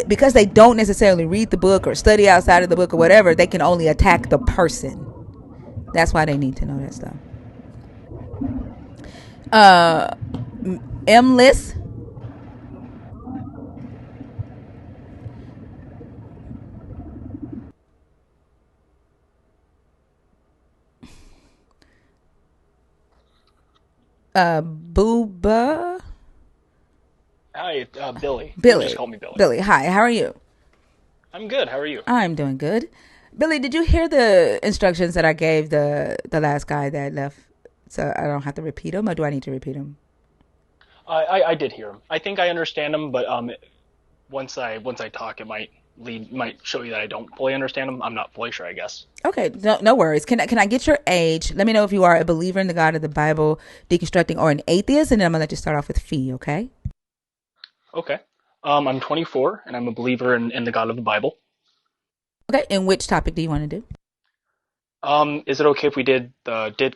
because they don't necessarily read the book or study outside of the book or whatever, they can only attack the person. That's why they need to know that stuff. M-list. Booba. Hi, Billy. You can just Billy. call me Billy. Billy, hi. How are you? I'm good. How are you? I'm doing good. Billy, did you hear the instructions that I gave the last guy that left? So I don't have to repeat them, or do I need to repeat them? I did hear him. I think I understand him, but once I talk, it might show you that I don't fully understand him. I'm not fully sure, I guess. Okay, no worries. Can I get your age? Let me know if you are a believer in the God of the Bible, deconstructing, or an atheist, and then I'm gonna let you start off with Fee. Okay. Okay. I'm 24, and I'm a believer in the God of the Bible. Okay. And which topic do you want to do? Is it okay if we did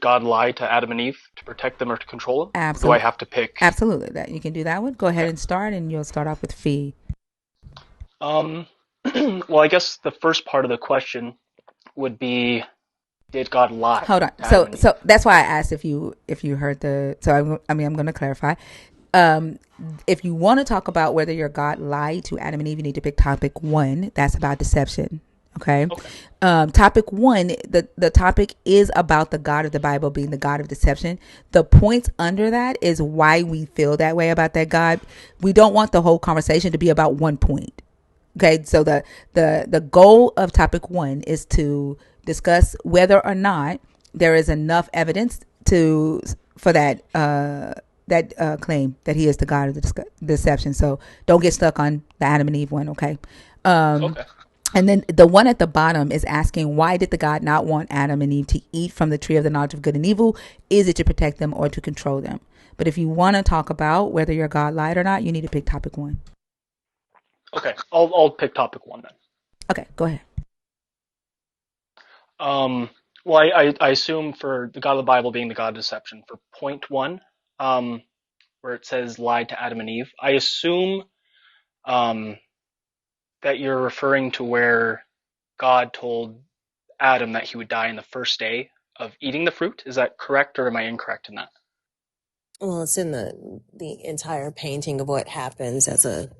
God lie to Adam and Eve to protect them or to control them? Or do I Absolutely. have to pick? Absolutely. That you can do that one. Go ahead Okay. and start, and you'll start off with Fee. Well, I guess the first part of the question would be, did God lie Hold on. to Adam and Eve? So that's why I asked if you heard the. So I'm going to clarify. If you want to talk about whether your God lied to Adam and Eve, you need to pick topic 1. That's about deception. Okay. Topic 1, the topic is about the God of the Bible being the God of deception. The points under that is why we feel that way about that God. We don't want the whole conversation to be about one point. Okay, so the goal of topic 1 is to discuss whether or not there is enough evidence for that claim that he is the God of the deception. So don't get stuck on the Adam and Eve one. Okay. Okay. And then the one at the bottom is asking, why did the God not want Adam and Eve to eat from the tree of the knowledge of good and evil? Is it to protect them or to control them? But if you want to talk about whether your God lied or not, you need to pick topic 1. Okay. I'll pick topic 1 then. Okay, go ahead. Well, I assume for the God of the Bible being the God of deception, for point one, where it says lied to Adam and Eve, I assume um, that you're referring to where God told Adam that he would die in the first day of eating the fruit. Is that correct, or am I incorrect in that? Well, it's in the entire painting of what happens as a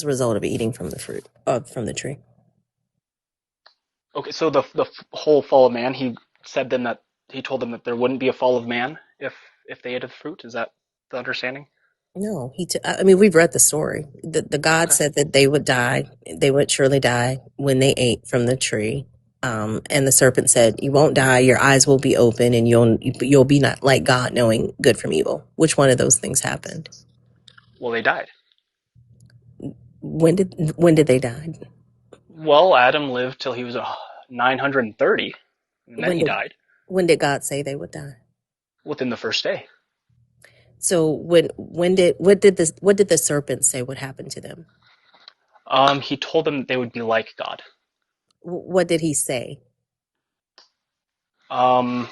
result of eating from the fruit from the tree. Okay, so the whole fall of man, he told them that there wouldn't be a fall of man if they ate of the fruit. Is that the understanding? No, I mean, we've read the story. The God Okay. said that they would die. They would surely die when they ate from the tree. And the serpent said, "You won't die. Your eyes will be open, and you'll be not like God, knowing good from evil." Which one of those things happened? Well, they died. When did they die? Well, Adam lived till he was 930, and then When he did died when did God say they would die? within the first day. So what did the serpent say would happen to them? He told them they would be like God. What did he say? Um,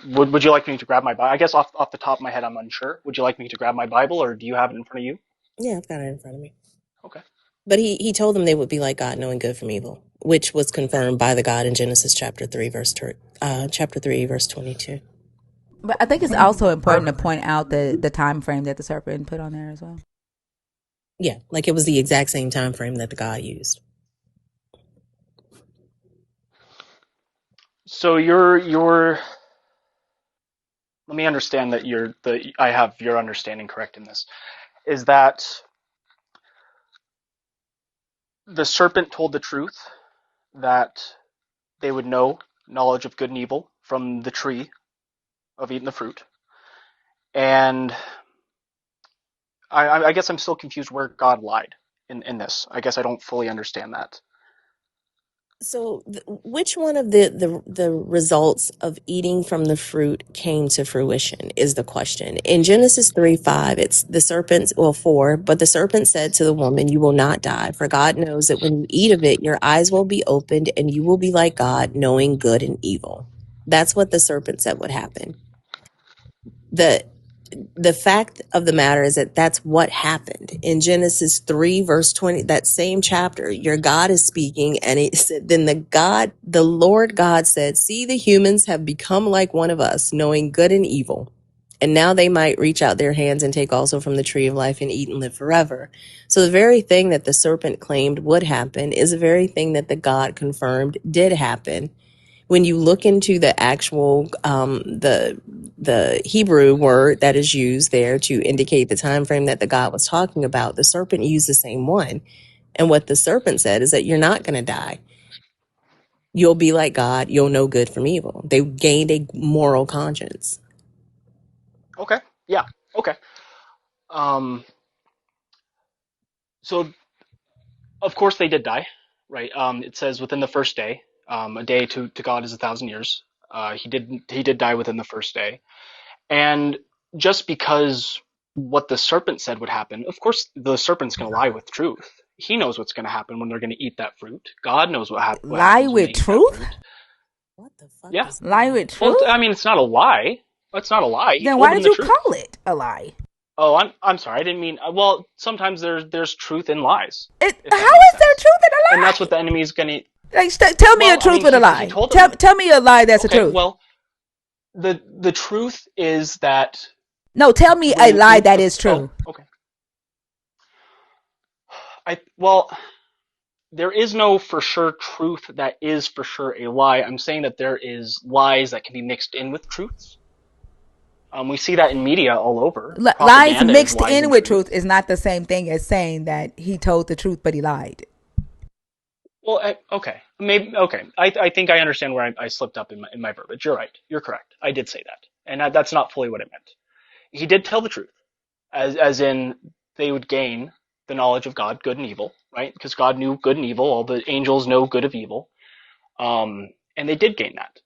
would you like me to grab my Bible? I guess off the top of my head, I'm unsure. Would you like me to grab my Bible, or do you have it in front of you? Yeah, I've got it in front of me. Okay. But he told them they would be like God, knowing good from evil, which was confirmed by the God in Genesis chapter 3, verse 22. But I think it's also important to point out the time frame that the serpent put on there as well. Yeah, like it was the exact same time frame that the God used. So you're. Let me understand that I have your understanding correct in this. Is that the serpent told the truth that they would know knowledge of good and evil from the tree of eating the fruit, and I guess I'm still confused where God lied in this. I guess I don't fully understand that. So, which one of the results of eating from the fruit came to fruition is the question. In Genesis 3:5, it's the serpent, well, 4, but the serpent said to the woman, "You will not die, for God knows that when you eat of it, your eyes will be opened and you will be like God, knowing good and evil." That's what the serpent said would happen. The fact of the matter is that that's what happened in Genesis 3 verse 20, that same chapter. Your God is speaking, and it said, then the Lord God said, "See, the humans have become like one of us, knowing good and evil, and now they might reach out their hands and take also from the tree of life and eat and live forever." So the very thing that the serpent claimed would happen is the very thing that the God confirmed did happen. When you look into the actual the Hebrew word that is used there to indicate the time frame that the God was talking about, the serpent used the same one. And what the serpent said is that you're not going to die. You'll be like God. You'll know good from evil. They gained a moral conscience. Okay. Yeah. Okay. Um. So of course they did die, right? It says within the first day. A day to God is 1,000 years. He did die within the first day. And just because what the serpent said would happen, of course the serpent's going to lie with truth. He knows what's going to happen when they're going to eat that fruit. God knows what Lie happens when they with eat that truth? fruit. What the fuck Yeah. does that Lie mean? with Well, truth? I mean, it's not a lie. It's not a lie. He Then told why them did the you truth. call it a lie? Oh, I'm sorry. I didn't mean. Well, sometimes there's truth in lies, if How that makes is there sense. truth in a And that's what lie? the enemy's going to. Like, tell me a Well, I truth mean, with a he lie. told Tell them. tell me a lie that's a Okay, truth. well, the truth is that No, tell me when a you lie eat that the. is Oh, true. okay. Well, there is no for sure truth that is for sure a lie. I'm saying that there is lies that can be mixed in with truths. We see that in media all over. Lies Propaganda is mixed lies in and with truth. truth is not the same thing as saying that he told the truth but he lied. Well, okay, maybe okay. I think I understand where I slipped up in my verbiage. You're right. You're correct. I did say that, and that's not fully what it meant. He did tell the truth, as in they would gain the knowledge of God, good and evil, right? Because God knew good and evil. All the angels know good of evil, and they did gain that.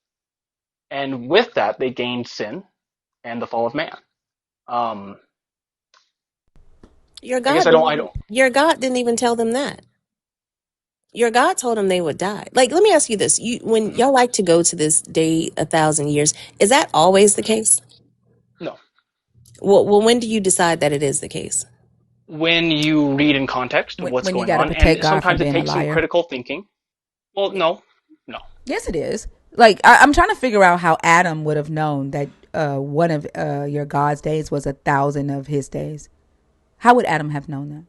And with that, they gained sin and the fall of man. Um, Your I guess God I didn't don't. I even don't. your God didn't even tell them that. Your God told them they would die. Like, let me ask you this: when y'all like to go to this day 1,000 years, is that always the case? No. Well, when do you decide that it is the case? When you read in context of what's When you going got to on, protect and God from sometimes it being a takes some liar. critical thinking. Well, no. Yes, it is. Like I'm trying to figure out how Adam would have known that one of your God's days was 1,000 of his days. How would Adam have known that?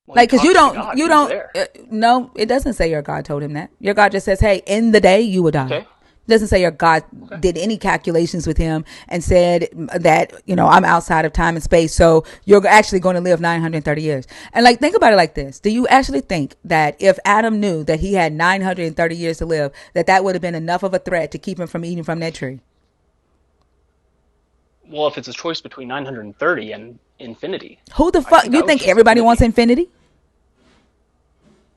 Well, he Like, cause talked to God. you He was don't. there. No, it doesn't say your God told him that. Your God just says, "Hey, in the day you will die." Okay. It doesn't say your God Okay. did any calculations with him and said that I'm outside of time and space, so you're actually going to live 930 years. And like, think about it like this: do you actually think that if Adam knew that he had 930 years to live, that would have been enough of a threat to keep him from eating from that tree? Well, if it's a choice between 930 and infinity, Who the I fuck think you I would think choose everybody wants infinity. infinity?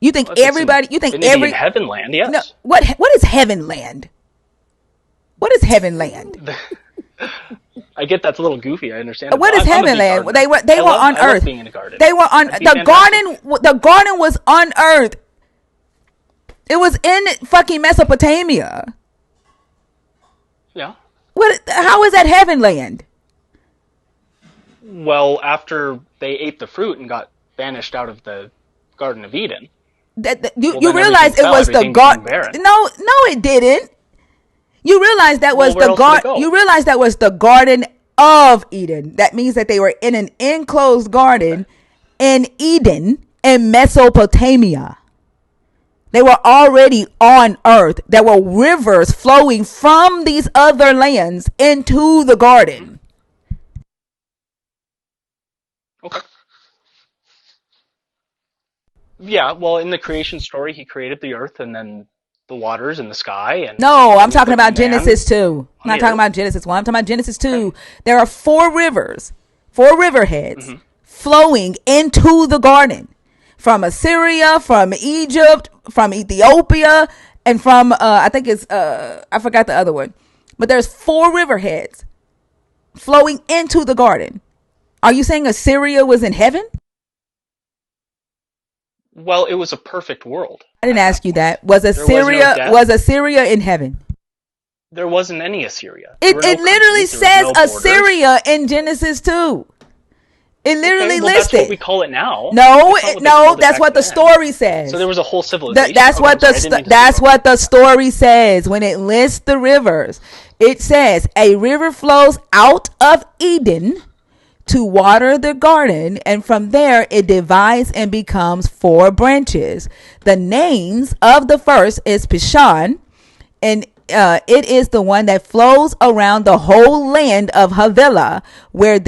You think Well, if it's everybody? You think infinity in every heaven land, no? yes. What is heaven land? What is heaven land? I get that's a little goofy. I understand it, What but is I'm a heaven big land? gardener. They were on I love earth. being in a garden. They were on That'd be the fantastic. garden. The garden was on earth. It was in fucking Mesopotamia. Yeah. What? How is that heaven land? Well, after they ate the fruit and got banished out of the Garden of Eden, You well, you then everything realize it fell. was the Everything became garden? barren. No, it didn't. You realize that Well, was where the else would it garden. go? You realize that was the Garden of Eden. That means that they were in an enclosed Okay. garden in Eden in Mesopotamia. They were already on earth. There were rivers flowing from these other lands into the Hmm. garden. Okay. Yeah. Well, in the creation story, he created the earth and then the waters and the sky, and No, I'm then he talking put about man Genesis 2. I'm on not the talking earth. about Genesis 1. I'm talking about Genesis Okay. 2. There are four rivers, four riverheads Hmm. flowing into the garden from Assyria, from Egypt, from Ethiopia, and from, I think it's, I forgot the other one. But there's four riverheads flowing into the garden. Are you saying Assyria was in heaven? Well, it was a perfect world I didn't at that ask you point. that. Was There was no Assyria death. was Assyria in heaven? There wasn't any Assyria. There It were no it literally countries. There was says no borders. Assyria in Genesis 2. It Okay, literally well, that's lists what we it. call it now. No, That's not what they no, called it that's back what the then. story So says. there was a whole civilization. That's Okay, I'm what sorry. I didn't mean to speak that's over you. what the story says when it lists the rivers. It says a river flows out of Eden to water the garden, and from there it divides and becomes four branches. The names of the first is Pishon, and it is the one that flows around the whole land of Havilah, where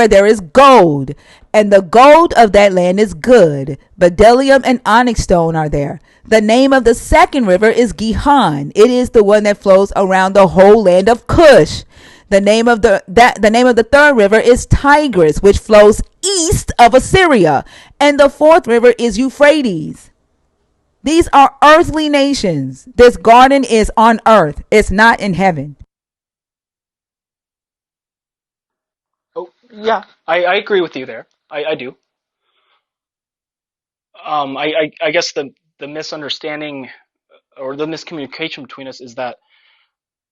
there is gold, and the gold of that land is good. Bdellium and onyx stone are there. The name of the second river is Gihon. It is the one that flows around the whole land of Cush. The name of the third river is Tigris, which flows east of Assyria, and the fourth river is Euphrates. These are earthly nations. This garden is on earth. It's not in heaven. Oh, yeah, I agree with you there. I do. I guess the misunderstanding or the miscommunication between us is that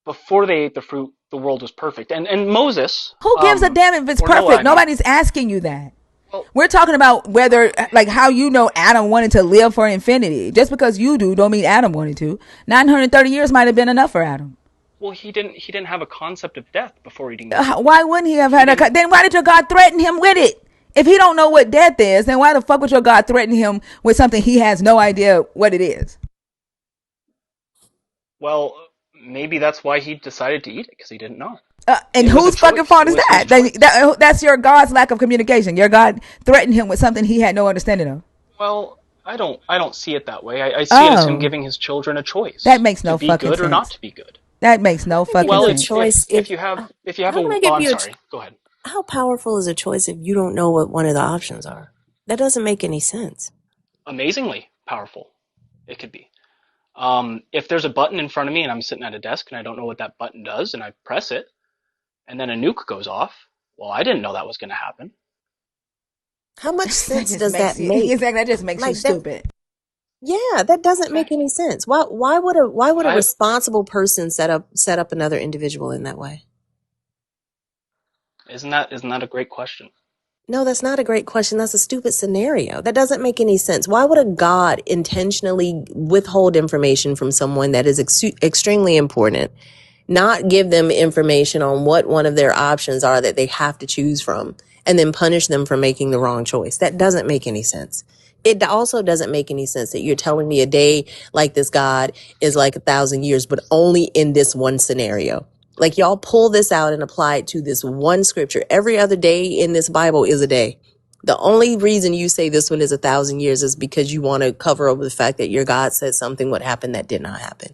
before they ate the fruit, the world was perfect. And Moses, Who gives a damn if it's or Noah, perfect? I mean, Nobody's asking you that. well, We're talking about whether, like, how Adam wanted to live for infinity. Just because you do, don't mean Adam wanted to. 930 years might have been enough for Adam. well, he didn't have a concept of death before eating the fruit. Why wouldn't he have He had didn't. then why did your God threaten him with it? If he don't know what death is, then why the fuck would your God threaten him with something he has no idea what it is? Well, maybe that's why he decided to eat it because he didn't know. And It was a whose fucking choice. fault It is was his that? choice. That's your God's lack of communication. Your God threatened him with something he had no understanding of. Well, I don't see it that way. I see it as him Oh, giving his children a that choice makes to no be fucking good or not sense. to be good. That makes no How do they give fucking you Well, a sense. choice if you have how do a they oh, give I'm you sorry. Go ahead. how powerful is a choice if you don't know what one of the options are? That doesn't make any sense. Amazingly powerful it could be. If there's a button in front of me and I'm sitting at a desk and I don't know what that button does and I press it and then a nuke goes off, well, I didn't know that was going to happen. How much That sense just does that makes you make? exactly. That just makes you Like that, stupid. yeah, that doesn't Okay. make any sense. Why would a I responsible person set up another individual in that way? isn't that a great question? No, that's not a great question. That's a stupid scenario. That doesn't make any sense. Why would a God intentionally withhold information from someone that is extremely important, not give them information on what one of their options are that they have to choose from, and then punish them for making the wrong choice? That doesn't make any sense. It also doesn't make any sense that you're telling me a day like this God is like 1,000 years, but only in this one scenario. Like, y'all pull this out and apply it to this one scripture. Every other day in this Bible is a day. The only reason you say this one is 1,000 years is because you want to cover over the fact that your God said something would happen that did not happen.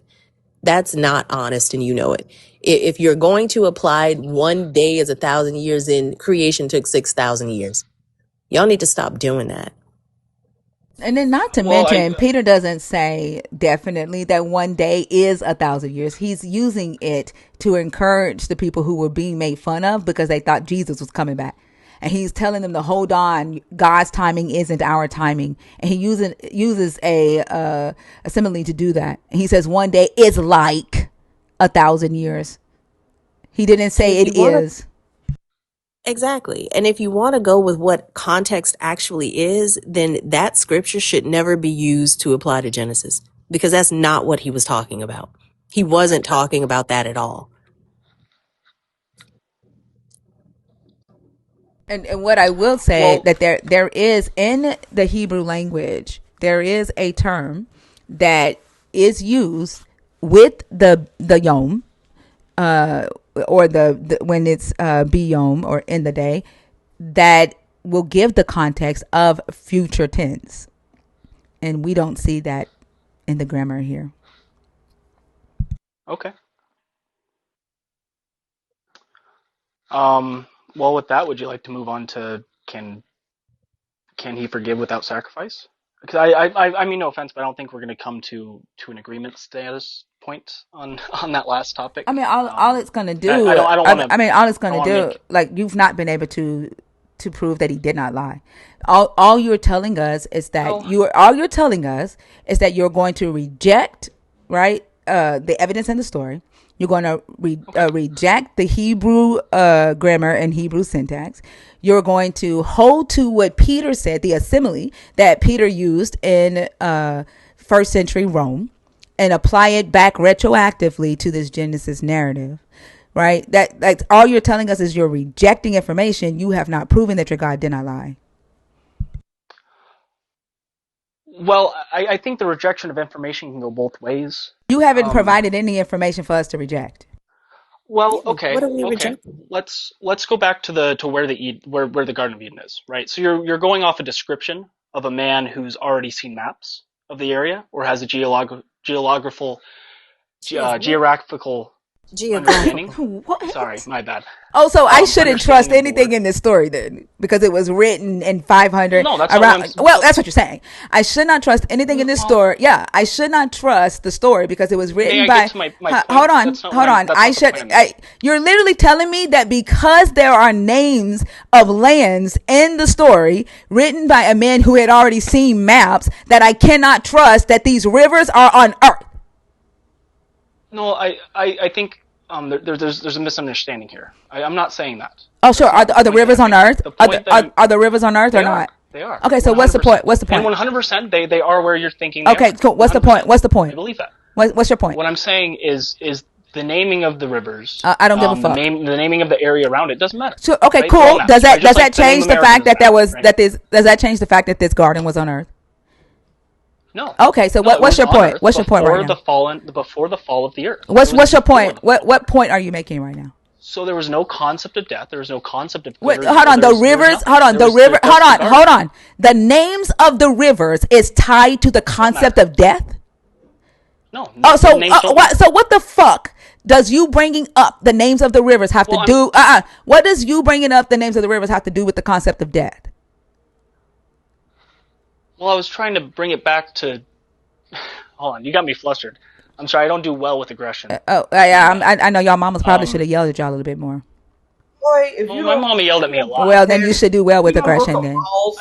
That's not honest, and you know it. If you're going to apply one day as 1,000 years, in creation took 6,000 years. Y'all need to stop doing that. And then, not to Well, I mention, Peter doesn't say definitely that one day is 1,000 years. He's using it to encourage the people who were being made fun of because they thought Jesus was coming back. And he's telling them to hold on. God's timing isn't our timing. And he uses a simile to do that. And he says one day is like 1,000 years. He didn't And say if you it want to is. Exactly. And if you want to go with what context actually is, then that scripture should never be used to apply to Genesis, because that's not what he was talking about. He wasn't talking about that at all. And what I will say well, that there is in the Hebrew language, there is a term that is used with the yom, or the when it's biyom, or in the day, that will give the context of future tense, and we don't see that in the grammar here. okay. Well, with that, would you like to move on to can he forgive without sacrifice? Because I mean, no offense, but I don't think we're going to come to an agreement status point on on that last topic. I mean, all it's gonna I, do. I don't I don't want to I mean, all it's I don't gonna want to do. make Like, you've not been able to prove that he did not lie. All you're telling us is that well you're going to reject, right, the evidence in the story. You're going to okay. reject the Hebrew grammar and Hebrew syntax. You're going to hold to what Peter said, the simile that Peter used in first century Rome, and apply it back retroactively to this Genesis narrative. Right? That's all you're telling us, is you're rejecting information. You have not proven that your God did not lie. Well, I think the rejection of information can go both ways. You haven't Um, provided any information for us to reject. well, Yeah. What okay, are we okay. rejecting? Let's go back to the to where the where the Garden of Eden is, right? So you're going off a description of a man who's already seen maps of the area or has a geographical What? geographical understanding. Geographical. Sorry, What? my bad. Oh, so I shouldn't trust Understanding of the anything word. in this story then, because it was written in 500 No, that's not what I'm. around. Well, that's what you're saying. I should not trust anything in this Well, story. Yeah, I should not trust the story because it was may written I get by. to my Hold point? on, That's not what hold I'm. on. That's I not the should. point I'm making. You're literally telling me that because there are names of lands in the story written by a man who had already seen maps, that I cannot trust that these rivers are on Earth. No, I think there's a misunderstanding here. I'm not saying that. Oh, sure. That's Are not the the point that rivers I'm on making. Earth? The point that I'm Are the rivers on Earth or they are not? they are Okay, so what's the point? 100%, What's the and point? 100% they are where you're thinking they Okay, are. cool. What's the point? 100%. What's the I point? believe that. What's your point? What I'm saying is the naming of the rivers, I don't give a fuck. the naming of the area around it doesn't matter, So, okay, right? They're all cool. maps, right? Does Just that like the name change the America fact doesn't that matter, right? does that change the fact that this garden was on Earth? No, Okay, so no, it what's was your on point? Earth What's your point right now? before the fall of the Earth. What's your Before point? the fall. What point are you making right now? So there was no concept of death. There was no concept of good Wait, or hold evil. on. The There was rivers. nothing. Hold on. There's just the Hold garden. on. The names of the rivers is tied to the Don't concept matter. of death. No, Oh, the so names don't matter. so what the fuck does you bringing up the names of the rivers have to Well, I'm do? What does you bringing up the names of the rivers have to do with the concept of death? well, I was trying to bring it back to. Hold on, you got me flustered. I'm sorry, I don't do well with aggression. Oh, My yeah. bad. I know y'all mamas probably should Um, have yelled at y'all a little bit more. Boy, if Well, you my don't mama yelled at me a lot. Well, then you should do well with you don't grow aggression some then. balls.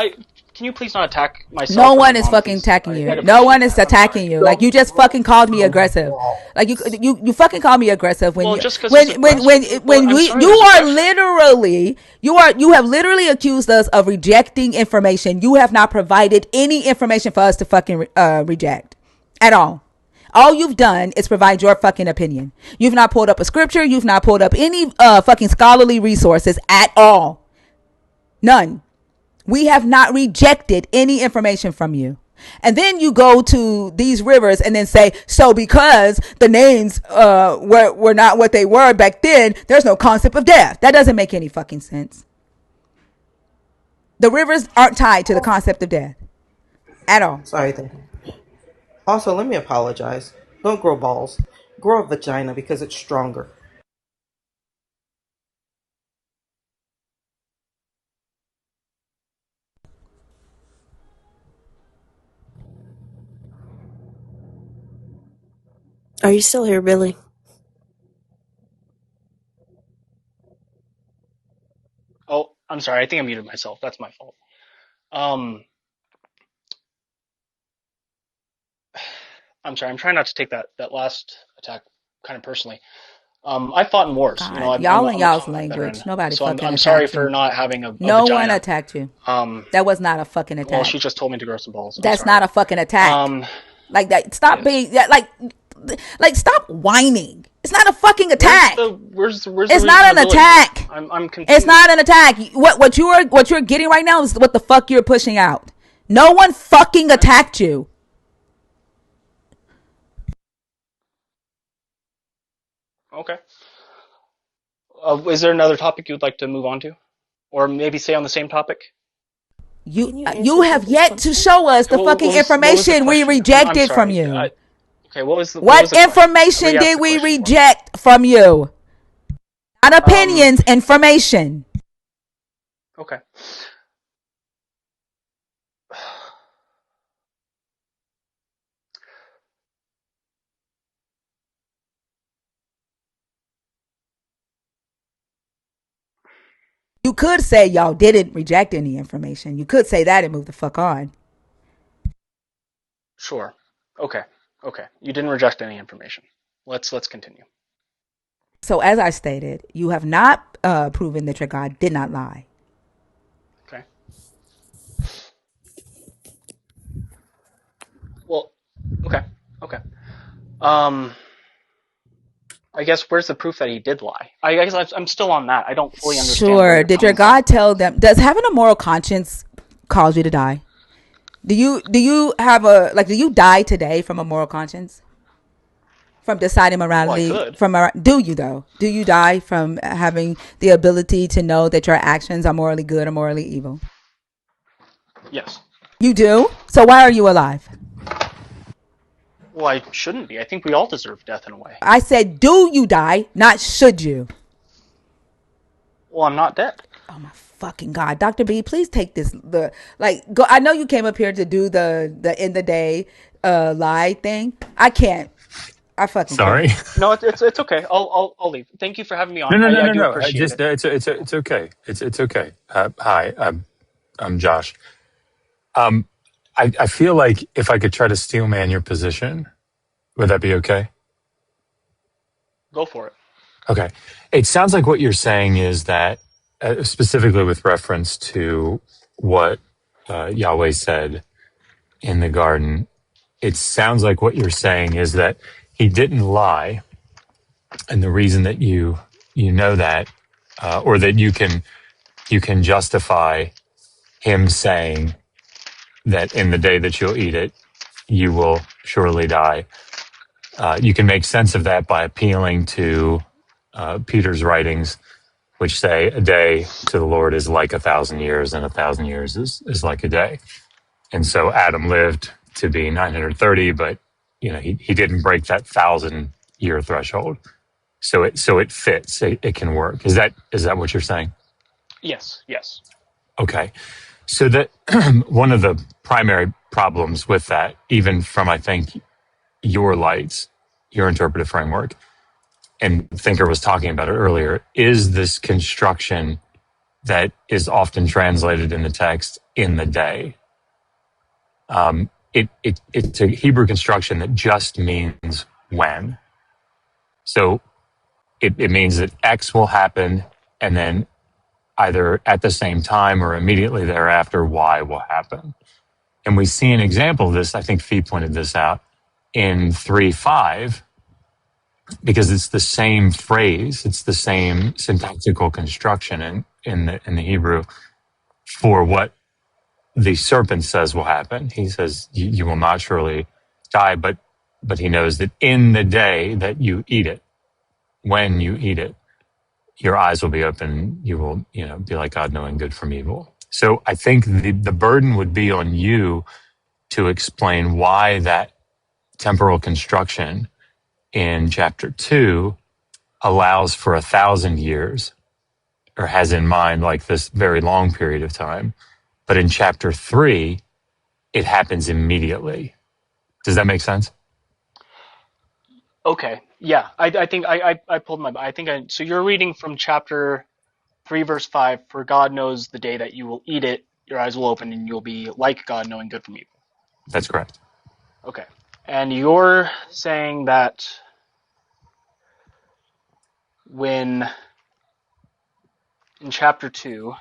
Can you please not attack No myself or my one is mom, fucking please? attacking I'd you. No appreciate one is that. I'm sorry. attacking you. Like you just fucking called me aggressive. Like you fucking called me aggressive when Well, you just 'cause it's a question. when I'm we sorry, you there's a are question. literally you have literally accused us of rejecting information. You have not provided any information for us to fucking reject at all. All you've done is provide your fucking opinion. You've not pulled up a scripture. You've not pulled up any fucking scholarly resources at all. None. We have not rejected any information from you. And then you go to these rivers and then say, so because the names were not what they were back then, there's no concept of death. That doesn't make any fucking sense. The rivers aren't tied to the concept of death at all. Sorry, then. Also, let me apologize. Don't grow balls. Grow a vagina because it's stronger. Are you still here, Billy? Oh, I'm sorry. I think I muted myself. That's my fault. Um, I'm sorry. I'm trying not to take that last attack kind of personally. I fought in wars. You know, God, y'all and I'm a y'all's combat veteran, language. Nobody so fucking I'm sorry attacked for you. not having a No one vagina. attacked you. Um, That was not a fucking well, attack. she just told me to grow some balls. I'm That's sorry. not a fucking attack. Like that. Stop Yes. being like stop whining. It's not a fucking attack. Where's the It's not an reasonability? attack. I'm confused. It's not an attack. What you're getting right now is what the fuck you're pushing out. No one fucking attacked you. Okay. Is there another topic you'd like to move on to, or maybe stay on the same topic? You have yet to show us the fucking What was the information we question? I'm rejected from sorry. you. Okay, what was the What was the question? information Re-ask did the we question for me. reject from you? Not opinions, information. Okay. You could say y'all didn't reject any information. You could say that and move the fuck on. Sure. Okay. Okay. You didn't reject any information. Let's continue. So as I stated, you have not proven that your God did not lie. Okay. Well, okay. Okay. I guess where's the proof that he did lie? I guess I'm still on that. I don't fully understand where Sure. you're Did your coming from. God tell them? Does having a moral conscience cause you to die? Do you have do you die today from a moral conscience? From deciding morality? Well, I could. Do you though? Do you die from having the ability to know that your actions are morally good or morally evil? Yes. You do? So why are you alive? Well, I shouldn't be. I think we all deserve death in a way. I said, do you die? Not should you. Well, I'm not dead. Oh my fucking God. Dr. B, please take this. Go. I know you came up here to do the end the day lie thing. I can't. I fucking Sorry. can't. No, it's okay. I'll leave. Thank you for having me on. No, I no, do no. appreciate it. It's okay. It's okay. Hi, I'm Josh. I feel like if I could try to steel man your position, would that be okay? Go for it. Okay. It sounds like what you're saying is that, specifically with reference to what Yahweh said in the garden, it sounds like what you're saying is that he didn't lie, and the reason that you know that, or that you can justify him saying that in the day that you'll eat it, you will surely die. You can make sense of that by appealing to Peter's writings, which say a day to the Lord is like 1,000 years, and 1,000 years is like a day. And so Adam lived to be 930, but he didn't break that 1,000-year threshold. So it fits. It can work. Is that what you're saying? Yes. Yes. Okay. So that one of the primary problems with that, even from I think your interpretive framework, and Thinker was talking about it earlier, is this construction that is often translated in the text in the day. It's a Hebrew construction that just means when. So it means that X will happen, and then either at the same time or immediately thereafter, Y will happen. And we see an example of this, I think Fee pointed this out, in 3:5, because it's the same phrase, it's the same syntactical construction in the Hebrew for what the serpent says will happen. He says, you will not surely die, but he knows that in the day that you eat it, when you eat it, your eyes will be open. You will, be like God, knowing good from evil. So I think the burden would be on you to explain why that temporal construction in chapter 2 allows for 1,000 years, or has in mind like this very long period of time. But in chapter 3, it happens immediately. Does that make sense? Okay. Yeah. I think I pulled so you're reading from chapter 3, verse 5, for God knows the day that you will eat it, your eyes will open and you'll be like God, knowing good from evil. That's correct. Okay. And you're saying that when in chapter 2,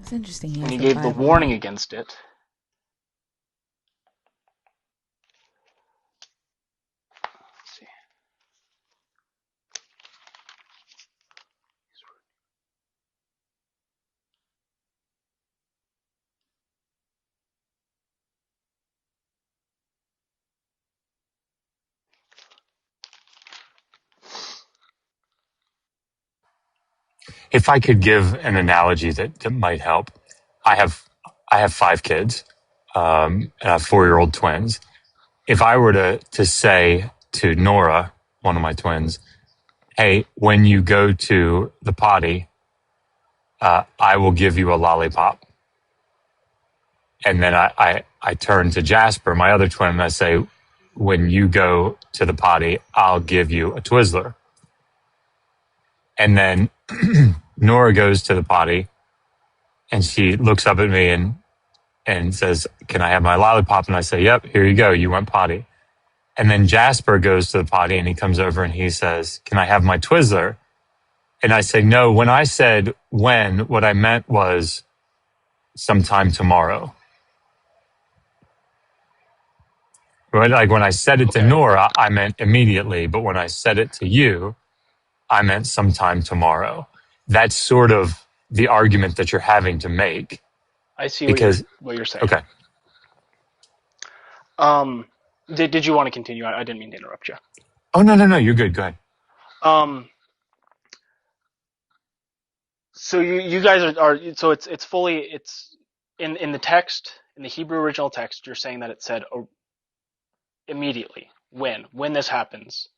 It's interesting. He when has he the gave the Bible. warning against it, let's see. If I could give an analogy that might help, I have 5 kids, and I have 4-year-old twins. If I were to say to Nora, one of my twins, hey, when you go to the potty, I will give you a lollipop. And then I turn to Jasper, my other twin, and I say, when you go to the potty, I'll give you a Twizzler. And then Nora goes to the potty and she looks up at me and says, can I have my lollipop? And I say, yep, here you go. You went potty. And then Jasper goes to the potty and he comes over and he says, can I have my Twizzler? And I say, no, when I said when, what I meant was sometime tomorrow. Like when I said it to Okay. Nora, I meant immediately. But when I said it to you, I meant sometime tomorrow. That's sort of the argument that you're having to make. I see Because, what you're saying. okay. Did you want to continue? I didn't mean to interrupt you. Oh, no. You're good. Go ahead. So you guys are so it's fully, it's in the text, in the Hebrew original text, you're saying that it said immediately, when this happens,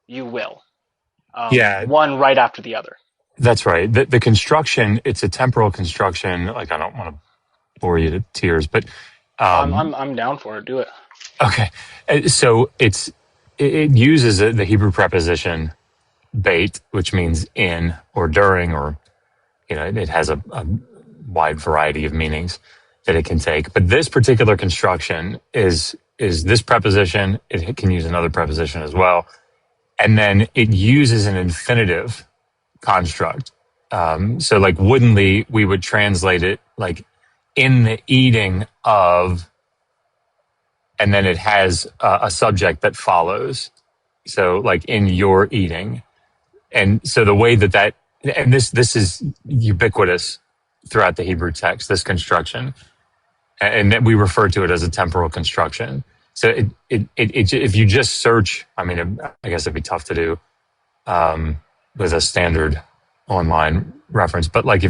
you will, Yeah, one right after the other. that's right. The construction, it's a temporal construction. Like, I don't want to bore you to tears, but I'm down for it. Do it. okay. So it uses the Hebrew preposition bait, which means in or during, or it has a wide variety of meanings that it can take. But this particular construction is this preposition. It can use another preposition as well, and then it uses an infinitive construct. So, like, woodenly, we would translate it like in the eating of, and then it has a subject that follows. So, like, in your eating. And so the way that and this is ubiquitous throughout the Hebrew text, this construction, and we refer to it as a temporal construction. So if you just search, I mean, I guess it'd be tough to do with a standard online reference, but like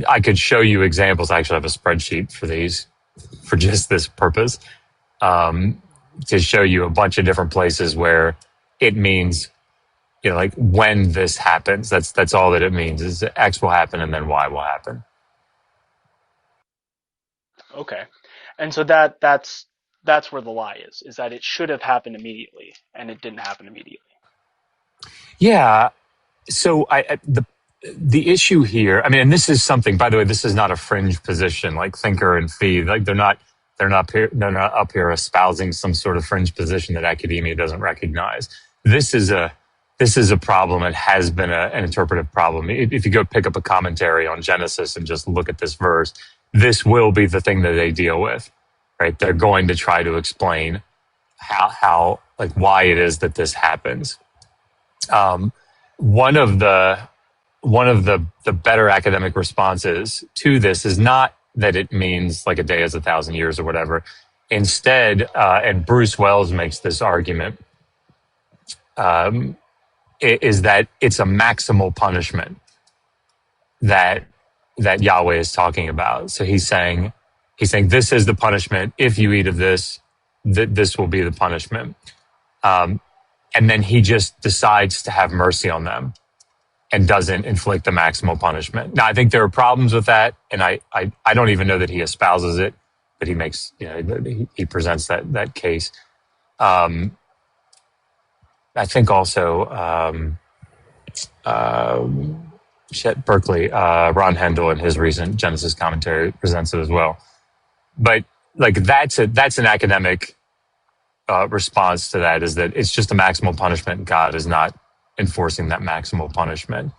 I could show you examples. I actually have a spreadsheet for these, for just this purpose, to show you a bunch of different places where it means, like, when this happens. That's all that it means, is that X will happen and then Y will happen. Okay, and so that's that's where the lie is that it should have happened immediately, and it didn't happen immediately. Yeah. So the issue here, I mean, and this is something, by the way, this is not a fringe position like Thinker and Fee. Like they're not up here espousing some sort of fringe position that academia doesn't recognize. This is a problem. It has been an interpretive problem. If you go pick up a commentary on Genesis and just look at this verse, this will be the thing that they deal with, right? They're going to try to explain how like why it is that this happens. One of the better academic responses to this is not that it means like a day is 1,000 years or whatever. Instead, and Bruce Wells makes this argument, is that it's a maximal punishment that Yahweh is talking about. So he's saying this is the punishment. If you eat of this, this will be the punishment. And then he just decides to have mercy on them and doesn't inflict the maximal punishment. Now, I think there are problems with that, and I don't even know that he espouses it, but he makes, he presents that case. I think also Berkeley, Ron Hendel in his recent Genesis commentary presents it as well. But like that's an academic response to that, is that it's just a maximal punishment. God is not enforcing that maximal punishment.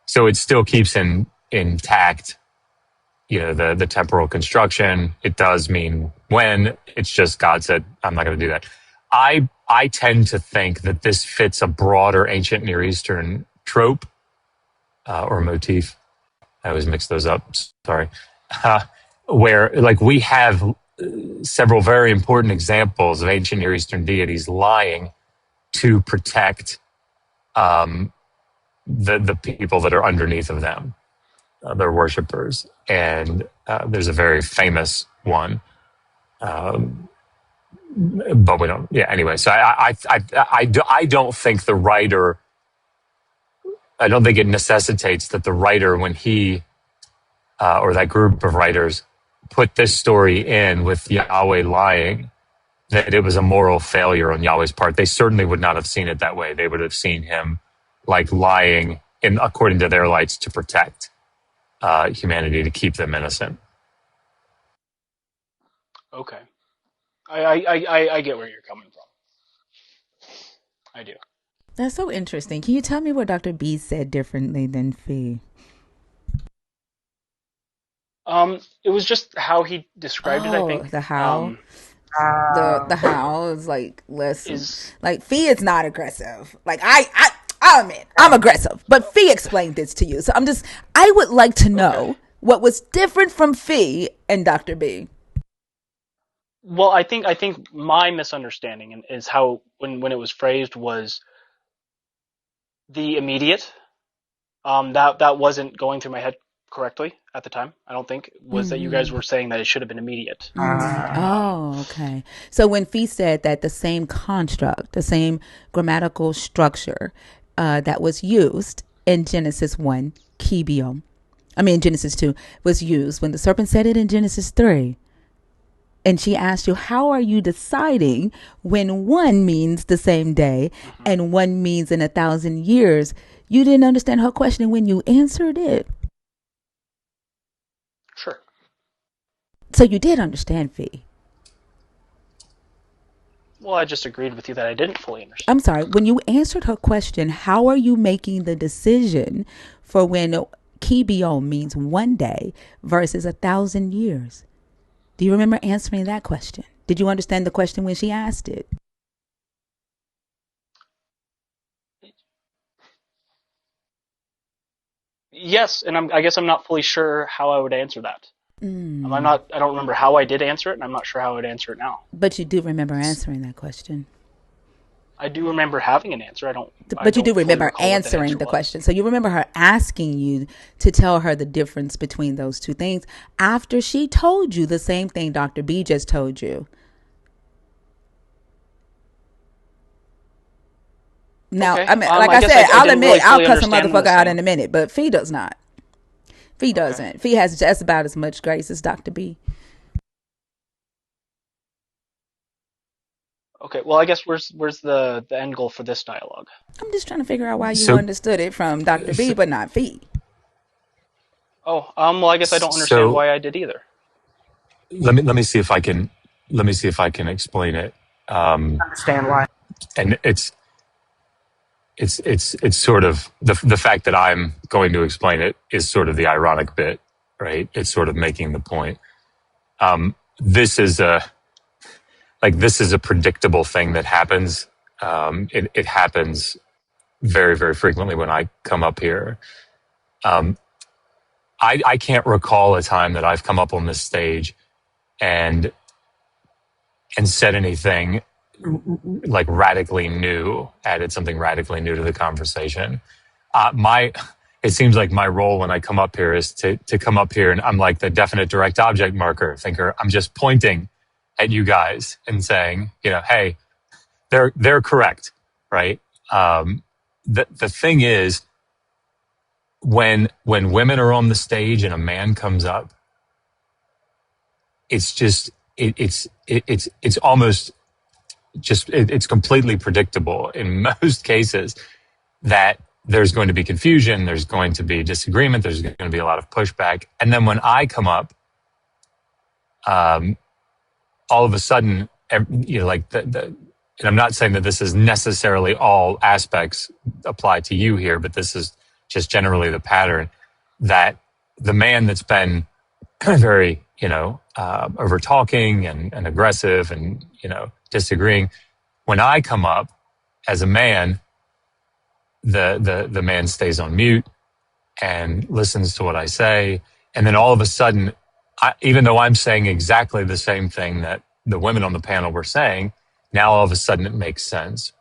So it still keeps intact, the temporal construction. It does mean when. It's just God said, I'm not going to do that. I tend to think that this fits a broader ancient Near Eastern trope or motif. I always mix those up. Sorry. Where like we have several very important examples of ancient Near Eastern deities lying to protect the people that are underneath of them, their worshippers. And there's a very famous one, but we don't. Yeah. Anyway, so I don't think the writer. I don't think it necessitates that the writer, when he or that group of writers put this story in with Yahweh lying, that it was a moral failure on Yahweh's part. They certainly would not have seen it that way. They would have seen him like lying according to their lights to protect humanity, to keep them innocent. Okay, I get where you're coming from. I do. That's so interesting. Can you tell me what Dr. B said differently than Fee? It was just how he described it, I think. The how. The how is like less like Fee is not aggressive. Like I'll admit I'm aggressive, but Fee explained this to you. So I would like to know what was different from Fee and Dr. B. Well, I think my misunderstanding is how when it was phrased was the immediate. That wasn't going through my head correctly at the time. I don't think was that you guys were saying that it should have been immediate. Oh, okay. So when Fee said that the same construct, the same grammatical structure that was used in Genesis 1, kibiom, Genesis 2, was used when the serpent said it in Genesis 3. And she asked you, how are you deciding when one means the same day and one means in 1,000 years? You didn't understand her question when you answered it. Sure. So you did understand, Fee. Well, I just agreed with you that I didn't fully understand. I'm sorry. When you answered her question, how are you making the decision for when kibiom means one day versus 1,000 years? Do you remember answering that question? Did you understand the question when she asked it? Yes, and I guess I'm not fully sure how I would answer that. I don't remember how I did answer it, and I'm not sure how I would answer it now. But you do remember answering that question. I do remember having an answer. But you do remember answering the question. So you remember her asking you to tell her the difference between those two things after she told you the same thing Dr. B just told you. Now, okay. Like I said, I'll admit, I'll cuss a motherfucker out in a minute, but Fee does not. Fee doesn't. Okay. Fee has just about as much grace as Dr. B. Okay, well, I guess where's the end goal for this dialogue? I'm just trying to figure out why you So, understood it from Dr. B, but not Fee. Oh, well, I guess I don't understand so why I did either. let me see if I can explain it. Understand why? And it's sort of the fact that I'm going to explain it is sort of the ironic bit, right? It's sort of making the point. This is a predictable thing that happens. It happens very, very frequently when I come up here. Um, I can't recall a time that I've come up on this stage and said anything like radically new, added something radically new to the conversation. My It seems like my role when I come up here is to come up here and I'm like the definite direct object marker thinker. I'm just pointing at you guys and saying, hey, they're correct, right? The thing is, when women are on the stage and a man comes up, it's just it's almost just it's completely predictable in most cases that there's going to be confusion, there's going to be disagreement, there's going to be a lot of pushback, and then when I come up, all of a sudden, like and I'm not saying that this is necessarily all aspects apply to you here, but this is just generally the pattern that the man that's been very, over talking and aggressive and, disagreeing. When I come up as a man, the man stays on mute and listens to what I say. And then all of a sudden, even though I'm saying exactly the same thing that the women on the panel were saying, now all of a sudden it makes sense.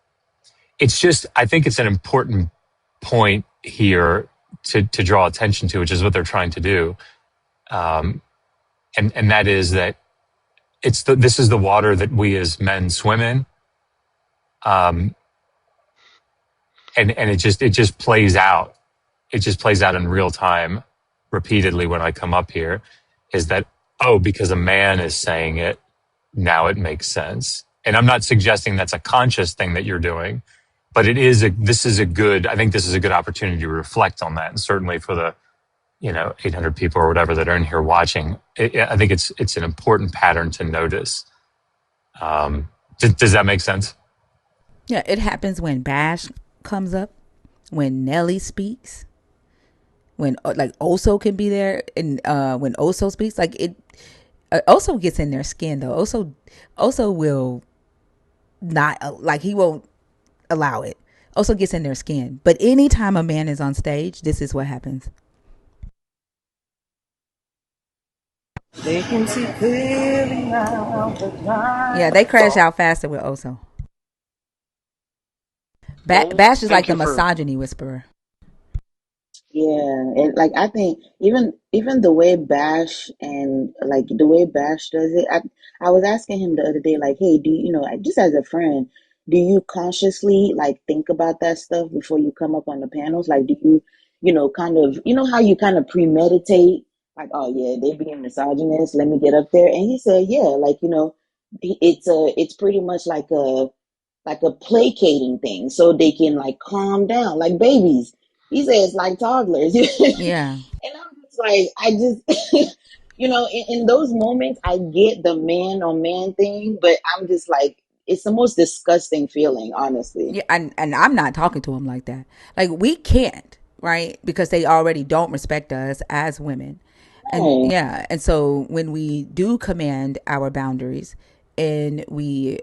It's just, I think it's an important point here to draw attention to, which is what they're trying to do. And that is that this is the water that we as men swim in. And it just plays out. It just plays out in real time repeatedly when I come up here, is that, because a man is saying it, now it makes sense. And I'm not suggesting that's a conscious thing that you're doing, but I think this is a good opportunity to reflect on that. And certainly for the, 800 people or whatever that are in here watching, I think it's an important pattern to notice. Does that make sense? Yeah, it happens when Bash comes up, when Nelly speaks, when like Oso can be there, and when Oso speaks, like it. Oso gets in their skin though. Oso will not like he won't allow it. Oso gets in their skin. But anytime a man is on stage, this is what happens. They can see clearly now. Yeah, they crash out faster with Oso. Well, Bash is like thank the you for. misogyny whisperer. Yeah, and like I think even the way Bash and like the way Bash does it, I was asking him the other day, like, hey, do you know, like, just as a friend, do you consciously like think about that stuff before you come up on the panels? Like, do you, kind of, how you kind of premeditate, like, oh yeah, they're being misogynist, let me get up there. And he said, yeah, like, it's pretty much like a placating thing so they can like calm down like babies. He says like toddlers. And Yeah. I'm just like, I just in those moments I get the man on man thing, but I'm just like, it's the most disgusting feeling, honestly. Yeah, and I'm not talking to him like that. Like we can't, right? Because they already don't respect us as women. And Right. yeah, and so when we do command our boundaries and we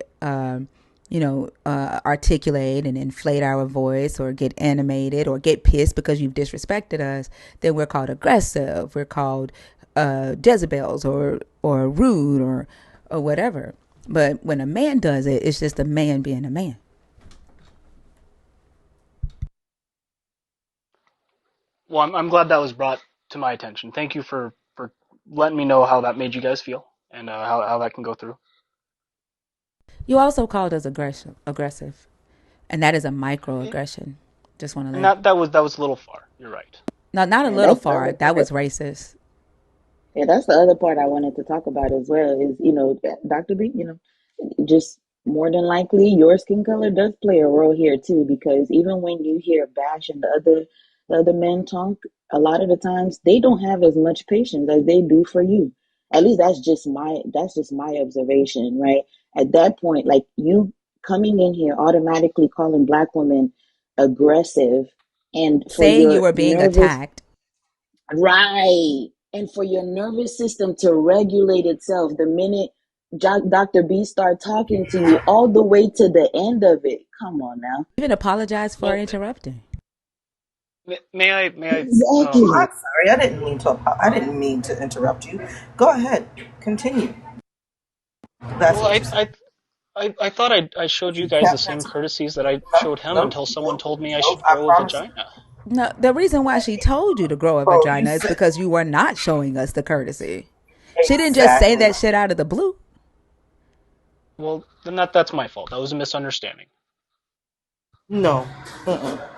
articulate and inflate our voice or get animated or get pissed because you've disrespected us, then we're called aggressive. We're called Jezebels or rude or whatever. But when a man does it, it's just a man being a man. Well, I'm glad that was brought to my attention. Thank you for letting me know how that made you guys feel and how that can go through. You also called us aggressive, and that is a microaggression. Just want to And let that was a little far. You're right. not a Yeah, little that's the far. other That part. was racist. Yeah, that's the other part I wanted to talk about as well is, Dr. B, just more than likely your skin color does play a role here too, because even when you hear Bash and the other men talk, a lot of the times they don't have as much patience as they do for you. At least that's just my observation, right? At that point, like you coming in here automatically calling black women aggressive and for Saying you your were being nervous attacked. right. And for your nervous system to regulate itself the minute Dr. B start talking to you all the way to the end of it. Come on now. Even apologize for Well, interrupting. may I Exactly. I'm sorry. I didn't mean to. I didn't mean to interrupt you. Go ahead. Continue. That's well what you said. I thought I showed But you you guys the kept same mentioning. courtesies that I No, showed him no, until someone no, told me I no. should I grow a promise you. vagina. No, the reason why she told you to grow a Bro, you vagina is said because you were not showing us the courtesy. She didn't just say exactly. that shit out of the blue. Well, then that's my fault. That was a misunderstanding. No,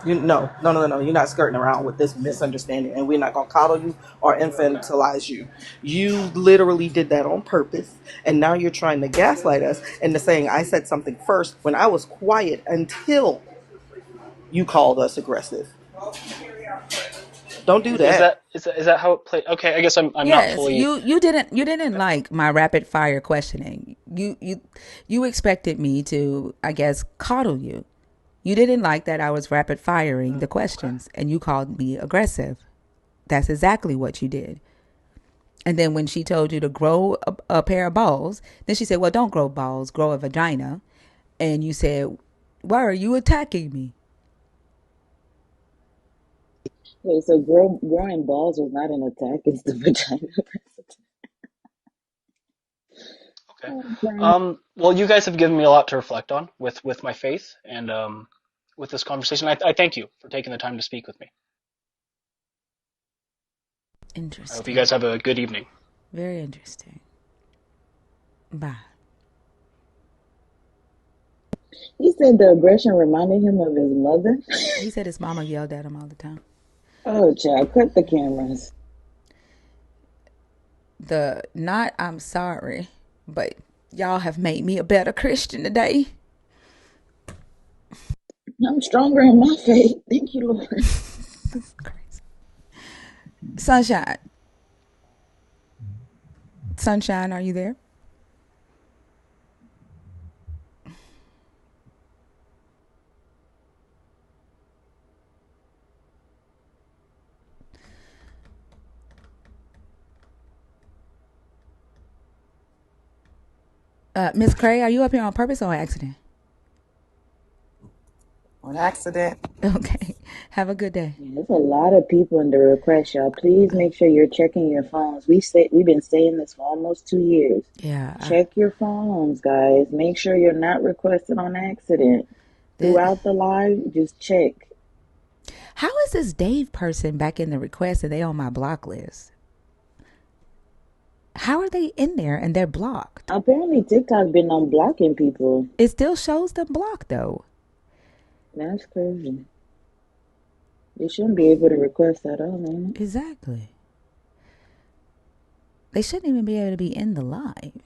you no, no, no, no, no. You're not skirting around with this misunderstanding, and we're not gonna coddle you or infantilize you. You literally did that on purpose, and now you're trying to gaslight us into saying I said something first when I was quiet until you called us aggressive. Don't do Is that. that is that how it played? Okay, I guess I'm not Yes, fully. you didn't like my rapid fire questioning. You expected me to, I guess, coddle you. You didn't like that I was rapid firing the questions and you called me aggressive. That's exactly what you did. And then when she told you to grow a pair of balls, then she said, "Well, don't grow balls, grow a vagina." And you said, "Why are you attacking me?" Wait, so growing balls was not an attack, it's the vagina. Okay. I'm crying. Well, you guys have given me a lot to reflect on with my faith and with this conversation. I thank you for taking the time to speak with me. I hope you Interesting. guys have a good evening. Very interesting. Bye. He said the aggression reminded him of his mother. He said his mama yelled at him all the time. Oh, child, cut the cameras. The not I'm sorry, but y'all have made me a better Christian today. I'm stronger in my faith. Thank you, Lord. Crazy. Sunshine. Sunshine, are you there? Miss Cray, are you up here on purpose or accident? On accident. Okay. Have a good day. Yeah, there's a lot of people in the request, y'all. Please make sure you're checking your phones. We've been saying this for almost 2 years. Yeah. Check your phones, guys. Make sure you're not requested on accident. Throughout the live, just check. How is this Dave person back in the request and they on my block list? How are they in there and they're blocked? Apparently, TikTok been unblocking people. It still shows them blocked though. That's crazy. They shouldn't be able to request at all, man. Exactly. They shouldn't even be able to be in the live.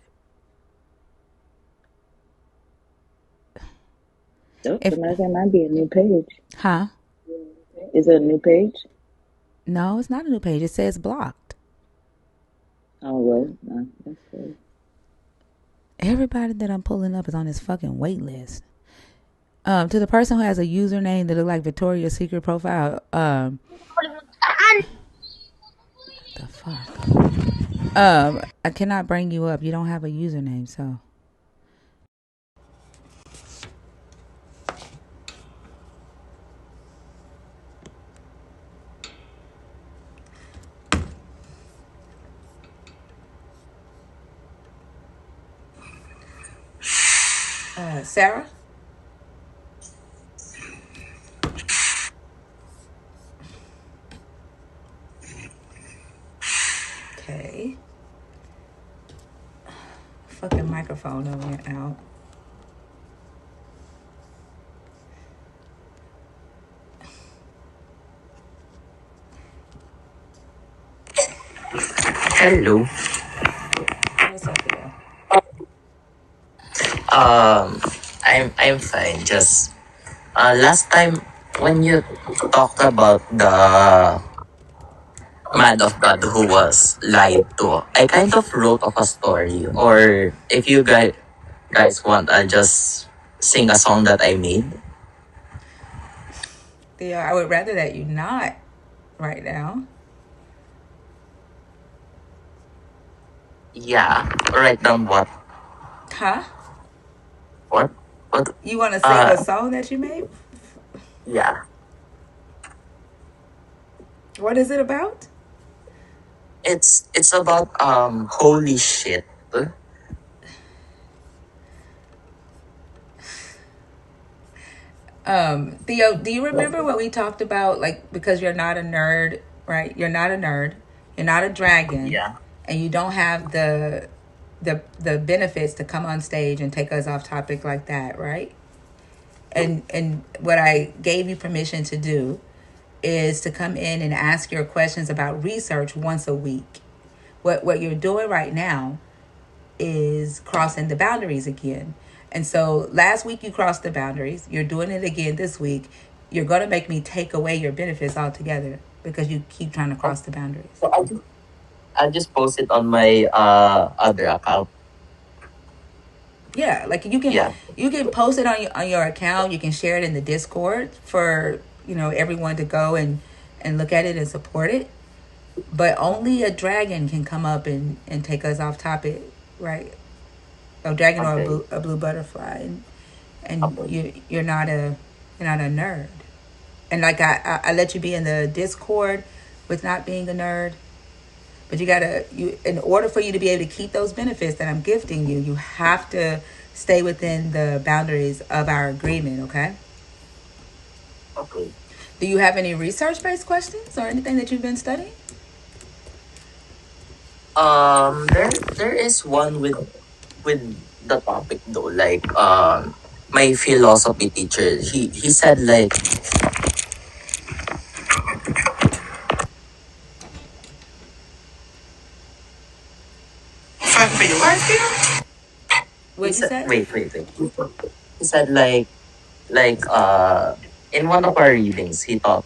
Oh, somebody said it might be a new page. Huh? Is it a new page? No, it's not a new page. It says blocked. Oh, well, no, that's good. Everybody that I'm pulling up is on this fucking wait list. To the person who has a username that look like Victoria's Secret profile, the fuck? I cannot bring you up. You don't have a username, so. Sarah? Okay. Fucking microphone over here out. Hello. What's up there? I'm fine. Just last time when you talked about the man of God who was lied to, I kind of wrote of a story. Or if you guys want, I'll just sing a song that I made. Theo, I would rather that you not right now. Yeah, write down what Huh? what what. You want to sing a Uh, song that you made? yeah. What is it about? It's about holy shit. Theo, do you remember what we talked about? Like, because you're not a nerd, right? You're not a nerd. You're not a dragon, Yeah. and you don't have the benefits to come on stage and take us off topic like that, right? And what I gave you permission to do is to come in and ask your questions about research once a week. What you're doing right now is crossing the boundaries again. And so last week you crossed the boundaries. You're doing it again this week. You're going to make me take away your benefits altogether because you keep trying to cross the boundaries. So I'll just post it on my other account. Yeah, like Yeah. you can post it on your account. You can share it in the Discord for, everyone to go and look at it and support it. But only a dragon can come up and take us off topic, right? A dragon or Okay. a blue butterfly, and Okay. you're not a nerd. And like I let you be in the Discord with not being a nerd, but you in order for you to be able to keep those benefits that I'm gifting you, you have to stay within the boundaries of our agreement. Okay? Okay. Do you have any research based questions or anything that you've been studying? There is one with the topic though. Like my philosophy teacher, he said like he What'd you said say? wait. He said like in one of our readings he thought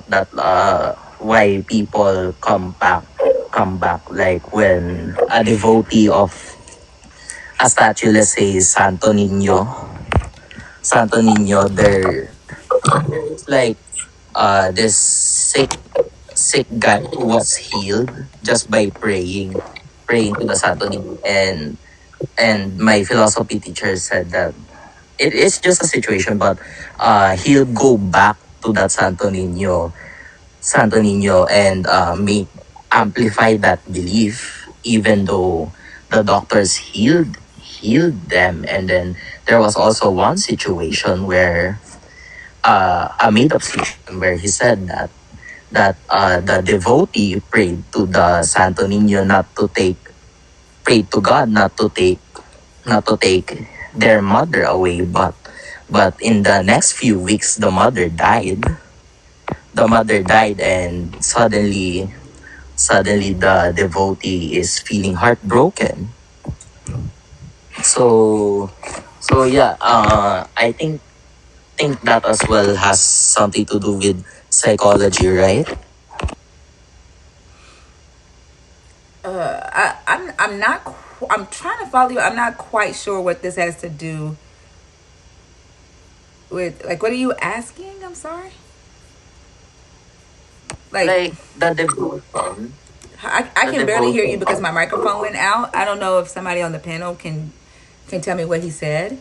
that why people come back like when a devotee of a statue, let's say Santo Nino, there's like this sick guy who was healed just by praying to the Santo Nino. And my philosophy teacher said that it is just a situation, but he'll go back to that Santo Nino and make amplify that belief, even though the doctors healed them. And then there was also one situation where a made up situation where he said that the devotee prayed to the Santo Nino not to take prayed to God not to take their mother away, but in the next few weeks the mother died, and suddenly the devotee is feeling heartbroken. So so yeah, I think that as well has something to do with psychology, right? I'm not. I'm trying to follow you. I'm not quite sure what this has to do with. Like, what are you asking? I'm sorry. Like, Like the devotion I the can barely hear you devotion because my microphone went out. I don't know if somebody on the panel can tell me what he said.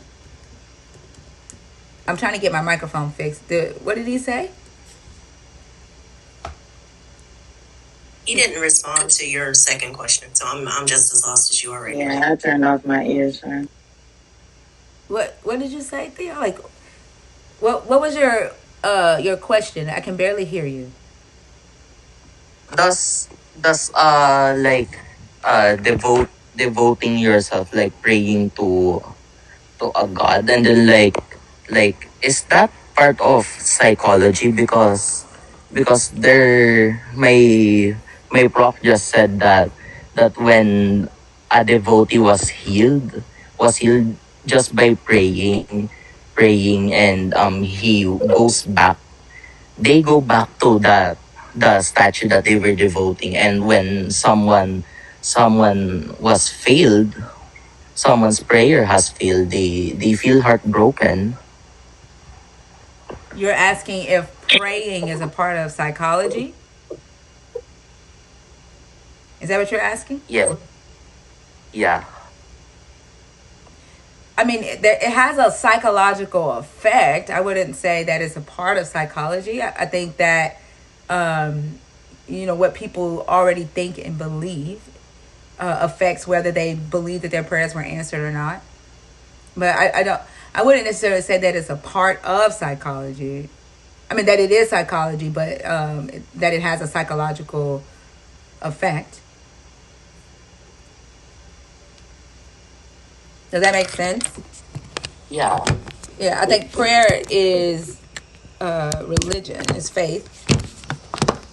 I'm trying to get my microphone fixed. What did he say? He didn't respond to your second question, so I'm just as lost as you are right now. Yeah, I turned off my ears, son. What did you say, Theo? Like, what was your question? I can barely hear you. does like devoting yourself, like praying to a god, and then like is that part of psychology? Because there my prof just said that when a devotee was healed, was healed just by praying, and he goes back. They go back to the statue that they were devoting, and when someone was failed, someone's prayer has failed, they feel heartbroken. You're asking if praying is a part of psychology? Is that what you're asking? Yeah, yeah. I mean, it has a psychological effect. I wouldn't say that it's a part of psychology. I think that, um, what people already think and believe affects whether they believe that their prayers were answered or not. But I don't. I wouldn't necessarily say that it's a part of psychology. I mean that it is psychology, but that it has a psychological effect. Does that make sense? Yeah. Yeah, I think prayer is religion. It's faith.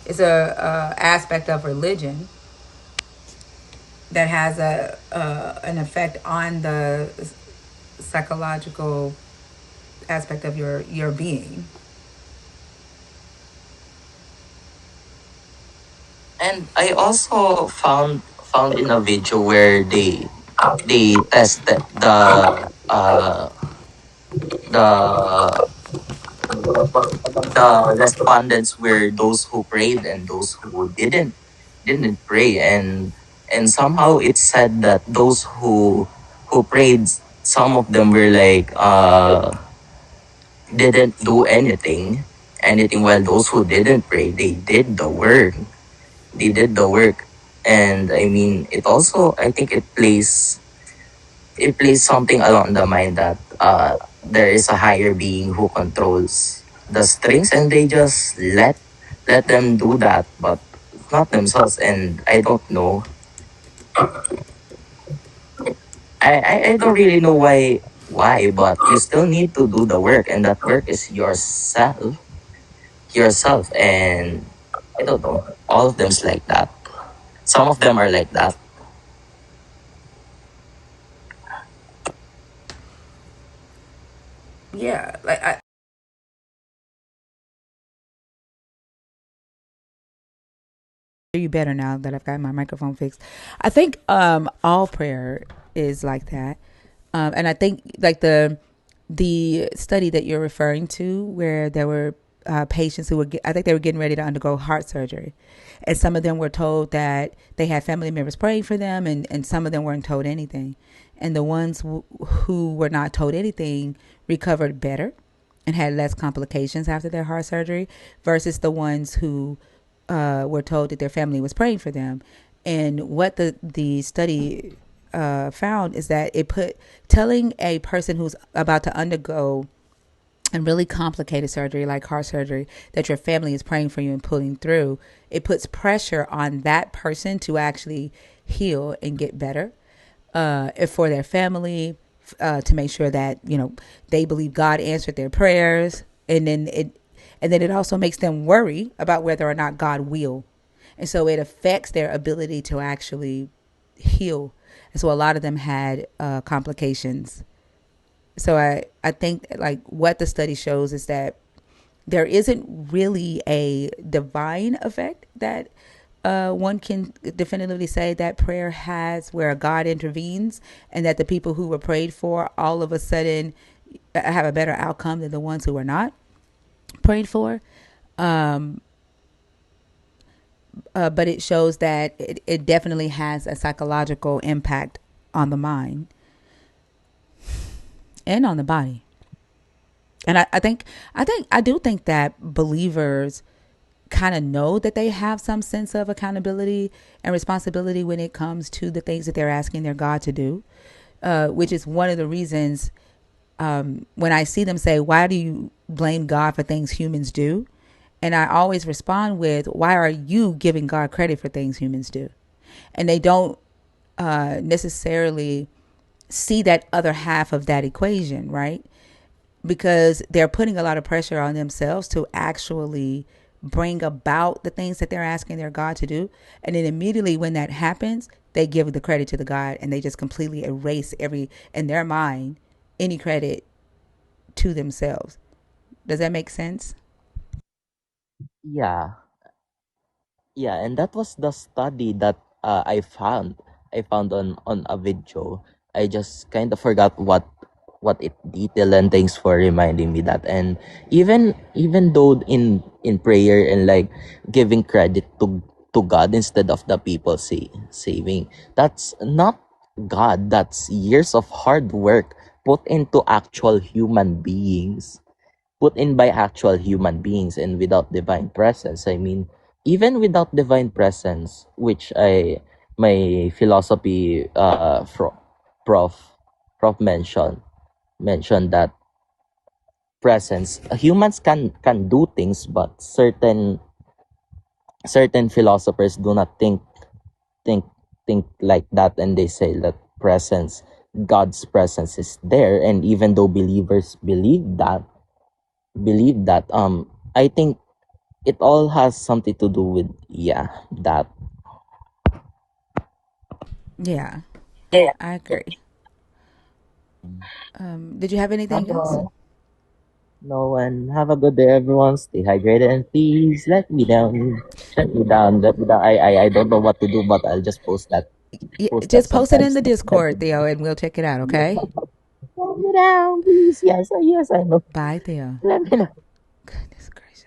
It's a aspect of religion that has a an effect on the psychological aspect of your being. And I also found in a video where they tested the the respondents were those who prayed and those who didn't pray, and somehow it said that those who prayed, some of them were like didn't do anything, while those who didn't pray, they did the work. And I mean, it also, I think it plays something along the mind that there is a higher being who controls the strings, and they just let them do that, but not themselves. And I don't know. I don't really know why, but you still need to do the work, and that work is yourself. And I don't know. All of them's like that. Some of them are like that. Yeah, like I hear you better now that I've got my microphone fixed. I think all prayer is like that. And I think like the study that you're referring to where there were patients who I think they were getting ready to undergo heart surgery. And some of them were told that they had family members praying for them, and some of them weren't told anything. And the ones who were not told anything recovered better and had less complications after their heart surgery versus the ones who were told that their family was praying for them. And what the study found is that it put telling a person who's about to undergo a really complicated surgery like heart surgery that your family is praying for you and pulling through, it puts pressure on that person to actually heal and get better. If for their family, to make sure that they believe God answered their prayers, and then it also makes them worry about whether or not God will, and so it affects their ability to actually heal. And so a lot of them had complications. So I think like what the study shows is that there isn't really a divine effect that one can definitively say that prayer has where God intervenes and that the people who were prayed for all of a sudden have a better outcome than the ones who were not prayed for. Um, but it shows that it definitely has a psychological impact on the mind and on the body. And I do think that believers kind of know that they have some sense of accountability and responsibility when it comes to the things that they're asking their God to do, which is one of the reasons when I see them say, why do you blame God for things humans do? And I always respond with, why are you giving God credit for things humans do? And they don't necessarily see that other half of that equation, right? Because they're putting a lot of pressure on themselves to actually bring about the things that they're asking their God to do. And then immediately when that happens, they give the credit to the God and they just completely erase in their mind, any credit to themselves. Does that make sense? Yeah, yeah, and that was the study that I found on a video. I just kind of forgot what it detailed, and thanks for reminding me that. And even though in prayer and like giving credit to God instead of the people saving, that's not God. That's years of hard work put into actual human beings, put in by actual human beings, and without divine presence. I mean, even without divine presence, which my philosophy prof prof mentioned that presence, humans can do things, but certain philosophers do not think think like that, and they say that presence, God's presence is there. And even though believers believe that, I think it all has something to do with, yeah, that. Yeah, Yeah. I agree. Did you have anything else? No, no, and have a good day, everyone. Stay hydrated and please let me down. Let me down. Let me down. I don't know what to do, but I'll just Yeah, post that just post it in sometimes. the Discord, Theo, and we'll check it out, okay? Let me down, please. Yes, yes, I know. Bye, Theo. Let me down. Goodness gracious.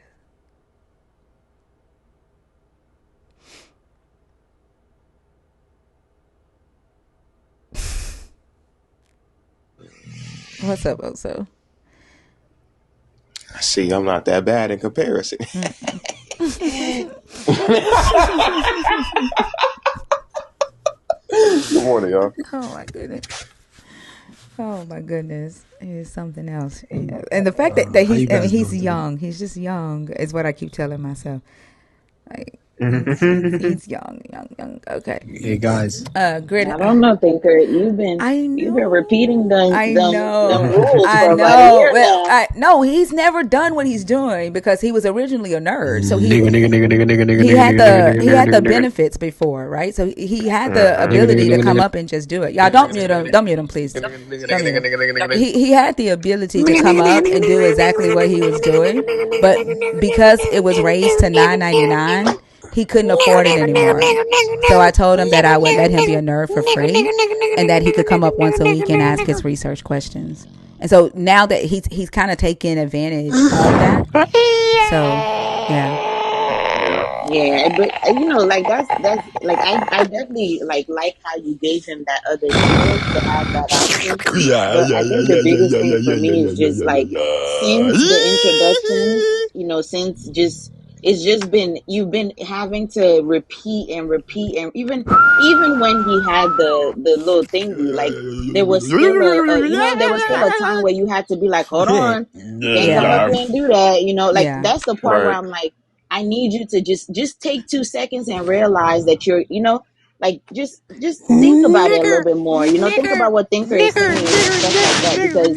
What's up, Oso? See, I'm not that bad in comparison. Good morning, y'all. Oh my goodness. Oh my goodness. He is something else. And the fact that How you guys he's doing today? young. He's just young is what I keep telling myself. Like he's young. Okay. Hey guys. Grid. I don't know, Thinker. I You've been know. repeating them I know. rules I for about a know. year Well, now. no, he's never done what he's doing because he was originally a nerd. So Nigga, nigga, nigga, nigga, nigga, nigga, he nigga, had nigga, nigga, the nigga, he nigga, had the nigga, nigga. benefits before, right? So he had the Nigga, nigga, ability to nigga, come nigga. up and just do it. Y'all don't mute him. Don't mute him, please. Nigga, nigga, Don't nigga, mute nigga, him. nigga, nigga, nigga. He had the ability to come up and do exactly what he was doing, but because it was raised to $9.99, he couldn't afford it anymore. So I told him that I would let him be a nerd for free, and that he could come up once a week and ask his research questions. And so now that he's kind of taking advantage of that. So yeah. Yeah. Yeah, but like that's like I definitely like how you gave him that other tool to have that option. Yeah, But yeah, I yeah, think yeah, the yeah, biggest yeah, thing yeah, for yeah, yeah, me yeah, is yeah, just yeah, like since the introduction, since just it's just been you've been having to repeat and repeat, and even when he had the little thingy, like there was still there was still a time where you had to be like, hold on, you can't come up Yeah. here and do that, like Yeah. that's the part where Right. I'm like, I need you to just take 2 seconds and realize that you're, like just think about it a little bit more. Think about what Thinker is saying and stuff like that. Because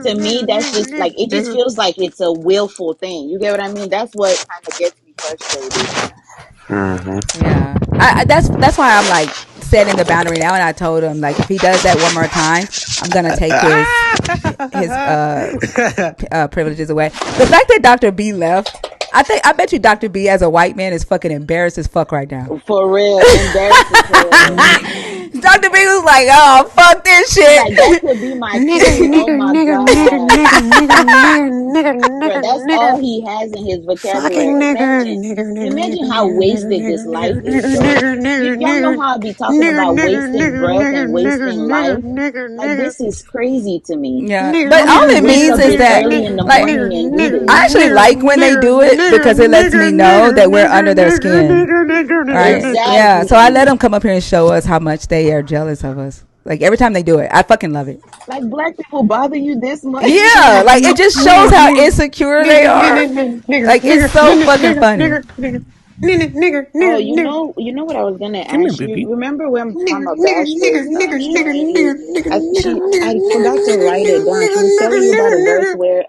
to me, that's just like it just feels like it's a willful thing. You get what I mean? That's what kind of gets me frustrated. Mm-hmm. Yeah, that's why I'm like setting the boundary now, and I told him like if he does that one more time, I'm gonna take his privileges away. The fact that Dr. B left, I bet you Dr. B as a white man is fucking embarrassed as fuck right now. For real, embarrassed as hell. Dr. B was like, "Oh fuck this He's shit." like, that could be my king. Oh my god. Bro, that's all he has in his vocabulary. Imagine how wasted this life is, though. Y'all know how I be talking about wasting breath and wasting life? Like, this is crazy to me. Yeah, but How do all you it wake means up is this that early in the like morning and do I this? actually like when they do it because it lets me know that we're under their skin. Right? Yeah. So I let Exactly. them come up here and show us how much they are jealous of us. Like every time they do it, I fucking love it. Like, black people bother you this much? Yeah, like it just shows how insecure they are. Like it's so fucking funny. Oh, you know what I was gonna Come here, ask you. baby. Remember when Mama Bash was showing you? I forgot to write it down. She was telling you about a verse where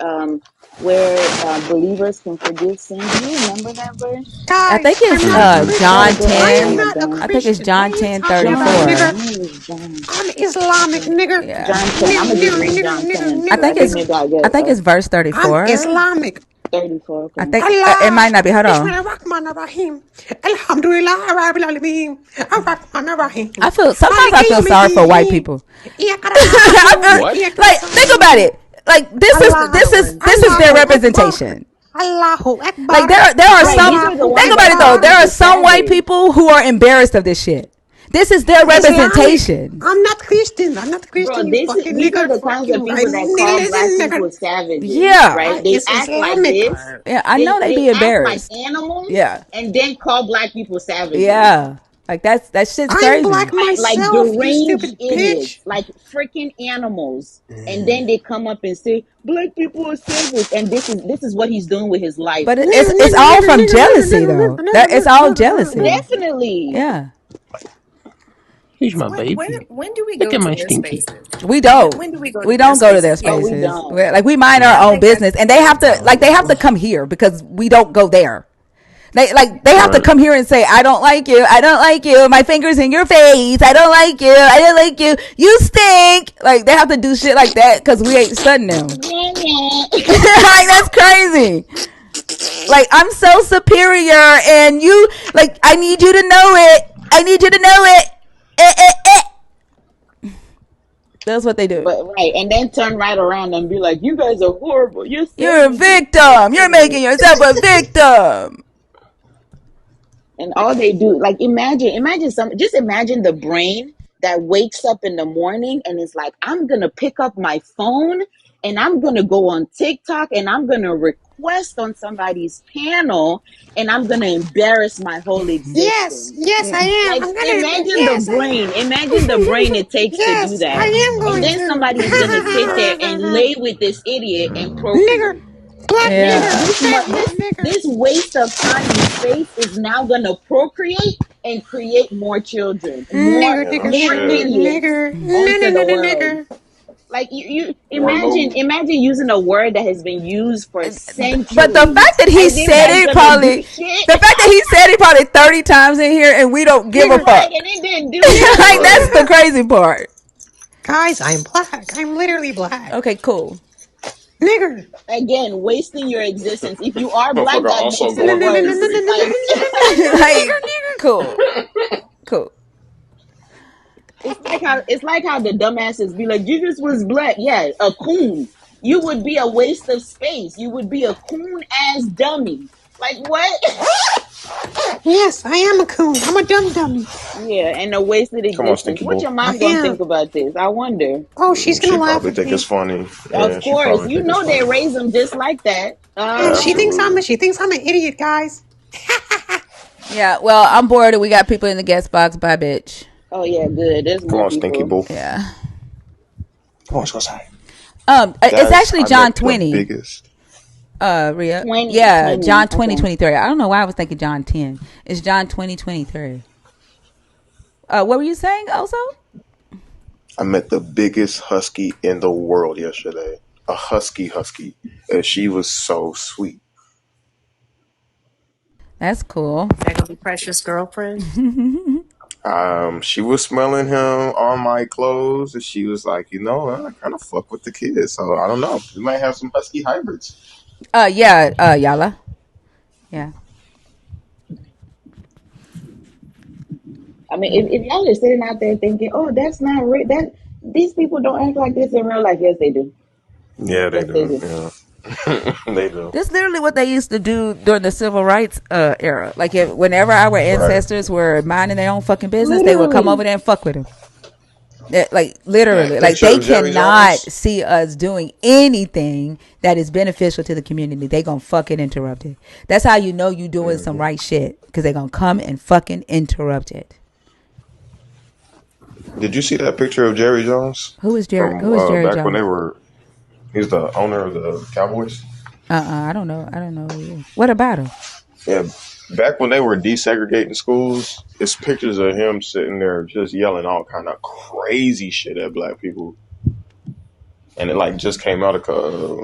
where believers can forgive sins. You remember that verse? I think Guys, I'm it's not a You gotta John Christian. go. Oh, I okay, am you're 10. not a done. I think it's Christian. What are John you 10 talking thirty about, John, four. nigga? I think it's John. I'm Islamic, nigga. Yeah. John 10. I'm gonna just read Nigga, John 10. I I think think it's maybe I'll I get think it's verse I'm 34. Islamic. 34. I Okay. think it Allah, might not be. Hold on. Bismillahir Rahim. Alhamdulillah, Rabbil Alameen. Ar-Rahman Rahim. Sometimes I Maliki feel sorry for white Yawmiddin. people. Iyaka I na'budu wa feel What? iyaka like think about nasta'in. it. Like this is Allah, this is this is their Allahu Akbar. representation. Allahu Like Akbar. there are Right. some. These are the Allahu Think ones about that it call though. Akbar. There are people some white savage. people who are embarrassed of this shit. This is their Islamic. representation. I'm not Christian. I'm not Christian, Bro, you fucking these are nigger. the Fuck kinds of you. I people that call black listen, nigger. people savages, Yeah. right? They It's act like Islamic. this. Yeah. I know they They be act like embarrassed. animals Yeah. and then call black people savages. Yeah. Like that shit's I'm crazy. black Like myself, you deranged stupid bitch. idiots, like freaking animals. And then they come up and say, black people are savage. And this is what he's doing with his life. But Nigger, it's nigger, all nigger, from nigger, nigger, jealousy nigger, though. nigger, That nigger, it's nigger, all nigger, nigger, nigger. jealousy. Definitely. Yeah. He's So my baby. when do we Look go at to my their stinky. spaces? We don't. When do we go to We their don't go to their spaces? Oh, we spaces. don't. Like we mind I our own think that's business, and they have to like they have to come here because we don't go there. They have to Right. come here and say, I don't like you. I don't like you. My fingers in your face. I don't like you. I don't like you. You stink. Like they have to do shit like that because we ain't studying them. Like that's crazy. Like I'm so superior, and you like I need you to know it. I need you to know it. Eh, eh, eh. That's what they do. But right, and then turn right around and be like, "You guys are horrible. You're You're a savages." victim. You're making yourself a victim. And all they do, like, just imagine the brain that wakes up in the morning and is like, "I'm gonna pick up my phone and I'm gonna go on TikTok and I'm gonna request on somebody's panel and I'm gonna embarrass my whole Yes, existence." yes, I am. Like, I'm gonna. imagine the Yes, I brain. Imagine the brain am. it takes to do Yes, that. I am And going then to. somebody is gonna sit there and lay with this idiot and Nigger, procreate. black This nigger, Yeah. this fat mu- white this nigger. this waste of time and space is now gonna procreate and create more children, more Nigger, Yeah, nigger, more nigger, shit. nigger, idiots nigger, onto the nigger, world. nigger. Like you More imagine load. imagine using a word that has been used for But the centuries fact that he as if said that's it gonna do probably, shit. the fact that he said it probably 30 times in here and we don't give a Nigger, Right, fuck. and it didn't do Like nothing. that's Right. the crazy part. Guys, I'm black. I'm literally black. Okay, cool. Nigger. Again, wasting your existence. If you are black, Motherfucker that also makes it going to the worse. degree. Like Like cool. Cool. it's like how the dumbasses be like, Jesus was black. Yeah, a coon. You would be a waste of space. You would be a coon ass dummy. Like what? Yes, I am a coon. I'm a dumb dummy. Yeah, and a wasted Come on, existence. stinky What boo. your I mom gonna think am. about this? I wonder. Oh, she's gonna She laugh probably at think it's me. funny. Of Yeah, she course, probably you think it's know they funny. raise them just like that. Yeah, she thinks Absolutely. I'm an idiot, guys. Yeah, well, I'm bored and we got people in the guest box. Bye, bitch. Oh yeah, good. There's Come more on, stinky people. boo. Yeah. Come on, let's go outside. It's Guys, actually I John met the 20. biggest. Ria. 20, Yeah, 20. John 20, Okay. 23. I don't know why I was thinking John 10. It's John 20, 23. What were you saying also? I met the biggest husky in the world yesterday. A husky, and she was so sweet. That's cool. Is that gonna be Precious' girlfriend? She was smelling him on my clothes, and she was like, I kind of fuck with the kids, so I don't know. We might have some husky hybrids. Yeah, Yala. Yeah. I mean, if y'all are sitting out there thinking, "Oh, that's not real," that these people don't act like this in real life. Yes, they do. Yeah, they Yes, they do. do. Yeah, they do. That's literally what they used to do during the civil rights era. Like, whenever our Right. ancestors were minding their own fucking business, they would come over Literally. there and fuck with them. Like, That literally. Like, picture they of Jerry cannot Jones. see us doing anything that is beneficial to the community. They gonna fucking interrupt it. That's how you know you doing some right shit. Because they gonna come and fucking interrupt it. Did you see that picture of Jerry Jones Who is Jerry? from Who is Jerry back when Jones? they were? He's the owner of the Cowboys. I don't know. I don't know who he is. What about him? Yeah, back when they were desegregating schools, it's pictures of him sitting there just yelling all kind of crazy shit at black people. and it like just came out a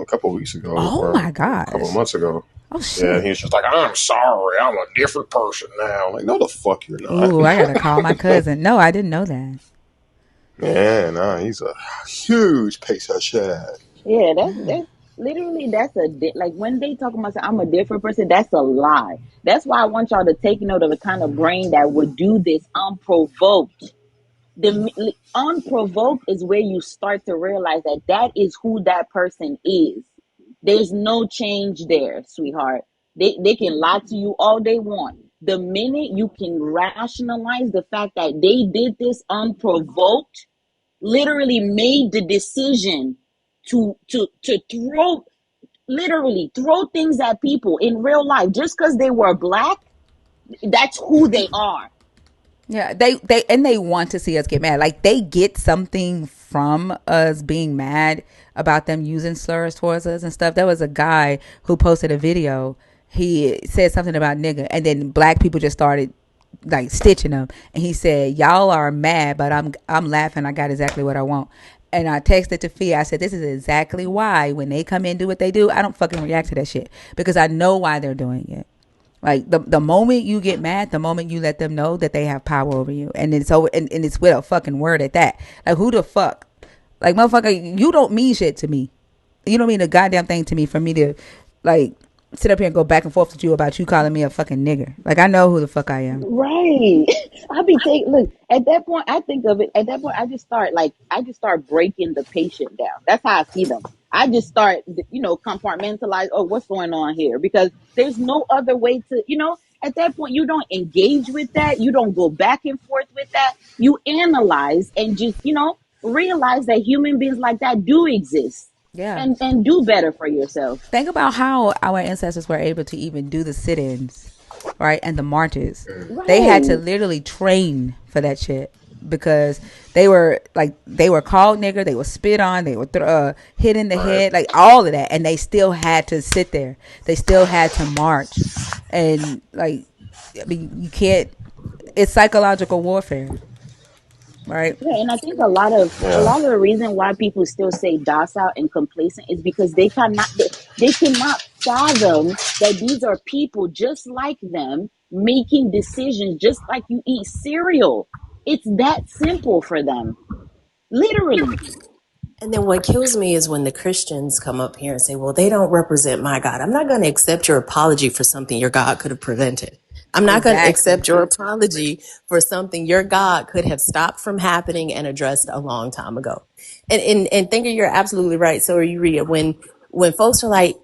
couple weeks ago Oh or my a couple gosh. months ago. Oh Yeah, shit. he was just like, I'm sorry, I'm a different person now. Like, no, the fuck you're not. Ooh, I gotta call my cousin. No, I didn't know that. Yeah, nah, he's a huge piece of shit. Yeah, that's literally that's like when they talk about say, I'm a different person, that's a lie. That's why I want y'all to take note of the kind of brain that would do this unprovoked. The unprovoked is where you start to realize that that is who that person is. There's no change there, sweetheart. They can lie to you all they want. The minute you can rationalize the fact that they did this unprovoked, literally made the decision to throw, literally throw things at people in real life just because they were black, that's who they are. Yeah, they want to see us get mad. Like they get something from us being mad about them using slurs towards us and stuff. There was a guy who posted a video. He said something about nigga, and then black people just started like stitching him. And he said, "Y'all are mad, but I'm laughing. I got exactly what I want." And I texted to Fia. I said, "This is exactly why when they come in and do what they do, I don't fucking react to that shit because I know why they're doing it." Like the moment you get mad, the moment you let them know that they have power over you, and it's over, and it's with a fucking word at that. Like who the fuck, like motherfucker, you don't mean shit to me. You don't mean a goddamn thing to me for me to like sit up here and go back and forth with you about you calling me a fucking nigger. Like I know who the fuck I am. Right. I be taking look at that point. I think of it at that point. I just start breaking the patient down. That's how I see them. I just start, compartmentalize. Oh, what's going on here? Because there's no other way to, at that point, you don't engage with that. You don't go back and forth with that. You analyze and just, realize that human beings like that do exist, Yeah. and do better for yourself. Think about how our ancestors were able to even do the sit-ins, right, and the marches. They had to Right. literally train for that shit because they were called nigger, they were spit on, they were hit in the Right. head, like all of that, and they still had to sit there. They still had to march, and like, I mean, you can't. It's psychological warfare, right? Yeah, and I think a lot Yeah. of the reason why people still say docile and complacent is because they cannot fathom that these are people just like them making decisions just like you eat cereal. It's that simple for them. Literally. And then what kills me is when the Christians come up here and say, well, they don't represent my God. I'm not going to accept your apology for something your God could have prevented. I'm not going to Exactly. accept your apology for something your God could have stopped from happening and addressed a long time ago. And thinker, you're absolutely right. So are you, Rita. When folks are like,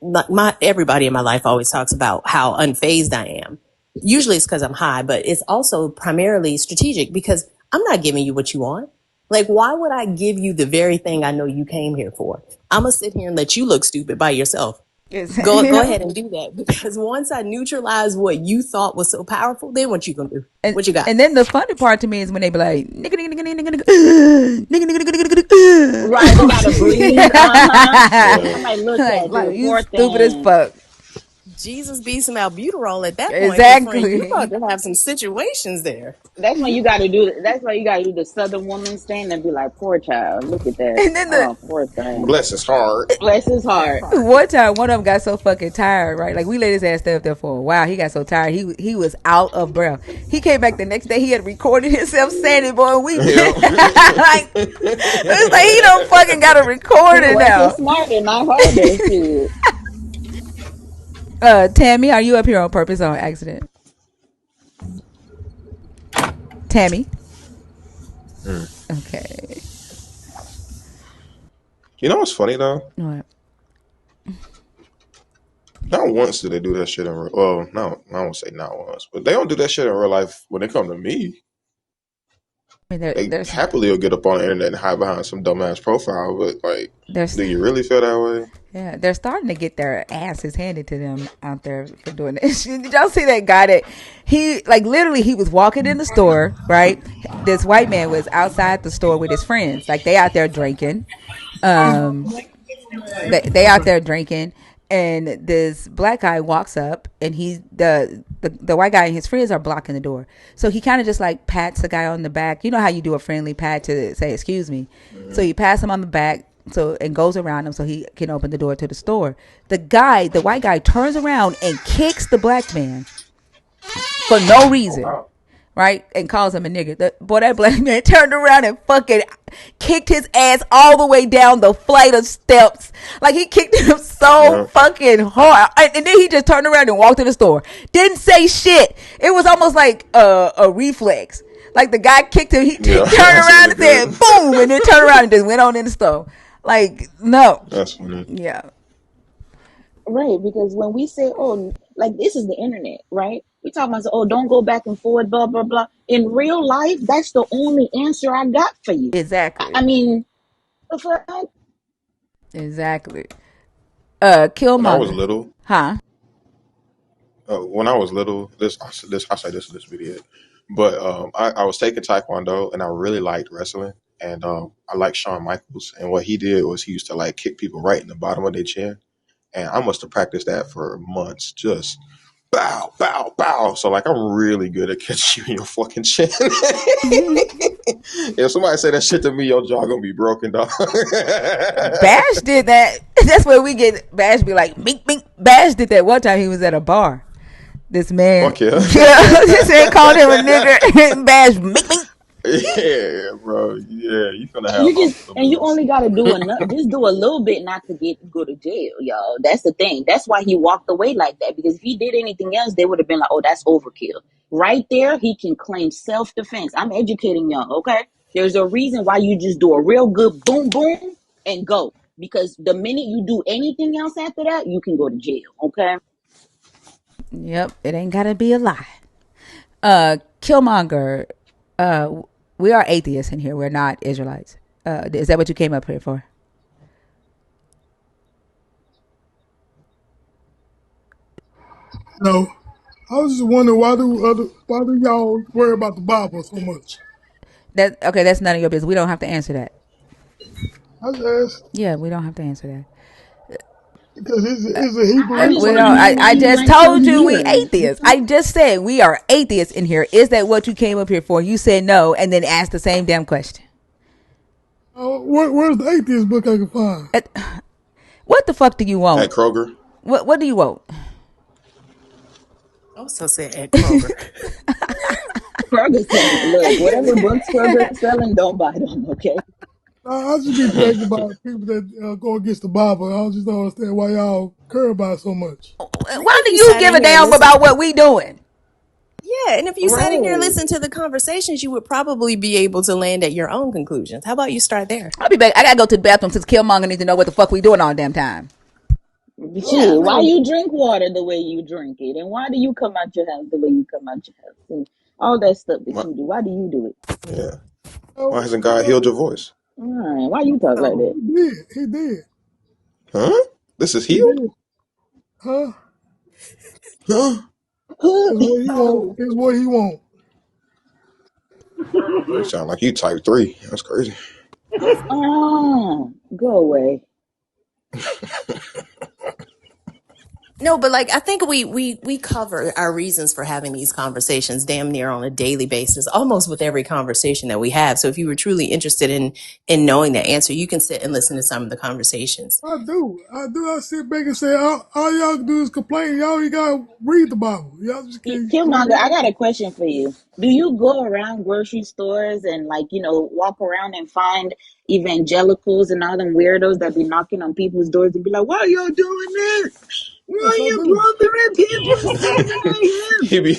my everybody in my life always talks about how unfazed I am. Usually it's because I'm high, but it's also primarily strategic because I'm not giving you what you want. Like, why would I give you the very thing I know you came here for? I'm gonna sit here and let you look stupid by yourself. It's, Go ahead and do that because once I neutralize what you thought was so powerful, then what you gonna do? and What you got? and then the funny part to me is when they be like nigga nigga nigga nigga nigga nigga nigga nigga nigga nigga Right. They gotta breathe. Uh-huh. Yeah. I'm like, look like at dude, you, you poor stupid as thing. fuck. Jesus be some albuterol at that point, because friend, you about Exactly. to have some situations there. That's why you gotta do the southern woman stand and be like, poor child, look at that. And then the Oh, poor thing. Bless his heart. Bless his heart. one time one of them got so fucking tired, right? Like we let his ass stay up there for a while. He got so tired, he was out of breath. He came back the next day. He had recorded himself saying it, boy. We Yep. like it's like he don't fucking got to record He it working now. smarter, not harder. Shit. Tammy, are you up here on purpose or on accident? Tammy. Hmm. Okay. You know what's funny though? What? Not once do they do that shit in real. Well, no, I won't say not once, but they don't do that shit in real life when they come to me. I mean, They happily will get up on the internet and hide behind some dumbass profile, but like, there's do you really feel that way? yeah, they're starting to get their asses handed to them out there for doing this. Did y'all see that guy that he like literally he was walking in the store, right? This white man was outside the store with his friends. Like they out there drinking. Um they out there drinking and this black guy walks up and he's the white guy and his friends are blocking the door. So he kind of just like pats the guy on the back. You know how you do a friendly pat to say excuse me. So he pats him on the back so and goes around him so he can open the door to the store. The white guy, turns around and kicks the black man for no Oh reason, wow. right? And calls him a nigga. That black man turned around and fucking kicked his ass all the way down the flight of steps. Like, he kicked him so Yeah. fucking hard. And then he just turned around and walked to the store. Didn't say shit. It was almost like a reflex. Like, the guy kicked him, he Yeah. turned That's around really and said, good. boom, and then turned around and just went on in the store. Like, no. That's funny. Yeah. Right, because when we say, oh, like this is the internet, right? We talk about, oh, don't go back and forward, blah, blah, blah. In real life, that's the only answer I got for you. Exactly. I mean, the fuck? Exactly. When I was Killmonger. little, Huh? this I say this video, but I was taking Taekwondo and I really liked wrestling, and I liked Shawn Michaels, and what he did was he used to like kick people right in the bottom of their chin, and I must have practiced that for months, just bow, bow, bow. So like I'm really good at catching you in your fucking chin. If somebody say that shit to me, your jaw gonna be broken, dog. Bash did that. That's where we get Bash be like, mink, mink. Bash did that one time he was at a bar. This man, Fuck yeah. yeah, this man called him a nigger. Bash, mink, mink. Yeah, bro. Yeah, you gonna You have just, multiple and you blues. only got to do enough, just do a little bit not to go to jail, y'all. That's the thing. That's why he walked away like that, because if he did anything else, they would have been like, oh, that's overkill. Right there, he can claim self-defense. I'm educating y'all, okay? There's a reason why you just do a real good boom, boom, and go. Because the minute you do anything else after that, you can go to jail, okay? Yep, it ain't gotta be a lie. Killmonger. Uh, we are atheists in here. We're not Israelites. Is that what you came up here for? No, I was just wondering why do y'all worry about the Bible so much? That okay? That's none of your business. We don't have to answer that. I just asked Yeah, we don't have to answer that. because it's a Hebrew I just We want don't. to Israelite know here. why I you just like told certain you we views. atheists. I just said we are atheists in here. Is that what you came up here for? You said no, and then asked the same damn question. Where's the atheist book I can find? What the fuck do you At want? Kroger. What do you want? Also said at Kroger. Kroger selling. Look, whatever books Kroger selling, don't buy them, okay? I just be thinking about people that go against the Bible. I just don't understand why y'all care about it so much. I think Why if do you you sat give in a here and damn listened, about what we doing? yeah, and if you sat in here and Right. listened to the conversations, you would probably be able to land at your own conclusions. How about you start there? I'll be back. I gotta go to the bathroom since Killmonger needs to know what the fuck we doing all damn time. Yeah, Shit, why like you drink water the way you drink it? And why do you come out your house the way you come out your house? And all that stuff that Why, you do. Why do you do it? yeah. Why Oh, hasn't God healed your voice? All right. Why you talk like so. that? he did. He did. Huh? This is He healed? did. Huh? Huh? It's what he want. So It's what he want. You sound like you type 3. That's crazy. Go away. no, but like I think we cover our reasons for having these conversations damn near on a daily basis, almost with every conversation that we have. So if you were truly interested in knowing the answer, you can sit and listen to some of the conversations. I do. I do. I sit back and say, all y'all can do is complain. Y'all ain't got to read the Bible. Y'all just can't Killmonger, I complain. got a question for you. Do you go around grocery stores and like, walk around and find evangelicals and all them weirdos that be knocking on people's doors and be like, why y'all doing this? Why Yes, are I you do. bothering people standing right here? he be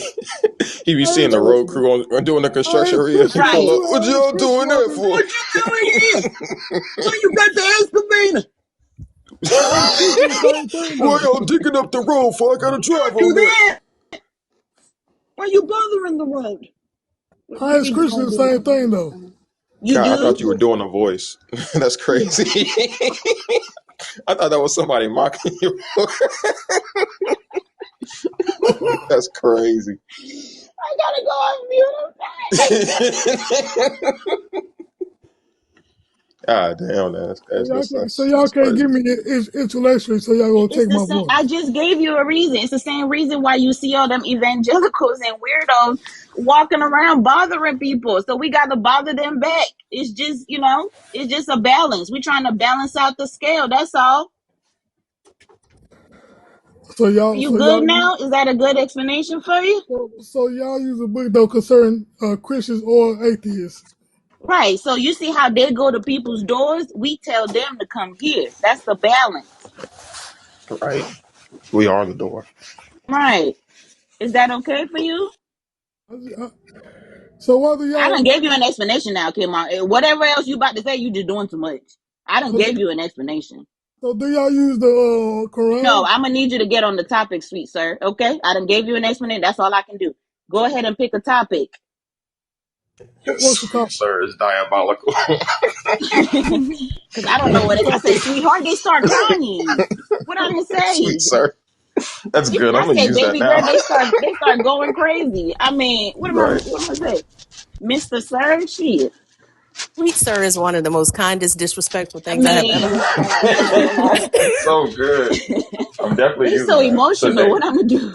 he be Why seeing the y'all road listening? crew on doing the I construction ask area. He Christians pull Right. up. too. What I ask y'all Christian doing that workers. for? What you doing here? Why you got the excavator? I ask Christians the same thing Why though. y'all digging up the road for? I gotta drive Do over there. that. Why you bothering the road? What I you ask think you're Christians gonna the do? same thing though. You God, I do? thought you were doing a voice. That's Yeah. crazy. I thought that was somebody mocking you. That's crazy. I gotta go on mute. I'm That's God damn, So y'all that's can't crazy. give me intellectually, so y'all gonna It's take the my same. I voice. just gave you a reason. It's the same reason why you see all them evangelicals and weirdos walking around bothering people. So we got to bother them back. It's just, it's just a balance. We're trying to balance out the scale. That's all. So Are y'all, you so good y'all, now? Is that a good explanation for you? so y'all use a book that concern Christians or atheists. Right. So you see how they go to people's doors? We tell them to come here. That's the balance. Right? We are the door. Right. Is that okay for you? So whether I y'all, done gave you an explanation now, Kim. Whatever else you about to say, you just doing too much. I done so, gave you an explanation. so do y'all use the No, Quran? I'm gonna need you to get on the topic, sweet sir. Okay? I done gave you an explanation. That's all I can do. Go ahead and pick a topic. What's the Sweet topic? sir is diabolical. Because I don't know What's the what I topic? said, sweetheart, they start crying. What I didn't Sweet say. sir. That's good. I'm I gonna say use that baby now. girl, they start going crazy. I mean, Right. what am I say? Mr. Sir, shit. Sweet sir is one of the most kindest, disrespectful I things I have ever mean, heard. It's so good. I'm definitely they using so that emotional. today. What I'm gonna do?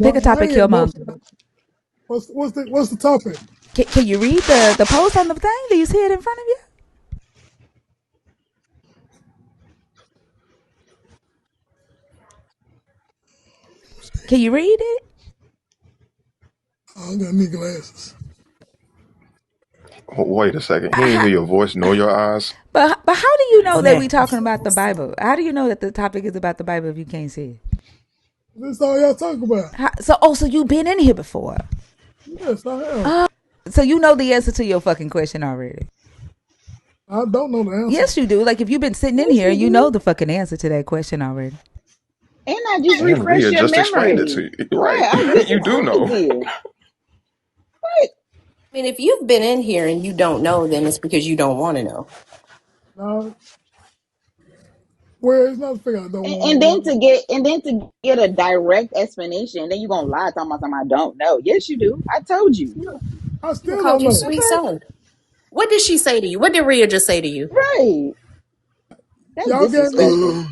Pick a topic, I ain't Killmonger. emotional. What's the topic? Can you read the post on the thing? Do you see it in front of you? Can you read it? I got me glasses. Wait a second. He ain't How, hear your voice nor your eyes. but how do you know that we Nah. talking about the Bible? How do you know that the topic is about the Bible if you can't see it? This all y'all talk about. So you've been in here before. Yes, I have. So you know the answer to your fucking question already. I don't know the answer. Yes, you do. Like if you've been sitting in Yes, here, you you do. know the fucking answer to that question already. And I just And refresh Rhea your just explained it to memory. you. Right. Right. I just You do know. explained it. Right. I mean, if you've been in here and you don't know, then it's because you don't want to know. Now, where it's not figure I don't want to And then know. to get a direct explanation, then you're gonna lie talking about something I don't know. Yes, you do. I told you. I I still called don't you know. sweet Okay. son. What did she say to you? What did Rhea just say to you? Right. That's Y'all gave me. disrespectful.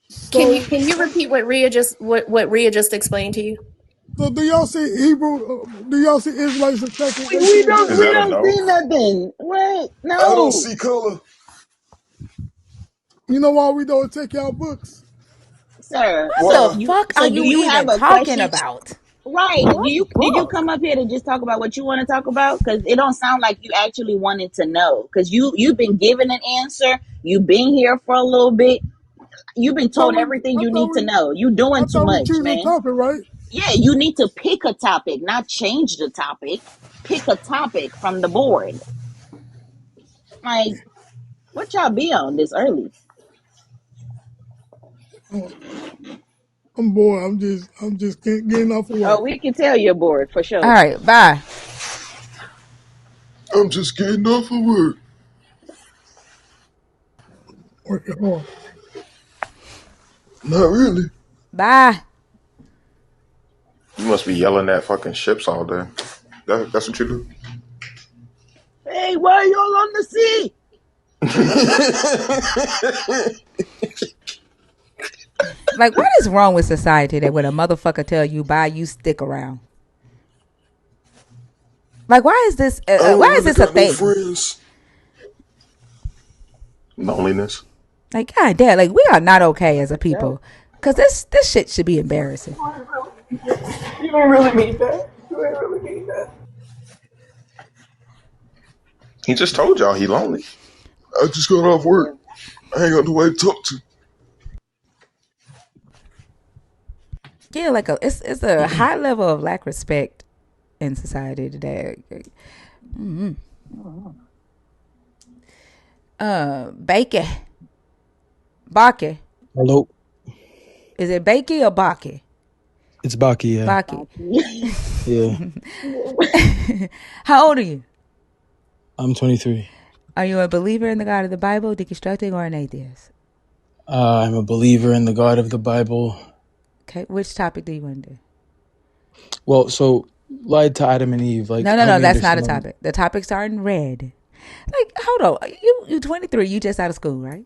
So Can you repeat what Rhea just explained to you? so do y'all see Hebrew? Do y'all see Israelites attacking We atheists? don't Is we that a don't no? see nothing. What? I don't No. see color. You know why we don't take y'all books? Sir. What So the Why? you fuck are so do you you have even a talking question? about? Right. Did you come up here to just talk about what you want to talk about? Because it don't sound like you actually wanted to know. Because you've been given an answer. You've been here for a little bit. You've been told everything you need to know. You I doing too thought we much, choose a man. topic, right? Yeah, you need to pick a topic, not change the topic. Pick a topic from the board. Like, what y'all be on this early? Oh, I'm bored. I'm just getting off of Oh, work. we can tell you're bored for All sure. right, bye. I'm just getting off of work. Working hard. Not really. Bye. You must be yelling at fucking ships all day. That's what you do. Hey, why are y'all on the sea? Like, what is wrong with society that when a motherfucker tell you bye, you stick around? Like, why is this? I don't Why is really this a got no thing? friends. Loneliness. Like, god damn, like we are not okay as a For sure. people, cause this shit should be embarrassing. You didn't really mean that. You didn't really mean that. He just told y'all he lonely. I just got off work. I ain't got nobody to talk to. Yeah, like it's a high level of lack of respect in society today. Mm-hmm. Bakey, Baki. Hello, Is it Bakey or Baki? it's Baki. Yeah, Baki. yeah. How old are you? I'm 23. Are you a believer in the God of the Bible, deconstructing, or an atheist? I'm a believer in the God of the Bible. Okay, which topic do you want to do? Well, so lied to Adam and Eve. Like, No, no, help no. me That's not a understand. topic. The topic's are in red. Like, hold on. You 23. You just out of school, right?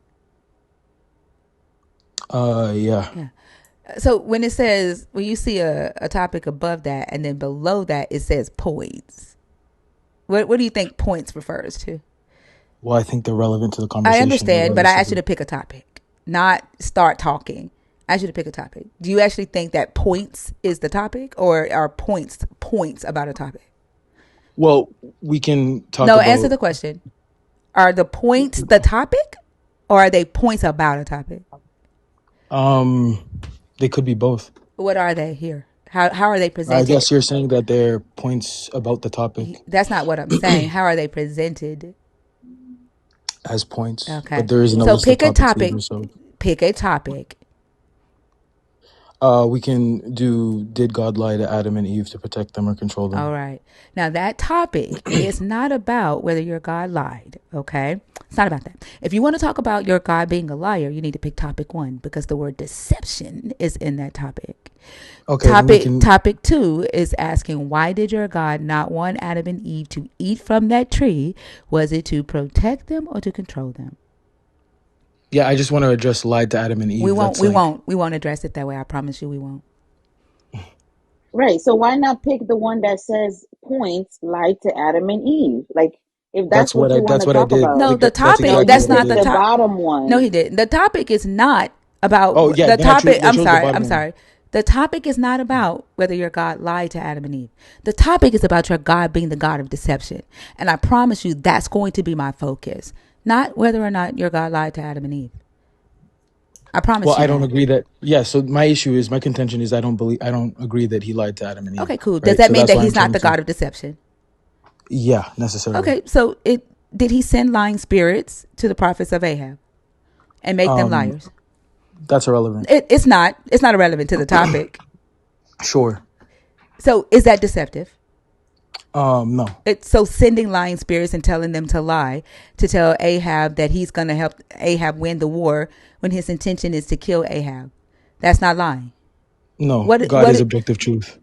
Yeah. Yeah. So when it says, when you see a topic above that and then below that it says points, what do you think points refers to? Well, I think they're relevant to the I conversation, understand, but I regardless of asked you to pick a topic, not start talking. I asked you to pick a topic. Do you actually think that points is the topic, or are points about a topic? Well, we can talk No, about. answer the question. Are the points the topic, or are they points about a topic? They could be both. What are they here? How are they I presented? guess you're saying that they're points about the topic That's not what I'm saying. How are they presented? as points, Okay. but there isn't a So list of pick a topics topic. either. So Pick a topic. we can do, did God lie to Adam and Eve to protect them or control them? All right. Now that topic is not about whether your God lied. Okay. It's not about that. If you want to talk about your God being a liar, you need to pick topic 1, because the word deception is in that topic. Okay. Topic 2 is asking, why did your God not want Adam and Eve to eat from that tree? Was it to protect them or to control them? Yeah, I just want to address lied to Adam and Eve. We won't address it that way. I promise you we won't. Right. So why not pick the one that says points lied to Adam and Eve? Like, if that's what you want That's to what I talk did. about. No, the That's topic, No, exactly that's you what I not picked the did. the top. bottom one. No, he didn't. The topic is not about Oh yeah, the then I topic. chose the bottom I'm one. sorry. The topic is not about whether your God lied to Adam and Eve. The topic is about your God being the God of deception. And I promise you that's going to be my focus. Not whether or not your God lied to Adam and Eve. I promise Well, you I don't that. agree that. Yeah, so my contention is I don't agree that he lied to Adam and Eve. Okay, cool. Does Right? that So mean that's that why he's I'm not trying the to. God of deception? Yeah, necessarily. Okay, so did he send lying spirits to the prophets of Ahab and make them liars? That's irrelevant. It's not irrelevant to the topic. Sure. So is that deceptive? No. It's so sending lying spirits and telling them to lie, to tell Ahab that he's going to help Ahab win the war when his intention is to kill Ahab. That's not lying. No. God is objective truth.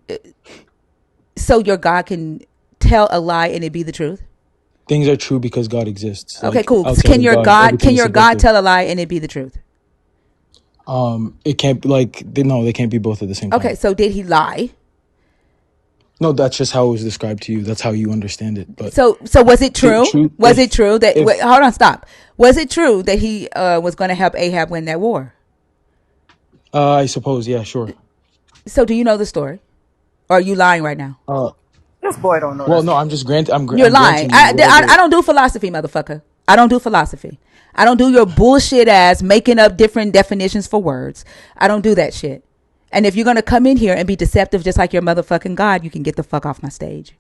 So your God can tell a lie and it be the truth? Things are true because God exists. Okay, Like, cool. outside Can of your God, God everything is subjective. tell a lie and it be the truth? It can't be they can't be both at the same time. Okay, so did he lie? No, that's just how it was described to you. That's how you understand it. But so was it true? Was it true that hold on, stop. Was it true that he was going to help Ahab win that war? I suppose, yeah, sure. So do you know the story? Or are you lying right now? This boy don't know Well, this. no, I'm just granting. You're lying. I I don't do philosophy, motherfucker. I don't do philosophy. I don't do your bullshit ass making up different definitions for words. I don't do that shit. And if you're going to come in here and be deceptive just like your motherfucking God, you can get the fuck off my stage.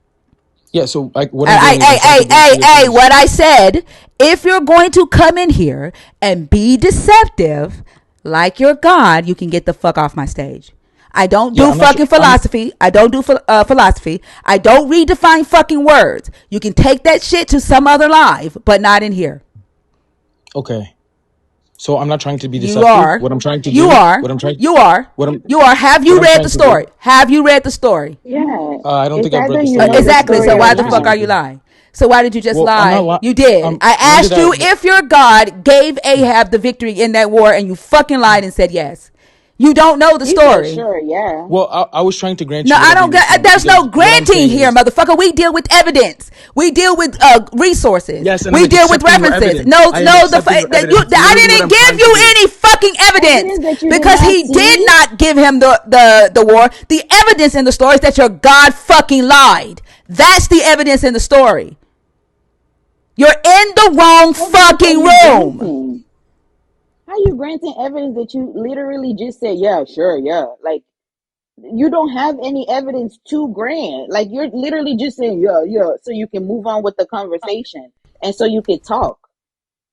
Yeah, so what what I said, if you're going to come in here and be deceptive like your God, you can get the fuck off my stage. I don't do fucking philosophy. I don't do philosophy. I don't redefine fucking words. You can take that shit to some other live, but not in here. Okay. So I'm not trying to be deceptive. You are. What I'm trying to do. You are. What I'm trying. You are. You are. Have you read the story? Have you read the story? Yeah. I don't think I've read the You story. know Exactly. the So why story the fuck are you lying? So why did you just Well, lie? You did. I asked you if your God gave Ahab the victory in that war, and you fucking lied and said yes. You don't know the story. Sure, yeah. Well, I was trying to grant No, you. I don't get. There's no granting here, motherfucker. We deal with evidence. We deal with resources. Yes, and we I'm deal with accepting your references. evidence. No, I am no. accepting your evidence. That's I literally what didn't I'm give trying you to do. any fucking evidence that you because did he not did see? not give him the war. The evidence in the story is that your God fucking lied. That's the evidence in the story. You're in the wrong fucking room. How you granting evidence that you literally just said, yeah, sure, yeah? Like, you don't have any evidence to grant. Like, you're literally just saying, yeah, yeah, so you can move on with the conversation and so you can talk.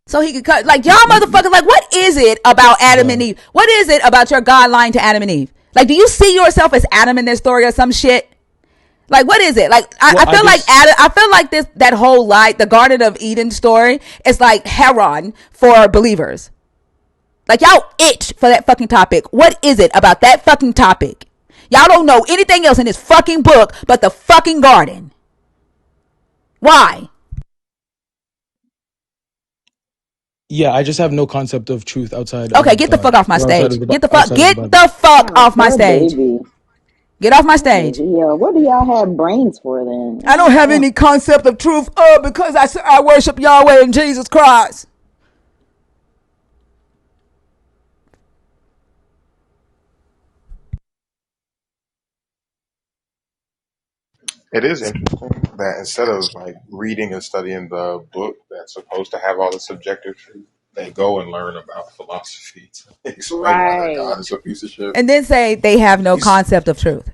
So he could cut, like, y'all motherfuckers, like, what is it about Adam and Eve? What is it about your God lying to Adam and Eve? Like, do you see yourself as Adam in this story or some shit? Like, what is it? Like, I feel like Adam, I feel like that whole, like, the Garden of Eden story is like Heron for believers. Like, y'all itch for that fucking topic. What is it about that fucking topic? Y'all don't know anything else in this fucking book but the fucking garden. Why? Yeah, I just have no concept of truth outside Okay, of get the God fuck off my or outside stage. of the Get the fuck outside of the get Bible. the fuck Oh, off my poor stage. baby. Get off my Poor stage. baby. Yeah, what do y'all have brains for then? I don't have Oh, any concept of truth because I worship Yahweh and Jesus Christ. It is interesting that instead of like reading and studying the book that's supposed to have all the subjective truth, they go and learn about philosophy to explain why their right. God is a piece of shit. And then say they have no He's concept of truth.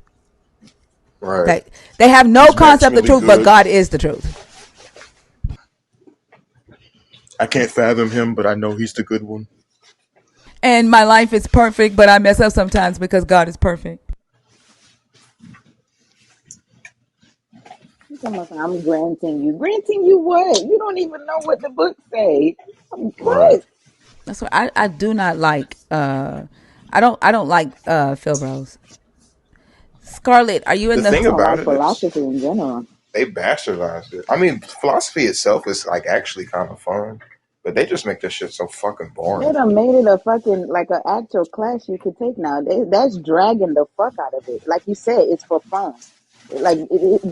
right. They have no He's concept of maximally truth, but good. God is the truth. I can't fathom him, but I know he's the good one. And my life is perfect, but I mess up sometimes because God is perfect. He's almost like, I'm granting you. Granting you what? You don't even know what the book say. Right. What? That's what I do not like. I don't like Phil Bros. Scarlett, are you in The the? I thing don't about like it is philosophy in general. they bastardized it. I mean, philosophy itself is like actually kind of fun, but they just make this shit so fucking They boring. done made it a fucking like an actual class you could take now. That's dragging the fuck out of it. Like you said, it's for fun.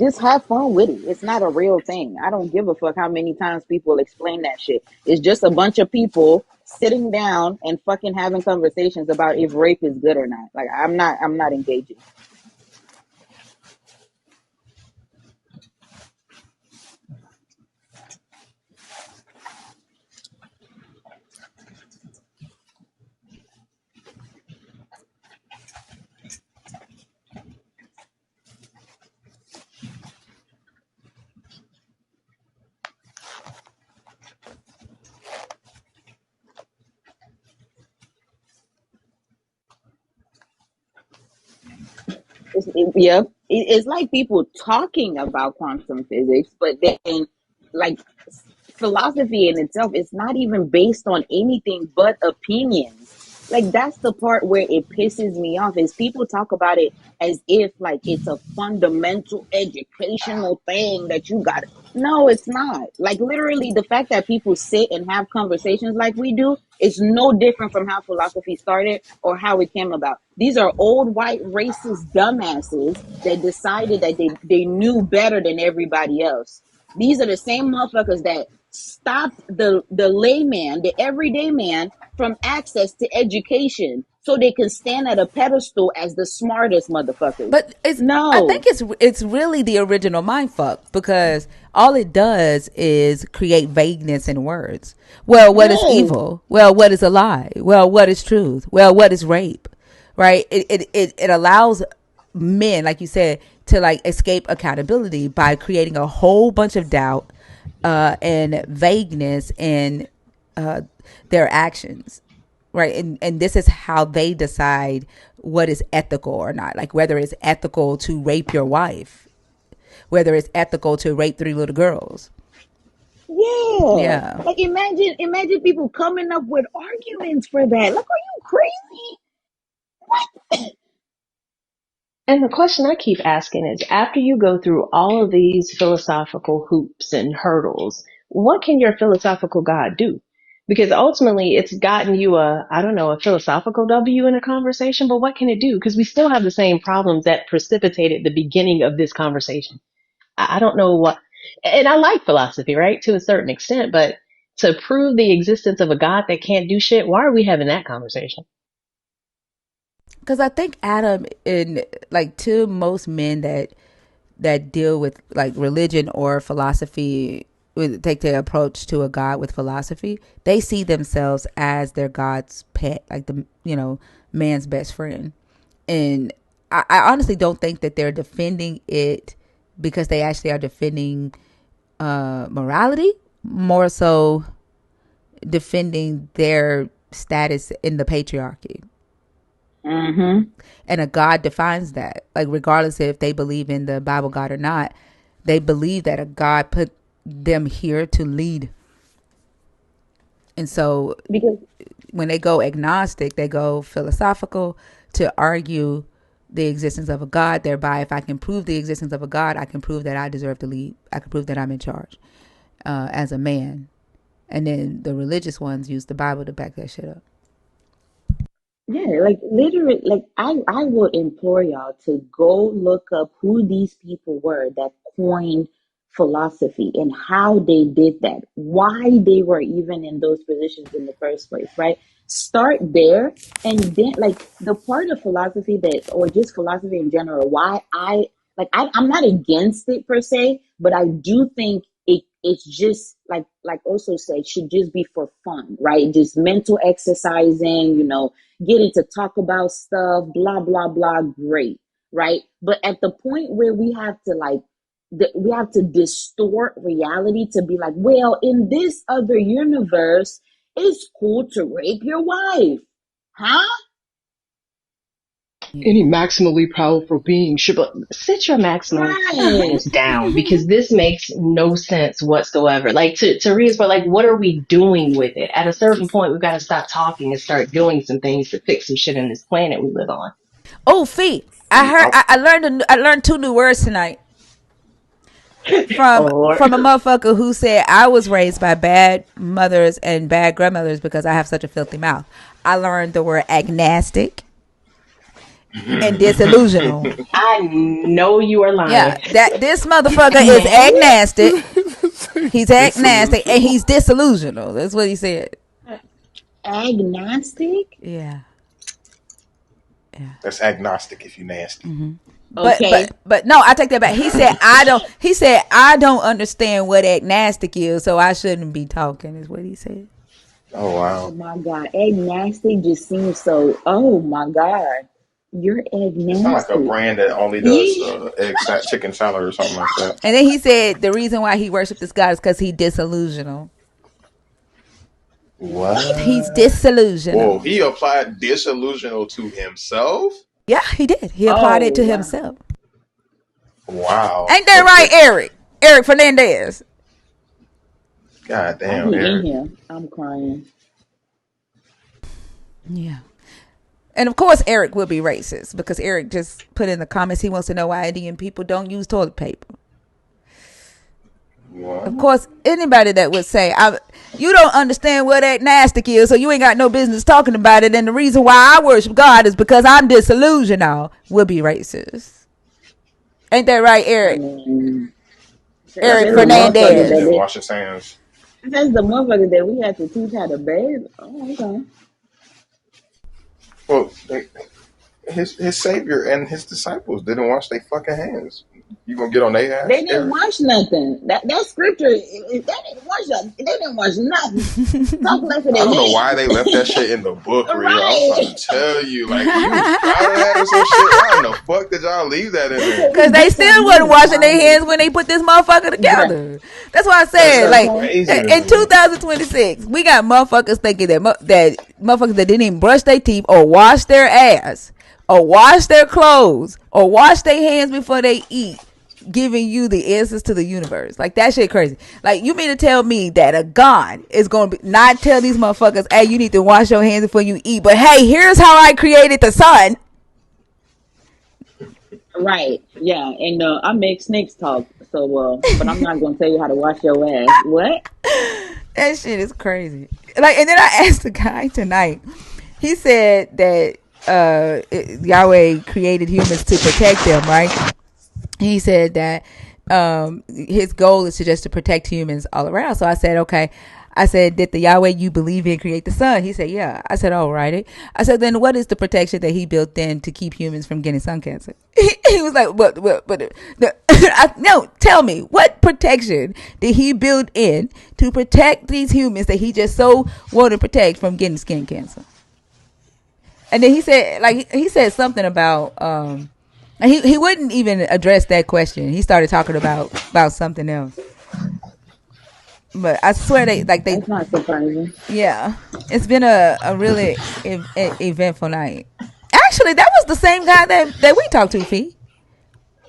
Just have fun with it. It's not a real thing. I don't give a fuck how many times people explain that shit. It's just a bunch of people sitting down and fucking having conversations about if rape is good or not. Like I'm not engaging. Yep. It's like people talking about quantum physics, but then like philosophy in itself is not even based on anything but opinions. Like that's the part where it pisses me off is people talk about it as if like it's a fundamental educational thing that you got. No, it's not. Like literally the fact that people sit and have conversations like we do is no different from how philosophy started or how it came about. These are old white racist dumbasses that decided that they knew better than everybody else. These are the same motherfuckers that stopped the layman, the everyday man, from access to education so they can stand at a pedestal as the smartest motherfuckers. But I think No. it's really the original mindfuck because all it does is create vagueness in words. Well, what is Yes. evil? Well, what is a lie? Well, what is truth? Well, what is rape? Right? It allows men, like you said, to like escape accountability by creating a whole bunch of doubt and vagueness in uh, their actions, right? And this is how they decide what is ethical or not, like whether it's ethical to rape your wife, whether it's ethical to rape 3 little girls. Yeah. Yeah, Like imagine people coming up with arguments for that. Like, are you crazy? And the question I keep asking is, after you go through all of these philosophical hoops and hurdles, what can your philosophical God do? Because ultimately it's gotten you I don't know, a philosophical W in a conversation, but what can it do? Because we still have the same problems that precipitated the beginning of this conversation. I don't know what, and I like philosophy, right? To a certain extent, but to prove the existence of a God that can't do shit, why are we having that conversation? because I think Adam, in like to most men that deal with like religion or philosophy, take their approach to a god with philosophy, they see themselves as their god's pet, like the man's best friend. And I honestly don't think that they're defending it because they actually are defending morality, more so defending their status in the patriarchy. Mm-hmm. And a God defines that. Like regardless if they believe in the Bible God or not, they believe that a God put them here to lead. And so Because when they go agnostic, they go philosophical to argue. the existence of a God. Thereby, if I can prove the existence of a God, I can prove that I deserve to lead. I can prove that I'm in charge as a man. And then the religious ones use the Bible to back that shit up. Yeah, like literally, like I would implore y'all to go look up who these people were that coined philosophy and how they did that, why they were even in those positions in the first place, right? Start there, and then like the part of philosophy that, or just philosophy in general, why I'm not against it per se, but I do think it's just like also said, should just be for fun, right? Just mental exercising, getting to talk about stuff, blah, blah, blah, great, right? But at the point where we have to we have to distort reality to be like, well, in this other universe, it's cool to rape your wife. Huh? Any maximally powerful being should sit your maximum Right. ass down, because this makes no sense whatsoever. Like to Rhea's point, like what are we doing with it? At a certain point, we've got to stop talking and start doing some things to fix some shit in this planet we live on. Oh, Fee, I heard. I learned 2 new words tonight from Or from a motherfucker who said I was raised by bad mothers and bad grandmothers because I have such a filthy mouth. I learned the word agnostic and disillusional. I know you are lying. Yeah, that this motherfucker is agnostic. He's agnostic and he's disillusional. That's what he said. Agnostic? Yeah. That's agnostic if you nasty. Mm-hmm. Okay. But no, I take that back. He said I don't understand what agnostic is, so I shouldn't be talking. Is what he said. Oh wow. Oh my God. Agnostic just seems so, oh my God. You're It's not like a agnostic. brand that only does chicken salad or something like that. And then he said the reason why he worshiped this God is because he disillusional. What? He's disillusional. Whoa, he applied disillusional to himself? Yeah, he did. He applied it to himself. Wow. Ain't that right, Eric? Eric Fernandez. God damn, Eric. In here. I'm crying. Yeah. And of course, Eric will be racist because Eric just put in the comments he wants to know why Indian people don't use toilet paper. What? Of course, anybody that would say, you don't understand what agnostic is, so you ain't got no business talking about it, and the reason why I worship God is because I'm disillusional, will be racist. Ain't that right, Eric? Eric Fernandez. Didn't wash his hands. That's the motherfucker that we had to teach how to bathe. Oh, okay. Well, his savior and his disciples didn't wash their fucking hands. You gonna get on their ass? They didn't wash nothing. That scripture, they didn't wash nothing. Talk less of I don't know why they left that shit in the book, Rhea. I'm trying to tell you, like, you was proud of that or some shit. Why in the fuck did y'all leave that in there? Because they still wasn't washing their hands when they put this motherfucker together. That's why I said, like, in 2026, we got motherfuckers thinking that motherfuckers that didn't even brush their teeth or wash their ass or wash their clothes or wash their hands before they eat, giving you the answers to the universe. Like, that shit crazy. Like, you mean to tell me that a God is going to not tell these motherfuckers, hey, you need to wash your hands before you eat, but hey, here's how I created the sun. Right. Yeah. And I make snakes talk. So, but I'm not going to tell you how to wash your ass. What? That shit is crazy. Like, and then I asked the guy tonight. He said that Yahweh created humans to protect them, right? He said that his goal is to just to protect humans all around. So I said, okay. I said, did the Yahweh you believe in create the sun? He said, yeah. I said, all right. I said, then what is the protection that he built in to keep humans from getting sun cancer? He was like, no, tell me, what protection did he build in to protect these humans that he just so wanted to protect from getting skin cancer? And then he said something about he wouldn't even address that question. He started talking about something else. But I swear that's not surprising. Yeah, it's been a really eventful night. Actually, that was the same guy that we talked to, Fee.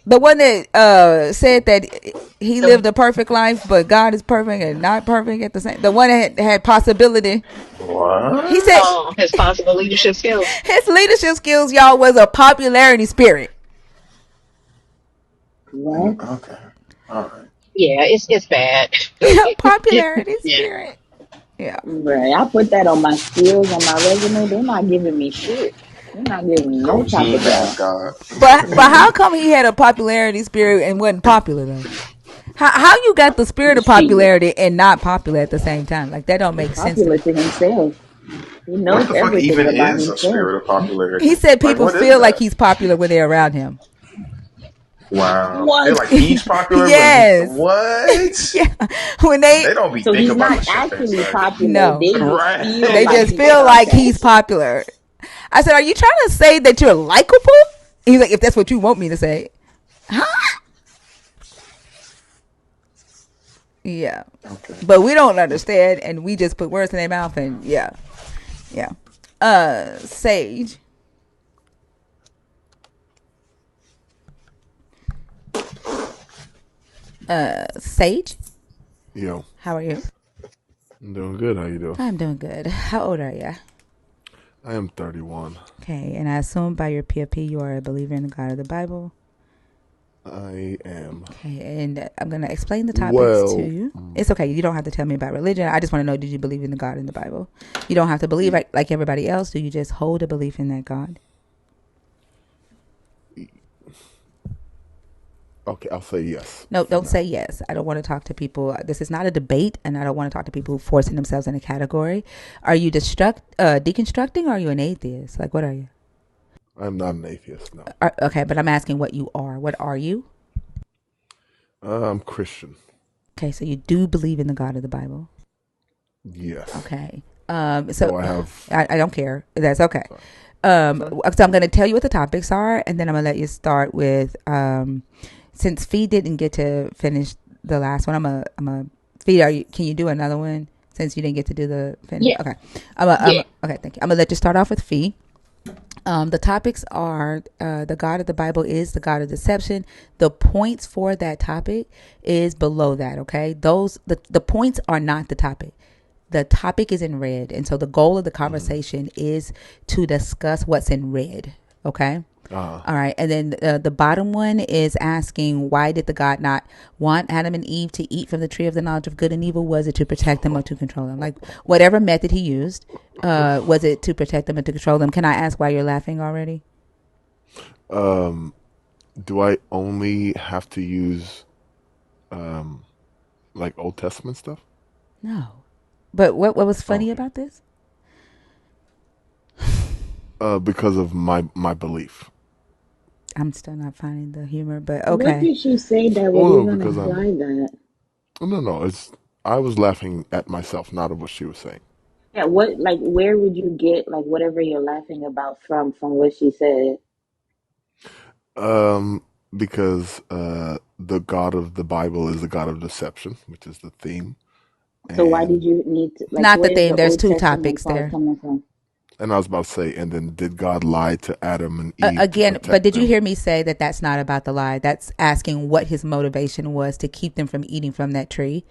The one that said that he lived a perfect life, but God is perfect and not perfect at the same. The one that had possibility. He What? said Oh, his possible leadership skills. his leadership skills, y'all, was a popularity spirit. What? Okay. All right. Yeah, it's bad. Yeah, popularity Yeah. spirit. Yeah. Right. I put that on my skills on my resume. They're not giving me shit. They're not giving me no Coach, type he of ain't job. mascot. But how come he had a popularity spirit and wasn't popular though? How you got the spirit of Shit. popularity and not popular at the same time? Like that don't He's make sense to popular me. to himself. He What knows the fuck everything even about is a himself. spirit of He popularity? said Like, people what is feel like that? he's popular when they're around him. Wow. Feel What? like he's popular when he. Yes. What? Yeah. When they They don't be So thinking he's about not the shit they actually say. popular. no. They just feel They like just he's Right. feel like popular. he's popular. I said, "Are you trying to say that you're likable?" He's like, "If that's what you want me to say." Huh? Yeah. Okay. But we don't understand and we just put words in their mouth and yeah. Yeah. Sage. Sage, Yo, how are you? I'm doing good. How you doing? I'm doing good. How old are you? I am 31. Okay, and I assume by your PFP you are a believer in the God of the Bible. I am. Okay, and I'm going to explain the topics to Well, you. It's okay. You don't have to tell me about religion. I just want to know, did you believe in the God in the Bible? You don't have to believe like everybody else. Do you just hold a belief in that God? okay, I'll say yes No, for don't now. say yes. I don't want to talk to people. This is not a debate, and I don't want to talk to people forcing themselves in a category. Are you deconstructing, or are you an atheist? Like, what are you? I'm not an atheist, no. Okay, but I'm asking what you are. What are you? I'm Christian. Okay, so you do believe in the God of the Bible. Yes. Okay. So Though I have. I don't care. That's okay. Sorry. So I'm going to tell you what the topics are, and then I'm going to let you start with. Since Fee didn't get to finish the last one, Fee, can you do another one since you didn't get to do the finish? Yeah. Okay. Yeah. Okay. Thank you. I'm gonna let you start off with Fee. The topics are the God of the Bible is the God of deception. The points for that topic is below that. Okay, the points are not the topic. The topic is in red, and so the goal of the conversation is to discuss what's in red. Okay. All right, and then the bottom one is asking, why did the God not want Adam and Eve to eat from the tree of the knowledge of good and evil? Was it to protect them or to control them? Like whatever method he used, was it to protect them and to control them? Can I ask why you're laughing already? Do I only have to use, like Old Testament stuff? No, but what was funny Okay. about this? Because of my belief. I'm still not finding the humor, but What okay. did she say that would Oh, no, even because I'm. imply that? No. It's. I was laughing at myself, not at what she was saying. Yeah, what like where would you get like whatever you're laughing about from what she said? Um, because the God of the Bible is the God of deception, which is the theme, So why did and you need to like Not the where's theme. the There's Old two Testament topics part there. coming from? I was about to say, and then did God lie to Adam and Eve to Again, but protect did you them? hear me say that that's not about the lie? That's asking what his motivation was to keep them from eating from that tree.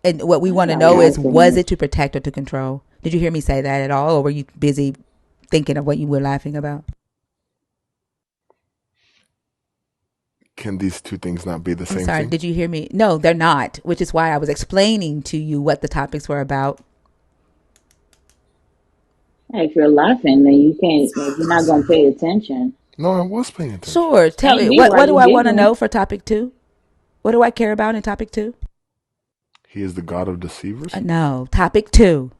And what we That's want to not know what I is, was said. it to protect or to control? Did you hear me say that at all, or were you busy thinking of what you were laughing about? Can these two things not be the I'm same sorry. thing? Did you hear me? No, they're not, which is why I was explaining to you what the topics were about. Hey, if you're laughing, then you can't like you're not gonna pay attention. No, I was paying attention. Sure. Tell Can't me, be what while do you I want to giggling. know for topic 2? What do I care about in topic 2? He is the God of deceivers? No, topic 2.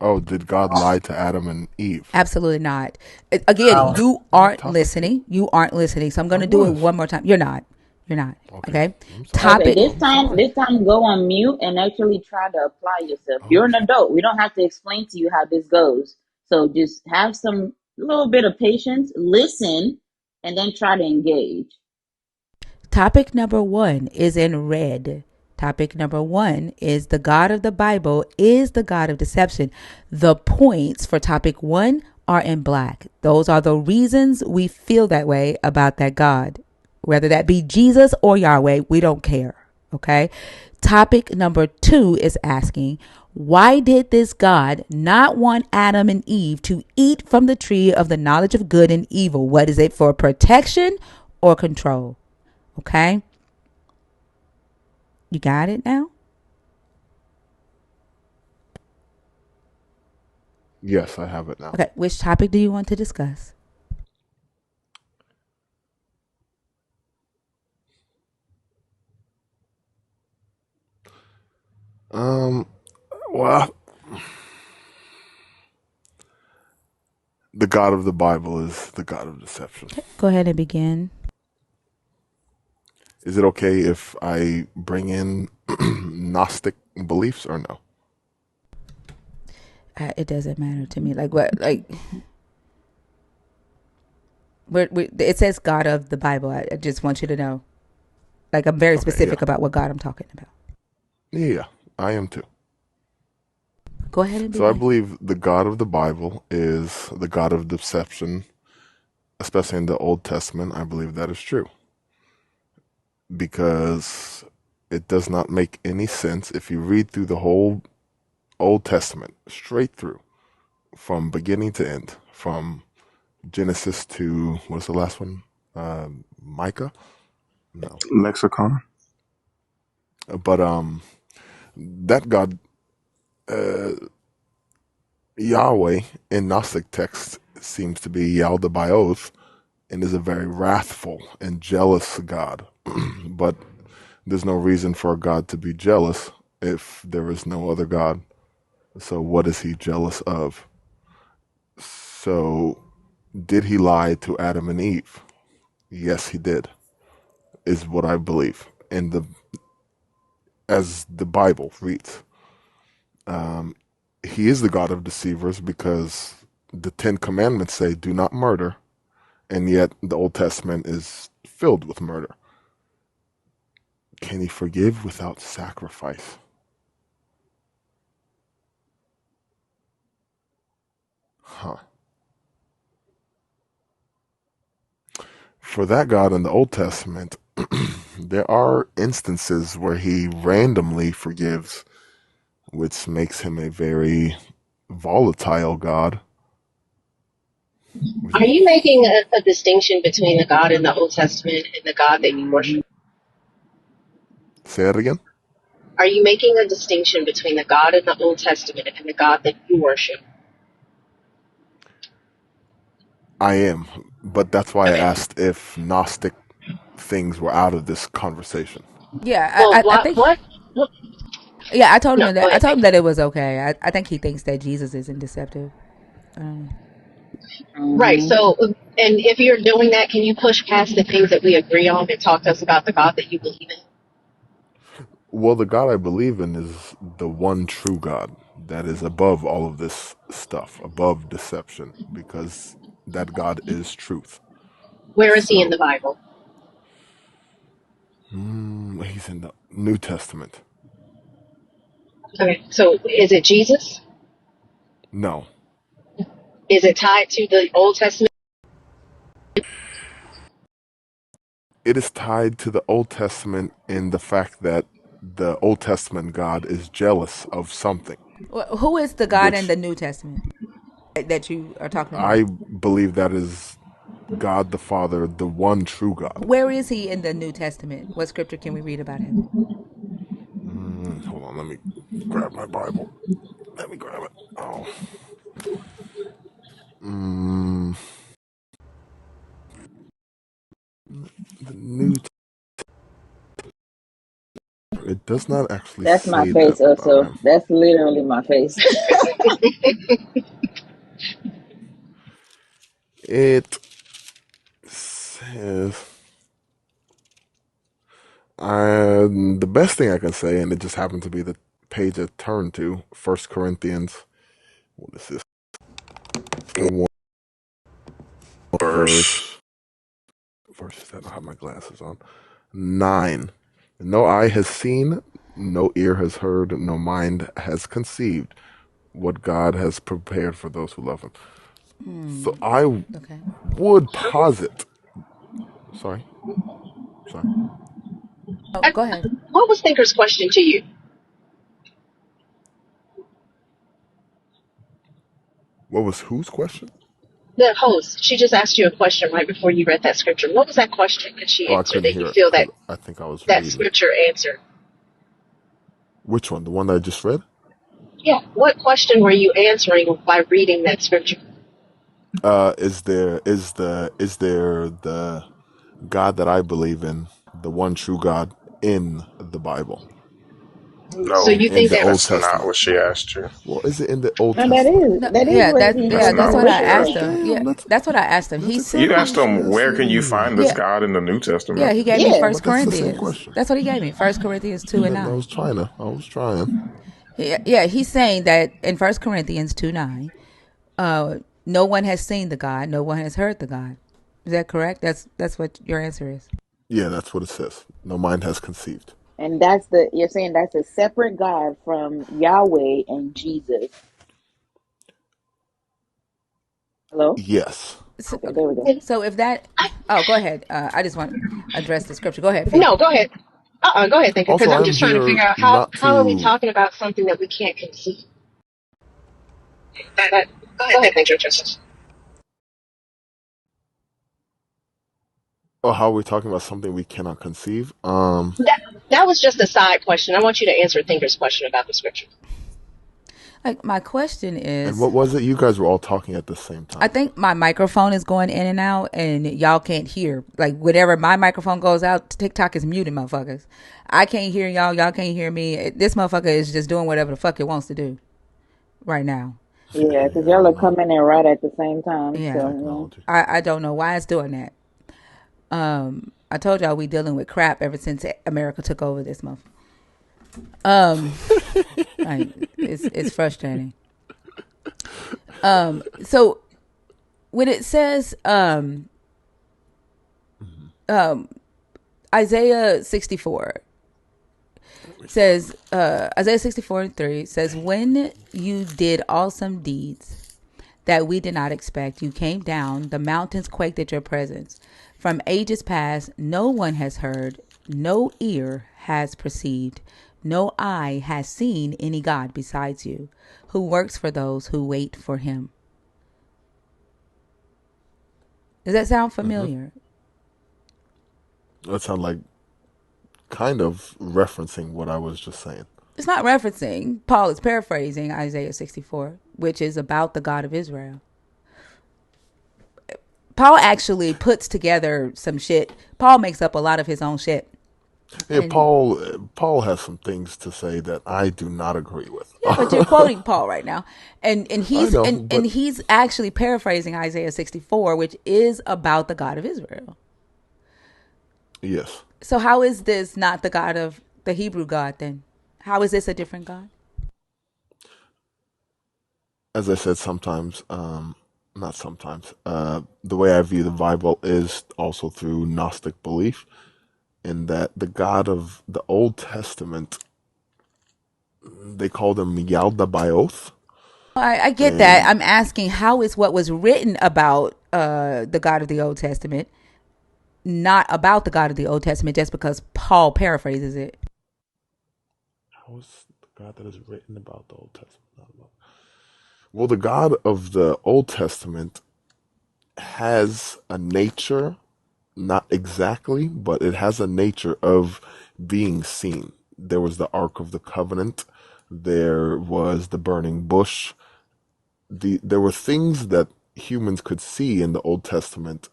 Oh, did God lie to Adam and Eve? Absolutely not. Again, you Oh, aren't topic 2. listening. You aren't listening. So I'm going I to do it was. one more time. You're not. You're not. Okay. Okay. I'm sorry. Okay, Topic. I'm sorry. this time go on mute and actually try to apply yourself. You're an Okay. adult. We don't have to explain to you how this goes. So just have some little bit of patience, listen, and then try to engage. Topic number 1 is in red. Topic number 1 is the God of the Bible is the God of deception. The points for topic 1 are in black. Those are the reasons we feel that way about that God. whether that be Jesus or Yahweh, we don't care. Okay. Topic number 2 is asking, why did this God not want Adam and Eve to eat from the tree of the knowledge of good and evil? What is it, for protection or control? Okay. You got it now? Yes, I have it now. Okay. Which topic do you want to discuss? Um, well, the God of the Bible is the God of deception. Okay, go ahead and begin. Is it okay if I bring in Gnostic beliefs or no? It doesn't matter to me. Like what? Like it says God of the Bible. I just want you to know. Like I'm very Okay, specific yeah. about what God I'm talking about. Yeah, I am too. Go ahead and So I begin. believe the God of the Bible is the God of deception, especially in the Old Testament. I believe that is true because it does not make any sense if you read through the whole Old Testament straight through from beginning to end, from Genesis to what's the last one? Micah? No, Lexicon. but that God, uh, Yahweh in Gnostic text seems to be Yaldabaoth and is a very wrathful and jealous God. But there's no reason for a God to be jealous if there is no other God. So what is he jealous of? So did he lie to Adam and Eve? Yes, he did. Is what I believe. And as the Bible reads, he is the God of deceivers because the 10 Commandments say do not murder, and yet the Old Testament is filled with murder. Can he forgive without sacrifice? Huh. For that God in the Old Testament, there are instances where he randomly forgives, which makes him a very volatile God. Are you making a distinction between the God in the Old Testament and the God that you worship? Say that again? Are you making a distinction between the God in the Old Testament and the God that you worship? I am, but that's why I Okay. asked if Gnostic things were out of this conversation. Yeah, Well, I think. what? Yeah, I told No, him go that. I ahead, told him baby. that it was okay. I think he thinks that Jesus isn't deceptive. Um, Right. Mm-hmm. So, and if you're doing that, can you push past the things that we agree on and talk to us about the God that you believe in? Well, the God I believe in is the one true God that is above all of this stuff, above deception, because that God is truth. Where is he in So, the Bible? he's in the New Testament. Okay. So, is it Jesus? No, Is it tied to the Old Testament? it is tied to the Old Testament in the fact that the Old Testament God is jealous of something, who is the God in which the New Testament that you are talking about? I believe that is God the Father, the one true God. Where is he in the New Testament? What scripture can we read about him? Hold on, let me grab my Bible. Let me grab it. Oh, mm, the New. It does not actually That's my say that face, about also. him. That's literally my face. It says the best thing I can say, and it just happened to be the page I turned to, First Corinthians. What is this? One verse. Verse. I don't have my glasses on. 9. No eye has seen, no ear has heard, no mind has conceived what God has prepared for those who love Him. So I Okay. would posit. Sorry. Sorry. Oh, I, go ahead. what was Thinker's question to you? What was whose question? The host, she just asked you a question right before you read that scripture. What was that question that she Oh, I answered couldn't that you hear it feel because that I think I was that reading. scripture answered? Which one? The one that I just read? Yeah, what question were you answering by reading that scripture? Is there the God that I believe in, the one true God in the Bible, So No, you in think the that Old that's not Testament? what she asked you. Well, is it in the Old No, Testament? No, that is yeah, what that he That's yeah, said. not that's For what what I she sure. asked asked you. him. Yeah, Damn, that's what I asked him. that's He exactly said, You what asked she him, asked where can you me. find this yeah, God in the New Testament? yeah. He gave me Yeah. First But that's the same Corinthians. question. That's what he gave me. First Corinthians 2:9. I was trying to. I was trying. Yeah, yeah. He's saying that in First Corinthians 2:9, no one has seen the God, no one has heard the God. Is that correct? That's what your answer is. Yeah, that's what it says. No mind has conceived. And you're saying that's a separate God from Yahweh and Jesus. Hello? Yes. So, Okay, there we go. And so if that, I, oh, go ahead. I just want to address the scripture. Go ahead, Fee. no, go ahead. Go ahead, Thinker, because Also, I'm I'm just trying to here figure out not how are we to. talking about something that we can't conceive. That, go ahead, Thinker. Oh, how are we talking about something we cannot conceive? That that was just a side question. I want you to answer Thinker's question about the scripture. Like my question And is, what was it? You guys were all talking at the same I time. think my microphone is going in and out, and y'all can't hear. Like whenever my microphone goes out, TikTok is muting motherfuckers. I can't hear y'all. Y'all can't hear me. This motherfucker is just doing whatever the fuck it wants to do right now. Yeah, because Yeah, I y'all are don't know. coming in right at the same time. Yeah, So, Technology. I don't know why it's doing that. I told y'all we dealing with crap ever since America took over this month. Um, like it's frustrating. So when it says Isaiah 64 says Isaiah 64:3 says, when you did awesome deeds that we did not expect, you came down, the mountains quaked at your presence. From ages past no one has heard, no ear has perceived, no eye has seen any God besides you, who works for those who wait for him. Does that sound familiar? That sounds like kind of referencing what I was just saying. It's not referencing. Paul is paraphrasing Isaiah 64, which is about the God of Israel. Paul actually puts together some shit. Paul makes up a lot of his own shit. Yeah, And Paul has some things to say that I do not agree with. yeah, but you're quoting Paul right now. And I he's know, and but he's actually paraphrasing Isaiah 64, which is about the God of Israel. yes. So how is this not the God of the Hebrew God then? How is this a different God? As I said, sometimes, not sometimes, the way I view the Bible is also through Gnostic belief, in that the God of the Old Testament, they called him Yaldabaoth, I get that. and I'm asking how is what was written about the God of the Old Testament not about the God of the Old Testament just because Paul paraphrases it. how is the God that is written about the Old Testament not about? Well, the God of the Old Testament has a nature, not exactly, but it has a nature of being seen. There was the Ark of the Covenant, there was the burning bush. There were things that humans could see in the Old Testament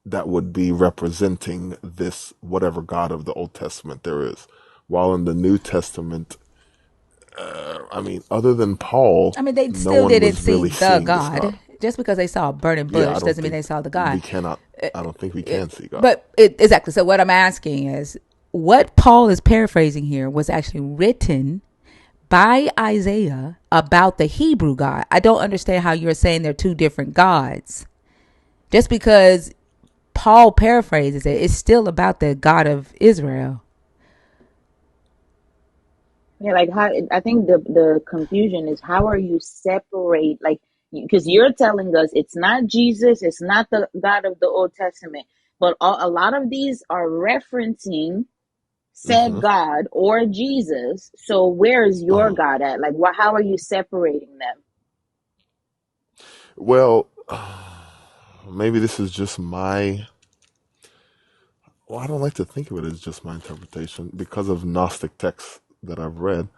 that would be representing this whatever God of the Old Testament there is. While in the New Testament, I mean, other than Paul, I mean, they no still one didn't was see really the seeing this God. God. Just because they saw a burning Yeah, bush doesn't mean they saw the God. we cannot. I don't think we can see God. Exactly. So what I'm asking is, what Paul is paraphrasing here was actually written by Isaiah about the Hebrew God. I don't understand how you're saying they're two different gods. Just because Paul paraphrases it, it's still about the God of Israel. yeah, like how I think the confusion is how are you separate like because you're telling us it's not Jesus, it's not the God of the Old Testament. but a lot of these are referencing said Hmm. God or Jesus. So where's your Uh-huh. God at? Like, how are you separating them? Well, maybe this is just my. Well, I don't like to think of it as just my interpretation because of Gnostic texts that I've read.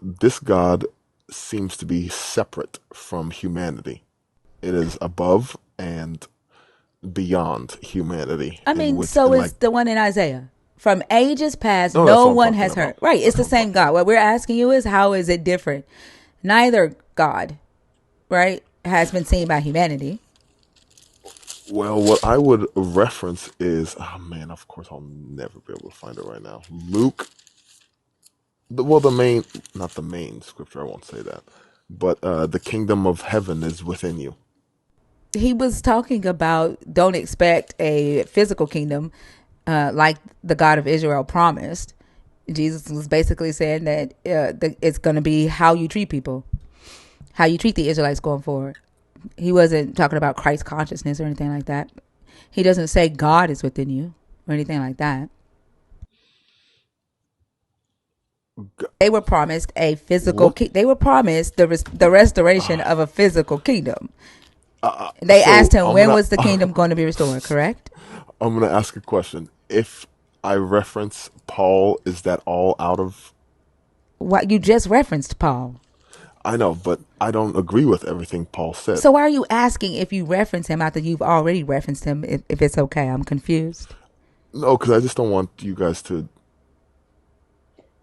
This God seems to be separate from humanity. It is above and beyond humanity, I in mean, which, so in is like, the one in Isaiah. From ages past, no, that's no what I'm one talking has about. heard. Right, it's That's the what I'm same talking God. about. What we're asking you is, how is it different? Neither God, right, has been seen by humanity. Well, what I would reference is, oh man, of course I'll never be able to find it right now. Luke, the main, not the main scripture, I won't say that, but the kingdom of heaven is within you. He was talking about don't expect a physical kingdom like the God of Israel promised. Jesus was basically saying that it's going to be how you treat people, how you treat the Israelites going forward. He wasn't talking about Christ consciousness or anything like that. He doesn't say God is within you or anything like that. They were promised a physical. What? They were promised the restoration of a physical kingdom. They asked So him when was the kingdom going to be restored. Correct? I'm gonna ask a question. If I reference Paul, is that all out of? What you just referenced, Paul. I know, but I don't agree with everything Paul said. So why are you asking if you reference him after you've already referenced him? If it's okay, I'm confused. No, because I just don't want you guys to.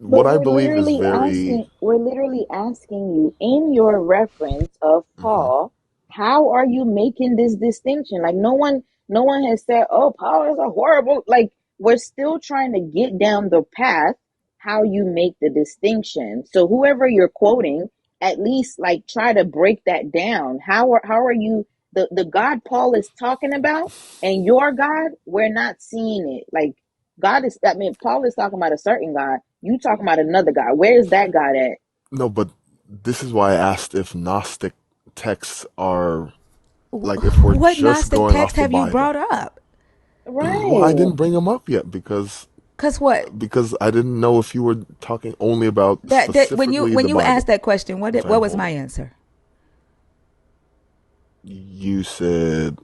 But What I believe is very. we're literally asking you in your reference of Mhm. Paul, how are you making this distinction? Like no one has said, oh, Paul is a horrible, like we're still trying to get down the path how you make the distinction. So whoever you're quoting, at least like try to break that down. How are you the God Paul is talking about and your God, we're not seeing it. Like God is, I mean, Paul is talking about a certain God. You talking about another God. Where is that God at? No, but this is why I asked if Gnostic texts are like if we're What just Gnostic going text off the have you brought Bible. up? Well, I Right. didn't bring them up yet because Cause what I didn't know if you were talking only about that specifically when the you asked Bible. that question, I'm sorry, what I'm was my holding. answer? You said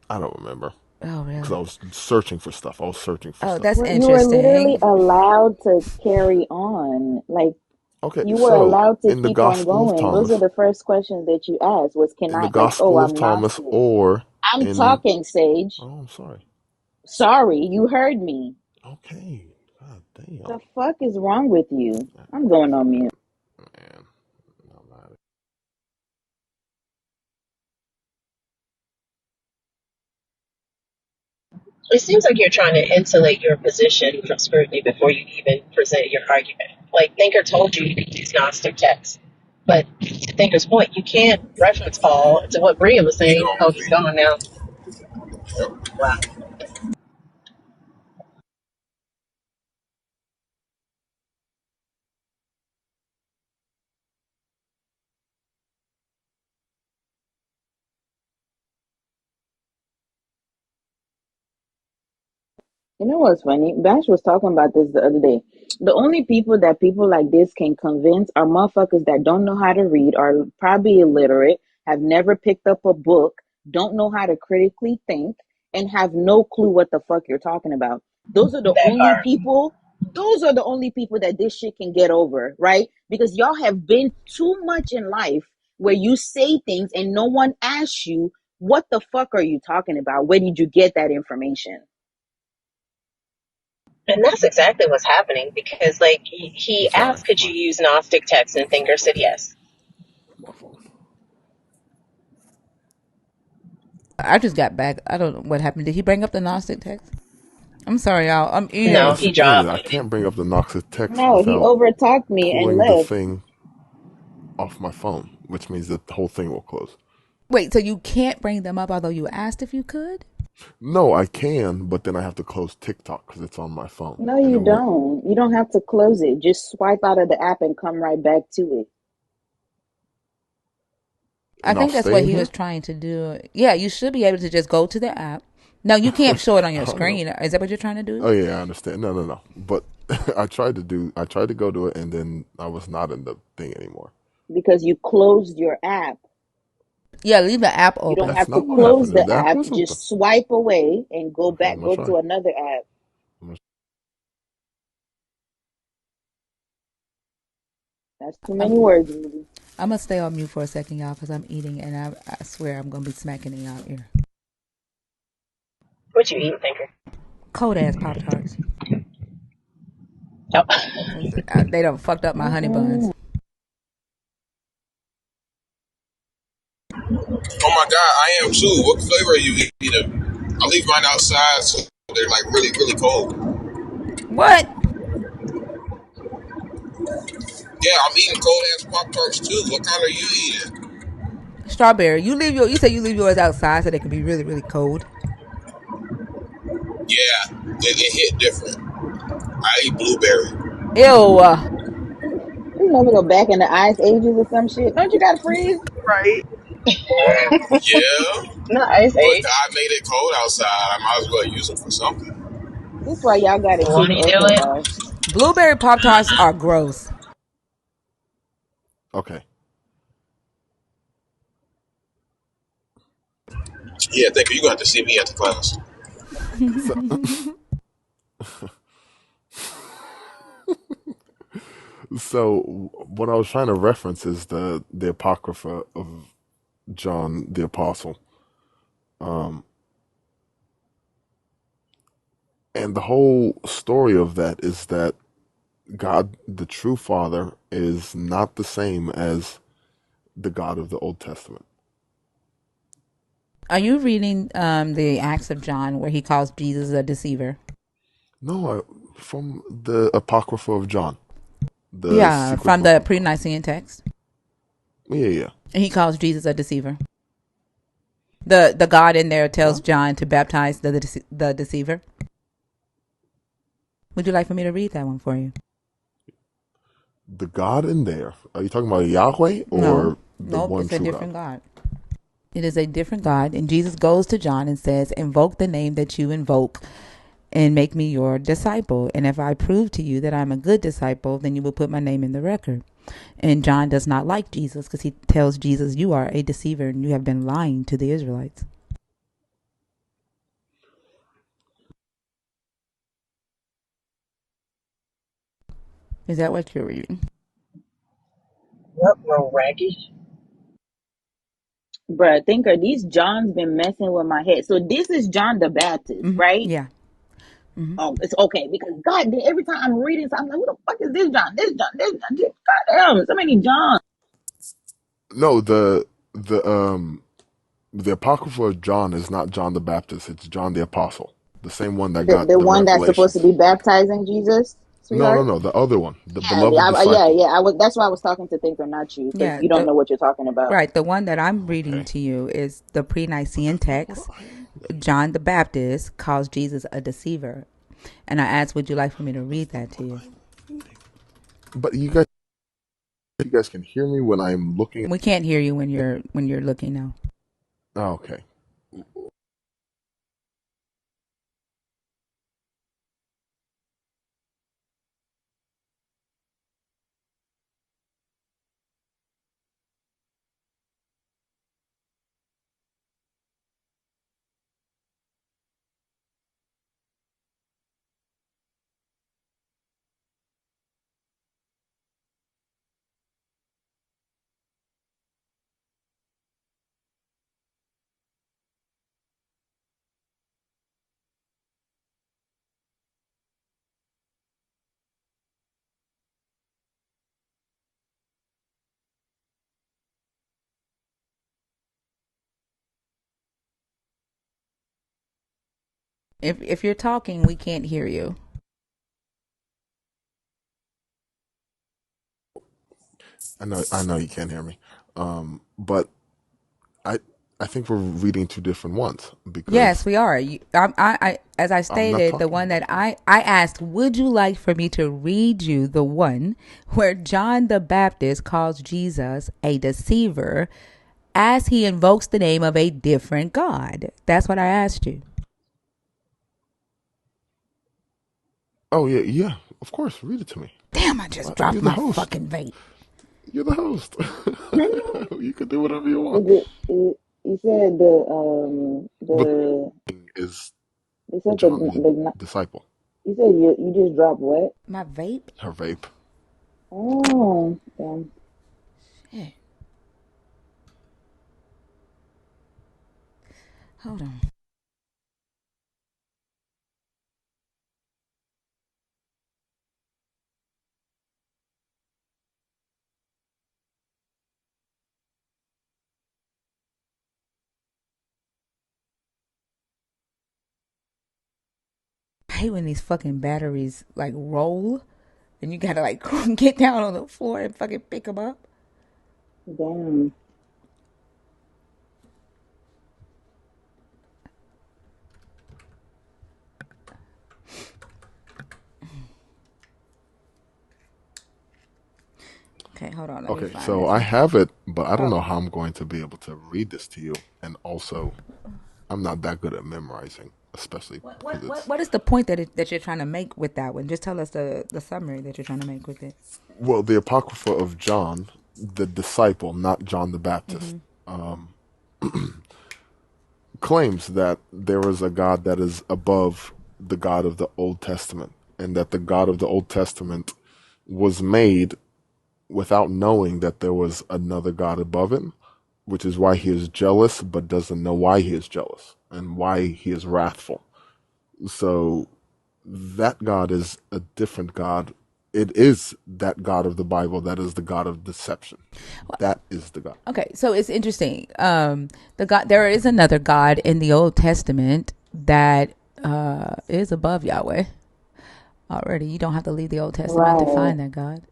I don't remember Oh because I really? was searching for stuff. I was searching for Oh, stuff. that's Well, you were literally interesting. allowed to carry on. Like Okay, you were so allowed to in the keep on Gospel of going. Those are Thomas, the first questions that you asked was, can in the I, like, oh, Gospel of I'm Thomas, Gnostic. or I'm in talking, Sage. oh, I'm sorry. Sorry, you heard me. Okay, God The damn, fuck is wrong with you? I'm going on mute. man. I'm not- It seems like you're trying to insulate your position from scrutiny before you even present your argument. Like Thinker told you could use Gnostic texts. But to Thinker's point, you can't reference Paul to what Bria was saying. Oh, he's gone now. Wow. You know what's funny? Bash was talking about this the other day. The only people that people like this can convince are motherfuckers that don't know how to read, are probably illiterate, have never picked up a book, don't know how to critically think, and have no clue what the fuck you're talking about. Those are the That only part. people, those are the only people that this shit can get over, right? Because y'all have been too much in life where you say things and no one asks you, what the fuck are you talking about? Where did you get that information? And that's exactly what's happening because, like, I'm he sorry. asked, could you use Gnostic texts? And Thinker said yes. My fault. I just got back. I don't know what happened. Did he bring up the Gnostic text? I'm sorry, y'all. I'm No, No, eating. that's he the thing is dropped. I can't bring up the Noxus text No, he without overtalked me and pulling the left. thing off my phone, which means that the whole thing will close. Wait, so you can't bring them up, although you asked if you could? No, I can, but then I have to close TikTok because it's on my phone, No, and you it won't. don't. You don't have to close it. Just swipe out of the app and come right back to it. I And I'll think that's stay what in he was here. trying to do. Yeah, you should be able to just go to the app, No, you can't show it on your I don't know. screen. Is that what you're trying to do? Oh yeah, I understand. No, no, no. But I tried to go to it, and then I was not in the thing anymore. because you closed your app. Yeah, leave the app You don't open. That's have to not what close happened. the The app app. was open. Just swipe away and go Okay, back, I'm gonna go try. to another app. I'm gonna, That's too I'm many words, Ruby. I'm gonna stay on mute for a second, y'all, because I'm eating, and I swear I'm gonna be smacking in y'all ear. What you eat, thinker? Cold ass Pop Tarts, Oh. because they done fucked up my honey Mm-mm. buns. Oh my God, I am too. What flavor are you eating? I leave mine outside, so they're like really, really cold. What? Yeah, I'm eating cold ass Pop Tarts too. What kind are you eating? Strawberry. You say you leave yours outside so they can be really, really cold. Yeah, it hit different. I eat blueberry. Ew. You never go back in the ice ages or some shit. Don't you got to freeze? Right. Yeah, Not Ice but Age. God made it cold outside. I might as well use them for something. This why y'all got to kick Won't he do Eartha it? off. Blueberry Pop Tarts are gross. okay. Yeah, thank you. You're going to have to see me at the class. So, so what I was trying to reference is the Apocrypha of John the Apostle, and the whole story of that is that God, the true Father, is not the same as the God of the Old Testament. Are you reading the Acts of John where he calls Jesus a deceiver? No, from the Apocrypha of John, the Yeah, secret from book the of John. pre-Nicene text. Yeah, yeah. And he calls Jesus a deceiver. The God in there tells What? John to baptize the deceiver. Would you like for me to read that one for you? The God in there. Are you talking about Yahweh No. or the Nope, one it's a true God? different God. It is a different God. And Jesus goes to John and says, invoke the name that you invoke and make me your disciple. And if I prove to you that I'm a good disciple, then you will put my name in the record. And John does not like Jesus because he tells Jesus, you are a deceiver and you have been lying to the Israelites. Is that what you're reading? Yep, real raggy. Bruh, thinker, these Johns been messing with my head. So this is John the Baptist, Mm-hmm. right? Yeah. Mm-hmm. Oh, it's okay because God, every time I'm reading, so I'm like, who the fuck is this John? This John, this John, this, goddamn, so many Johns. No, the Apocrypha of John is not John the Baptist. It's John the Apostle, the same one that got The the one that's supposed to revelations. be baptizing Jesus, No, no, sweetheart. no. The other one, the Yeah, beloved yeah, disciple. yeah. I was. That's why I was talking to Thinker, not you, because Yeah. you don't know what you're talking about. Right. The one that I'm reading Okay. to you is the What pre-Nicene the fuck would text. I? John the Baptist calls Jesus a deceiver. And I asked, would you like for me to What the read that fuck to would you? I? But you guys can hear me when I'm looking. We can't hear you when you're looking now. Oh, okay. If you're talking, we can't hear you. I know you can't hear me. But I I think we're reading two different ones Yes, because we are. As I I'm not stated, the talking one about that that. I asked, would you like for me to read you the one where John the Baptist calls Jesus a deceiver as he invokes the name of a different God? That's what I asked you. Oh yeah, yeah. Of course, read it to me. Damn, I just You're dropped the my host. fucking vape. You're the host. You can do whatever you want. Is it? You said But the is they said John the the disciple? you said you just dropped what? My vape? Her vape. Oh, yeah. Shit. Hold on. I hate when these fucking batteries like roll and you gotta like get down on the floor and fucking pick them up. Damn. Okay, hold on. Let me Okay, find so this I one. have it, but I don't know Oh, how I'm going to be able to read this to you. And also, I'm not that good at memorizing, especially because it's what is the point that you're trying to make with that one? Just tell us the summary that you're trying to make with it. well, the Apocrypha of John, the disciple, not John the Baptist, Mm-hmm. claims that there is a God that is above the God of the Old Testament, and that the God of the Old Testament was made without knowing that there was another God above him, which is why he is jealous, but doesn't know why he is jealous and why he is wrathful. So that God is a different God. It is that God of the Bible that is the God of deception. That is the God. Okay, so it's interesting. There is another God in the Old Testament that is above Yahweh already. You don't have to leave the Old Testament to Right. find that God.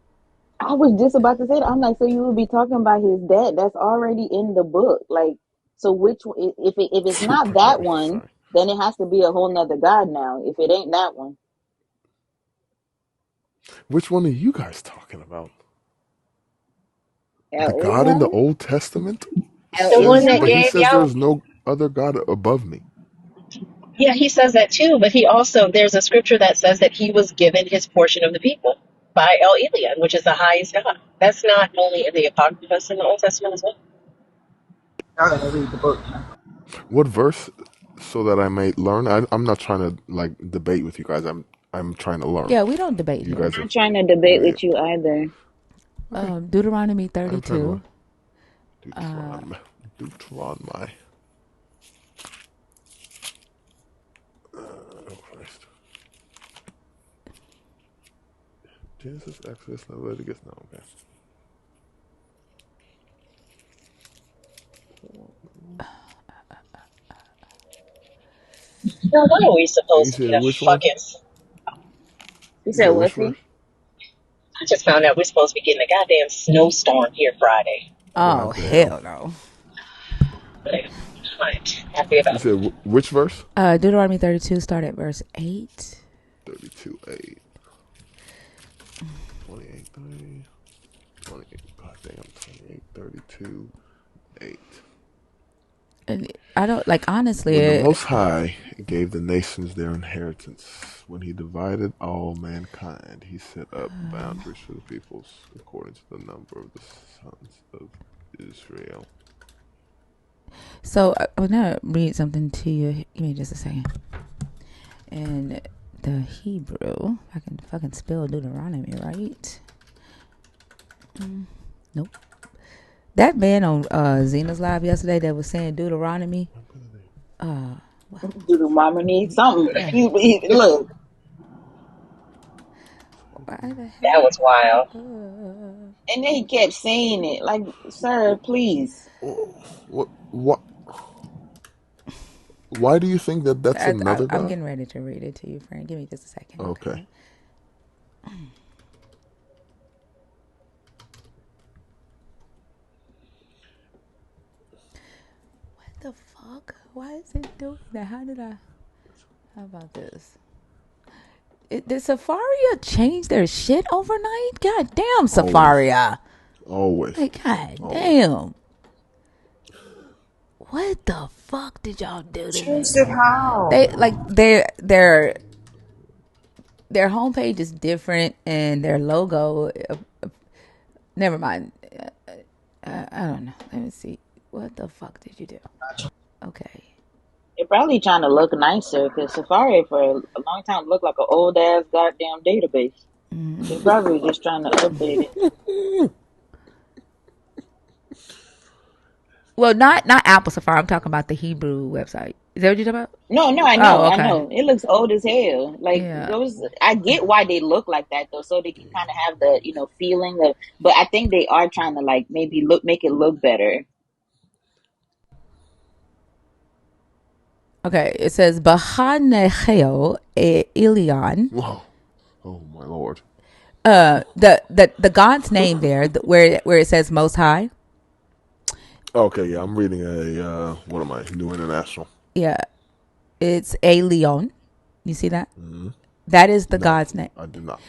I was just about to say that. I'm like, so you would be talking about his dad? That's already in the book. Like, so if it's not that Okay, one, sorry. then it has to be a whole nother God now. If it ain't that one, Which one are you guys talking about? El The God in the Elyon, Old Testament El The one says, that but he Elyon. gave says there y'all, is no other God above me. yeah, he says that too, but he also, there's a scripture that says that he was given his portion of the people by El Elyon, which is the highest God. That's not only in the Apocrypha, it's in the Old Testament as well. I gotta read the book. What verse? So that I may learn. I'm not trying to like debate with you guys. I'm trying to learn. Yeah, we don't debate You here. guys are Not trying to debate yeah. with you either. Okay. Deuteronomy I'm trying to 32. learn. Deuteronomy. Deuteronomy. Oh Christ. Genesis, Exodus, Leviticus. No, okay. Now, what are we You supposed to said get a which one? fucking? You You said said what, which see? verse? I just found out we're supposed to be getting a goddamn snowstorm here Friday. Oh, God damn. hell no. But I'm not happy You about it. said which verse? Deuteronomy 32, start at verse 8. 32, 8. 28, 30. 28. God damn. 28, 32, 8. And I don't, like, honestly, When the Most High gave the nations their inheritance, when he divided all mankind, he set up boundaries for the peoples according to the number of the sons of Israel. so I want to read something to you. Give me just a second. In the Hebrew, I can fucking spell Deuteronomy, right? Nope. That man on Zena's live yesterday that was saying Deuteronomy. Uh, Do the mama need something? yeah. Look, Why the That hell? was wild. and then he kept saying it. Like, sir, please. What? Why do you think that that's another I'm God? getting ready to read it to you, friend. Give me just a second, Okay. okay? What the fuck? Why is it doing that? How about this? Did Safaria change their shit overnight? God damn, Always. Safaria. Always. Like, god Always. damn. What the fuck did y'all do to me? Changed it how? They're their homepage is different and their logo. Never mind. I don't know. Let me see. What the fuck did you do? Okay. They're probably trying to look nicer because Safari for a long time looked like an old ass goddamn database. They're probably just trying to update it. Well, not Apple Safari. I'm talking about the Hebrew website. Is that what you're talking about? No, no, I know, Oh, I okay. know. It looks old as hell. Like Yeah. those, I get why they look like that though, so they can kind of have the feeling of. But I think they are trying to like maybe make it look better. Okay. It says Bahanecheo Ilion. Whoa. Oh my lord. The God's name there, where it says Most High. Okay, yeah, I'm reading a what am I? New International. Yeah, it's a Leon. You see that? Mm-hmm. That is the No, God's name. I do not.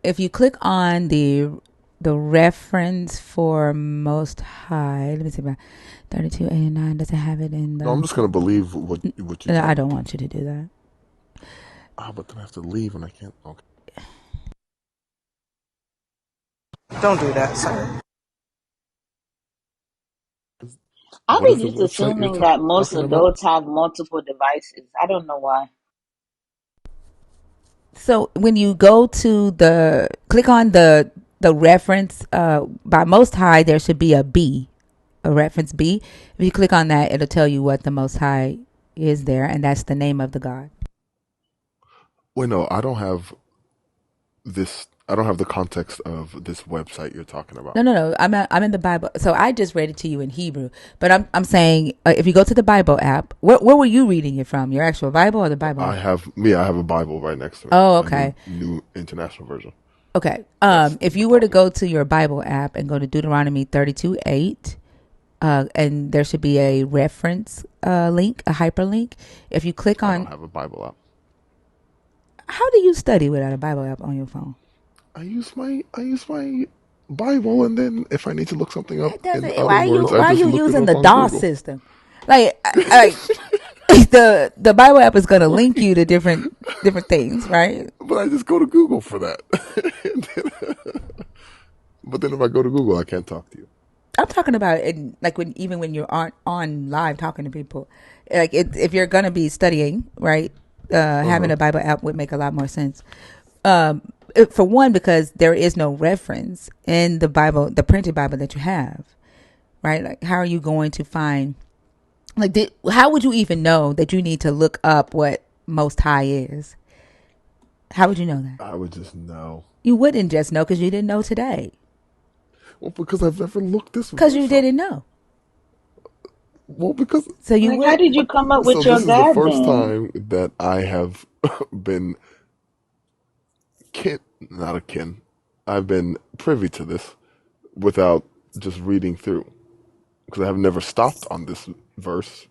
If you click on the reference for Most High, let me see about 3289. Does it have it in No, I'm the? just gonna believe what you No, tell I me. don't want you to do that. But then I have to leave and I can't. Okay. Don't do that, sir. I'll What be is the just website you're assuming that most talking about? adults have multiple devices. I don't know why. So when you go to click on the reference by Most High, there should be a B, a reference B. If you click on that, it'll tell you what the Most High is there, and that's the name of the God. Wait, no, I don't have this. I don't have the context of this website you're talking about. No. I'm in the Bible. So I just read it to you in Hebrew. But I'm saying if you go to the Bible app, where were you reading it from? Your actual Bible or the Bible I app? have I have a Bible right next to it, Oh, a new okay. new international version. Okay. That's If the you were to problem. go to your Bible app and go to Deuteronomy 32:8, and there should be a reference link, a hyperlink. If you click I don't on, have a Bible app. how do you study without a Bible app on your phone? I use my Bible, and then if I need to look something up That in doesn't. other words, I Why are just you look it using up the on DOS Google. system? Like the Bible app is going to link you to different things, right? But I just go to Google for that. But then if I go to Google, I can't talk to you. I'm talking about it like even when you aren't on live talking to people, like if you're gonna be studying, right? Uh Having huh. a Bible app would make a lot more sense. For one, because there is no reference in the Bible, the printed Bible that you have, right? Like, how are you going to find? Like, how would you even know that you need to look up what Most High is? How would you know that? I would just know. You wouldn't just know because you didn't know today. Well, because I've never looked this Because you verse up. didn't know. Well, because So you Like, how would. did you come up so with this your is the God first then? time that I have been kin, not a kin. I've been privy to this without just reading through because I have never stopped on this verse.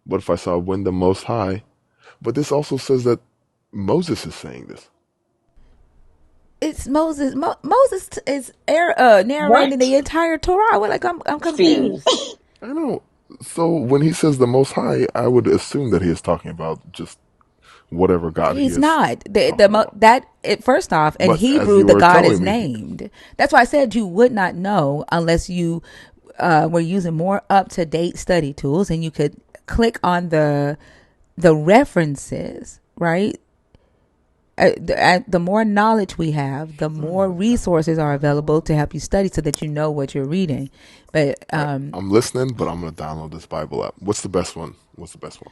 What if I saw when the Most High? But this also says that Moses is saying this. It's Moses. Moses is narrating What? the entire Torah. I'm See, confused. I know. So when he says the Most High, I would assume that he is talking about just whatever God he He's is not talking about. first off in But as Hebrew you the were God is telling me, named. That's why I said you would not know unless you were using more up to date study tools and you could click on the references, right? The more knowledge we have, the more resources are available to help you study so that you know what you're reading. But all right, I'm listening, but I'm gonna download this Bible app. What's the best one? What's the best one?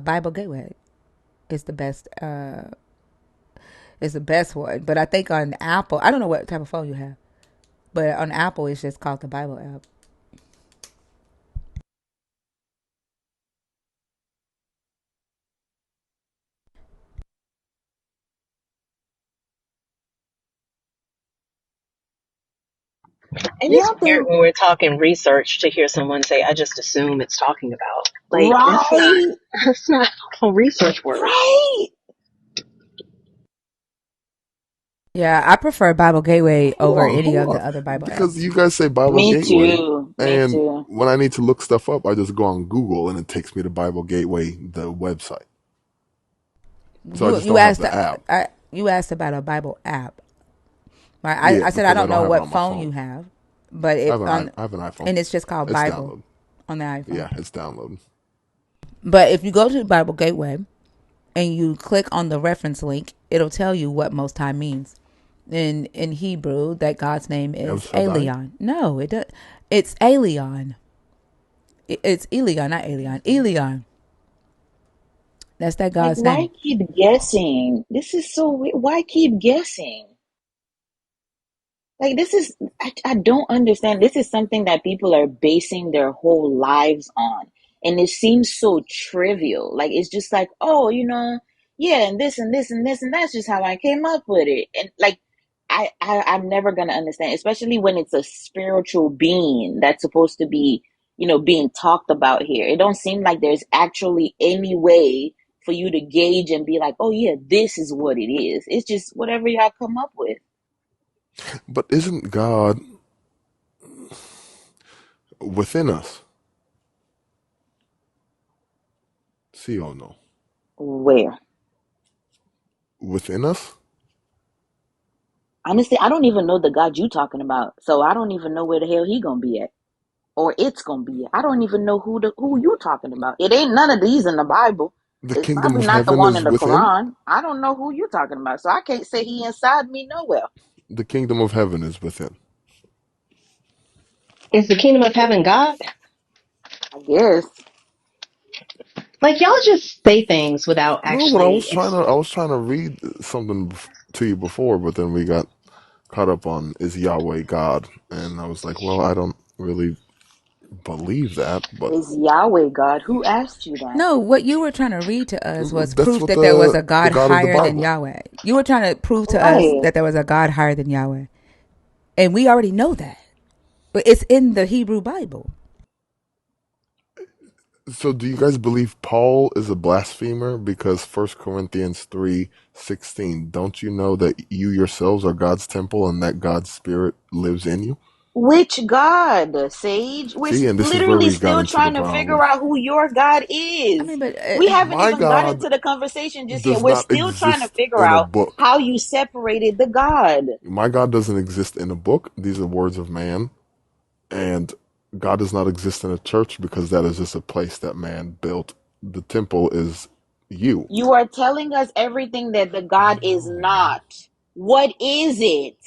Bible Gateway is the best. Is the best one. But I think on Apple, I don't know what type of phone you have, but on Apple, it's just called the Bible app. And yeah, it's I weird think when we're talking research to hear someone say, I just assume it's talking about. Like, that's not, right, that's not how research works. right. Yeah, I prefer Bible Gateway over any Hold of on, the other Bible because apps. you guys say Bible Me Gateway, too. Me and too. when I need to look stuff up, I just go on Google and it takes me to Bible Gateway, the website. So I You just don't have asked the app. you asked about a Bible app, right? Yeah, I said I because I don't don't know have it what on my phone phone. you have, but I it have on I have an iPhone. and it's just called It's Bible downloaded. on the iPhone. Yeah, it's downloaded. But if you go to the Bible Gateway and you click on the reference link, it'll tell you what Most High means. In Hebrew, that God's name El is Shaddai. Elion. No, it does. It's Elion. It's Elion, not Elion. Elion. That's that Like, God's why name. keep guessing? This is so weird. Why keep guessing? Like, this is, I don't understand. This is something that people are basing their whole lives on. And it seems so trivial. Like, it's just like, oh, yeah, and this and this and this, and that's just how I came up with it. And like, I'm never going to understand, especially when it's a spiritual being that's supposed to be, being talked about here. It don't seem like there's actually any way for you to gauge and be like, oh, yeah, this is what it is. It's just whatever y'all come up with. But isn't God within us? See or no? Where? Within us? Honestly, I don't even know the God you talking about. So I don't even know where the hell he gonna be at. Or it's gonna be at. I don't even know who you talking about. It ain't none of these in the Bible. The It's kingdom probably of not the heaven one is in the within? Quran. I don't know who you talking about. So I can't say he inside me nowhere. The kingdom of heaven is within. Is the kingdom of heaven God? I guess. Like y'all just say things without No, but actually. I was trying to read something to you before, but then we got caught up on is Yahweh God, and I was like, well, I don't really believe that, but Is Yahweh God? Who asked you that? No, what you were trying to read to us was that's proof what that there was a the God God of the higher than Bible. Yahweh. You were trying to prove to us Right. that there was a God higher than Yahweh. And we already know that. But it's in the Hebrew Bible. So do you guys believe Paul is a blasphemer? Because 1 Corinthians 3:16, don't you know that you yourselves are God's temple and that God's spirit lives in you? Which God, Sage? We're See, and this is where literally we got still into the trying to figure problem. out who your God I is. mean, but We haven't My even got God into the conversation just yet. does We're not still trying to exist figure in a out book. how you separated the God. My God doesn't exist in a book. These are words of man. And God does not exist in a church because that is just a place that man built. The temple is you. You are telling us everything that the I God is know, man. not. What is it?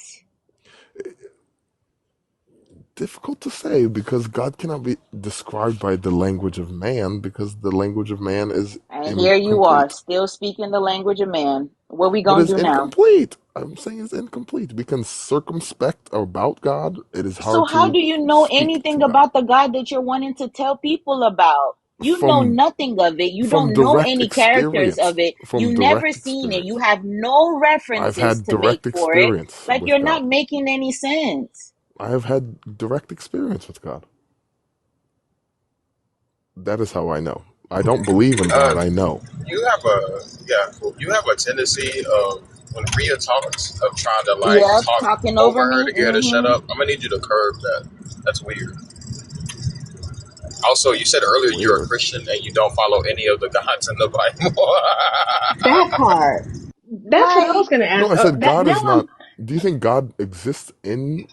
Difficult to say because God cannot be described by the language of man because the language of man is And here you are, incomplete. still speaking the language of man. What we What gonna is do now? incomplete? I'm saying it's incomplete. We can circumspect about God. It is So hard how to do you know speak to anything God about the God that you're wanting to tell people about? You know from nothing of it. You from don't know direct any characters experience. of it. From You never direct seen it. You experience. have no I've references had to make direct for it. experience Like with you're not God. making any sense. I have had direct experience with God. That is how I know. I don't believe in God. Uh, I know. you have a yeah, cool. You have a tendency of when Rhea talks of trying to like Yep, talk talking over over her me. to get her to shut Mm-hmm. up. I'm gonna need you to curb that. That's weird. Also, you said That's earlier you're a weird. Christian and you don't follow any of the gods in the Bible. That part. That's what I was Like, gonna No, ask. I said That God now is not. Do you think God exists in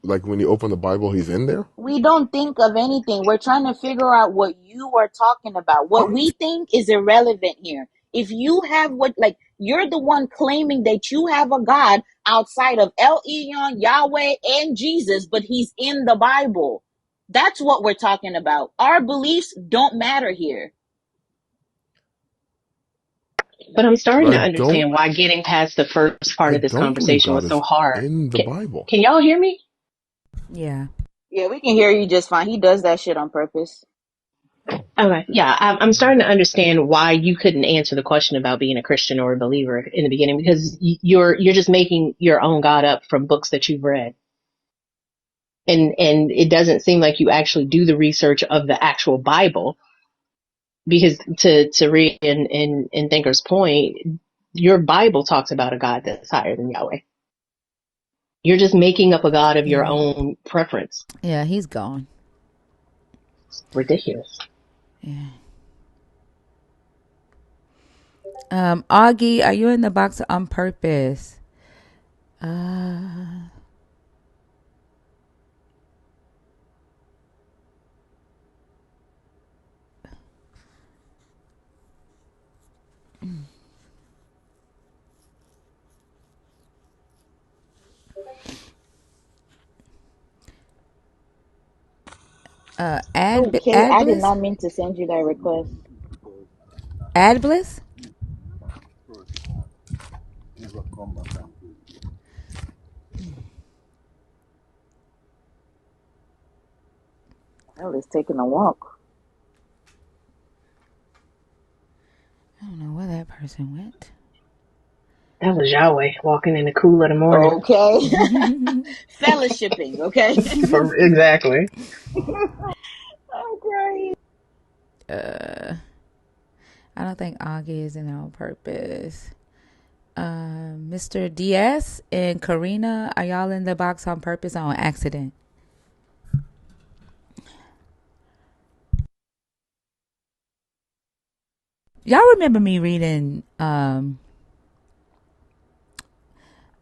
like when you open the Bible, He's in there? we don't think of anything. We're trying to figure out what you are talking about. What we think is irrelevant here. If you have like, you're the one claiming that you have a God outside of El Elyon, Yahweh, and Jesus, but he's in the Bible. That's what we're talking about. Our beliefs don't matter here. But I'm But starting to understand why getting past the first part I of this don't believe conversation God was so is hard. in the Can, Bible. can y'all hear me? Yeah. Yeah, we can hear you just fine. He does that shit on purpose. Okay, yeah, I'm starting to understand why you couldn't answer the question about being a Christian or a believer in the beginning because you're just making your own God up from books that you've read, and it doesn't seem like you actually do the research of the actual Bible because to read in Thinker's point, your Bible talks about a God that's higher than Yahweh. You're just making up a God of your Yeah. own preference. Yeah, he's gone. Ridiculous. Yeah. Augie, are you in the box on purpose? Uh, Oh, Kay, I did Adbliss? not mean to send you that request. Adbliss? Hell, it's taking a walk. I don't know where that person went. That was Yahweh walking in the cool of the morning. Okay. Fellowshipping, okay? For exactly. I'm crying. I don't think Augie is in there on purpose. Mr. DS and Karina, are y'all in the box on purpose or on accident? Y'all remember me reading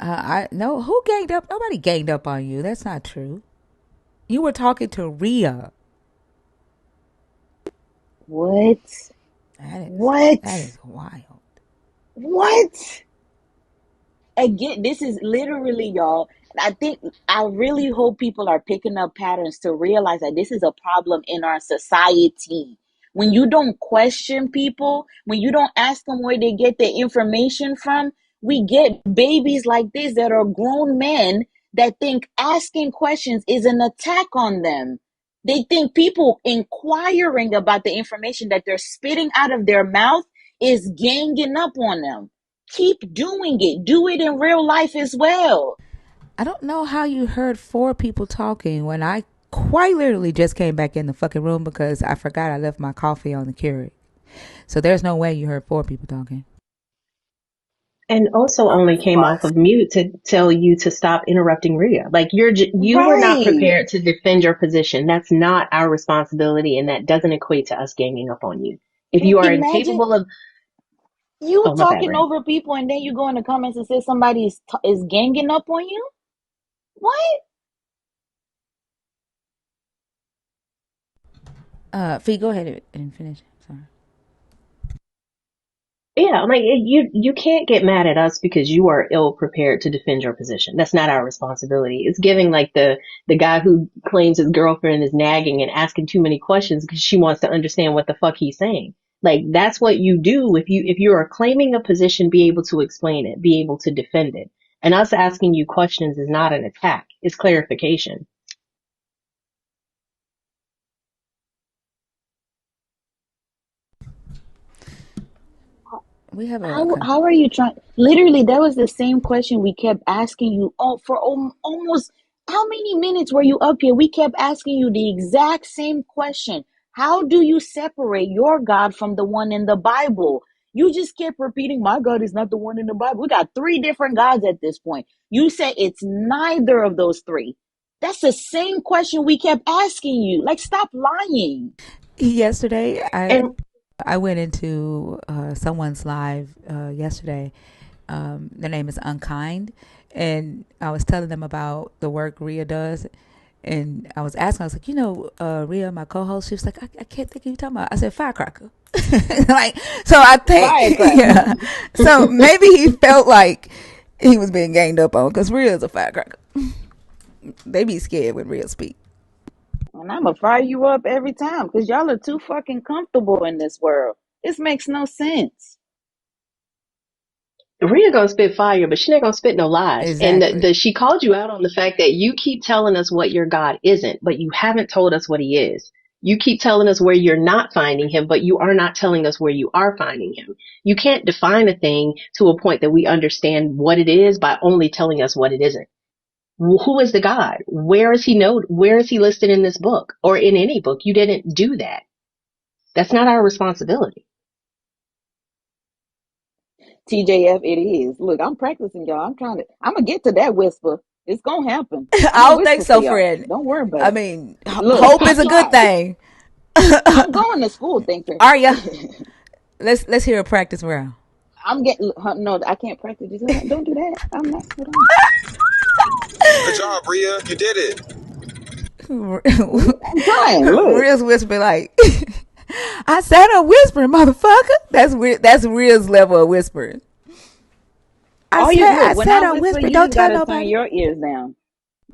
I no who ganged up? Nobody ganged up on you. That's not true. You were talking to Rhea. What? That is What? that is wild. What? Again, this is literally, y'all. I really hope people are picking up patterns to realize that this is a problem in our society. When you don't question people, when you don't ask them where they get their information from, we get babies like this that are grown men that think asking questions is an attack on them. They think people inquiring about the information that they're spitting out of their mouth is ganging up on them. Keep doing it. Do it in real life as well. I don't know how you heard four people talking when I quite literally just came back in the fucking room because I forgot I left my coffee on the Keurig. So there's no way you heard four people talking. And also only came off of mute to tell you to stop interrupting Rhea. Like you were not Right. prepared to defend your position. That's not our responsibility, and that doesn't equate to us ganging up on you. If you are Imagine incapable of, you oh my bad, talking Rhea. over people and then you go in the comments and say somebody is ganging up on you. What? Fee, go ahead and finish. Sorry. Yeah, I'm like you can't get mad at us because you are ill prepared to defend your position. That's not our responsibility. It's giving like the guy who claims his girlfriend is nagging and asking too many questions because she wants to understand what the fuck he's saying. Like that's what you do if you are claiming a position, be able to explain it, be able to defend it. And us asking you questions is not an attack. It's clarification. We have How are you trying? Literally, that was the same question we kept asking you for almost how many minutes were you up here? We kept asking you the exact same question. How do you separate your God from the one in the Bible? You just kept repeating, my God is not the one in the Bible. We got three different gods at this point. You said it's neither of those three. That's the same question we kept asking you. Like, stop lying. yesterday. And I went into someone's live yesterday. Their name is Unkind, and I was telling them about the work Rhea does. And I was asking, I was like, Rhea, my co-host, she was like, I can't think of you talking about. I said, firecracker. Like, so I think, Firecracker. yeah. So maybe he felt like he was being ganged up on because Rhea's a firecracker. They be scared when Rhea speak. And I'm gonna fire you up every time because y'all are too fucking comfortable in this world. This makes no sense. Rita gonna spit fire, but she not gonna spit no lies. And Exactly. she called you out on the fact that you keep telling us what your God isn't, but you haven't told us what he is. You keep telling us where you're not finding him, but you are not telling us where you are finding him. You can't define a thing to a point that we understand what it is by only telling us what it isn't. Who is the God? Where is he listed in this book or in any book? You didn't do that. That's not our responsibility. TJF, it is. Look, I'm practicing, y'all. I'm gonna get to that whisper. It's gonna happen. I'm I gonna don't think whisper for so, y'all. friend. Don't worry about I it. mean, Look, hope is a good thing. I'm going to school, thinker. Arya, let's hear a practice round. I'm getting no. I can't practice this. Don't do that. I'm not. Hold on. Good job, Rhea. You did it. I'm trying. Look. Reel's whisper like, I said I'm whispering, motherfucker. That's weird. That's Reel's level of whispering. All you look I when said I I'm whisper, whispering. you Don't just tell gotta turn nobody. your ears down.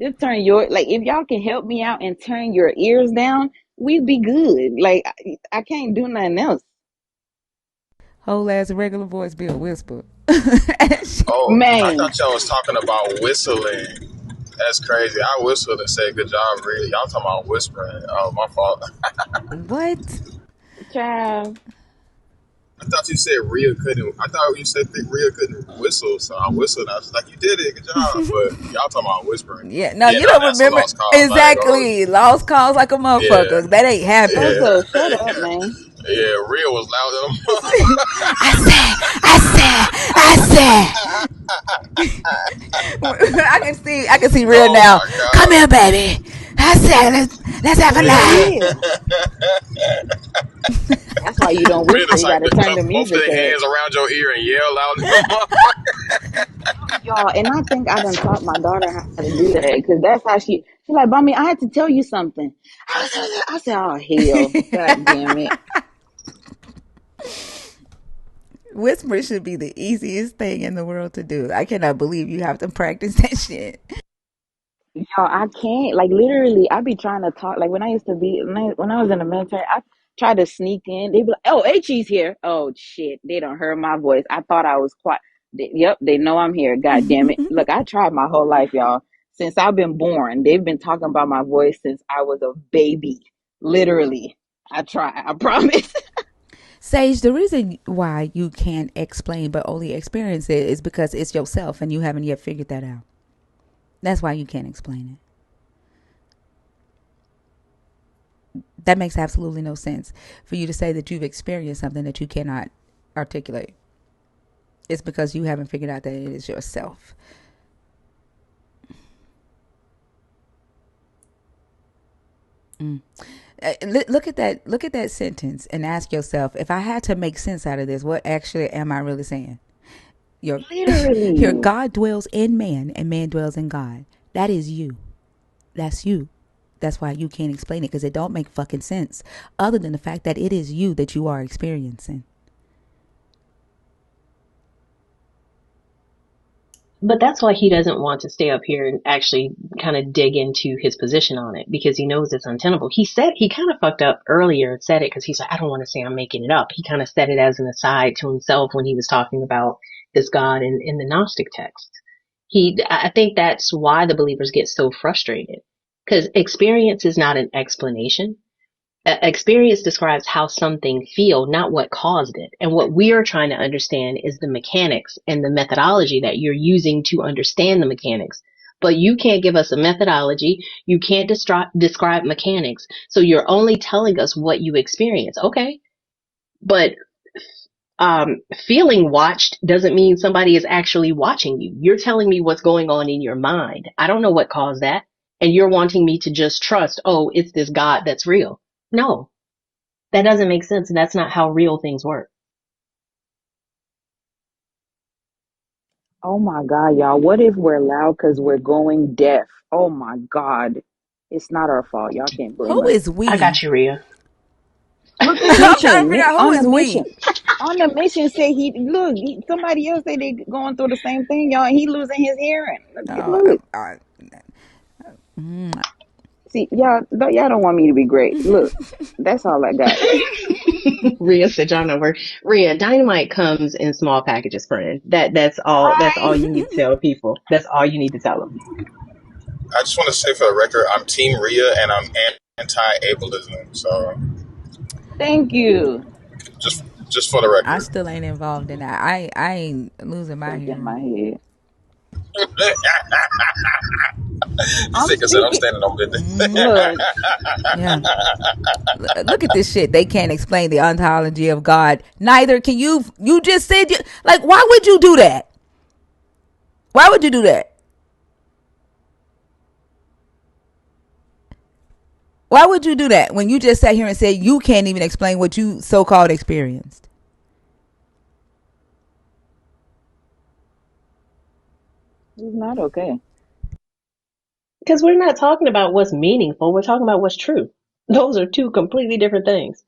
Just turn your like. If y'all can help me out and turn your ears down, we'd be good. Like I can't do nothing else. Whole ass regular voice be a whisper. Oh, I Man, thought y'all was talking about whistling. That's crazy. I whistled and said, "Good job, Rhea." Y'all talking about whispering? Oh, my fault. What? child. I thought you said Rhea couldn't. I thought you said Rhea couldn't whistle, so I whistled. I was like, "You did it, good job." But y'all talking about whispering? Yeah, no, Yeah, you nah, don't that's a remember lost cause. I ain't gonna hold exactly. you. Lost calls like a Yeah, motherfucker. That ain't happened. Also, shut yeah, up, man. yeah. Rhea was I said. I can see real oh now. my Come god. here, baby. I said, let's have a Real, lie. yeah. That's why you don't Rhea whisper. You got decided to to turn the cuff both of music their up. hands around your ear and yell out. Y'all, and I think I done taught my daughter how to do that because that's how she's like, Mommy, I had to tell you something. I said, oh, hell. God damn it. Whisper should be the easiest thing in the world to do. I cannot believe you have to practice that shit. Y'all, I can't. Like, literally, I be trying to talk. Like, when I used to be, when I was in the military, I tried to sneak in. They be like, oh, HE's here. Oh, shit. They don't heard my voice. I thought I was quiet. Yep, they know I'm here. God damn it. Look, I tried my whole life, y'all. Since I've been born, they've been talking about my voice since I was a baby. Literally. I try. I promise. Sage, the reason why you can't explain but only experience it is because it's yourself and you haven't yet figured that out. That's why you can't explain it. That makes absolutely no sense for you to say that you've experienced something that you cannot articulate. It's because you haven't figured out that it is yourself. Mm. Look at that. Look at that sentence and ask yourself: if I had to make sense out of this, what actually am I really saying? Your your Literally. God dwells in man, and man dwells in God. That is you. That's you. That's why you can't explain it because it don't make fucking sense. Other than the fact that it is you that you are experiencing. But that's why he doesn't want to stay up here and actually kind of dig into his position on it because he knows it's untenable. He said he kind of fucked up earlier and said it because he's like, I don't want to say I'm making it up. He kind of said it as an aside to himself when he was talking about this God in the Gnostic text. I think that's why the believers get so frustrated because experience is not an explanation. Experience describes how something feel, not what caused it. And what we are trying to understand is the mechanics and the methodology that you're using to understand the mechanics. But you can't give us a methodology. You can't describe mechanics. So you're only telling us what you experience. Okay. But feeling watched doesn't mean somebody is actually watching you. You're telling me what's going on in your mind. I don't know what caused that. And you're wanting me to just trust, oh, it's this God that's real. No, that doesn't make sense. And that's not how real things work. Oh my God, y'all. What if we're loud because we're going deaf? Oh my God. It's not our fault. Y'all can't blame Who us. is I we? got you, Rhea. Look at I'm trying to mission. figure out who On the is mission. we. On the mission say somebody else say they going through the same thing, y'all, and he losing his hearing. Oh, Look. I, See, y'all don't want me to be great. Look, that's all I got. Rhea said, y'all know where Rhea Dynamite comes in small packages, friend. That's all you need to tell people. That's all you need to tell them. I just want to say for the record, I'm Team Rhea and I'm anti-ableism. So Thank you. just for the I record. still ain't involved in that. I ain't losing my Stuck in my hearing. head. I'm Zika said I'm speaking. standing on business. Look, Yeah. Look at this shit. They can't explain the ontology of God. Neither can you. You just said like, why would you do that? Why would you do that? Why would you do that when you just sat here and said you can't even explain what you so called experienced? It's not okay. Because we're not talking about what's meaningful, we're talking about what's true. Those are two completely different things.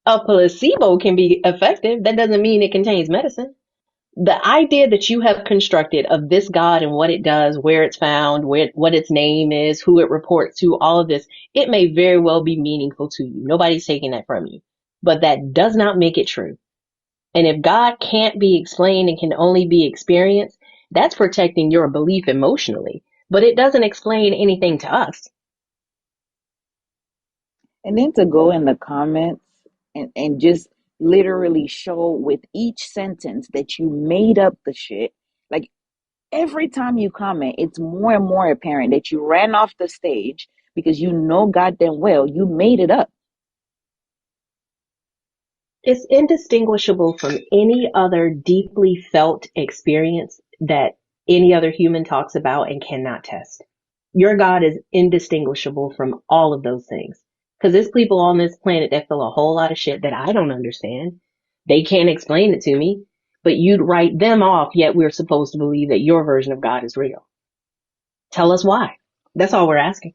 A placebo can be effective. That doesn't mean it contains medicine. The idea that you have constructed of this God and what it does, where it's found, what its name is, who it reports to, all of this, it may very well be meaningful to you. Nobody's taking that from you. But that does not make it true. And if God can't be explained and can only be experienced, that's protecting your belief emotionally. But it doesn't explain anything to us. And then to go in the comments and just literally show with each sentence that you made up the shit. Like every time you comment, it's more and more apparent that you ran off the stage because you know goddamn well you made it up. It's indistinguishable from any other deeply felt experience that any other human talks about and cannot test. Your God is indistinguishable from all of those things. Because there's people on this planet that feel a whole lot of shit that I don't understand. They can't explain it to me, but you'd write them off, yet we're supposed to believe that your version of God is real. Tell us why. That's all we're asking.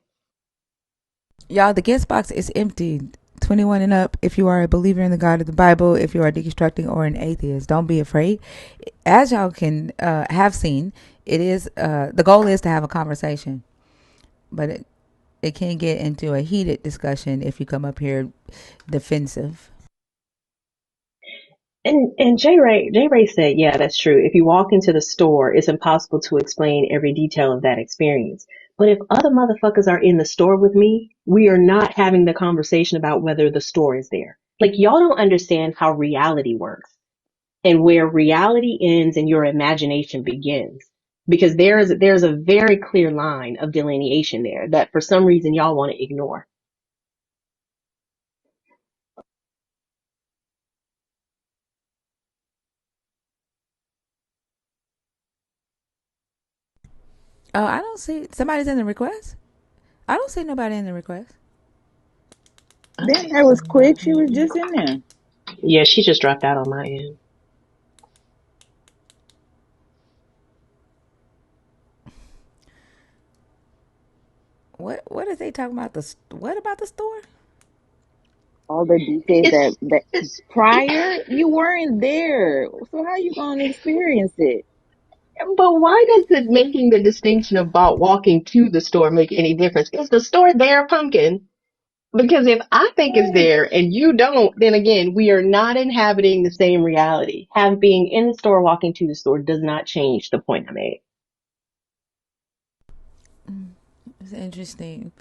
Y'all, the guest box is empty. 21 and up. If you are a believer in the God of the Bible, if you are deconstructing or an atheist, don't be afraid. As y'all can have seen, it is the goal is to have a conversation, but it can get into a heated discussion if you come up here defensive. And J Ray said, yeah, that's true. If you walk into the store, it's impossible to explain every detail of that experience. But if other motherfuckers are in the store with me, we are not having the conversation about whether the store is there. Like y'all don't understand how reality works and where reality ends and your imagination begins. Because there's a very clear line of delineation there that for some reason y'all want to ignore. Oh, I don't see somebody's in the request. I don't see nobody in the request. Then that was quick. She was just in there. Yeah, she just dropped out on my end. What is they talking about? What about the store? All the details It's that prior you weren't there. So how you gonna experience it? But why does it making the distinction about walking to the store make any difference? Is the store there, Pumpkin? Because if I think it's Right. there and you don't, then again, we are not inhabiting the same reality. Have being in the store, walking to the store does not change the point I made. It's interesting.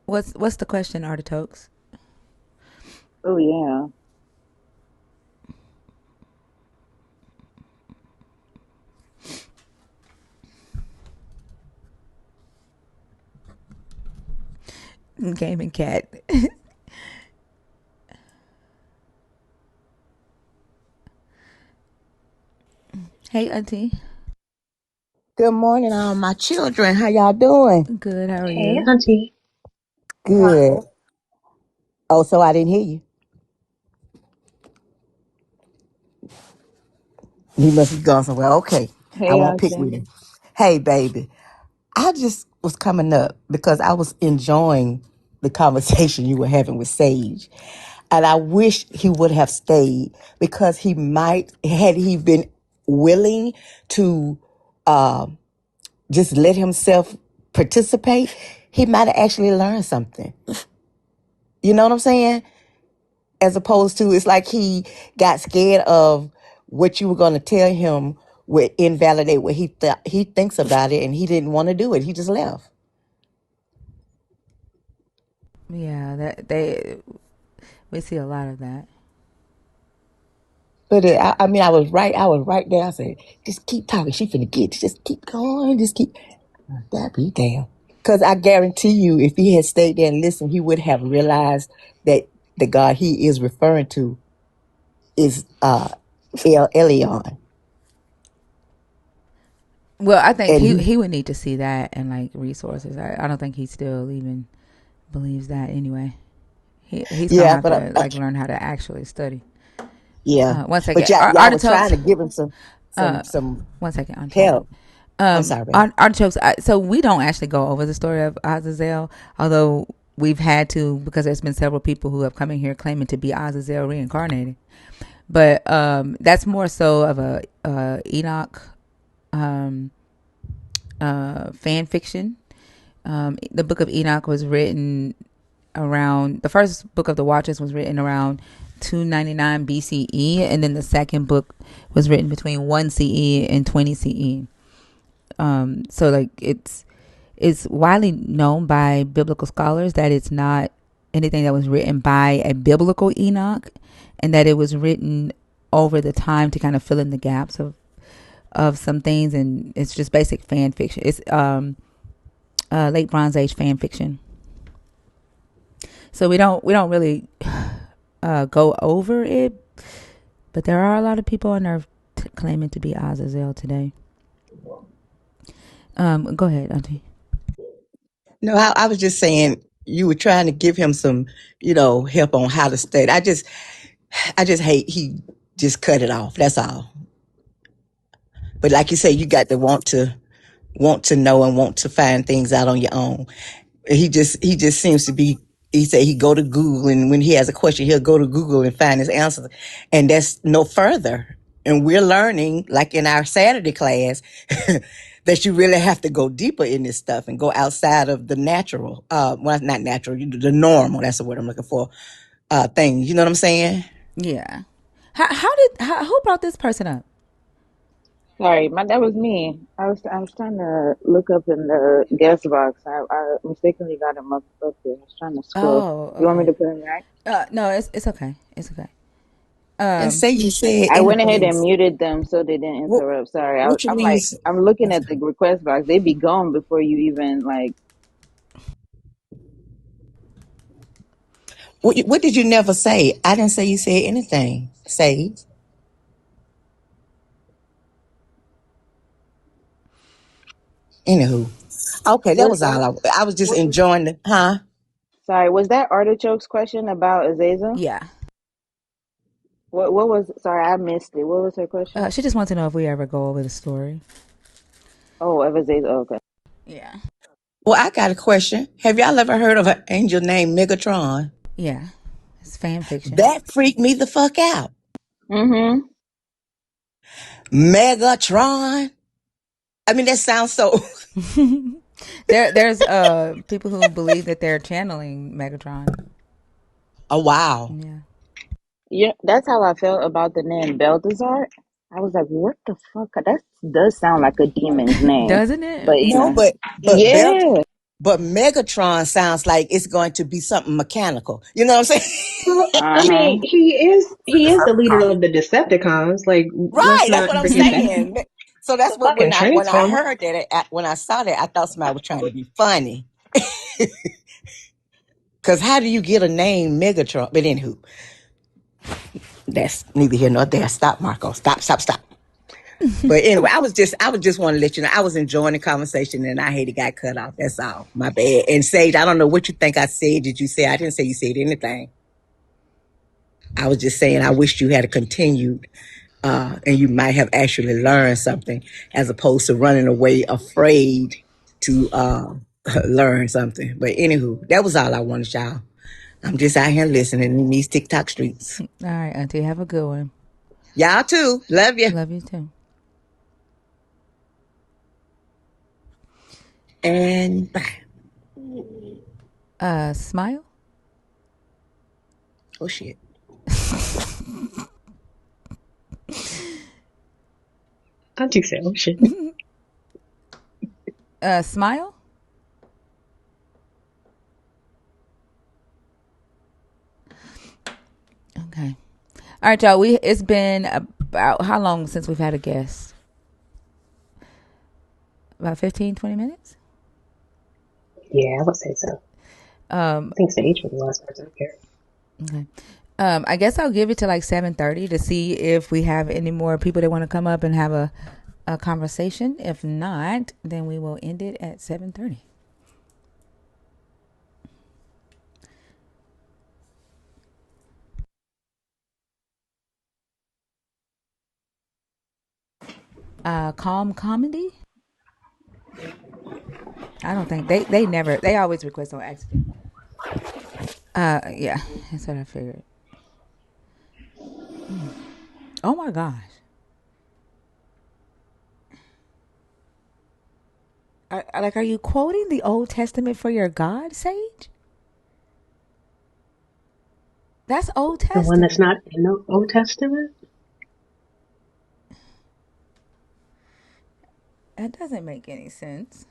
What's the question, artichokes? Oh yeah. Gaming cat. Hey, auntie. Good morning, my children. How y'all doing? Good. How are Hey, you? Auntie. Good. Oh, so I didn't hear you. He must be gone somewhere. Okay. I Hey won't pick Auntie. with him. Hey, baby. I just was coming up because I was enjoying the conversation you were having with Sage. And I wish he would have stayed because he might, had he been willing to just let himself participate, he might have actually learned something. You know what I'm saying? As opposed to, it's like he got scared of what you were going to tell him would invalidate what he thinks about it, and he didn't want to do it. He just left. Yeah, we see a lot of that. But I mean, I was right there. I said, just keep talking. She finna get, just keep going, just keep. That be damn. Because I guarantee you, if he had stayed there and listened, he would have realized that the God he is referring to is El Elyon, Well, I think and he would need to see that and like resources. I don't think he still even believes that anyway. He's gonna Yeah, have to like learn how to actually study. yeah. One But second, y'all were trying artichokes. to give him some Uh, some some One second, Auntie. help. I'm sorry, babe. Artichokes. So we don't actually go over the story of Azazel, although we've had to because there's been several people who have come in here claiming to be Azazel reincarnated. But that's more so of a Enoch um, fan fiction. The book of Enoch was written around the first book of the Watchers was written around 299 BCE, and then the second book was written between 1 CE and 20 CE. So like it's widely known by biblical scholars that it's not anything that was written by a biblical Enoch, and that it was written over the time to kind of fill in the gaps of some things, and it's just basic fan fiction. It's late Bronze Age fan fiction. So we don't really go over it, but there are a lot of people on earth claiming to be Azazel today. Go ahead, Auntie. No, I was just saying you were trying to give him some, help on how to study. I just hate he just cut it off. That's all. But like you say, you got to want to know and want to find things out on your own. He just seems to be. He said he go to Google, and when he has a question, he'll go to Google and find his answer, and that's no further. And we're learning, like in our Saturday class, that you really have to go deeper in this stuff and go outside of the natural. Well, not natural, the normal. That's the word I'm looking for. Thing. You know what I'm saying? Yeah. Who brought this person up? Sorry, that was me. I was trying to look up in the guest box. I mistakenly got him up there. I was trying to scroll. Oh, You want me okay. to put him back? No, it's okay. It's okay. And say you said I in the went ahead and place. muted them so they didn't What interrupt. Sorry, what you I'm mean? like I'm looking at the request box. They be gone before you even like. What did you never say? I didn't say you said anything. Say, anywho. Okay, that Was was that? all. I was just enjoying the, huh? Sorry, was that artichoke's question about Azazel? Yeah. What was? Sorry, I missed it. What was her question? She just wants to know if we ever go over the story. Oh, of Azazel. Okay. Yeah. Well, I got a question. Have y'all ever heard of an angel named Megatron? Yeah. It's fan fiction. That freaked me the fuck out. Mm-hmm. Megatron. I mean, that sounds so. There's people who believe that they're channeling Megatron. Oh, wow. Yeah. Yeah, that's how I felt about the name Beltesart. I was like, what the fuck? That does sound like a demon's name. Doesn't But it? you No, know, but yeah. Megatron sounds like it's going to be something mechanical. You know what I'm Well, saying? Uh I huh. mean, he is the leader of the Decepticons. Like, let's Right. That's not what I'm forget that. saying. So that's The what fucking when I Transformer. heard that when I saw that I thought somebody was trying to be funny. Because how do you get a name Megatron? But anywho, that's neither here nor there. Stop, Marco. Stop, stop, stop. But anyway, I was just want to let you know I was enjoying the conversation and I hate it got cut off. That's all. My bad. And Sage, I don't know what you think I said. Did you say I didn't say you said anything? I was just saying I wished you had continued, and you might have actually learned something as opposed to running away afraid to learn something. But anywho, that was all I wanted, y'all. I'm just out here listening in these TikTok streets. All right, Auntie. Have a good one. Y'all too. Love you. Love you too. And bye. Smile. Oh shit. Auntie said, "Oh shit." Smile. Okay. All right, y'all. It's been about how long since we've had a guest? About 15, 20 minutes. Yeah, I would say so. I think Sage was the last person up here. Okay. I guess I'll give it to like 7:30 to see if we have any more people that want to come up and have a conversation. If not, then we will end it at 7:30. Calm comedy. I don't think they never they always request on accident. Yeah, that's what I figured. Oh my gosh. Are you quoting the Old Testament for your God, Sage? That's Old The one that's Testament. not in the Old Testament? That doesn't make any sense.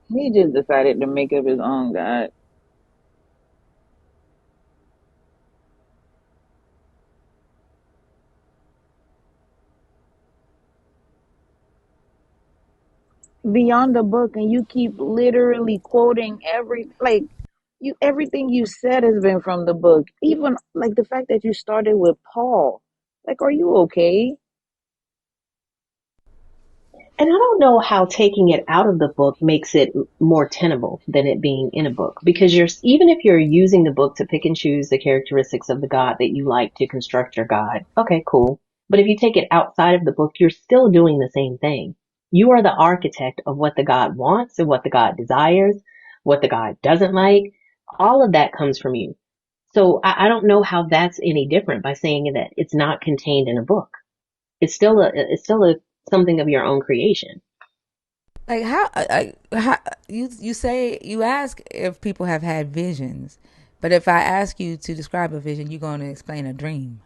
He just decided to make up his own God. Beyond the book, and you keep literally quoting everything you said has been from the book. Even like the fact that you started with Paul. Like, are you okay? And I don't know how taking it out of the book makes it more tenable than it being in a book. Because even if you're using the book to pick and choose the characteristics of the God that you like to construct your God, okay, cool. But if you take it outside of the book, you're still doing the same thing. You are the architect of what the God wants and what the God desires, what the God doesn't like. All of that comes from you. So I don't know how that's any different by saying that it's not contained in a book. It's still a something of your own creation. Like how you say you ask if people have had visions, but if I ask you to describe a vision, you're going to explain a dream,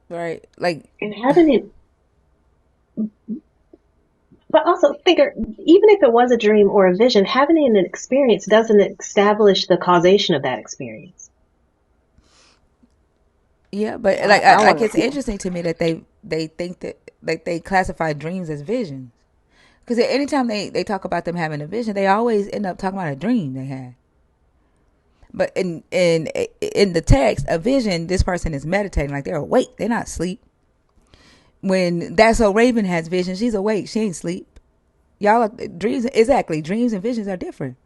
right? Like And having it, but also figure, even if it was a dream or a vision, having it in an experience doesn't establish the causation of that experience. yeah, but I, I like want it's to. interesting to me that they think that like they classify dreams as visions. Because anytime they talk about them having a vision, they always end up talking about a dream they had. But in the text, a vision, this person is meditating, like they're awake, they're not asleep. When That's So Raven has vision, she's awake, she ain't asleep. Y'all are, dreams exactly. Dreams and visions are different.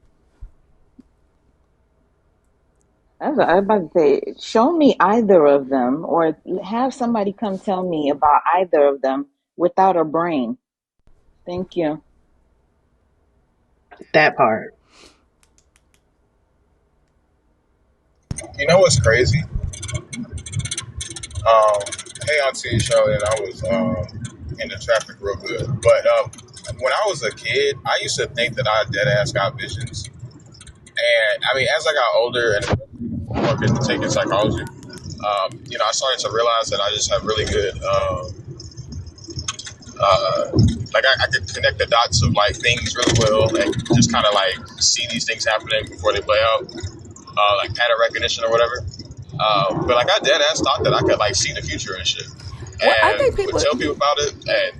That's what I was about to say. Show me either of them, or have somebody come tell me about either of them without a brain. Thank you. That part. You know what's crazy? Hey, Auntie Charlotte, and I was in the traffic real good. But when I was a kid, I used to think that I dead ass got visions. And I mean, as I got older and more into taking psychology, I started to realize that I just have really good, I could connect the dots of like things really well and just kind of like see these things happening before they play out, like pattern recognition or whatever. But like I dead ass thought that I could like see the future and shit, Well, and would tell people about it. And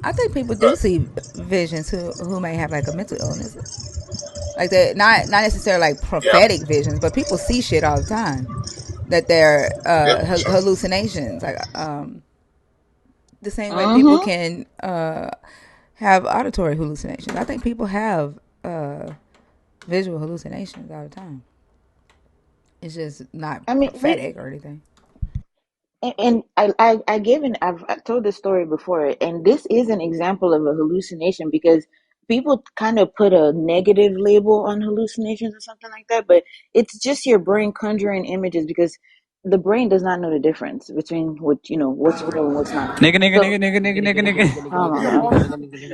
I think people do but see visions who may have like a mental illness, like that. Not necessarily like yeah, prophetic visions, but people see shit all the time. That they're yeah, for sure. hallucinations, like the same way people Mm-hmm. can have auditory hallucinations. I think people have visual hallucinations all the time. It's just not I mean, prophetic or anything. I I've told this story before, and this is an example of a hallucination because people kind of put a negative label on hallucinations or something like that, but it's just your brain conjuring images because the brain does not know the difference between what's real and what's not. Nigga, nigga, So, nigga, nigga, nigga, nigga, nigga. oh my gosh.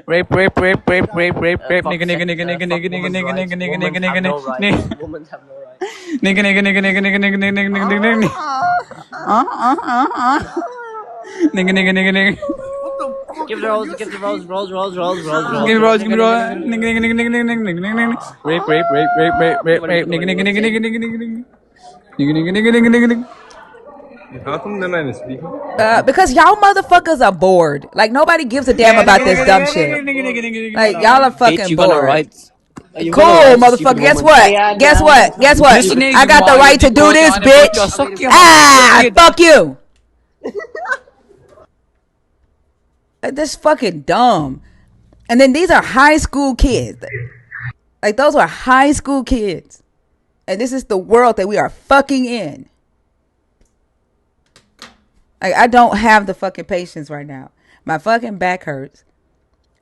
Rape, rape, rape, rape, rape, rape, rape. Nigga, nigga, nigga, nigga, nigga, nigga, nigga, nigga, nigga, nigga, nigga, nigga. Nigga, nigga, nigga, nigga, nigga, nigga, nigga, nigga, nigga, nigga. Nigga, nigga, nigga, nigga. Give the rose, give the rose, rose, rose, rose, rose, rose, Give me rose. rose, give me rose. Nigga, nigga, nigga, nigga, nigga, nigga, nigga, nigga. Rape, rape, rape, rape, rape, rape, rape. Nigga, nigga, nigga, nigga, nigga, nigga, nigga. Nigga, nigga, nigga, nigga, nigga, nigga. How come the man is speaking? Because y'all motherfuckers are bored. Like nobody gives a damn about this dumb shit. Like y'all are Bitch, fucking you gonna bored. write. You gonna Cool, write, you stupid motherfucker. Guess woman. what? Yeah, Guess down. what? Guess what? I got the right to do this, bitch. Fuck you. This fucking dumb. And then these are high school kids. Like those are high school kids. And this is the world that we are fucking in. Like, I don't have the fucking patience right now. My fucking back hurts.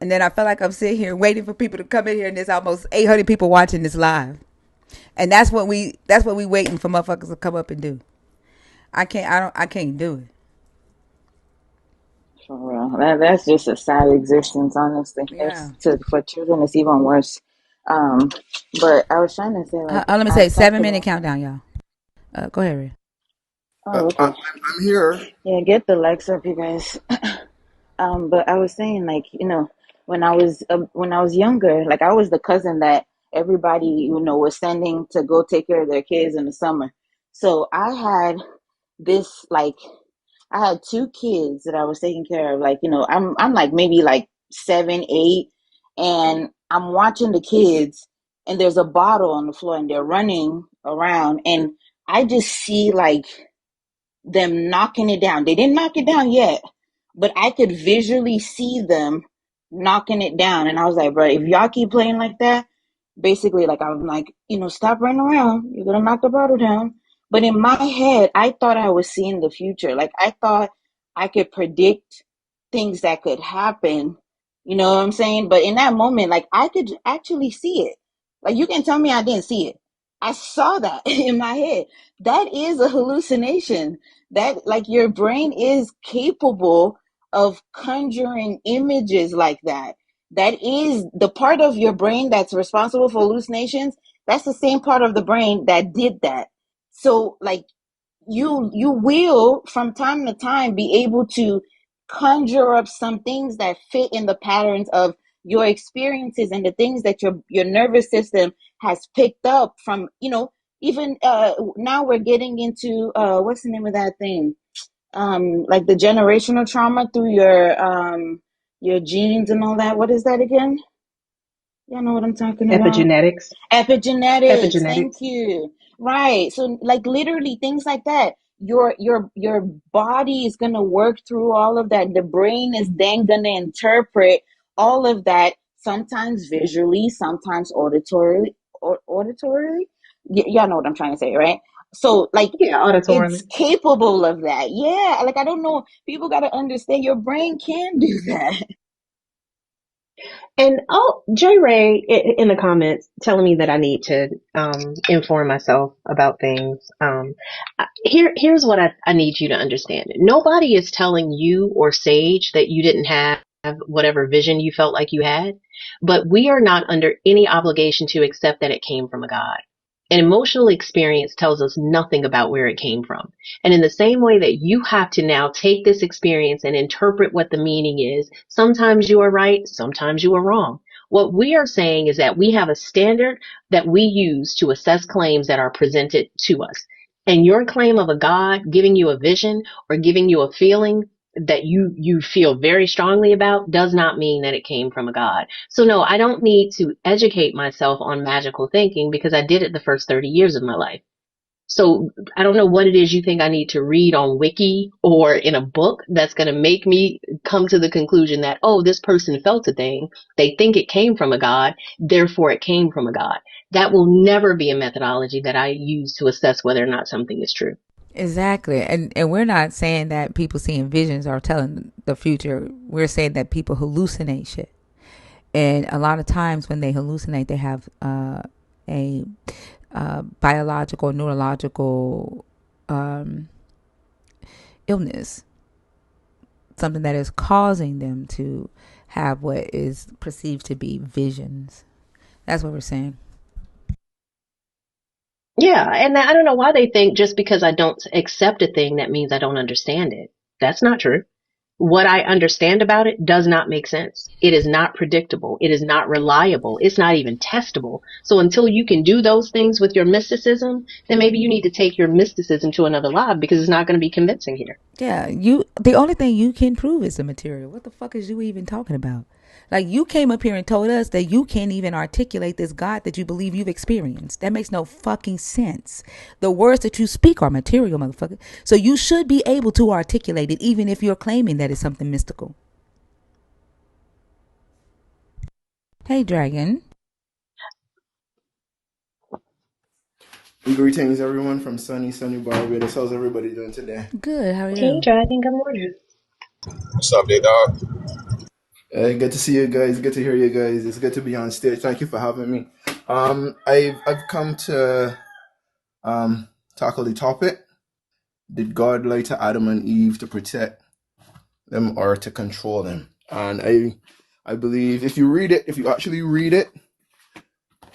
And then I feel like I'm sitting here waiting for people to come in here, and there's almost 800 people watching this live. And that's what we waiting for motherfuckers to come up and do. I can't do it. For real. That's just a sad existence, honestly. Yeah. For children, it's even worse. Um, but I was trying to say, like, Let me I say talked 7 minute about, countdown, y'all. Go ahead, Ria. oh, okay. I'm here. Yeah, get the likes up, you guys. But I was saying, like, when I was younger, like, I was the cousin that everybody, was sending to go take care of their kids in the summer. So this, like, I had two kids that I was taking care of. Like, I'm like maybe like 7, 8, and I'm watching the kids, and there's a bottle on the floor, and they're running around, and I just see like them knocking it down. They didn't knock it down yet, but I could visually see them knocking it down. And I was like, bro, if y'all keep playing like that, basically, like, I'm like, stop running around. You're gonna knock the bottle down. But in my head, I thought I was seeing the future. Like, I thought I could predict things that could happen. You know what I'm saying? But in that moment, like, I could actually see it. Like, you can tell me I didn't see it. I saw that in my head. That is a hallucination. That, like, your brain is capable of conjuring images like that. That is the part of your brain that's responsible for hallucinations. That's the same part of the brain that did that. So, like, you will from time to time be able to conjure up some things that fit in the patterns of your experiences and the things that your nervous system has picked up from, even now we're getting into what's the name of that thing, like the generational trauma through your genes and all that. What is that again? Y'all know what I'm talking about? Epigenetics. Epigenetics. Thank Epigenetics. you. Right. So, like, literally things like that. Your body is gonna work through all of that. The brain is then gonna interpret all of that, sometimes visually, sometimes auditorily, or auditorily. Y'all know what I'm trying to say, right? So, like, Yeah, it's auditorily. capable of that. Yeah. Like, I don't know. People gotta understand your brain can do that. And oh, J Ray in the comments telling me that I need to inform myself about things. Here's what I need you to understand. Nobody is telling you or Sage that you didn't have whatever vision you felt like you had, but we are not under any obligation to accept that it came from a God. An emotional experience tells us nothing about where it came from. And in the same way that you have to now take this experience and interpret what the meaning is, sometimes you are right, sometimes you are wrong. What we are saying is that we have a standard that we use to assess claims that are presented to us. And your claim of a God giving you a vision or giving you a feeling that you feel very strongly about does not mean that it came from a God. So no, I don't need to educate myself on magical thinking because I did it the first 30 years of my life. So I don't know what it is you think I need to read on Wiki or in a book that's going to make me come to the conclusion that, oh, this person felt a thing. They think it came from a God. Therefore it came from a God. That will never be a methodology that I use to assess whether or not something is true. Exactly. And we're not saying that people seeing visions are telling the future. We're saying that people hallucinate shit. And a lot of times when they hallucinate, they have a biological, neurological illness, something that is causing them to have what is perceived to be visions. That's what we're saying. Yeah, and I don't know why they think just because I don't accept a thing that means I don't understand it. That's not true. What I understand about it does not make sense. It is not predictable. It is not reliable. It's not even testable. So until you can do those things with your mysticism, then maybe you need to take your mysticism to another lab because it's not going to be convincing here. Yeah, the only thing you can prove is the material. What the fuck is you even talking about? Like, you came up here and told us that you can't even articulate this God that you believe you've experienced. That makes no fucking sense. The words that you speak are material, motherfucker. So you should be able to articulate it even if you're claiming that it's something mystical. Hey, Dragon. Greetings, everyone from sunny Barbados. How's everybody doing today? Good. How are Hey, you? Dragon, good morning. What's up, big dog? Good to see you guys. Good to hear you guys. It's good to be on stage. Thank you for having me. I've come to tackle the topic: did God lie to Adam and Eve to protect them or to control them? And I believe if you read it, if you actually read it,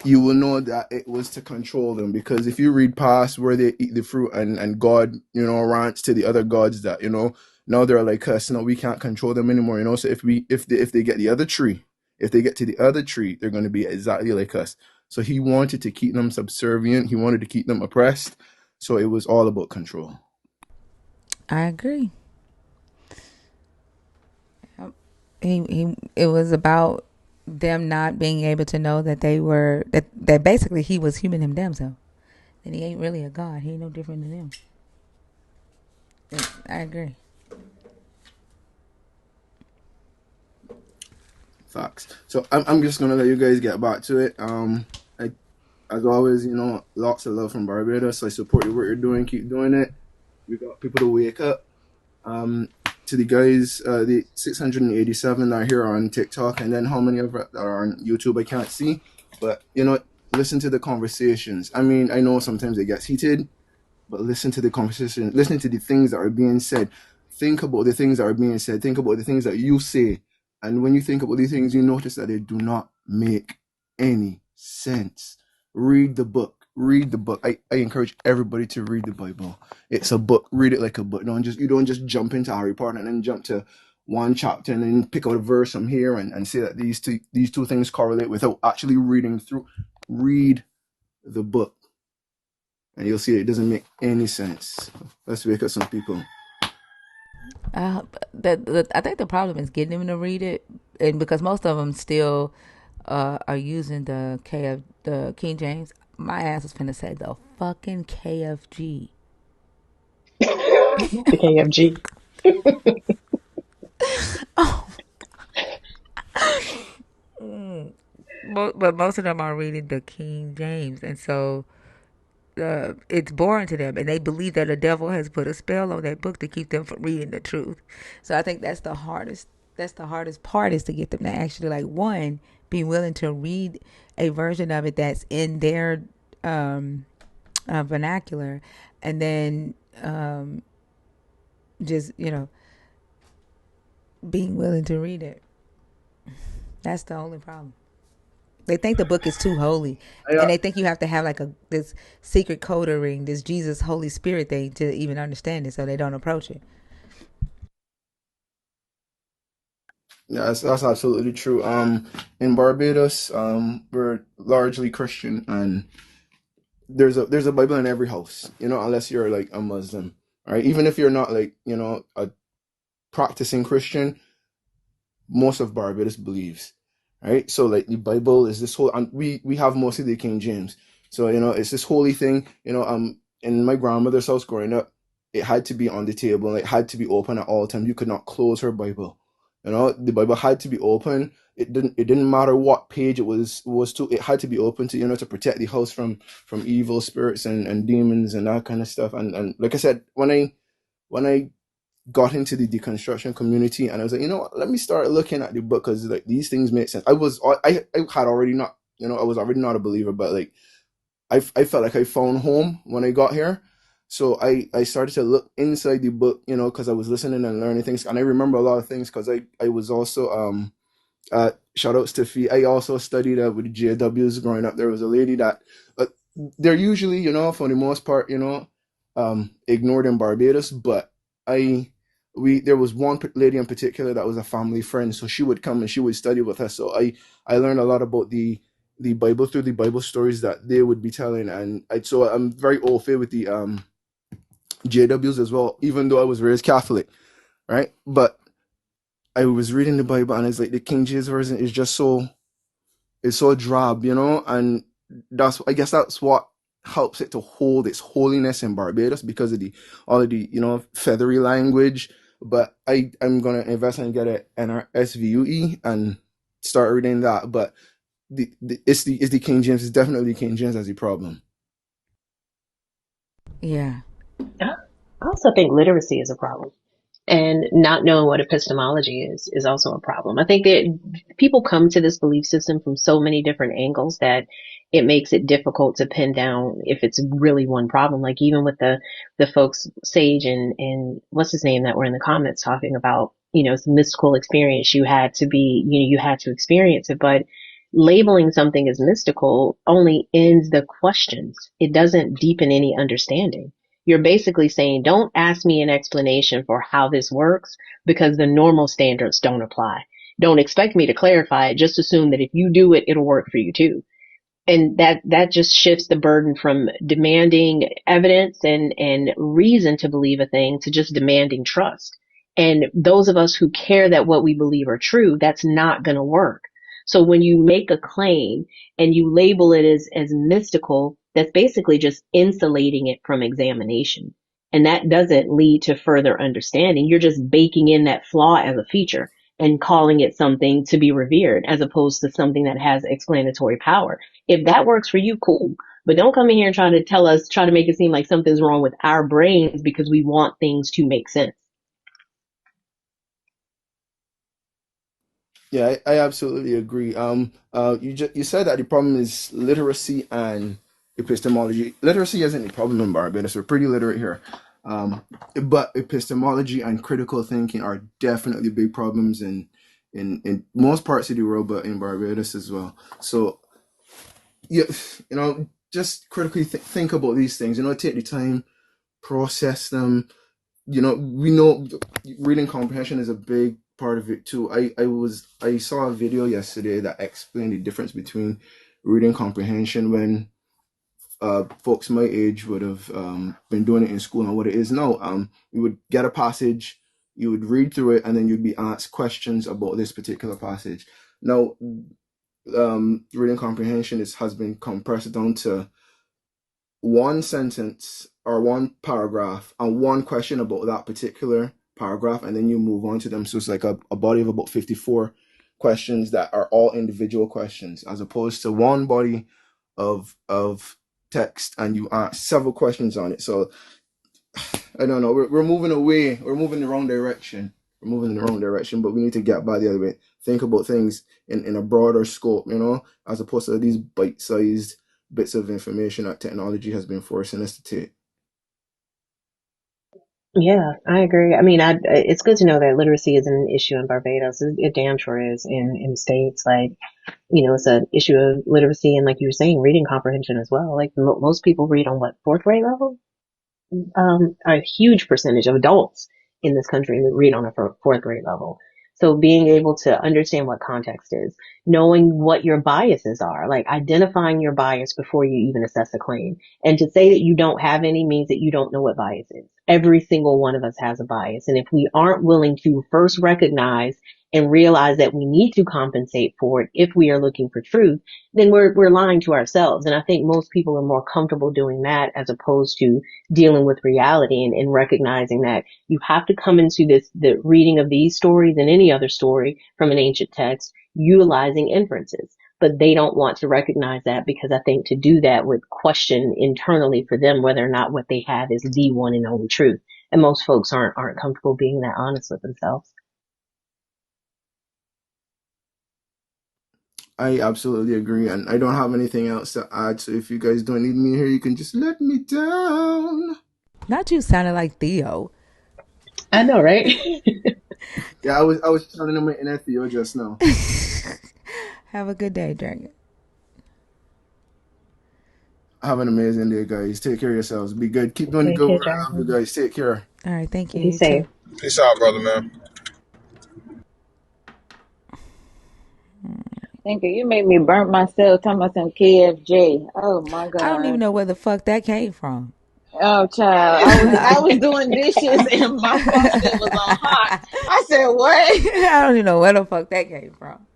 you will know that it was to control them. Because if you read past where they eat the fruit and God, rants to the other gods that, now they're like us, no, we can't control them anymore, So if they get the other tree, if they get to the other tree, they're going to be exactly like us. So he wanted to keep them subservient. He wanted to keep them oppressed. So it was all about control. I agree. It was about them not being able to know that they were that basically he was human him damn self. And he ain't really a god. He ain't no different than them. I agree. Facts. So I'm just gonna let you guys get back to it. As always, lots of love from Barbados. I support the work you're doing. Keep doing it. We got people to wake up. To the guys, the 687 are here on TikTok, and then how many of that are on YouTube, I can't see. But listen to the conversations. I mean, I know sometimes it gets heated, but listen to the conversation. Listen to the things that are being said. Think about the things that are being said. Think about the things that you say. And when you think about these things, you notice that they do not make any sense. Read the book. Read the book. I encourage everybody to read the Bible. It's a book. Read it like a book. You don't just jump into Harry Potter and then jump to one chapter and then pick out a verse from here and say that these two things correlate without actually reading through. Read the book and you'll see it doesn't make any sense. Let's wake up some people. I think the problem is getting them to read it, and because most of them still are using the King James. My ass was finna say the fucking KFG. The KFG. But most of them are reading the King James, and so it's boring to them, and they believe that the devil has put a spell on that book to keep them from reading the truth. So I think that's the hardest. That's the hardest part, is to get them to actually, like, one, be willing to read a version of it that's in their vernacular, and then just being willing to read it. That's the only problem. They think the book is too holy, I, and they think you have to have like this secret code ring, this Jesus Holy Spirit thing to even understand it. So they don't approach it. yeah, that's absolutely true. In Barbados, we're largely Christian, and there's a Bible in every house. Unless you're like a Muslim, right? Even if you're not like a practicing Christian, most of Barbados believes, right? So like the Bible is this whole, and we have mostly the King James, so it's this holy thing. In my grandmother's house growing up, it had to be on the table, and it had to be open at all times. You could not close her Bible. The Bible had to be open. It didn't matter what page it was to. It had to be open to protect the house from evil spirits and demons and that kind of stuff. And like I said, when I got into the deconstruction community, and I was like, let me start looking at the book, because like these things make sense. I had already not, I was already not a believer, but like I felt like I found home when I got here. So I started to look inside the book, because I was listening and learning things, and I remember a lot of things because I was also shout outs to Fee. I also studied with the JWs growing up. There was a lady that uh, they're usually, for the most part, ignored in Barbados. But there was one lady in particular that was a family friend, so she would come and she would study with us. So I learned a lot about the Bible through the Bible stories that they would be telling, and so I'm very au fait with the JWs as well, even though I was raised Catholic, right? But I was reading the Bible, and it's like the King James version is just so drab, and I guess that's what helps it to hold its holiness in Barbados, because of the all of the feathery language. But I'm gonna invest and get an NRSVUE and start reading that. But it's the King James. It's definitely King James as the problem. Yeah. I also think literacy is a problem. And not knowing what epistemology is also a problem. I think that people come to this belief system from so many different angles that it makes it difficult to pin down if it's really one problem. Like even with the folks Sage and what's his name that were in the comments talking about, it's a mystical experience. You had to experience it, but labeling something as mystical only ends the questions. It doesn't deepen any understanding. You're basically saying, don't ask me an explanation for how this works because the normal standards don't apply. Don't expect me to clarify it. Just assume that if you do it, it'll work for you too. And that just shifts the burden from demanding evidence and reason to believe a thing to just demanding trust. And those of us who care that what we believe are true, that's not going to work. So when you make a claim and you label it as mystical, that's basically just insulating it from examination. And that doesn't lead to further understanding. You're just baking in that flaw as a feature and calling it something to be revered as opposed to something that has explanatory power. If that works for you, cool. But don't come in here and try to make it seem like something's wrong with our brains because we want things to make sense. Yeah, I absolutely agree. You said that the problem is literacy and epistemology. Literacy isn't the problem in Barbados. We're pretty literate here. But epistemology and critical thinking are definitely big problems in most parts of the world, but in Barbados as well. So, yeah, just critically think about these things. Take the time, process them. We know reading comprehension is a big part of it too. I saw a video yesterday that explained the difference between reading comprehension when folks my age would have been doing it in school and what it is now. You would get a passage, you would read through it, and then you'd be asked questions about this particular passage. Now, reading comprehension has been compressed down to one sentence or one paragraph and one question about that particular paragraph, and then you move on to them. So it's like a body of about 54 questions that are all individual questions, as opposed to one body of text and you ask several questions on it. So I don't know. We're moving away. We're moving in the wrong direction. We're moving in the wrong direction, but we need to get by the other way. Think about things in a broader scope, as opposed to these bite-sized bits of information that technology has been forcing us to take. Yeah, I agree. I mean, it's good to know that literacy is an issue in Barbados. It damn sure is in the States. Like, it's an issue of literacy and, like you were saying, reading comprehension as well. Like, most people read on what, fourth grade level? A huge percentage of adults in this country read on a fourth grade level. So being able to understand what context is, knowing what your biases are, like identifying your bias before you even assess a claim. And to say that you don't have any means that you don't know what bias is. Every single one of us has a bias. And if we aren't willing to first recognize and realize that we need to compensate for it if we are looking for truth, then we're lying to ourselves. And I think most people are more comfortable doing that as opposed to dealing with reality and recognizing that you have to come into the reading of these stories and any other story from an ancient text, utilizing inferences. But they don't want to recognize that because I think to do that would question internally for them whether or not what they have is the one and only truth. And most folks aren't comfortable being that honest with themselves. I absolutely agree, and I don't have anything else to add. So if you guys don't need me here, you can just let me down. Not you sounding like Theo. I know, right? Yeah, I was telling him in Theo just now. Have a good day, Dragon. Have an amazing day, guys. Take care of yourselves. Be good. Keep doing the Take good care, work. I love you Jonathan. guys. Take care. All right, thank you. Be You safe. too. Peace out, brother, man. Thank you. You made me burn myself talking about some KFJ. Oh my I don't even god. know where the fuck that came from. Oh child. I was doing dishes and my faucet was on hot. I said what? I don't even know where the fuck that came from.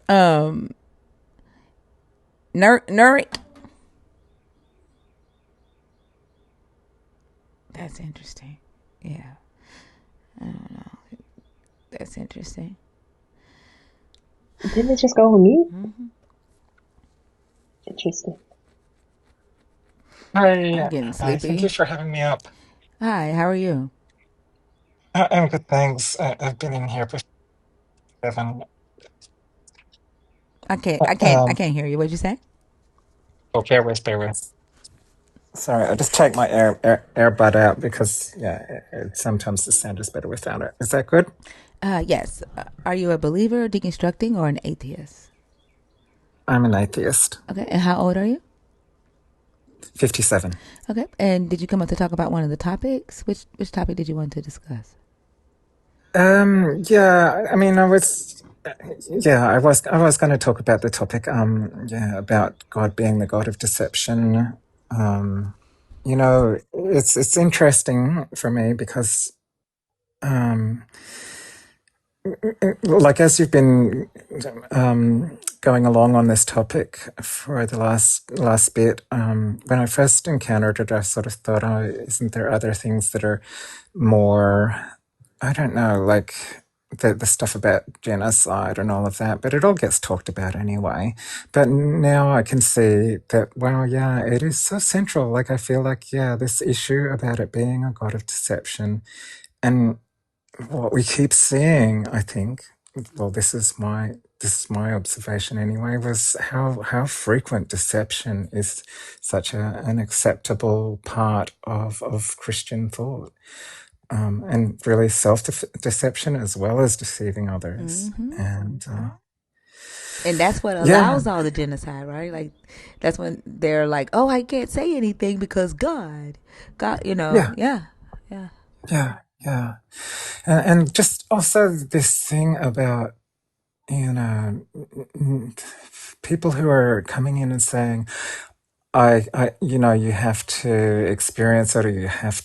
Um, Nurik. That's interesting. Yeah, I don't know. That's interesting. Didn't it just go on mute? Mm-hmm. Interesting. I'm Hi, getting thank you sleepy. for having me up. Hi, how are you? I'm good, thanks. I've been in here for 7. I Um, can't hear you. What'd you say? oh, bear with, bear with. Sorry, I just take my earbud out because, yeah, sometimes the sound is better without it. Is that good? Yes. Are you a believer, deconstructing, or an atheist? I'm an atheist. Okay. And how old are you? 57. Okay. And did you come up to talk about one of the topics? Which topic did you want to discuss? Yeah, I mean, I was going to talk about the topic, yeah, about God being the God of deception. Um, it's interesting for me because, um, like as you've been going along on this topic for the last bit, when I first encountered it, I sort of thought, oh, isn't there other things that are more, I don't know, like the stuff about genocide and all of that, but it all gets talked about anyway. But now I can see that, well, yeah, it is so central. Like I feel like, yeah, this issue about it being a god of deception, and what we keep seeing, I think, well, this is my observation anyway, was how frequent deception is such an acceptable part of Christian thought, and really self-deception as well as deceiving others. And And that's what yeah, allows all the genocide, right? Like, that's when they're like, "Oh, I can't say anything because God, yeah, yeah, yeah." yeah. And just also this thing about, you know, people who are coming in and saying, you have to experience it, or you have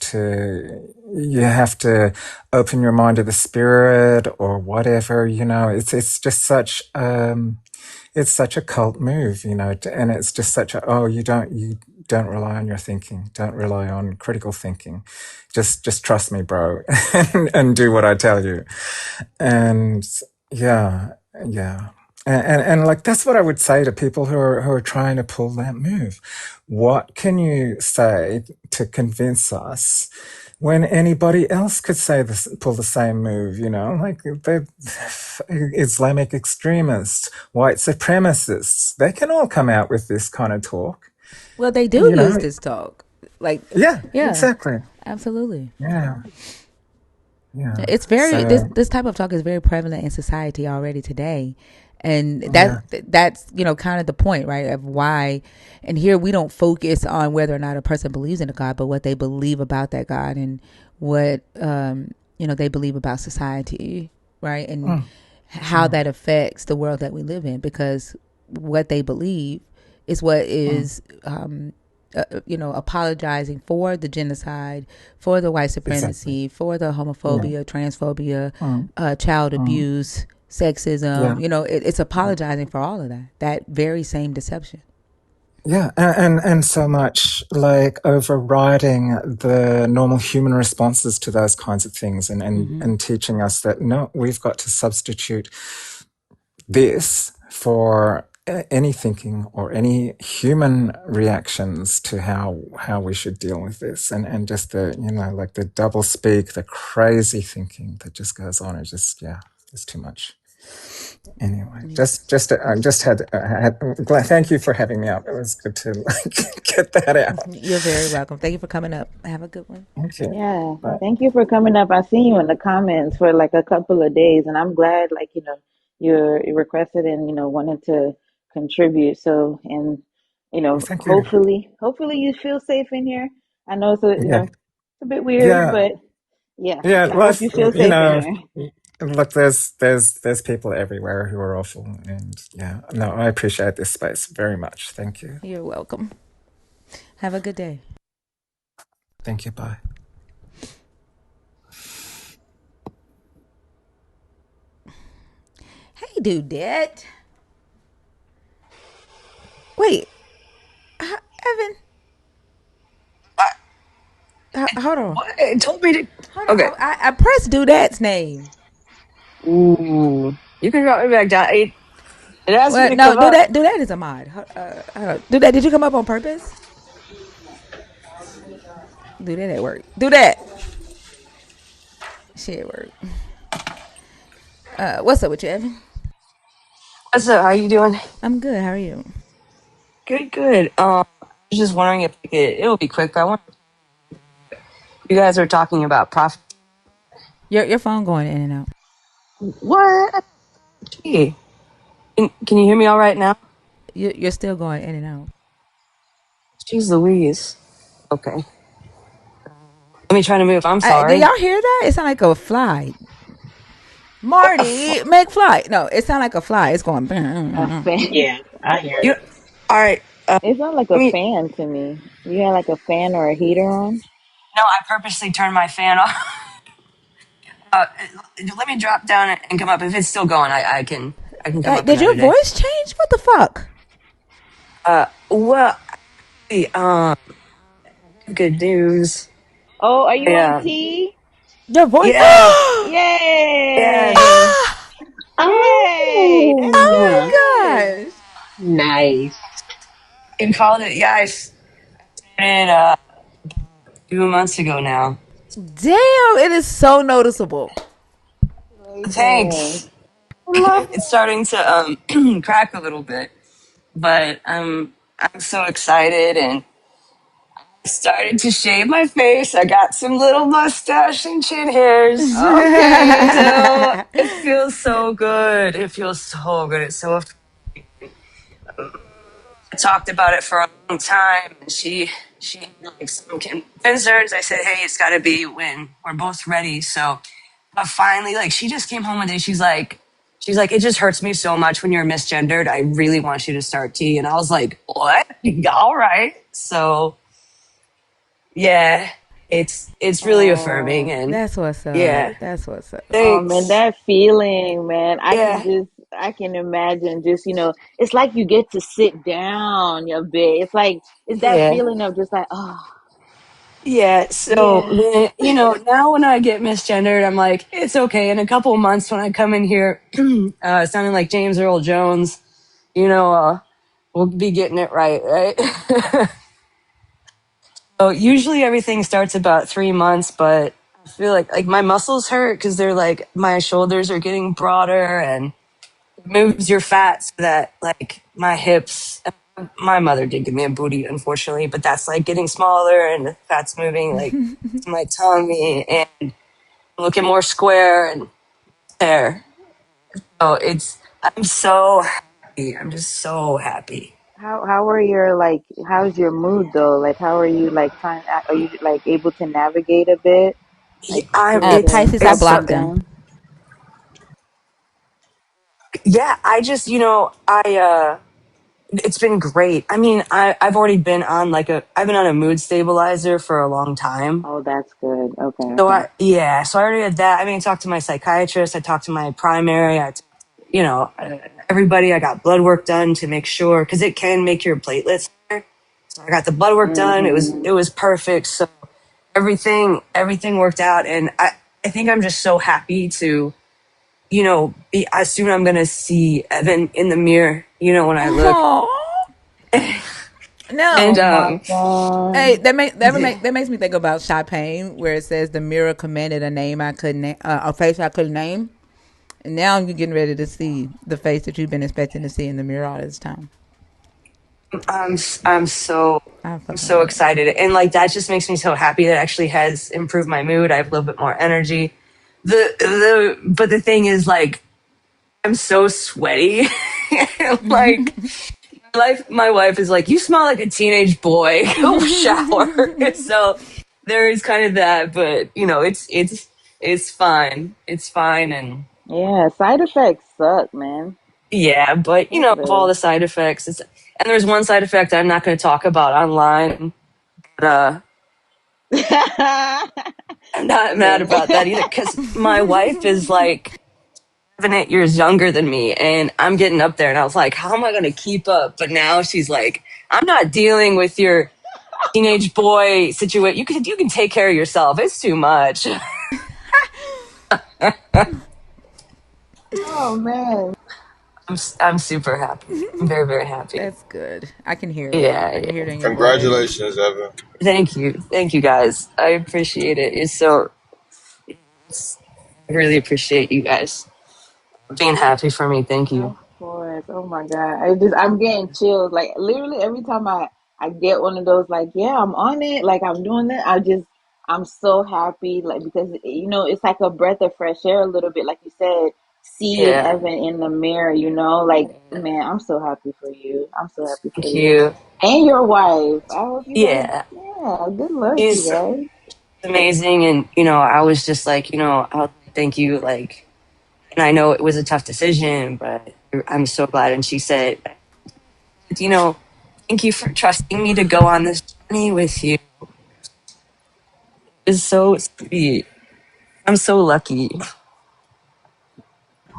to open your mind to the spirit or whatever. It's just it's such a cult move, and it's just such a, oh, you don't rely on your thinking, don't rely on critical thinking, just trust me, bro, and do what I tell you. And yeah, yeah. And like that's what I would say to people who are trying to pull that move. What can you say to convince us when anybody else could say this, pull the same move? Like the Islamic extremists, white supremacists, they can all come out with this kind of talk. Well, they do You use know, this talk. Like, yeah, yeah, exactly. absolutely. Yeah, yeah. It's very So this type of talk is very prevalent in society already today, and yeah. that's kind of the point, right, of why. And here we don't focus on whether or not a person believes in a God, but what they believe about that God, and what they believe about society, right, and Mm, how mm, that affects the world that we live in, because what they believe is what mm. is apologizing for the genocide, for the white Exactly. supremacy, for the Yeah. homophobia, transphobia, Mm, child mm. abuse, sexism. Yeah. It's apologizing for all of that very same deception. Yeah, and so much like overriding the normal human responses to those kinds of things, and teaching us that no, we've got to substitute this for any thinking or any human reactions to how we should deal with this, and just the, like the double speak, the crazy thinking that just goes on. It's just, yeah, it's too much. Anyway, thank you for having me out. It was good to like get that out. You're very welcome. Thank you for coming up. Have a good one. Okay, Yeah, bye. thank you for coming up. I seen you in the comments for like a couple of days, and I'm glad, like, you requested and wanted to contribute. So, and Well, thank you. hopefully you feel safe in here. I know Yeah, it's a bit weird, yeah, but yeah, yeah. I hope Life, you feel safe in here. look, there's people everywhere who are awful, and yeah, no, I appreciate this space very much. Thank you. You're welcome. Have a good day. Thank you. Bye. Hey, Dudette. Wait, Evan. Hold on. What? It told me to. Hold Okay. on. I pressed Dudette's name. Ooh. You can drop me back down. It asked me Well, to no, come up. Dudette is a mod. Hold on. Dudette, did you come up on purpose? Do that at work. Do that. Shit at work. What's up with you, Evan? What's up? How you doing? I'm good. How are you? Good, good. I was just wondering if it'll be quick. But I want you guys are talking about profit. Your phone going in and out. What? Gee. Can you hear me all right now? You're still going in and out. Jeez Louise. Okay. Let me try to move. I'm Did sorry. y'all hear that? It sounded like a fly. Marty, make fly. No, it sounded like a fly. It's going. A fan. Yeah, I hear You it. all right? It sounds like Let a me. fan to me. You had like a fan or a heater on? No, I purposely turned my fan off. Uh, Let me drop down and come up. If it's still going, I can come Like, up did your another day. voice change? What the fuck? Well, good news. Oh, are you on Yeah, T? Your voice. yeah, Oh yes. Yay! Yay! That's Oh, good. my gosh! nice. You called it. Yeah, I started 2 months ago now. Damn, it is so noticeable. Congratulations. Thanks. I love It's it. starting to crack a little bit, but I'm so excited and I started to shave my face. I got some little mustache and chin hairs. Okay. So it feels so good. It feels so good. It's so. I talked about it for a long time, and she like some concerns. I said, hey, it's got to be when we're both ready. So, but finally, like she just came home one day. She's like, it just hurts me so much when you're misgendered. I really want you to start T. And I was like, what? All right. So yeah, it's really affirming, Oh, and That's what's up. yeah, That's what's up. oh man, thanks. that feeling, man. Yeah, I can imagine just, it's like you get to sit down a bit. It's that yeah. feeling of just like, oh, Yeah, so yeah. when now when I get misgendered, I'm like, it's okay. In a couple of months, when I come in here, sounding like James Earl Jones, we'll be getting it right, right? So usually everything starts about 3 months, but I feel like my muscles hurt because they're like my shoulders are getting broader and it moves your fat so that like my hips. My mother did give me a booty, unfortunately, but that's like getting smaller and the fat's moving like to my tummy and looking more square and there. Oh, I'm so happy. I'm just so happy. How are your how's your mood though? Like how are you are you like able to navigate a bit? Yeah, Like put it in Pisces, I it's, ups blocked and them. downs? yeah, I just, it's been great. I mean, I've already been on I've been on a mood stabilizer for a long time. Oh, that's good. Okay, So okay. so I already had that. I mean, I talked to my psychiatrist. I talked to my primary. Everybody. I got blood work done to make sure because it can make your platelets higher. So I got the blood work done. Mm-hmm. It was perfect. So everything worked out, and I think I'm just so happy to be as soon I'm gonna see Evan in the mirror. When I look, Oh no. and Oh my God. Hey, that makes me think about Chopin, where it says the mirror commanded a name I couldn't a face I couldn't name, and now you're getting ready to see the face that you've been expecting to see in the mirror all this time. I'm I'm so I I'm fucking so love it. excited, and like that just makes me so happy. That actually has improved my mood. I have a little bit more energy. But the thing is, like, I'm so sweaty. Like my wife is like, you smell like a teenage boy. Go shower. So there is kind of that, but it's fine. It's fine, and Yeah, side effects suck, man. yeah, but It of all does. the side effects, and there's one side effect I'm not going to talk about online. But I'm not mad Dang about that either because my wife is like 7 8 years younger than me, and I'm getting up there, and I was like, how am I going to keep up? But now she's like, I'm not dealing with your teenage boy situation. You can take care of yourself. It's too much. Oh man. I'm super happy. I'm very, very happy. That's good. I can hear it. Yeah, I can hear yeah. it in your voice. Congratulations, Evan. Thank you guys. I appreciate it. I really appreciate you guys being happy for me. Thank you. Of course. Oh my God. I'm getting chills. Like literally every time I get one of those like, yeah, I'm on it, like I'm doing that, I'm so happy, like because it's like a breath of fresh air a little bit, like you said, seeing Yeah, Evan in the mirror, like man, I'm so happy for you. I'm so happy for thank you. you. And your wife. I hope you guys, Yeah, yeah, good luck, you she's guys. amazing, and I was just like, I'll thank you, like, and I know it was a tough decision, but I'm so glad. And she said, you know, thank you for trusting me to go on this journey with you. It's so sweet. I'm so lucky.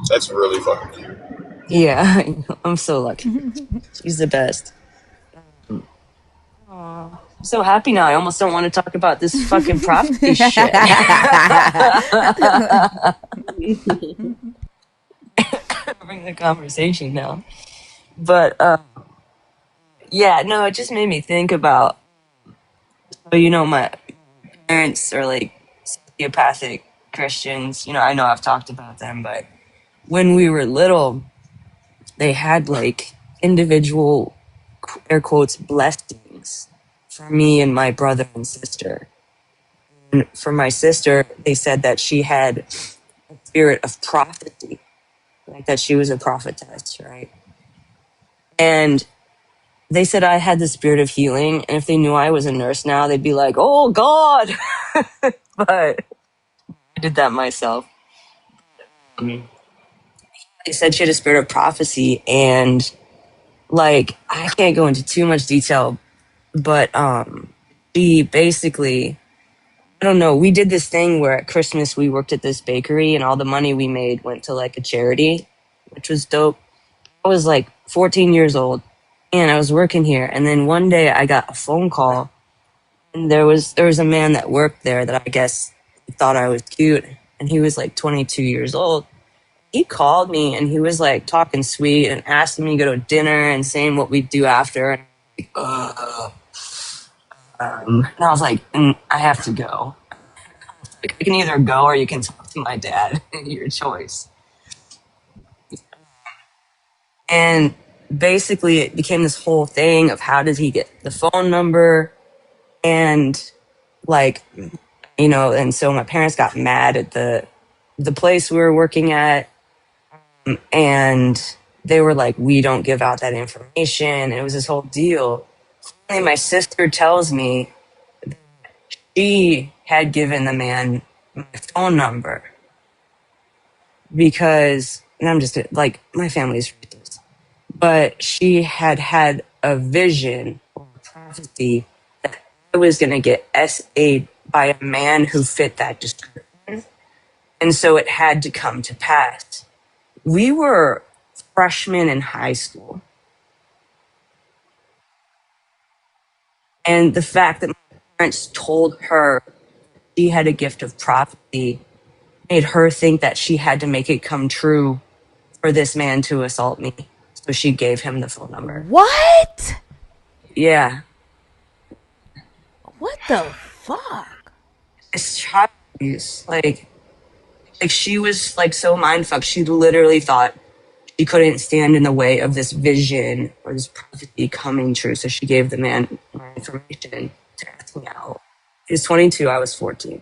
That's really fucking cute. Yeah, I'm so lucky. She's the best. Aw, I'm so happy now. I almost don't want to talk about this fucking prophecy shit. Bring the conversation down. But yeah, no, it just made me think about, my parents are like sociopathic Christians. I know I've talked about them, but when we were little, they had like individual air quotes blessings for me and my brother and sister. And for my sister, they said that she had a spirit of prophecy, like that she was a prophetess, right? And they said I had the spirit of healing, and if they knew I was a nurse now, they'd be like, "Oh God!" But I did that myself. They said she had a spirit of prophecy, and like I can't go into too much detail, but she basically, I don't know, we did this thing where at Christmas we worked at this bakery, and all the money we made went to like a charity, which was dope. I was like 14 years old, and I was working here, and then one day I got a phone call, and there was a man that worked there that I guess thought I was cute, and he was like 22 years old. He called me and he was like talking sweet and asking me to go to dinner and saying what we'd do after. And, and I was like, I have to go. Like, I can either go or you can talk to my dad. Your choice. And basically, it became this whole thing of how did he get the phone number, and like, and so my parents got mad at the place we were working at, and they were like, we don't give out that information. It was this whole deal. And my sister tells me she had given the man my phone number because, and I'm just like, my family's racist, but she had had a vision or a prophecy that I was going to get SA'd by a man who fit that description. And so it had to come to pass. We were freshmen in high school. And the fact that my parents told her she had a gift of prophecy made her think that she had to make it come true for this man to assault me. So she gave him the phone number. What? Yeah. What the fuck? This child is like she was like so mind fucked. She literally thought she couldn't stand in the way of this vision or this prophecy coming true. So she gave the man my information to ask me out. He was 22, I was 14.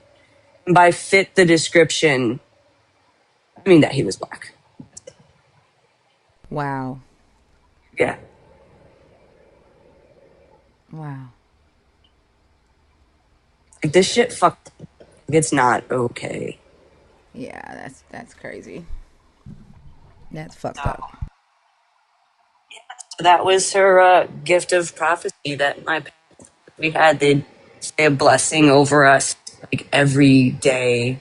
And by fit the description, I mean that he was black. Wow. Yeah. Wow. Like this shit fucked. It's not okay. Yeah, that's crazy. That's fucked So up. that was her gift of prophecy that we had. They'd say a blessing over us like every day,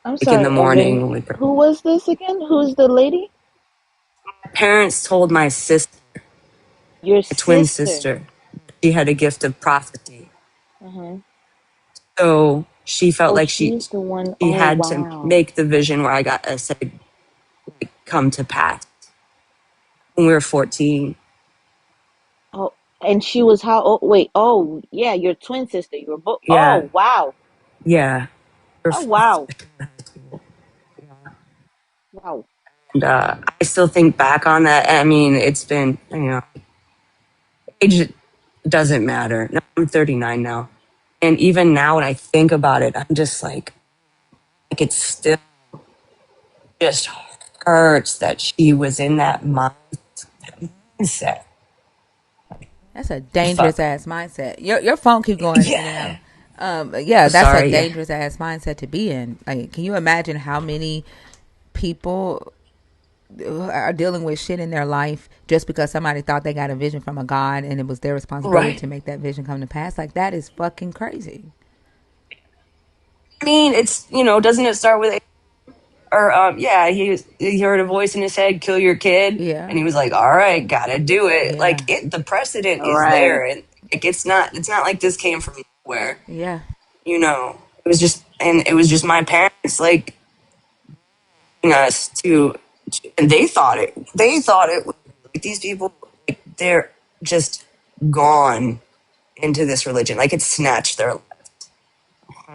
I'm like in the sorry, morning Evan. when we pray. Who was this again? Who's the lady? Parents told my sister, Your my twin sister. sister, she had a gift of prophecy. Uh-huh. So she felt Oh, like she she's the one. she Oh, had to wow. make the vision where I got a say come to pass. when we were 14. Oh, and she was how old? Wait, oh, yeah, your twin sister. You were both. Yeah, Oh, wow. yeah. Oh, wow. Wow. And I still think back on that. I mean, it's been, age doesn't matter. No, I'm 39 now. And even now when I think about it, I'm just like it still just hurts that she was in that mindset. That's a dangerous Fuck. ass mindset. Your phone keep going in and Yeah. out. Yeah, that's a Sorry. Yeah. dangerous ass mindset to be in. Like, can you imagine how many people are dealing with shit in their life just because somebody thought they got a vision from a God and it was their responsibility Right. to make that vision come to pass? Like, that is fucking crazy. I mean, it's, doesn't it start with, or, yeah, he heard a voice in his head, kill your kid. Yeah, And he was like, all right, gotta do it. yeah, Like the precedent All is right. there. And like, it's not like this came from nowhere, yeah. it was just my parents, like, us and they thought it was like these people, like, they're just gone into this religion. Like it snatched their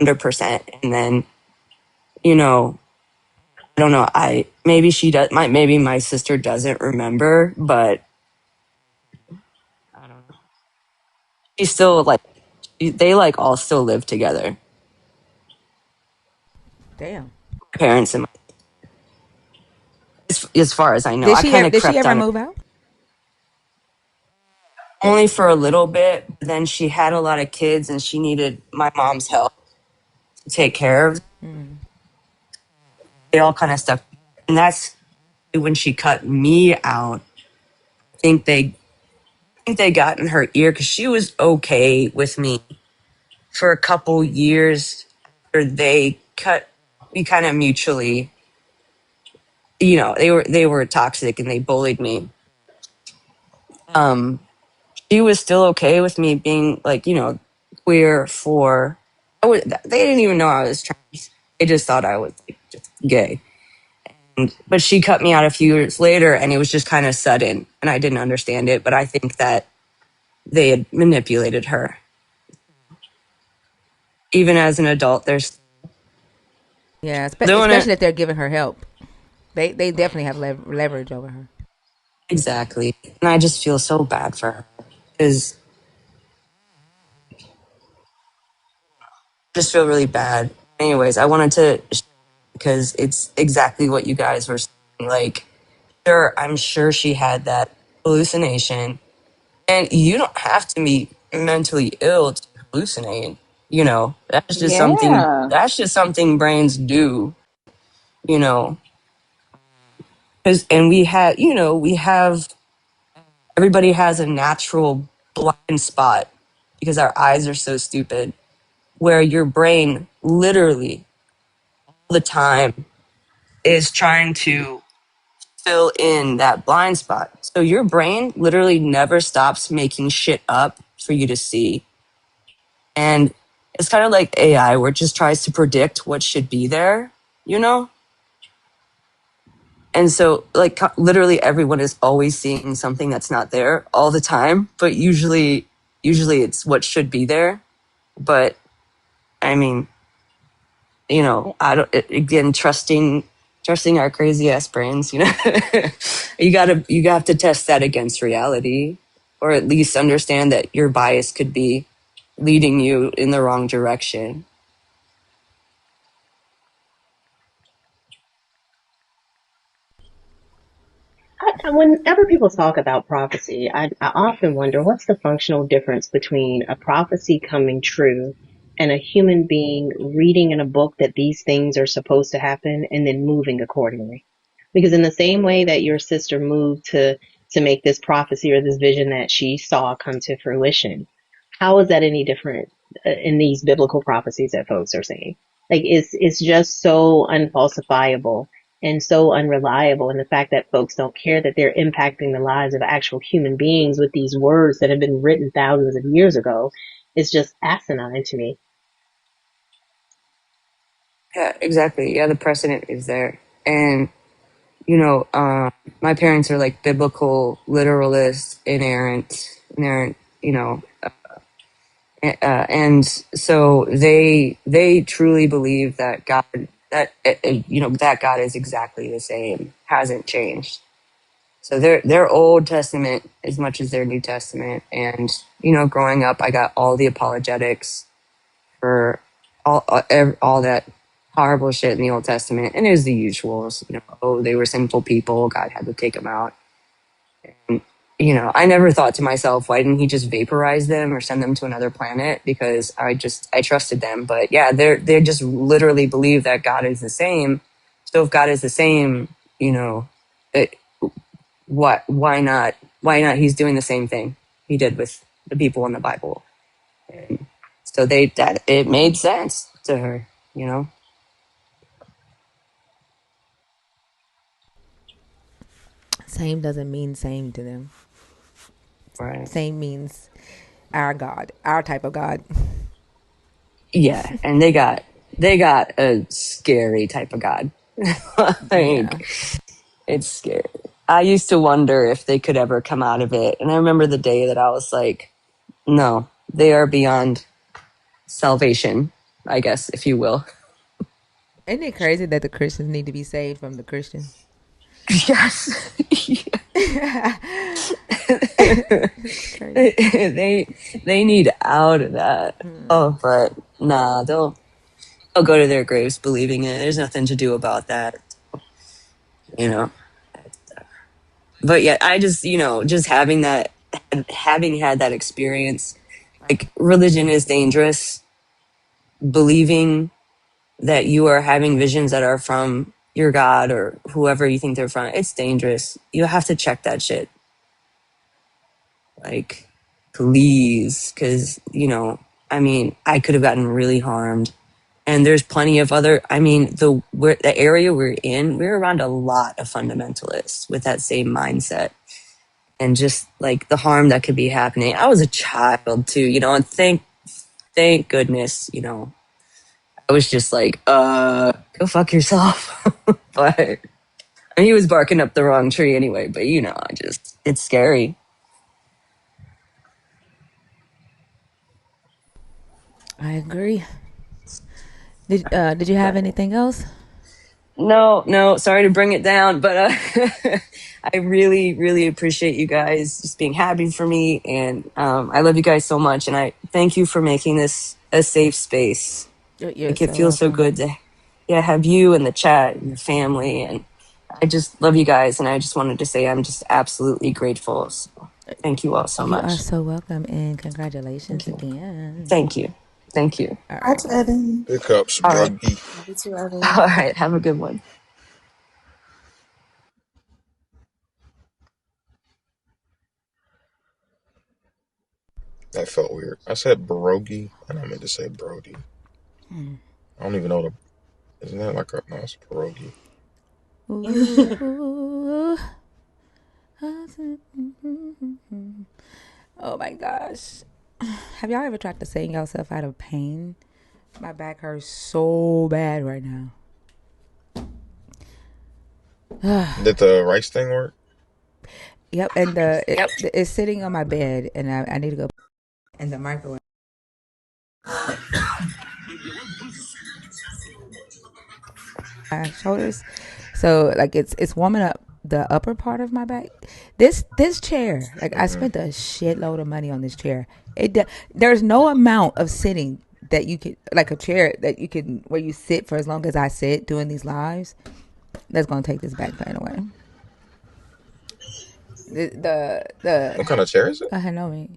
100%. And then, I don't know. Maybe she does. Maybe my sister doesn't remember, but I don't know. She's still like they like all still live together. Damn. Parents and as far as I know, I kind of Did she crept ever on it move out? only for a little bit. But then she had a lot of kids, and she needed my mom's help to take care of. They all kind of stuck, and that's when she cut me out. I think they got in her ear because she was okay with me for a couple years after they cut. We kind of mutually, they were toxic and they bullied me. Um, she was still okay with me being like, queer for. They didn't even know I was trans. They just thought I was like just gay. But she cut me out a few years later, and it was just kind of sudden, and I didn't understand it. But I think that they had manipulated her. Even as an adult, they're Yeah, doing it. especially if they're giving her help. They definitely have leverage over her. Exactly. And I just feel so bad for her because I just feel really bad. Anyways, I wanted to, because it's exactly what you guys were saying. Like, sure, I'm sure she had that hallucination. And you don't have to be mentally ill to hallucinate. Yeah. That's just something brains do, you know. 'Cause we have, everybody has a natural blind spot because our eyes are so stupid, where your brain literally all the time is trying to fill in that blind spot. So your brain literally never stops making shit up for you to see. And it's kind of like AI, where it just tries to predict what should be there, you know? And so, like, literally everyone is always seeing something that's not there all the time, but usually it's what should be there. But I mean, I don't, again, trusting our crazy ass brains, you have to test that against reality, or at least understand that your bias could be leading you in the wrong direction. Whenever people talk about prophecy, I often wonder what's the functional difference between a prophecy coming true and a human being reading in a book that these things are supposed to happen and then moving accordingly. Because in the same way that your sister moved to make this prophecy or this vision that she saw come to fruition, how is that any different in these biblical prophecies that folks are saying? Like it's just so unfalsifiable and so unreliable. And the fact that folks don't care that they're impacting the lives of actual human beings with these words that have been written thousands of years ago is just asinine to me. Yeah, exactly. Yeah, the precedent is there. And my parents are like biblical literalist, inerrant, and so they truly believe that God, that God is exactly the same, hasn't changed. So their Old Testament as much as their New Testament. And growing up, I got all the apologetics for all that horrible shit in the Old Testament, and it was the usuals. Oh, they were sinful people, God had to take them out. And, I never thought to myself, why didn't he just vaporize them or send them to another planet? Because I trusted them. But yeah, they just literally believe that God is the same. So if God is the same, it, why not he's doing the same thing he did with the people in the Bible. And so that it made sense to her. Same doesn't mean same to them. Right. Same means our God, our type of God. Yeah, and they got a scary type of God. Yeah. Like, it's scary. I used to wonder if they could ever come out of it. And I remember the day that I was like, no, they are beyond salvation, I guess, if you will. Isn't it crazy that the Christians need to be saved from the Christians? Yes. It's crazy. they need out of that. Oh, but nah, they'll go to their graves believing it. There's nothing to do about that, you know. But yet, I just just having had that experience, like, religion is dangerous. Believing that you are having visions that are from your God or whoever you think they're from, it's dangerous. You have to check that shit. Like, please, because I could have gotten really harmed. And there's plenty of other. I mean, the area we're in, we're around a lot of fundamentalists with that same mindset, and just like the harm that could be happening. I was a child too, and thank goodness, I was just like, go fuck yourself. But he was barking up the wrong tree anyway. But it's scary. I agree. Did you have But anything else? no, sorry to bring it down, but I really, really appreciate you guys just being happy for me, and I love you guys so much, and I thank you for making this a safe space. You're Like, it so feels so welcome. good to have you and the chat and your family, and I just love you guys, and I just wanted to say I'm just absolutely grateful. So thank you all so You are much. so welcome, and Thank congratulations you. again. Thank you. Thank you. All Hi, right. Evan. Pickups, All right. bruggy. Love you too, Evan. All right. Have a good one. That felt weird. I said brogy, and I meant to say brody. I don't even know isn't that like a, no, it's pierogi. Ooh. Oh my gosh. Have y'all ever tried to sing yourself out of pain? My back hurts so bad right now. Did the rice thing work? Yep, and it's sitting on my bed, and I need to go in the microwave. My shoulders, so like it's warming up the upper part of my back. This chair, like, I Mm-hmm. spent a shitload of money on this chair. There's no amount of sitting that you could, like, a chair that you can, where you sit for as long as I sit doing these lives, that's gonna take this back pain away. The What kind of chair is it? I know me.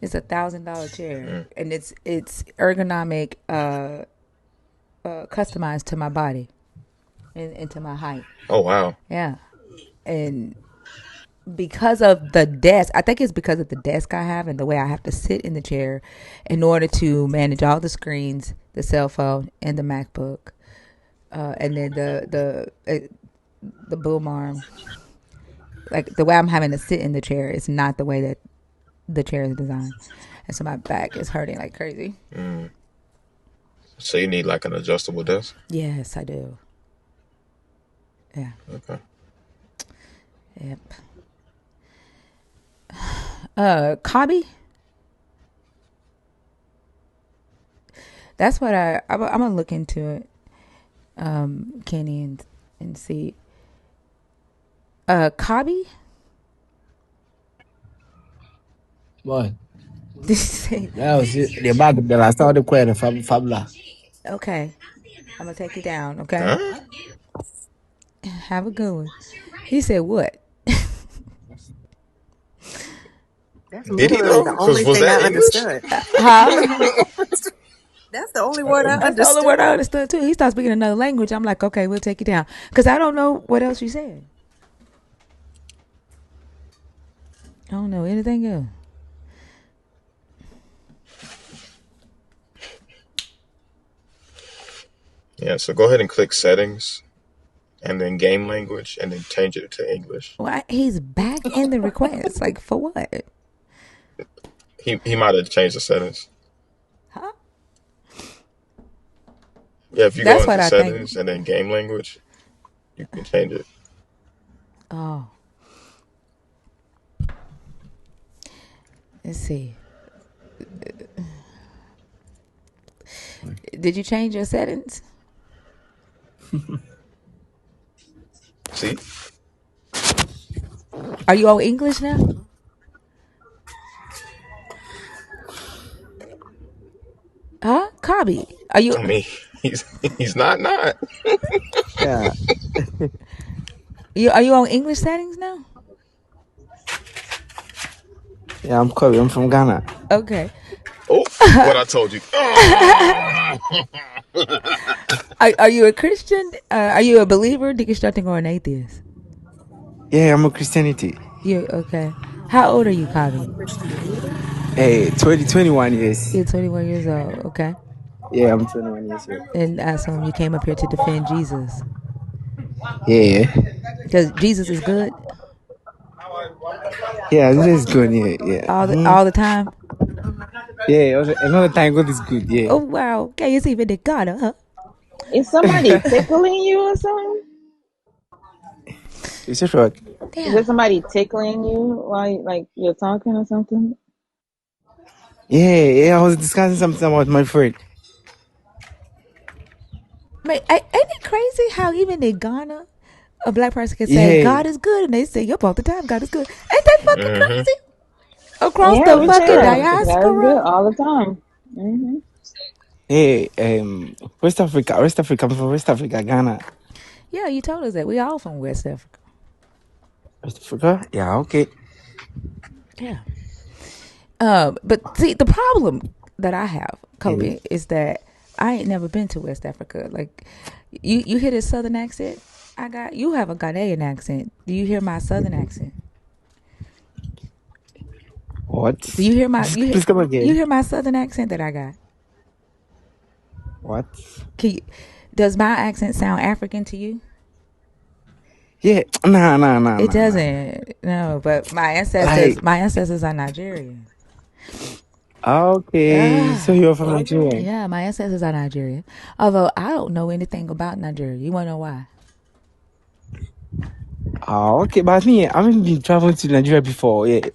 It's $1,000 chair, Mm. and it's ergonomic, customized to my body and to my height. Oh wow. Yeah, and because of the desk, I think it's because of the desk I have and the way I have to sit in the chair in order to manage all the screens, the cell phone, and the MacBook, and then the boom arm. Like, the way I'm having to sit in the chair is not the way that the chair is designed, and so my back is hurting like crazy. Mm. So you need like an adjustable desk. Yes, I do. Yeah. Okay. Yep. Cobby. That's what I'm gonna look into it. Kenny and see. Cobby. What? Did you say? That was it. The bag de la saw the query fabula. Okay. I'm gonna take you down. Okay. Huh? Have a good one. He said what? That's Did he literally though? the Because only was thing that I English? understood. Huh? That's the only word I That's the only understood. word I understood too. He started speaking another language. I'm like, okay, we'll take you down because I don't know what else you said. I don't know anything else. Yeah. So go ahead and click settings, and then game language, and then change it to English. Why he's back in the request? Like for what? He might have changed the settings. Huh? Yeah. If you go That's what into I think. settings and then game language, you can change it. Oh, let's see. Did you change your settings? See? Are you on English now? Huh? Cobby. Are you I mean, he's he's not. Yeah. are you on English settings now? Yeah, I'm Kobe. I'm from Ghana. Okay. Oh, what I told you. Are you a Christian? Are you a believer, deconstructing, or an atheist? Yeah, I'm a Christianity. You okay? How old are you, Cobby? Hey, 21 years. You're 21 years old. Okay. Yeah, I'm 21 years old. And I assume you came up here to defend Jesus Yeah. because Jesus is good Yeah, this is good. Yeah, yeah. all the time. Yeah, another time God is good. Yeah. Oh wow. Okay, it's even the God, huh? Is somebody tickling you or something? You said what? Is there Damn. somebody tickling you while like you're talking or something? Yeah, yeah. I was discussing something about my friend. Man, ain't it crazy how even in Ghana, a black person can say Yeah, God is good, and they say yup all the time God is good. Ain't that fucking Hmm. crazy? Across Yeah, the we fucking can. That's good diaspora. all the time. Hmm. yeah. West Africa, West Africa. I'm from West Africa, Ghana. Yeah, you told us that. We all from West Africa. West Africa. Yeah, okay. Yeah. But see, the problem that I have, Yeah. Kobe, is that I ain't never been to West Africa. Like, you hear this southern accent I got? You have a Ghanaian accent. Do you hear my southern accent? What? Do you hear Please come you again. hear my southern accent that I got? What? Can you, does my accent sound African to you? Yeah. Nah, nah, nah, It nah, nah. doesn't. No, but Like, my ancestors are Nigerian. okay. So Ah, you're from Nigeria? yeah, my ancestors are Nigerian. Although I don't know anything about Nigeria. You want to know why? Oh, okay. But me, I haven't been traveling to Nigeria before. Yeah.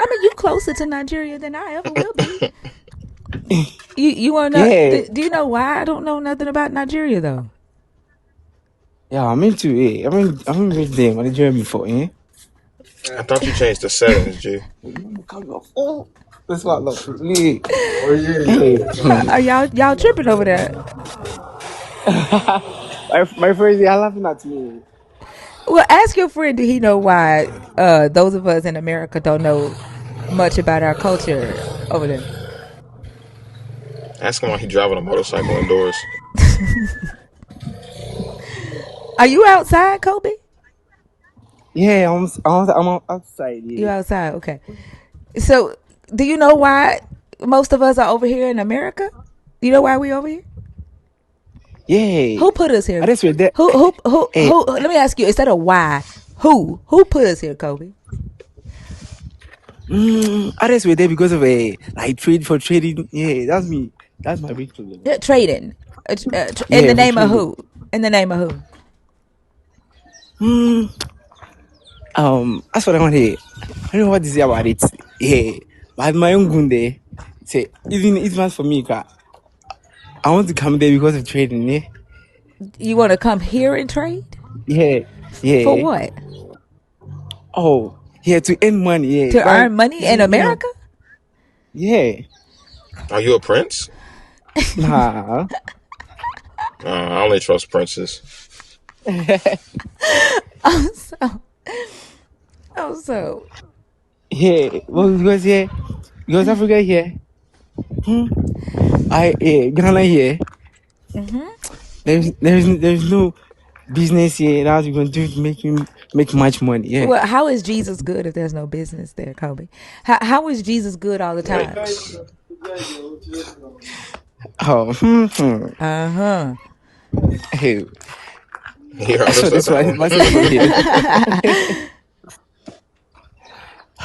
I mean, you closer to Nigeria than I ever will be. You want to know? Yeah. Do you know why I don't know nothing about Nigeria though? Yeah, I'm into it. I mean, been there, Nigeria before, eh? I thought you changed the settings, G. Oh, that's what look. Yeah. Hey. Are y'all tripping over there? my friends, they are laughing at me. Well, ask your friend. Did he know why those of us in America don't know much about our culture over there? Ask him why he driving a motorcycle indoors. Are you outside, Kobe? Yeah, I'm outside. You Yeah. outside? Okay. So, do you know why most of us are over here in America? You know why we over here? Yeah. Who put us here? I just read that. Hey, Who? Let me ask you. Instead of why, who put us here, Kobe? I just read there because of a like trade for trading. Yeah, that's me. That's my big problem. Trading. In Yeah, the for name of trading. who? In the name of who? Hmm. That's what I want to hear. I don't know what to say about it. Yeah. But my own gunde. Say, even it's not for me, I want to come there because of trading, yeah? You want to come here and trade? Yeah. For Yeah. what? Oh, yeah, to earn money, yeah. To But, earn money in you know, America? yeah. Are you a prince? Nah. I only trust princes. Oh, so, oh, so. Yeah. Well, because Africa here, Ghana here, there's no business here that you can do to make much money, yeah. Well, how is Jesus good if there's no business there, Kobe? How is Jesus good all the time? Yikes. Oh, Uh huh. Hey, You that's what understood this that one one. massive for me.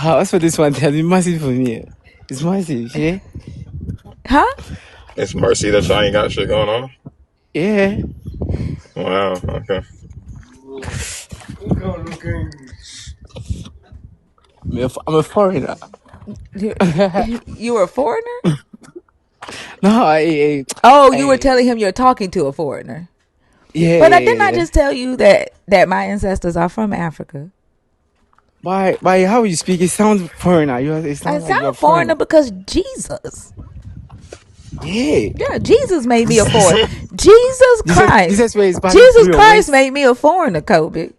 That's what this one has been massive for me. It's massive, yeah? Huh? It's mercy that y'all ain't got shit going on. Yeah. Wow. Okay. I'm a foreigner. You, you were a foreigner? No, Oh, you were I telling him you're talking to a foreigner. yeah, But I yeah, didn't I yeah. just tell you that my ancestors are from Africa? By how you speak, it sounds foreigner. It I sounds like you're sound a foreigner foreigner. because Jesus. Yeah. Yeah, Jesus made me a This, foreigner. Jesus this Christ. is where it's passing Jesus through your Christ waist. made me a foreigner, Kobe.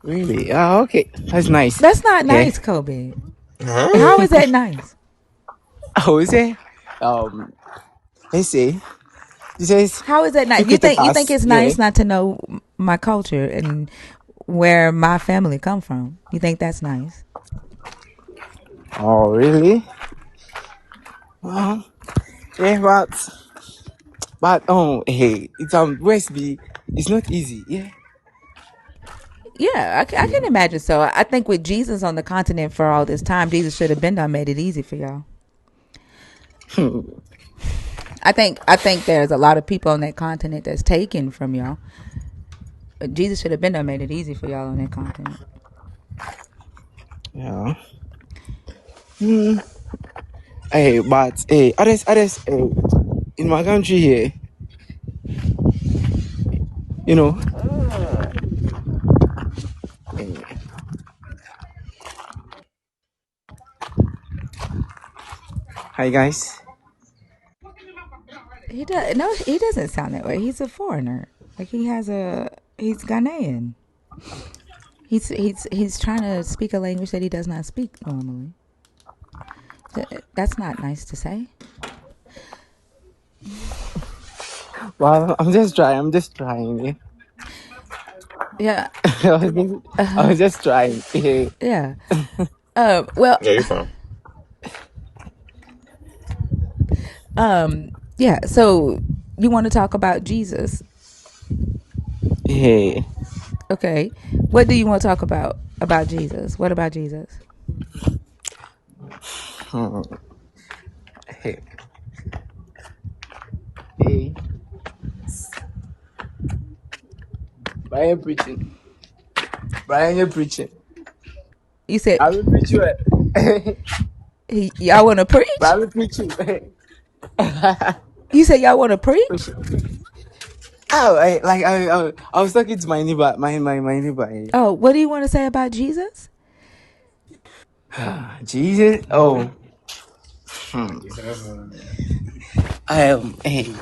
Really? Ah, okay. That's nice. That's not Yeah. nice, Kobe. How Huh? is that nice? I would say, um, let's say, this says, How is that nice? You think Equitas. it's Yeah. nice not to know my culture and where my family come from? You think that's nice? Oh, really? Well, yeah, hey, it's West B. It's not easy. Yeah. Yeah, I Yeah. can imagine so. I think with Jesus on the continent for all this time, Jesus should have been done made it easy for y'all. I think there's a lot of people on that continent that's taken from y'all. But Jesus should have been done made it easy for y'all on that continent. Yeah. Hey, but hey, others, in my country here, you know, eh, hi guys. He does no, he doesn't sound that way. He's a foreigner. Like he's Ghanaian. He's trying to speak a language that he does not speak normally. That's not nice to say. Well, I'm just trying. I'm just trying. Yeah. Yeah, I was just trying. Yeah. yeah. Well, Yeah, you fine. yeah. So you want to talk about Jesus? Yeah. Okay. What do you want to talk about Jesus? What about Jesus? Hmm. Hey. Hey. Brian preaching. Brian, you're preaching. You said I will preach you. y'all want to preach? Bible preaching. You said y'all want to preach? Oh, I was talking to my neighbor, my neighbor. Oh, what do you want to say about Jesus? Jesus. Oh, hey,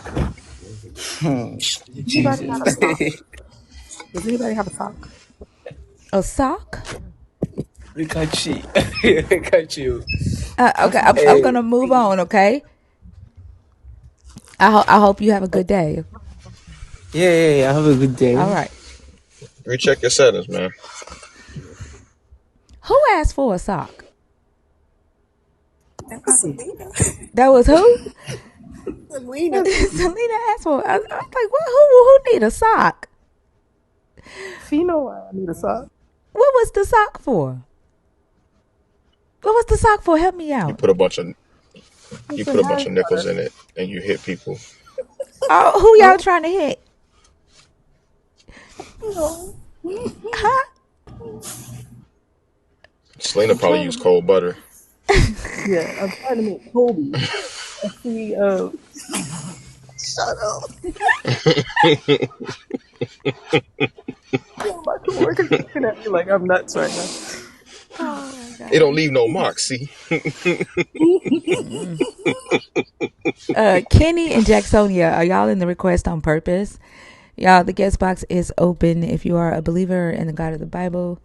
Does anybody Jesus. have a sock? Does anybody have a sock? A sock? Look at you. Look at you. Okay, I'm Hey, gonna move on. Okay. I hope you have a good day. yeah. Have a good All day. right. Recheck your settings, man. Who asked for a sock? That was Selena. That was who? Selena. Selena asked for. I was like, what? Who need a sock? She know I need a sock. What was the sock for? What was the sock for? Help me You out. put a bunch of You you say put a bunch Harry of Potter. nickels in it and you hit people. Oh, who y'all Oh, trying to hit? No. Selena I'm probably trying to used make, cold butter. yeah, I'm trying to make Kobe. I see, shut up. Yo, my coworkers are looking at me like I'm nuts right now. Oh my It don't god. leave no mark. See, Kenny and Jacksonia, are y'all in the request on purpose? Y'all, the guest box is open if you are a believer in the God of the Bible,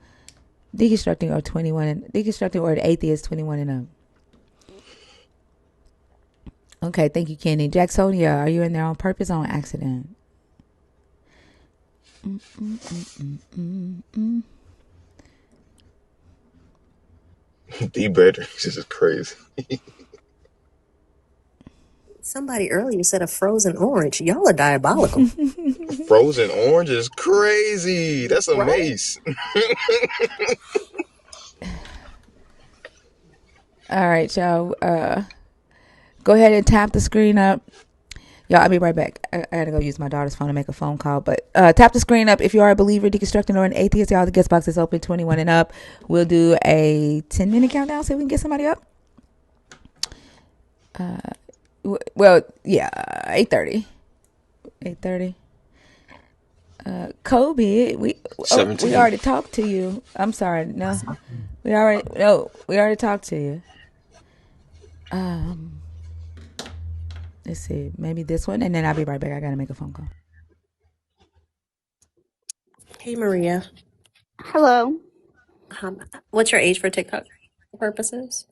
deconstructing or deconstructing or an atheist 21 and up. Okay, thank you, Kenny. Jacksonia, are you in there on purpose or on accident? D better. This is crazy. Somebody earlier said a frozen orange. Y'all are diabolical. Frozen orange is crazy. That's a Right? mace. All right, y'all. Go ahead and tap the screen up. Y'all, I'll be right back. I gotta go use my daughter's phone to make a phone call. But tap the screen up if you are a believer, deconstructing, or an atheist. Y'all, the guest box is open 21 and up. We'll do a 10-minute countdown so we can get somebody up. Well, yeah, 8:30. 8:30. Kobe, we 17. already talked to you. I'm sorry. No. We already talked to you. Let's see. Maybe this one, and then I'll be right back. I gotta make a phone call. Hey, Maria. Hello, What's your age for TikTok purposes?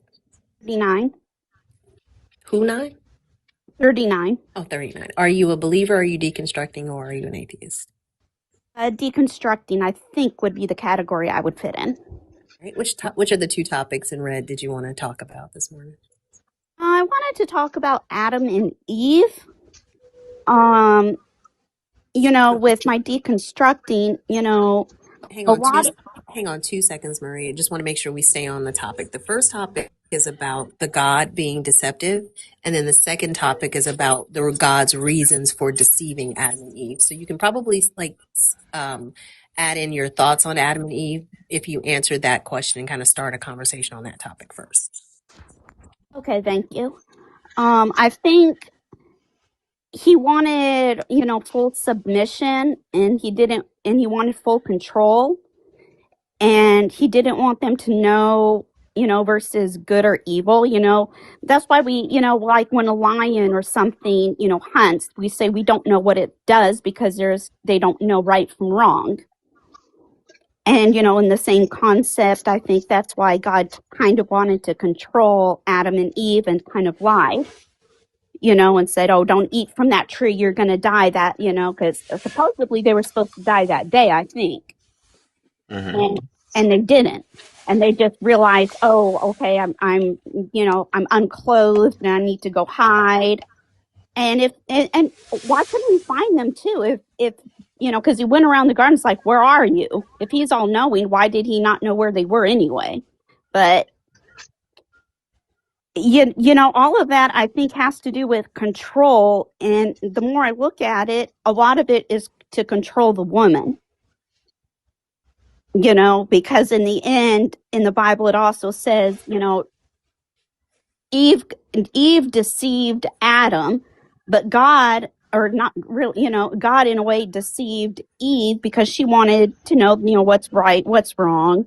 39. Who nine? 39. Oh, 39. Are you a believer? Are you deconstructing, or are you an atheist? Deconstructing, I think, would be the category I would fit in. Right. Which of the two topics in red did you want to talk about this morning? I wanted to talk about Adam and Eve. Um, with my deconstructing, Hang a on lot of, hang on 2 seconds, Maria. Just want to make sure we stay on the topic. The first topic is about the God being deceptive, and then the second topic is about the God's reasons for deceiving Adam and Eve. So you can probably add in your thoughts on Adam and Eve if you answer that question and kind of start a conversation on that topic first. okay, thank you. I think he wanted, full submission, and he wanted full control, and he didn't want them to know, versus good or evil. That's why we, like when a lion or something, hunts, we say we don't know what it does because they don't know right from wrong. And, in the same concept, I think that's why God kind of wanted to control Adam and Eve and kind of lied, and said, oh, don't eat from that tree, you're going to die, that, because supposedly they were supposed to die that day, I think. Mm-hmm. And they didn't. And they just realized, oh, okay, I'm unclothed and I need to go hide. And and why couldn't we find them too? If because he went around the garden, it's like, where are you? If he's all knowing, why did he not know where they were anyway? But all of that I think has to do with control. And the more I look at it, a lot of it is to control the woman. Because in the end, in the Bible, it also says, Eve deceived Adam, but God, or not really, God in a way deceived Eve because she wanted to know, what's right, what's wrong,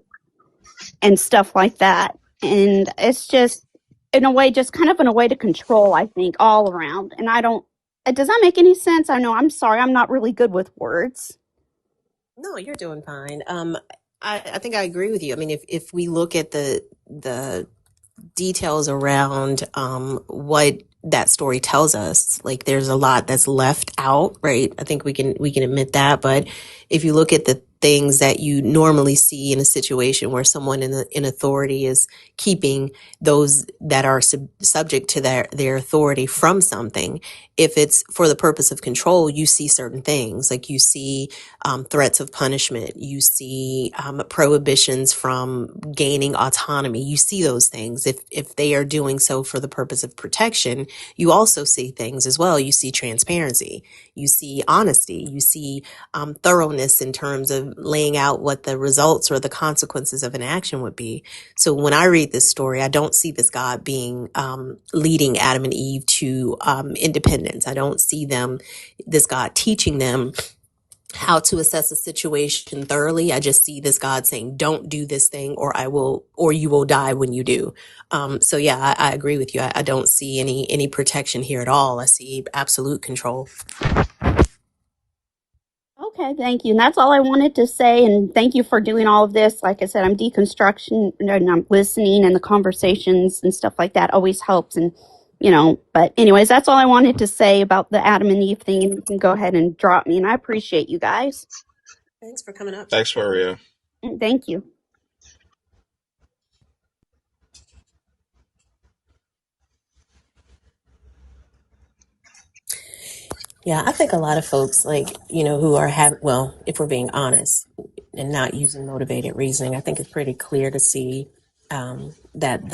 and stuff like that. And it's just, in a way, just kind of in a way to control, I think, all around. And does that make any sense? I know, I'm sorry, I'm not really good with words. No, you're doing fine. I think I agree with you. I mean, if we look at the details around what that story tells us, there's a lot that's left out, right? I think we can admit that. But if you look at things that you normally see in a situation where someone in authority is keeping those that are subject to their authority from something. If it's for the purpose of control, you see certain things, like you see threats of punishment, you see prohibitions from gaining autonomy. You see those things. If they are doing so for the purpose of protection, you also see things as well. You see transparency, you see honesty, you see thoroughness in terms of laying out what the results or the consequences of an action would be. So when I read this story, I don't see this God being leading Adam and Eve to independence. I don't see this God teaching them how to assess a situation thoroughly. I just see this God saying, don't do this thing or you will die when you do. So yeah, I agree with you. I don't see any protection here at all. I see absolute control. Okay, thank you. And that's all I wanted to say. And thank you for doing all of this. Like I said, I'm deconstruction and I'm listening, and the conversations and stuff like that always helps. And, but anyways, that's all I wanted to say about the Adam and Eve thing. And you can go ahead and drop me. And I appreciate you guys. Thanks for coming up. Thanks, Maria. And thank you. Yeah, I think a lot of folks, like, who are if we're being honest and not using motivated reasoning, I think it's pretty clear to see that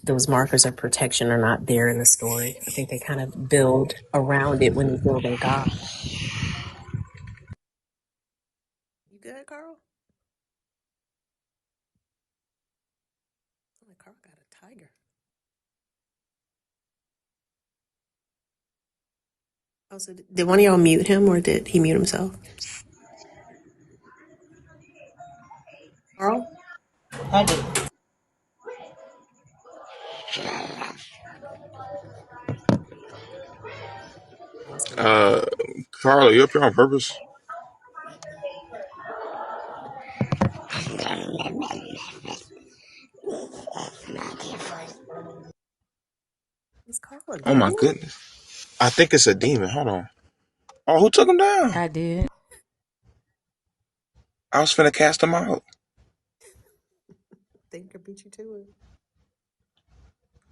those markers of protection are not there in the story. I think they kind of build around it when they build their God. You good, Carl? Oh, Carl got a tiger. Oh, so did one of y'all mute him, or did he mute himself? Carl? I did. Uh, Carla, you up here on purpose? Is Carl a Oh my demon? goodness. I think it's a demon. Hold on. Oh, who took him down? I did. I was finna cast him out. Thinker beat you to it.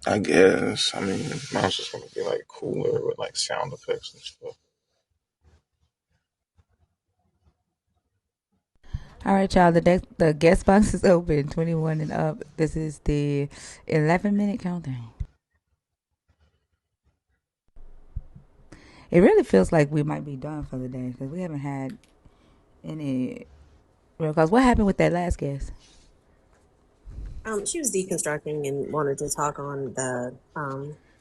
I guess. I mean, mine was just gonna be like cooler with like sound effects and stuff. All right, y'all. The guest box is open, 21 and up. This is the 11-minute countdown. It really feels like we might be done for the day because we haven't had any real calls. What happened with that last guest? She was deconstructing and wanted to talk on the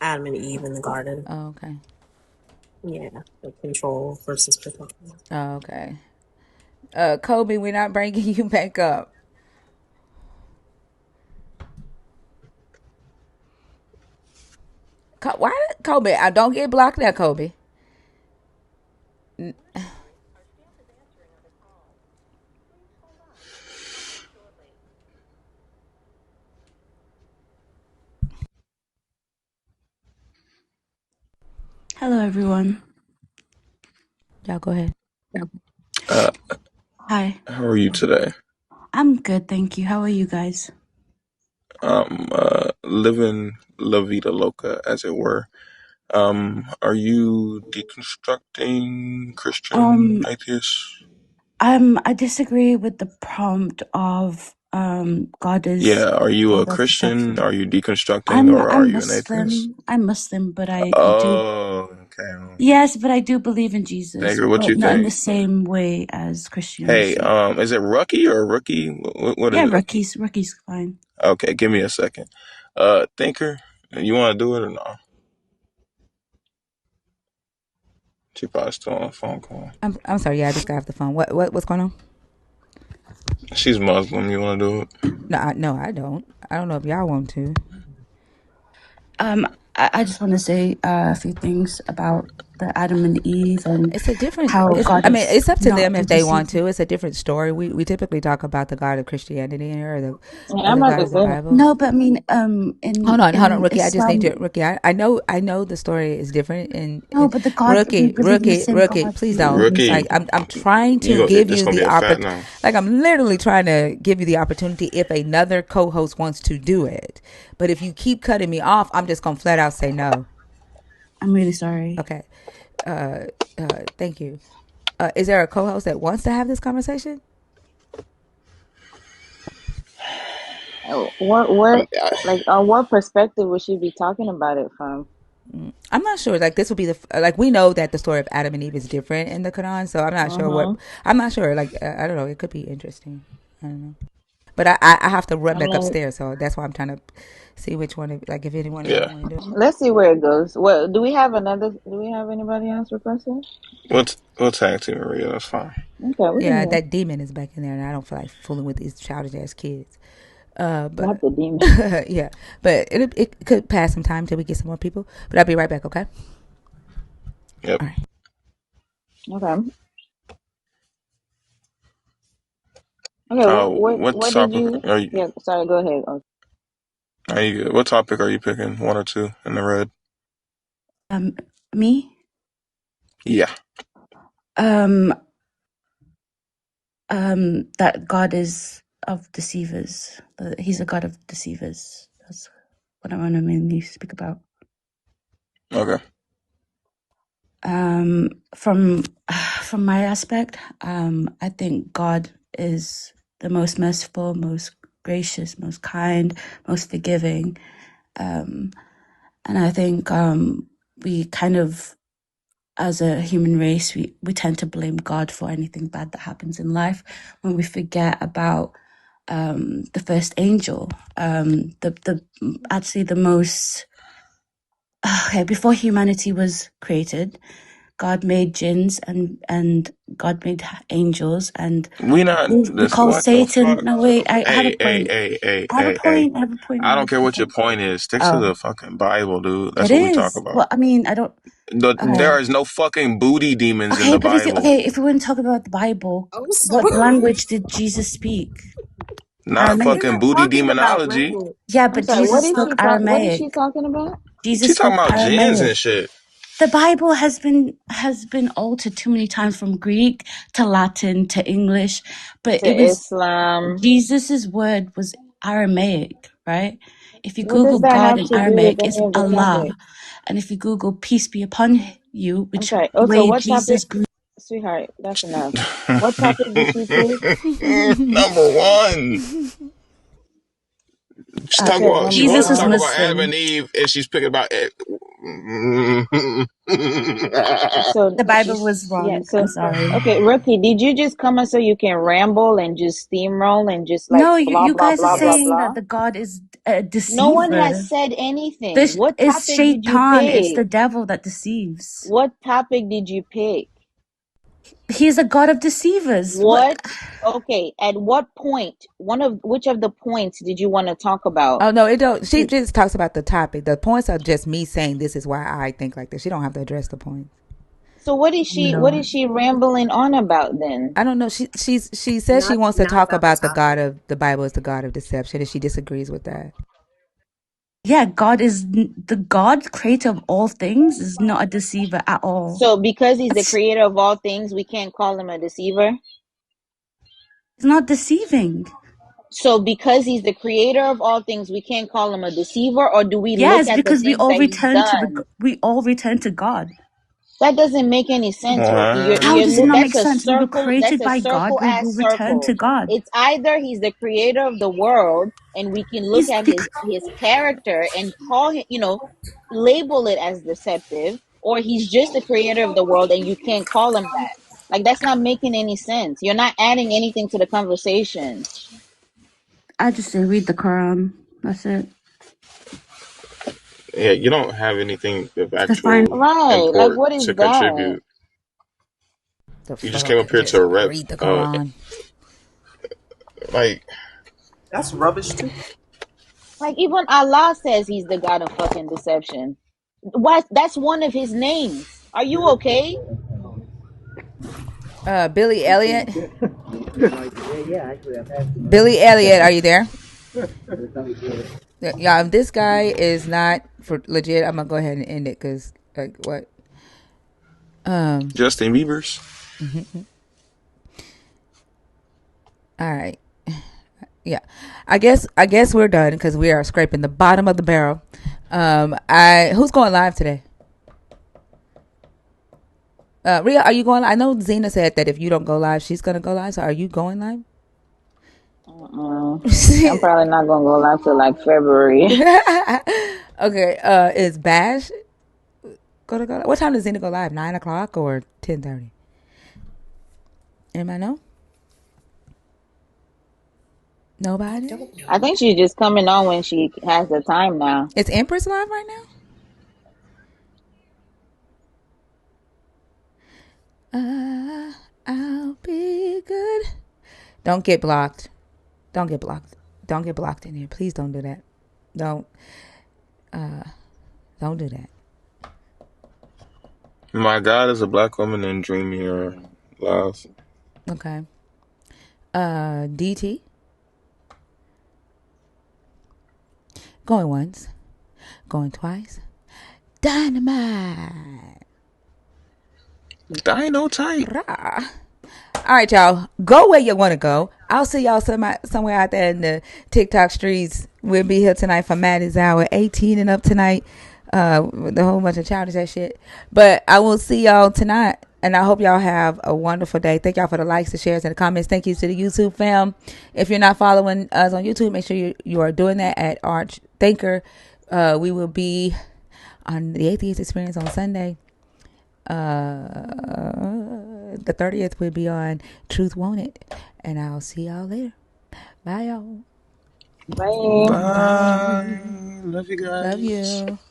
Adam and Eve in the garden. Oh, okay. Yeah, the control versus protection. Oh, okay. Kobe, we're not bringing you back up. Why, Kobe? I don't get blocked now, Kobe. Hello, everyone. Y'all go ahead. Uh, Hi. how are you today? I'm good, thank you. How are you guys? Living La Vida Loca, as it were. Are you deconstructing Christian Um, atheist? I disagree with the prompt of God is Yeah, are you all a that Christian? protection. Are you deconstructing, or are I'm you an atheist? Muslim. I'm Muslim, but I do Oh, okay. yes, but I do believe in Jesus, Nigga, what but you not in the think? same way as Hey, Christianity. is it Rucky or Rookie? What Yeah, is it? Rocky's fine. Okay, give me a second. Thinker, you want to do it or no? She probably still on a phone call. I'm sorry. Yeah, I just got off the phone. What's going on? She's Muslim. You want to do it? No, I don't. I don't know if y'all want to. I just want to say a few things about the Adam and Eve and It's a different. how It's, God I mean, is it's up to not them if they want deceiving. to. It's a different story. We typically talk about the God of Christianity here, Yeah, or I'm the about God to of the say. Bible. No, but I mean, Hold on, in Rookie. I just need you, Islam, Rookie. I know the story is different. no, In but the God we Rookie, believe in the same Rookie. God. Please We believe don't. in the same Rookie, Like, God. I'm trying to you go. give This you gonna the be a fat opportunity. now. Like, I'm literally trying to give you the opportunity if another co-host wants to do it. But if you keep cutting me off, I'm just gonna flat out say no. I'm really sorry. Okay. Thank you. Is there a co-host that wants to have this conversation? What like on what perspective would she be talking about it from? I'm not sure. Like, this would be the like, we know that the story of Adam and Eve is different in the Quran, so I'm not sure what. Mm-hmm. I'm not sure. Like, I don't know. It could be interesting. I don't know. But I have to run I back mean, upstairs, so that's why I'm trying to see which one. Like, if anyone else Yeah. want to do it. let's see where it goes. Well, do we have another? Do we have anybody else requested? We'll tag team Maria. That's fine. Okay, we can Yeah, hear. that demon is back in there, and I don't feel like fooling with these childish ass kids. Not But the demon. yeah, but it could pass some time till we get some more people. But I'll be right back. Okay. Yep. All right. Okay. Okay. What What did topic you? are you? Yeah. Sorry. Go ahead. Oh, Are you? What topic are you picking? One or two in the red? Um, me, Yeah. um, that God is of deceivers. He's a God of deceivers. That's what I want to mainly speak about. Okay. From from my aspect, I think God is the most merciful, most gracious, most kind, most forgiving, and I think we kind of, as a human race, we tend to blame God for anything bad that happens in life when we forget about the first angel, the actually the most okay, before humanity was created, God made jinns and God made angels, and We not we this. call What the Satan. fuck? No, wait, I have a Hey, hey, point. hey, hey, I have a hey, hey. point. I have a point. I I have don't care a what your point. point is. Stick to Oh, the fucking Bible, dude. it That's what we talk is. about. Well, I mean, I don't. Okay. There is no fucking booty demons in Okay, the but Bible. if we want to talk about the Bible, Oh, so what language did Jesus speak? Not we're Aramaic. fucking not booty talking about demonology. language. Yeah, I'm but sorry. Jesus What is spoke she talk? What is she Aramaic. talking about? She Jesus talking spoke about jinns Aramaic. and shit. The Bible has been altered too many times from Greek to Latin to English, but To it was Islam. Jesus's word was Aramaic, right? If you What does Google that God have in to do with Aramaic, it's any of the Allah, topic? and if you Google peace be upon you, which Okay. the Okay. way What topic, Jesus grew, sweetheart? That's enough. What topic did she pick? Number one. Okay. She Number wants Jesus to was talk one. about Adam and Muslim. Eve, and she's picking about it. So The Bible was she's yeah. wrong. I'm So sorry. okay, Rookie, did you just come on so you can ramble and just steamroll and just like No, blah you blah guys are blah blah saying that blah? the God is a No one has deceiver. said anything. This What is topic did you Shaitan. It's pick? the devil that deceives. What topic did you pick? He's a God of deceivers. What? What? Okay. At what point? Which of the points did you want to talk about? Oh no, it don't. She just talks about the topic. The points are just me saying this is why I think like this. She don't have to address the points. So what is Lord. she rambling on about then? I don't know. She says she Not wants to not talk about the about the topic. God of the Bible is the God of deception, and she disagrees with that. Yeah, God is the God, creator of all things, is not a deceiver at all. So because he's the That's, creator of all things, we can't call him a deceiver? it's not deceiving. So because he's the creator of all things, we can't call him a deceiver, or do we look Yes, at the because things that he's done? we all return to God. That doesn't make any sense, Rookie. How does it not make That's a sense? We were circle. That's created a by God. circle We ass will return circle. to God. It's either he's the creator of the world, and we can look He's at the, his character and call him, label it as deceptive, or he's just the creator of the world, and you can't call him that. Like that's not making any sense. You're not adding anything to the conversation. I just say read the Quran. That's it. Yeah, you don't have anything of The final. actual Right? Like import what to is that? contribute. The You just came fuck? up here Just to rep, read the Quran. like That's rubbish too. Like even Allah says he's the God of fucking deception. What? That's one of his names. Are you okay? Billy Elliot. Billy Elliot, are you there? Yeah, if this guy is not for legit, I'm gonna go ahead and end it because like what? Justin Bieber's. All right. Yeah, I guess we're done because we are scraping the bottom of the barrel. I who's going live today? Ria, are you going? I know Zena said that if you don't go live, she's gonna go live. So are you going live? I'm probably not gonna go live till like February. Okay. Is Bash gonna go? What time does Zena go live? 9 o'clock or 10:30? Anybody know? Nobody. I think she's just coming on when she has the time now. Is Empress live right now? I'll be good. Don't get blocked. Don't get blocked. Don't get blocked in here. Please don't do that. Don't. Don't do that. My God is a Black Woman and Dream Mirror live. Okay. DT. Going once. Going twice. Dynamite. Dino type. Rah. All right, y'all. Go where you want to go. I'll see y'all somewhere out there in the TikTok streets. We'll be here tonight for Maddie's Hour, 18 and up tonight. With a whole bunch of childish that shit. But I will see y'all tonight. And I hope y'all have a wonderful day. Thank y'all for the likes, the shares, and the comments. Thank you to the YouTube fam. If you're not following us on YouTube, make sure you are doing that at Arch Thinker. We will be on the Atheist Experience on Sunday. The 30th will be on Truth Won't It. And I'll see y'all later. Bye, y'all. Bye. Bye. Love you Love guys. you.